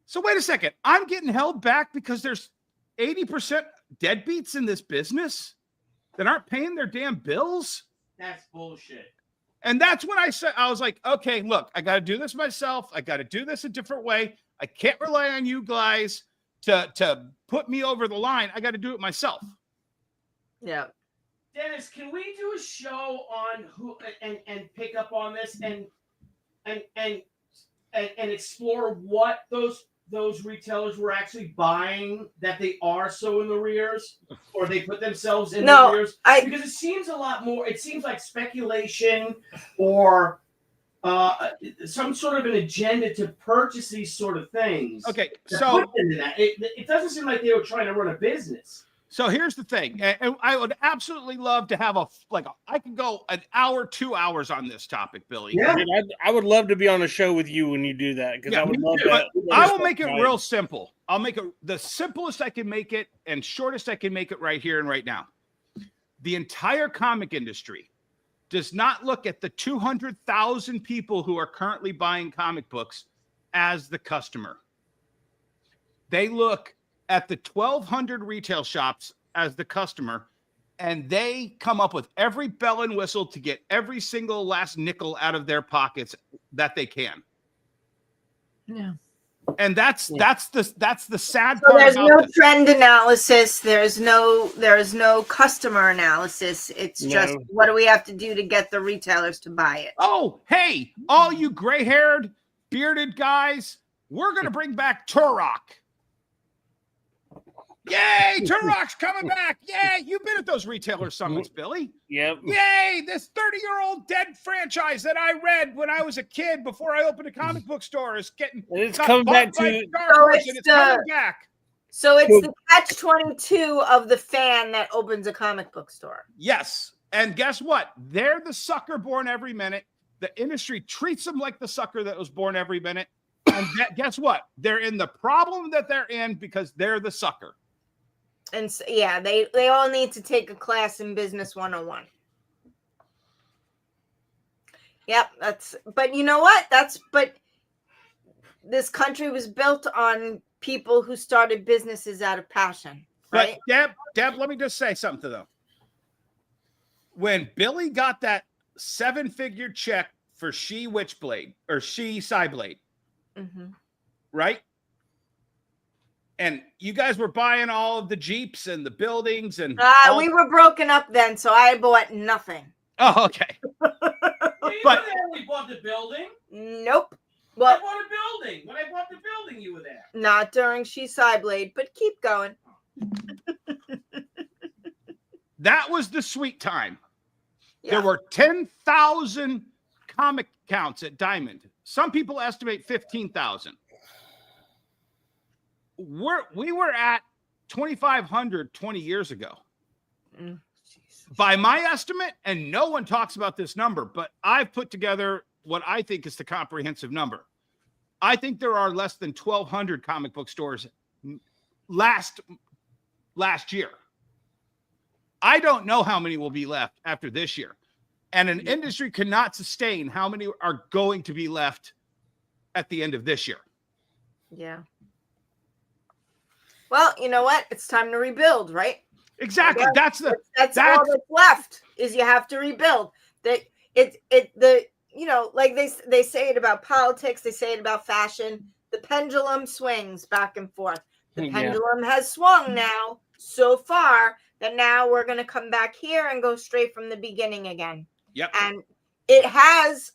so wait a second. I'm getting held back because there's 80% deadbeats in this business that aren't paying their damn bills? That's bullshit. And that's when I was like, okay, look, I got to do this myself. I got to do this a different way. I can't rely on you guys to put me over the line. I got to do it myself. Yeah. Dennis, can we do a show on who and pick up on this and explore what those retailers were actually buying that they are so in the arrears, or they put themselves in the arrears? Because it seems a lot more. It seems like speculation or some sort of an agenda to purchase these sort of things. Okay, so it doesn't seem like they were trying to run a business. So here's the thing, and I would absolutely love to have I could go an hour, 2 hours on this topic, Billy. Yeah. I would love to be on a show with you when you do that, because I would love that. I will make it real simple. I'll make it the simplest I can make it and shortest I can make it right here and right now. The entire comic industry does not look at the 200,000 people who are currently buying comic books as the customer. They look at the 1,200 retail shops as the customer, and they come up with every bell and whistle to get every single last nickel out of their pockets that they can. Yeah. And that's the sad so part. There's no trend analysis. There's no customer analysis. It's just what do we have to do to get the retailers to buy it? Oh, hey, all you gray-haired, bearded guys, we're going to bring back Turok. Yay, Turok's coming back. Yay, you've been at those retailer summits, Billy. Yep. Yay, this 30-year-old dead franchise that I read when I was a kid before I opened a comic book store is getting coming back to it's coming back. So it's the catch-22 of the fan that opens a comic book store. Yes. And guess what? They're the sucker born every minute. The industry treats them like the sucker that was born every minute. And guess what? They're in the problem that they're in because they're the sucker. And so, yeah, they all need to take a class in Business 101. Yep, but you know what? But this country was built on people who started businesses out of passion, right? But Deb, let me just say something though. When Billy got that 7-figure check for Shi Witchblade or Shi Psyblade, right? And you guys were buying all of the Jeeps and the buildings and we were broken up then, so I bought nothing. Oh, okay. But we bought the building. Nope. I bought a building. When I bought the building, holding you there. Not during She Cyblade, but keep going. That was the sweet time. Yeah. There were 10,000 comic counts at Diamond. Some people estimate 15,000. We were at 2,500 20 years ago. By my estimate, and no one talks about this number, but I've put together what I think is the comprehensive number. I think there are less than 1,200 comic book stores last year. I don't know how many will be left after this year. And an industry cannot sustain how many are going to be left at the end of this year. Yeah. Well, you know what? It's time to rebuild, right? Exactly. That's all that's left is you have to rebuild. Like they say it about politics, they say it about fashion. The pendulum swings back and forth. The pendulum has swung now so far that now we're going to come back here and go straight from the beginning again. Yep. And it has,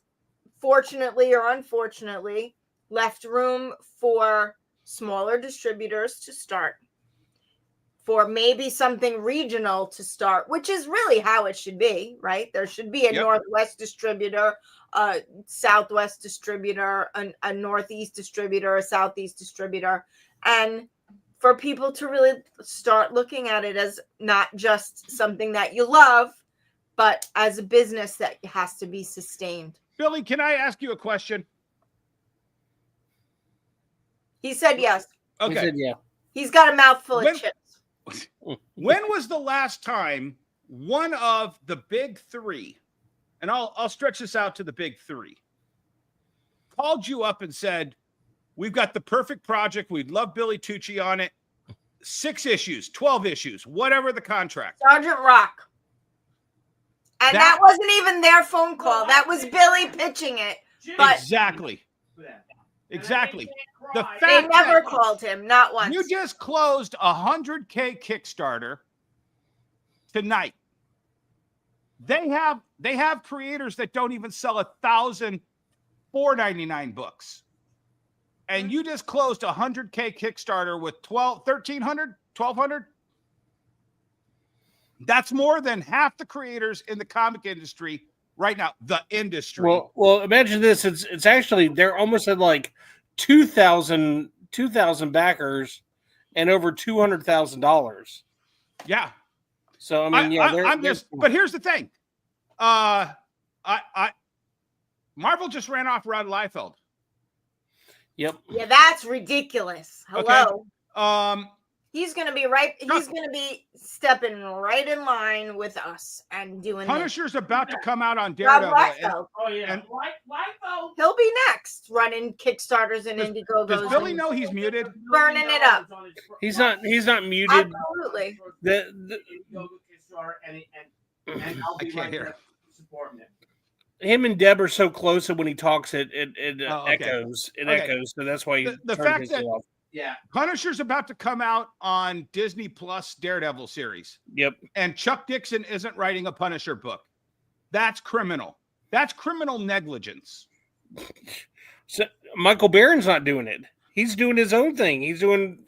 fortunately or unfortunately, left room for smaller distributors to start, for maybe something regional to start, which is really how it should be, right? There should be a Northwest distributor, a Southwest distributor, a Northeast distributor, a Southeast distributor, and for people to really start looking at it as not just something that you love, but as a business that has to be sustained. Billy, can I ask you a question? He said yes. Okay. He said yeah. He's got a mouthful of chips. When was the last time one of the big three, and I'll stretch this out to the big three, called you up and said, we've got the perfect project. We'd love Billy Tucci on it. 6 issues, 12 issues, whatever the contract. Sergeant Rock. And that wasn't even their phone call. That was Billy pitching it. But Exactly. The fact they never that called him, not once. you just closed a 100K Kickstarter tonight. They have creators that don't even sell 1,000 $4.99 books. And you just closed a 100K Kickstarter with 1,300, 1,200. That's more than half the creators in the comic industry right now. The industry. Well, imagine this. It's actually, they're almost at like 2,000 backers and over $200,000. Yeah. So I mean, but here's the thing. Marvel just ran off Rod Liefeld. Yep. Yeah, that's ridiculous. Hello. Okay. He's gonna be right. He's gonna be stepping right in line with us and doing. Punisher's about to come out on Daredevil. He'll be next, running Kickstarters and Indiegogos. Does Billy know he's muted? Burning it up. He's not muted. Absolutely. I can't hear. Him and Deb are so close that when he talks, it echoes. It Okay. echoes. So that's why The fact that Punisher's about to come out on Disney Plus Daredevil series. Yep. And Chuck Dixon isn't writing a Punisher book. That's criminal. That's criminal negligence. So Michael Barron's not doing it. He's doing his own thing. He's doing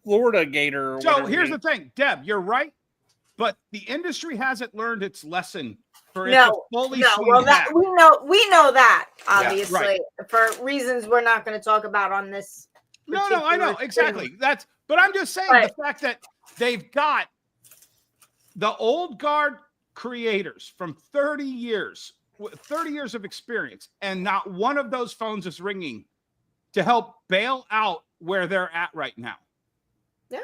Florida Gator. Or so here's the thing, Deb, you're right, but the industry hasn't learned its lesson for it to fully swing well, back. we know that obviously right. for reasons we're not going to talk about on this. No, I know exactly. But I'm just saying the fact that they've got the old guard creators from 30 years of experience, and not one of those phones is ringing to help bail out where they're at right now. Yeah.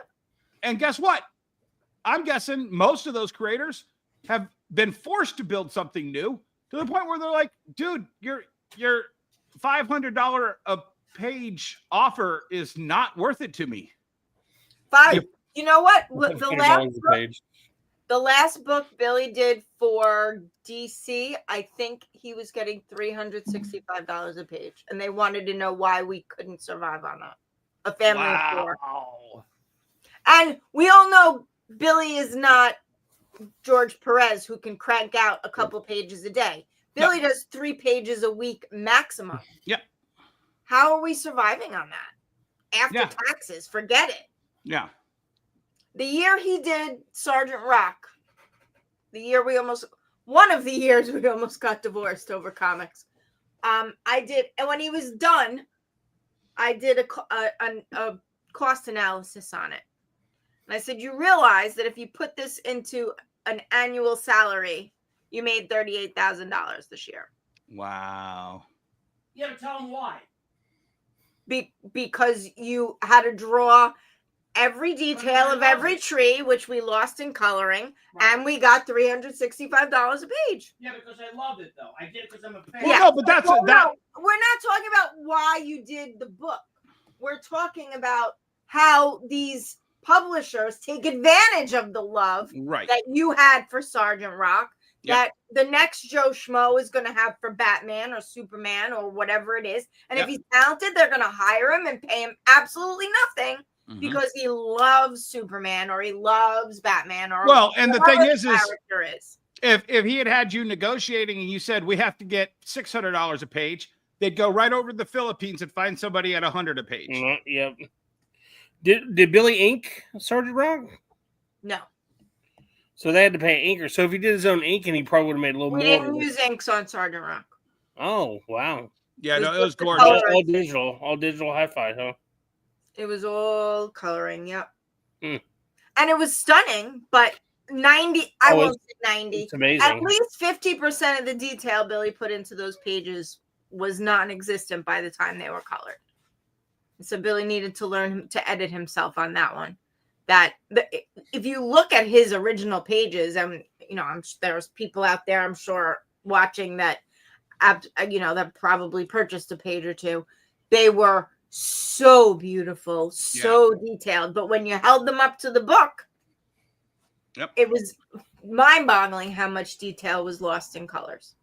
And guess what? I'm guessing most of those creators have been forced to build something new to the point where they're like, dude, your $500 a page offer is not worth it to me. You know what? The last book Billy did for DC, I think he was getting $365 a page, and they wanted to know why we couldn't survive on that. A family of 4. And we all know Billy is not George Perez, who can crank out a couple pages a day. Billy does 3 pages a week maximum. Yep. How are we surviving on that? after taxes. Forget it. Yeah. The year he did Sergeant Rock, one of the years we almost got divorced over comics. I did, and when he was done, I did a cost analysis on it. And I said, you realize that if you put this into an annual salary, you made $38,000 this year. Wow. You have to tell them why. Because you had to draw every detail of every tree, which we lost in coloring, and we got $365 a page. Yeah, because I love it, though. I did it because I'm a fan. Well, no, but that's No, we're not talking about why you did the book. We're talking about how these publishers take advantage of the love that you had for Sergeant Rock, that the next Joe Schmo is going to have for Batman or Superman or whatever it is. And if he's talented, they're going to hire him and pay him absolutely nothing because he loves Superman or he loves Batman or and the thing is character is. If he had you negotiating and you said we have to get $600 a page, they'd go right over to the Philippines and find somebody at $100 a page. Yep. Did Billy ink Sergeant Rock? No. So they had to pay inker. So if he did his own inking, he probably would have made a little more. We didn't use inks on Sergeant Rock. Oh, wow. Yeah, no, it was gorgeous. All digital hi-fi, huh? It was all coloring, yep. And it was stunning, but 90, I won't say 90. It's amazing. At least 50% of the detail Billy put into those pages was non-existent by the time they were colored. So Billy needed to learn to edit himself on that one. If you look at his original pages, there's people out there, I'm sure, watching that, that probably purchased a page or two. They were so beautiful, so detailed. But when you held them up to the book, it was mind-boggling how much detail was lost in colors.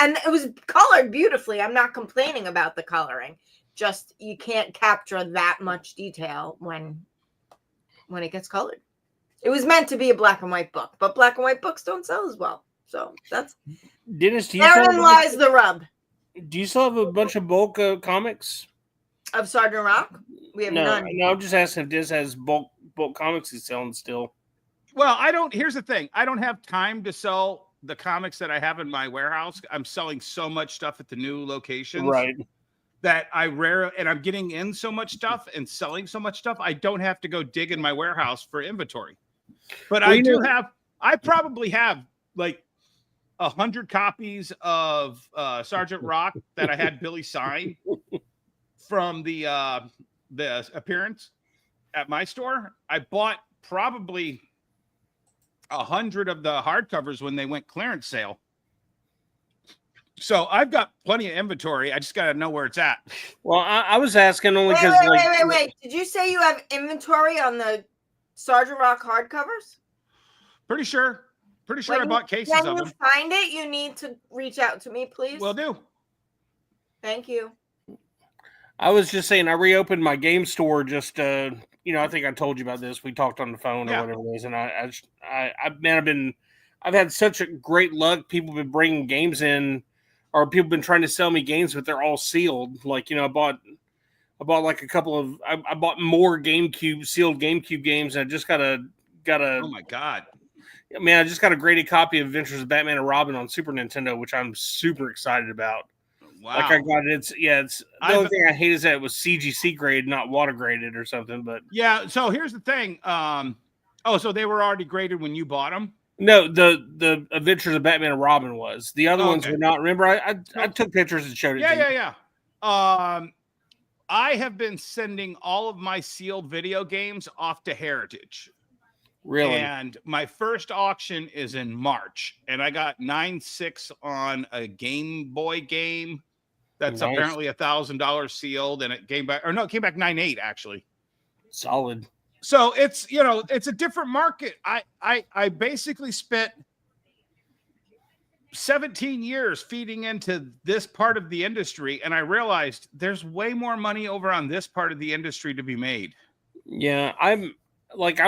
And it was colored beautifully. I'm not complaining about the coloring. Just you can't capture that much detail when it gets colored. It was meant to be a black and white book, but black and white books don't sell as well. So that's Dennis. Therein lies the rub. Do you still have a bunch of bulk comics of Sergeant Rock? We have none. No, I'm just asking if Dennis has bulk comics he's selling still. Well, here's the thing. I don't have time to sell the comics that I have in my warehouse. I'm selling so much stuff at the new locations. Right. That I'm getting in so much stuff and selling so much stuff, I don't have to go dig in my warehouse for inventory. But I probably have like 100 copies of Sergeant Rock that I had Billy sign from the appearance at my store. I bought probably 100 of the hardcovers when they went clearance sale. So I've got plenty of inventory. I just got to know where it's at. Well, I was asking only because. Wait. Did you say you have inventory on the Sergeant Rock hardcovers? Pretty sure I bought cases of them. When you find it, you need to reach out to me, please. Will do. Thank you. I was just saying, I reopened my game store just, I think I told you about this. We talked on the phone or whatever it is. And I've had such a great luck. People have been bringing games in, or people have been trying to sell me games, but they're all sealed. Like, I bought like a couple of, I bought more sealed GameCube games. And I just got a, oh my God. Man, I just got a graded copy of Adventures of Batman and Robin on Super Nintendo, which I'm super excited about. Wow. Like I got it. It's the only thing I hate is that it was CGC grade, not water graded or something. But yeah. So here's the thing. So they were already graded when you bought them? No, the Adventures of Batman and Robin was. The other ones were not. Remember, I took pictures and showed it. Yeah. I have been sending all of my sealed video games off to Heritage. Really? And my first auction is in March, and I got 9.6 on a Game Boy game that's apparently $1,000 sealed, and it came back 9.8 actually. Solid. So it's it's a different market. I basically spent 17 years feeding into this part of the industry, and I realized there's way more money over on this part of the industry to be made. Yeah, I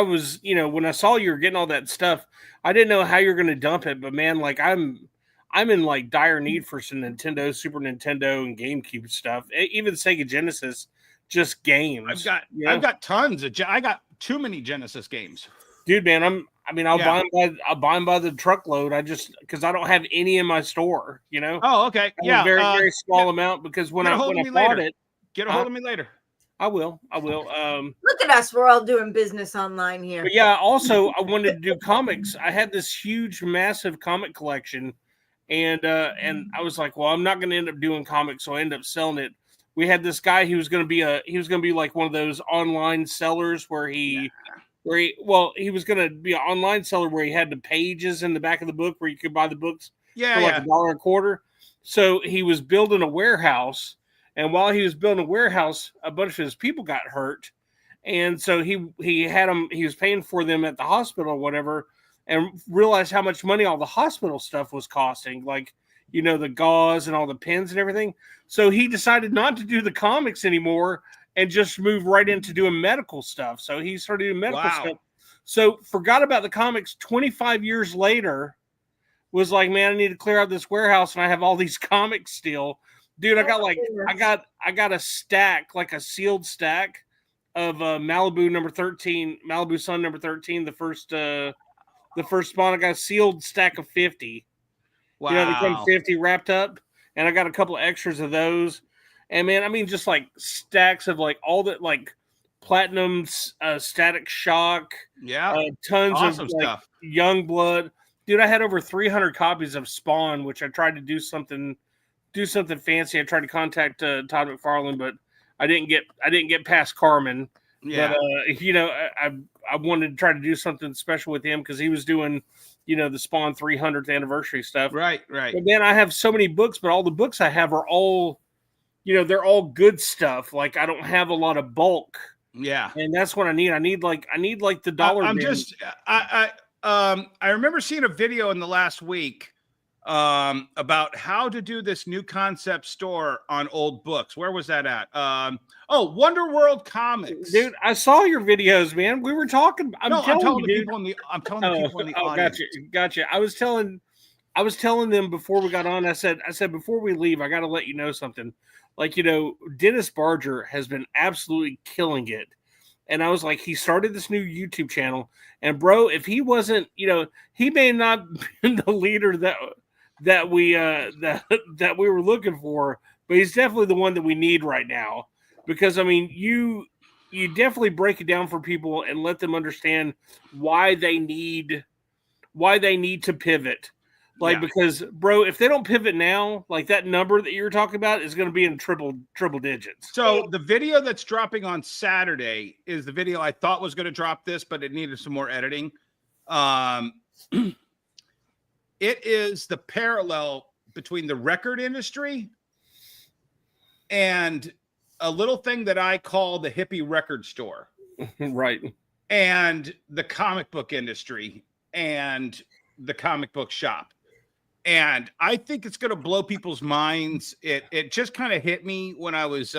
was, when I saw you were getting all that stuff, I didn't know how you're going to dump it, but man, like I'm in like dire need for some Nintendo, Super Nintendo, and GameCube stuff. Even Sega Genesis, just games. I've got tons of. I got too many Genesis games, dude. Man, I'll buy them by the truckload. Because I don't have any in my store. You know. Oh, okay. Yeah, very very small amount because when I bought it, get a hold of me later. I will. Look at us. We're all doing business online here. But yeah, also, I wanted to do comics. I had this huge, massive comic collection, and I was like, well, I'm not going to end up doing comics, so I ended up selling it. We had this guy who was going to be like one of those online sellers where he was going to be an online seller where he had the pages in the back of the book where you could buy the books for like $1 a quarter. So he was building a warehouse. And while he was building a warehouse, a bunch of his people got hurt. And so he was paying for them at the hospital or whatever, and realized how much money all the hospital stuff was costing, like, you know, the gauze and all the pins and everything. So he decided not to do the comics anymore and just move right into doing medical stuff. So he started doing medical stuff. So forgot about the comics. 25 years later, was like, man, I need to clear out this warehouse, and I have all these comics still. Dude, I got a stack, like a sealed stack of Malibu number 13, Malibu Sun number 13, the first spawn. I got a sealed stack of 50. Wow. You know, they come 50 wrapped up, and I got a couple of extras of those. And man, I mean, just like stacks of like all the like Platinum's Static Shock, tons awesome of stuff. Like, Young Blood. Dude, I had over 300 copies of Spawn, which I tried to do something fancy. I tried to contact Todd McFarlane, but I didn't get past Carmen. Yeah. But you know, I wanted to try to do something special with him because he was doing, you know, the Spawn 300th anniversary stuff. Right. But then I have so many books, but all the books I have are all, you know, they're all good stuff. Like I don't have a lot of bulk. Yeah. And that's what I need. I need like the dollar. I remember seeing a video in the last week about how to do this new concept store on old books. Where was that at? Wonder World Comics. Dude, I saw your videos, man. We were talking. I'm telling the people in the audience. Gotcha. I was telling them before we got on. I said before we leave, I got to let you know something. Like, you know, Dennis Barger has been absolutely killing it. And I was like, he started this new YouTube channel. And bro, if he wasn't, you know, he may not been the leader that we were looking for, but he's definitely the one that we need right now. Because I mean, you definitely break it down for people and let them understand why they need to pivot. Like, because bro, if they don't pivot now, like that number that you're talking about is going to be in triple digits. So the video that's dropping on Saturday is the video I thought was going to drop this, but it needed some more editing. It is the parallel between the record industry and a little thing that I call the hippie record store. Right. And the comic book industry and the comic book shop. And I think it's going to blow people's minds. It just kind of hit me when I was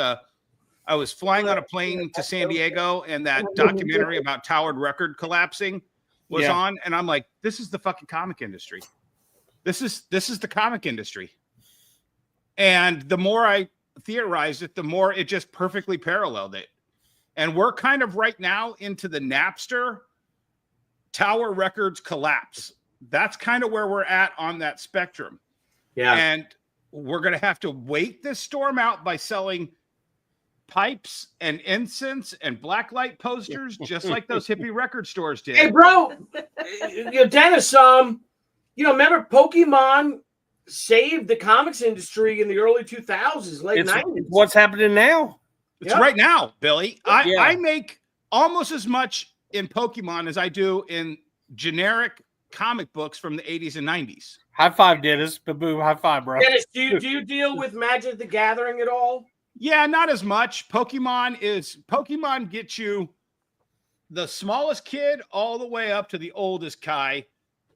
flying on a plane to San Diego, and that documentary about Towered Record collapsing was on, and I'm like, this is the fucking comic industry. This is the comic industry. And the more I theorized it, the more it just perfectly paralleled it. And we're kind of right now into the Napster Tower Records collapse. That's kind of where we're at on that spectrum. Yeah. And we're going to have to wait this storm out by selling pipes and incense and blacklight posters, just like those hippie record stores did. Hey, bro, Dennis, remember Pokemon saved the comics industry in the early 2000s, late 90s. What's happening now? It's right now, Billy. I make almost as much in Pokemon as I do in generic comic books from the 80s and 90s. High five, Dennis. Boo, high five, bro. Dennis, do you deal with Magic the Gathering at all? Yeah, not as much. Pokemon gets you the smallest kid all the way up to the oldest Kai,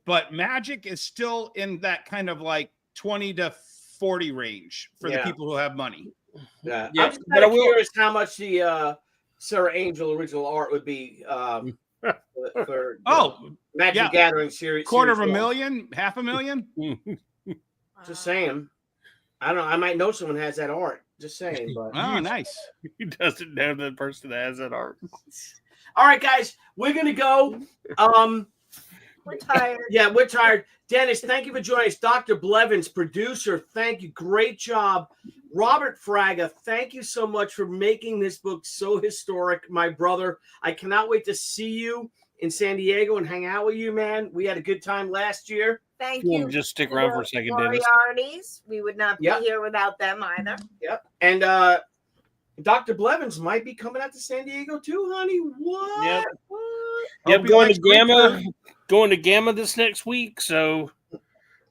but Magic is still in that kind of like 20 to 40 range for the people who have money. Yeah. I'm just kind of curious how much the Sarah Angel original art would be for Magic Gathering series. $250,000, $500,000. Just saying. I don't know. I might know someone has that art. Just saying. But Oh, nice. He doesn't know the person that has that art. all right, guys, we're gonna go. We're tired. Yeah, we're tired. Dennis, thank you for joining us. Dr. Blevins, producer, thank you. Great job. Robert Fraga, thank you so much for making this book so historic, my brother. I cannot wait to see you in San Diego and hang out with you, man. We had a good time last year. Thank You you. wanna just stick to around the for a second, Dennis? Moriartys. We would not be Yep. here without them either. Yep. And Dr. Blevins might be coming out to San Diego too, honey. What? Yep. What? Yep, you going to next week, Gamma. Going to Gamma this next week. So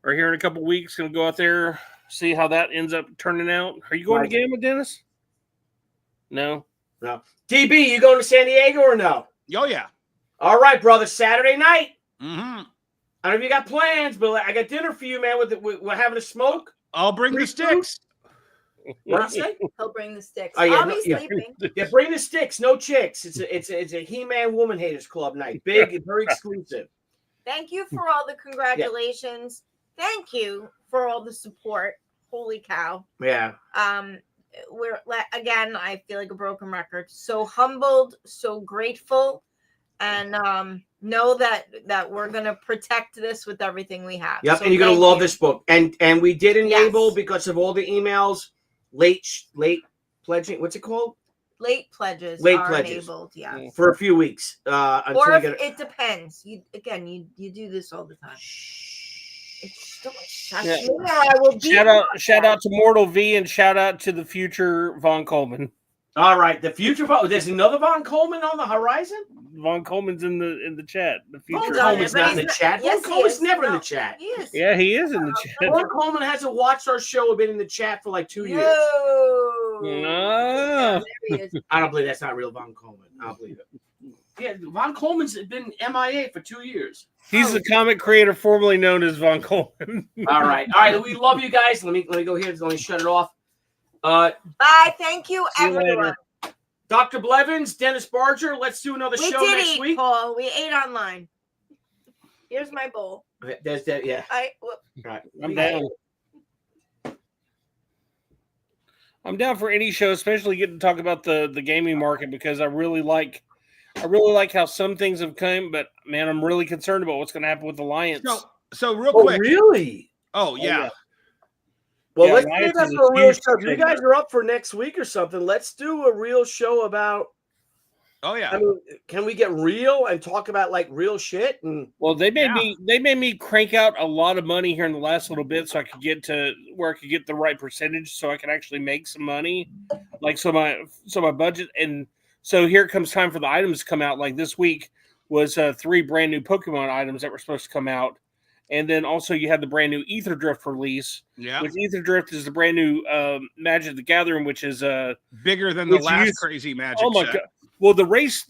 we're here in a couple weeks. Going to go out there, see how that ends up turning out. Are you going to Gamma, Dennis? No. No. DB, you going to San Diego or no? Oh, yeah. All right, brother. Saturday night. Mm-hmm. I don't know if you got plans, but I got dinner for you, man. We're having a smoke. I'll bring the sticks. What you say? He'll bring the sticks. Oh, yeah, I'll no, be yeah. sleeping. Yeah, bring the sticks. No chicks. It's a He-Man Woman Haters Club night. Big and very exclusive. Thank you for all the congratulations. Thank you for all the support. Holy cow. Yeah. We're again, I feel like a broken record. So humbled, so grateful, and know that we're gonna protect this with everything we have. Yep, So and you're gonna thank love you. this book. And we did enable Yes. because of all the emails, late pledging. What's it called? Late pledges Late are pledges. enabled, yeah. For a few weeks. Until Or we if get it depends. You do this all the time. It's don't shush me, or I will beat Shout out to Mortal V and shout out to the future Von Coleman. All right, the future. There's another Von Coleman on the horizon. Von Coleman's in the chat. The Von future. Coleman's not in the chat. Yes, Von he Coleman's is. never in No, the chat. He is. Yeah, he is in the chat. Von Coleman hasn't watched our show or been in the chat for like 2 years. No. There he is. I don't believe that's not real Von Coleman. I don't believe it. Yeah, Von Coleman's been MIA for 2 years. He's the comic creator formerly known as Von Coleman. All right. We love you guys. Let me go here. Let me shut it off. Bye. Thank you, See you everyone. later. Dr. Blevins, Dennis Barger, let's do another We show did next eat, week. Paul. We ate online. Here's my bowl. There's that, yeah. All right. I'm down. I'm down for any show, especially getting to talk about the gaming market because I really like how some things have come, but man, I'm really concerned about what's going to happen with Alliance. So real quick. Really? Oh, yeah. Well, Yeah, let's Alliance do that is a for a real huge show. If you thing. guys are up for next week or something, let's do a real show about. Oh, yeah. I mean, can we get real and talk about like real shit? And Well, they made me crank out a lot of money here in the last little bit, so I could get to where I could get the right percentage, so I could actually make some money, like so my budget. And so here comes time for the items to come out. Like this week was 3 brand new Pokemon items that were supposed to come out, and then also you had the brand new Ether Drift release. Yeah. Which Ether Drift is the brand new Magic the Gathering, which is bigger than the which last used- crazy Magic Oh my set. god! Well, the race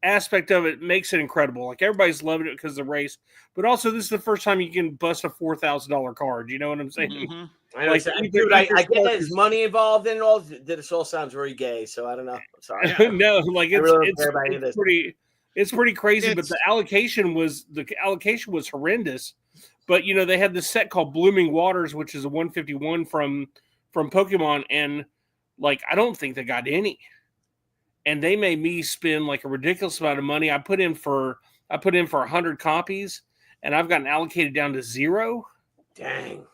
aspect of it makes it incredible. Like everybody's loving it because of the race, but also this is the first time you can bust a $4,000 card. You know what I'm saying? Mhm. I know, Like, dude, I get that there's money involved in it all. This all sounds very gay, so I don't know. Sorry. No, like I really don't care about any of it's this. it's pretty crazy. But It's- the allocation was horrendous. But you know they had this set called Blooming Waters, which is a 151 from Pokemon, and like I don't think they got any. And they made me spend like a ridiculous amount of money. I put in for 100 copies, and I've gotten allocated down to 0. Dang.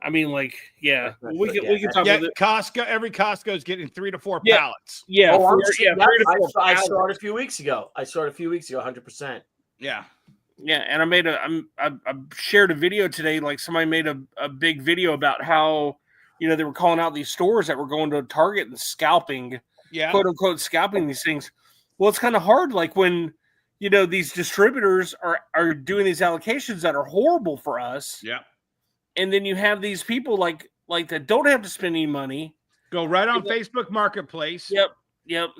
I mean, like, yeah, That's we can talk Yeah, about it. Costco. Every Costco is getting 3 to 4 Yeah. pallets. Yeah, Oh, I'm for- seeing yeah, that. 3 to 4 I pallets. saw it a few weeks ago. 100%. Yeah. Yeah, and I shared a video today. Like somebody made a big video about how they were calling out these stores that were going to Target and scalping, Yeah. quote unquote, scalping these things. Well, it's kind of hard, like when these distributors are doing these allocations that are horrible for us. Yeah. And then you have these people like that don't have to spend any money. Go right on Facebook Marketplace. Yep.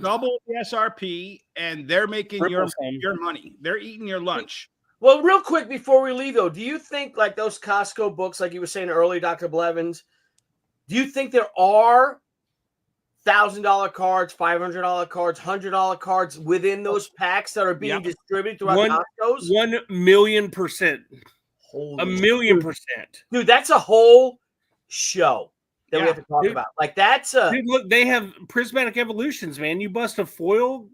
Double the SRP, and they're making Triple some. your money. They're eating your lunch. Well, real quick before we leave, though, do you think like those Costco books, like you were saying earlier, Dr. Blevins, do you think there are $1,000 cards, $500 cards, $100 cards within those packs that are being distributed throughout Costco's? 1,000,000%. Holy 1,000,000%. Dude, that's a whole show. that we have to talk about. Like that's a dude, look, they have prismatic evolutions, man. You bust a foil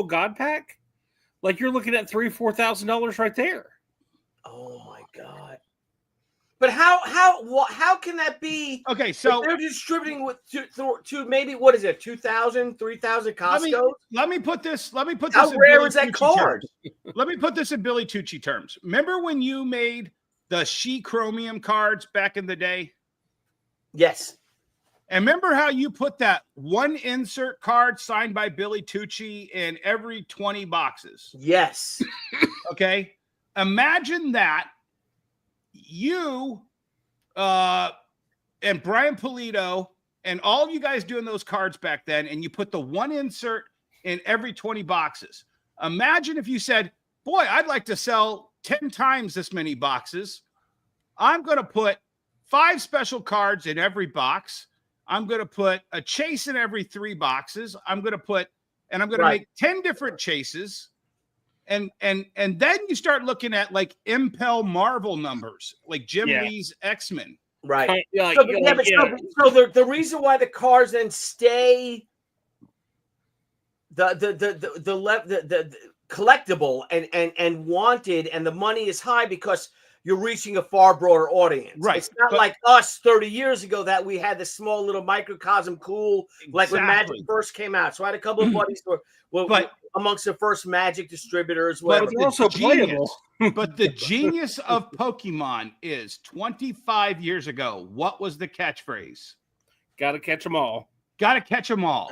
God pack, like you're looking at $3,000-$4,000 right there. Oh my god! But how can that be? Okay, so they're distributing with to maybe what is it, 2,000, 3,000 Costco? Let me put this. How in rare Billy is that Tucci card? terms. Let me put this in Billy Tucci terms. Remember when you made the Shi Chromium cards back in the day? Yes. And remember how you put that one insert card signed by Billy Tucci in every 20 boxes? Yes. Okay. Imagine that you and Brian Polito and all of you guys doing those cards back then, and you put the one insert in every 20 boxes. Imagine if you said, boy, I'd like to sell 10 times this many boxes. I'm going to put 5 special cards in every box. I'm going to put a chase in every 3 boxes. I'm going to make 10 different chases. And then you start looking at like Impel Marvel numbers, like Jim Lee's X-Men. Right. So the reason why the cards then stay the collectible and wanted and the money is high because you're reaching a far broader audience. Right. It's not like us 30 years ago that we had this small little microcosm like when Magic first came out. So I had a couple of buddies who were amongst the first Magic distributors. But also playable. But the genius of Pokemon is 25 years ago, what was the catchphrase? Gotta catch them all. Gotta catch them all.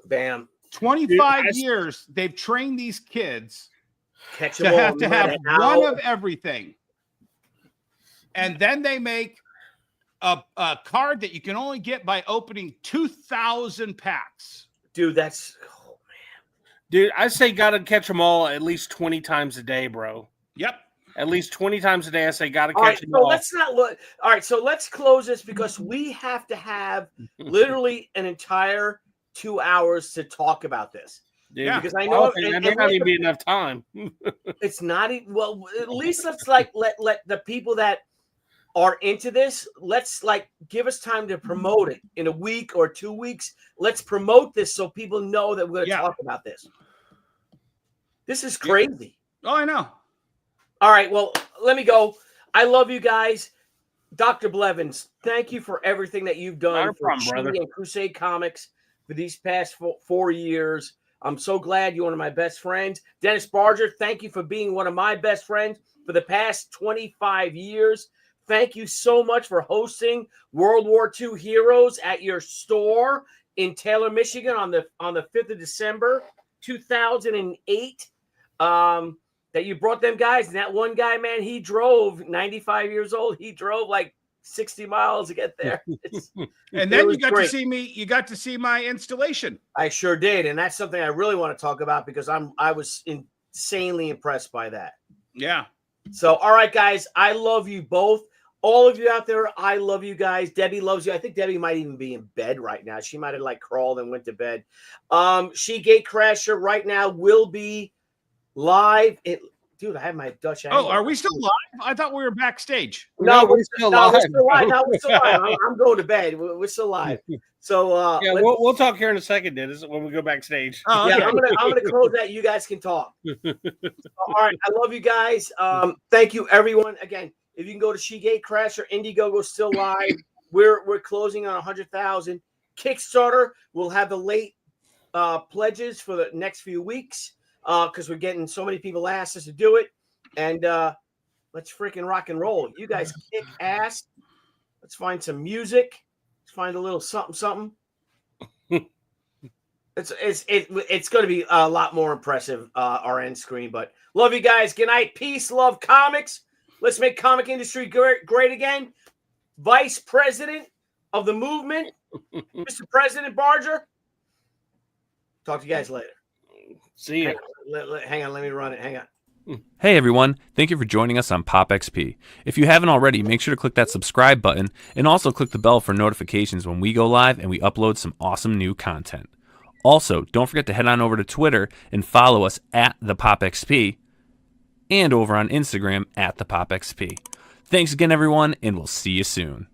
Bam. 25 years they've trained these kids to have one of everything. And then they make a card that you can only get by opening 2,000 packs. Dude, that's... Oh, man. Dude, I say gotta catch them all at least 20 times a day, bro. Yep. At least 20 times a day, I say gotta All catch them all. Let's not look. All right, so let's close this because we have to have literally an entire 2 hours to talk about this. Yeah, because I know there may not even be enough time. It's not even, well, at least let's let the people that are into this, let's give us time to promote it in a week or 2 weeks. Let's promote this so people know that we're going to talk about this. This is crazy. Oh, I know. All right, well, let me go. I love you guys. Dr. Blevins, thank you for everything that you've done for Shi and Crusade Comics for these past 4 years. I'm so glad you're one of my best friends. Dennis Barger, thank you for being one of my best friends for the past 25 years. Thank you so much for hosting World War II Heroes at your store in Taylor, Michigan on the 5th of December, 2008. That you brought them guys. And that one guy, man, he drove 95 years old. He drove like 60 miles to get there. And then you got to see me. You got to see my installation. I sure did, and that's something I really want to talk about because I was insanely impressed by that. Yeah. So, all right, guys, I love you both. All of you out there, I love you guys. Debbie loves you. I think Debbie might even be in bed right now. She might have crawled and went to bed. She Gatecrasher right now will be live. Dude, I have my Dutch accent. Oh, are we still live? I thought we were backstage. No, we're still live. We're still live. No, we're still live. I'm going to bed. We're still live. So we'll talk here in a second, Dennis, when we go backstage. Oh, okay. Yeah, I'm gonna close that. You guys can talk. All right, I love you guys. Thank you, everyone. Again, if you can go to Shi Gatecrasher, Indiegogo's still live. We're closing on 100,000. Kickstarter, we'll have the late pledges for the next few weeks. Because we're getting so many people asked us to do it, and let's freaking rock and roll. You guys kick ass. Let's find some music. Let's find a little something. It's going to be a lot more impressive our end screen. But love you guys. Good night. Peace. Love comics. Let's make comic industry great again. Vice President of the movement, Mr. President Barger. Talk to you guys later. See ya. Hang on, let me run it. Hang on. Hey everyone, thank you for joining us on Pop XP. If you haven't already, make sure to click that subscribe button and also click the bell for notifications when we go live and we upload some awesome new content. Also, don't forget to head on over to Twitter and follow us at the Pop XP and over on Instagram at the Pop XP. Thanks again everyone, and we'll see you soon.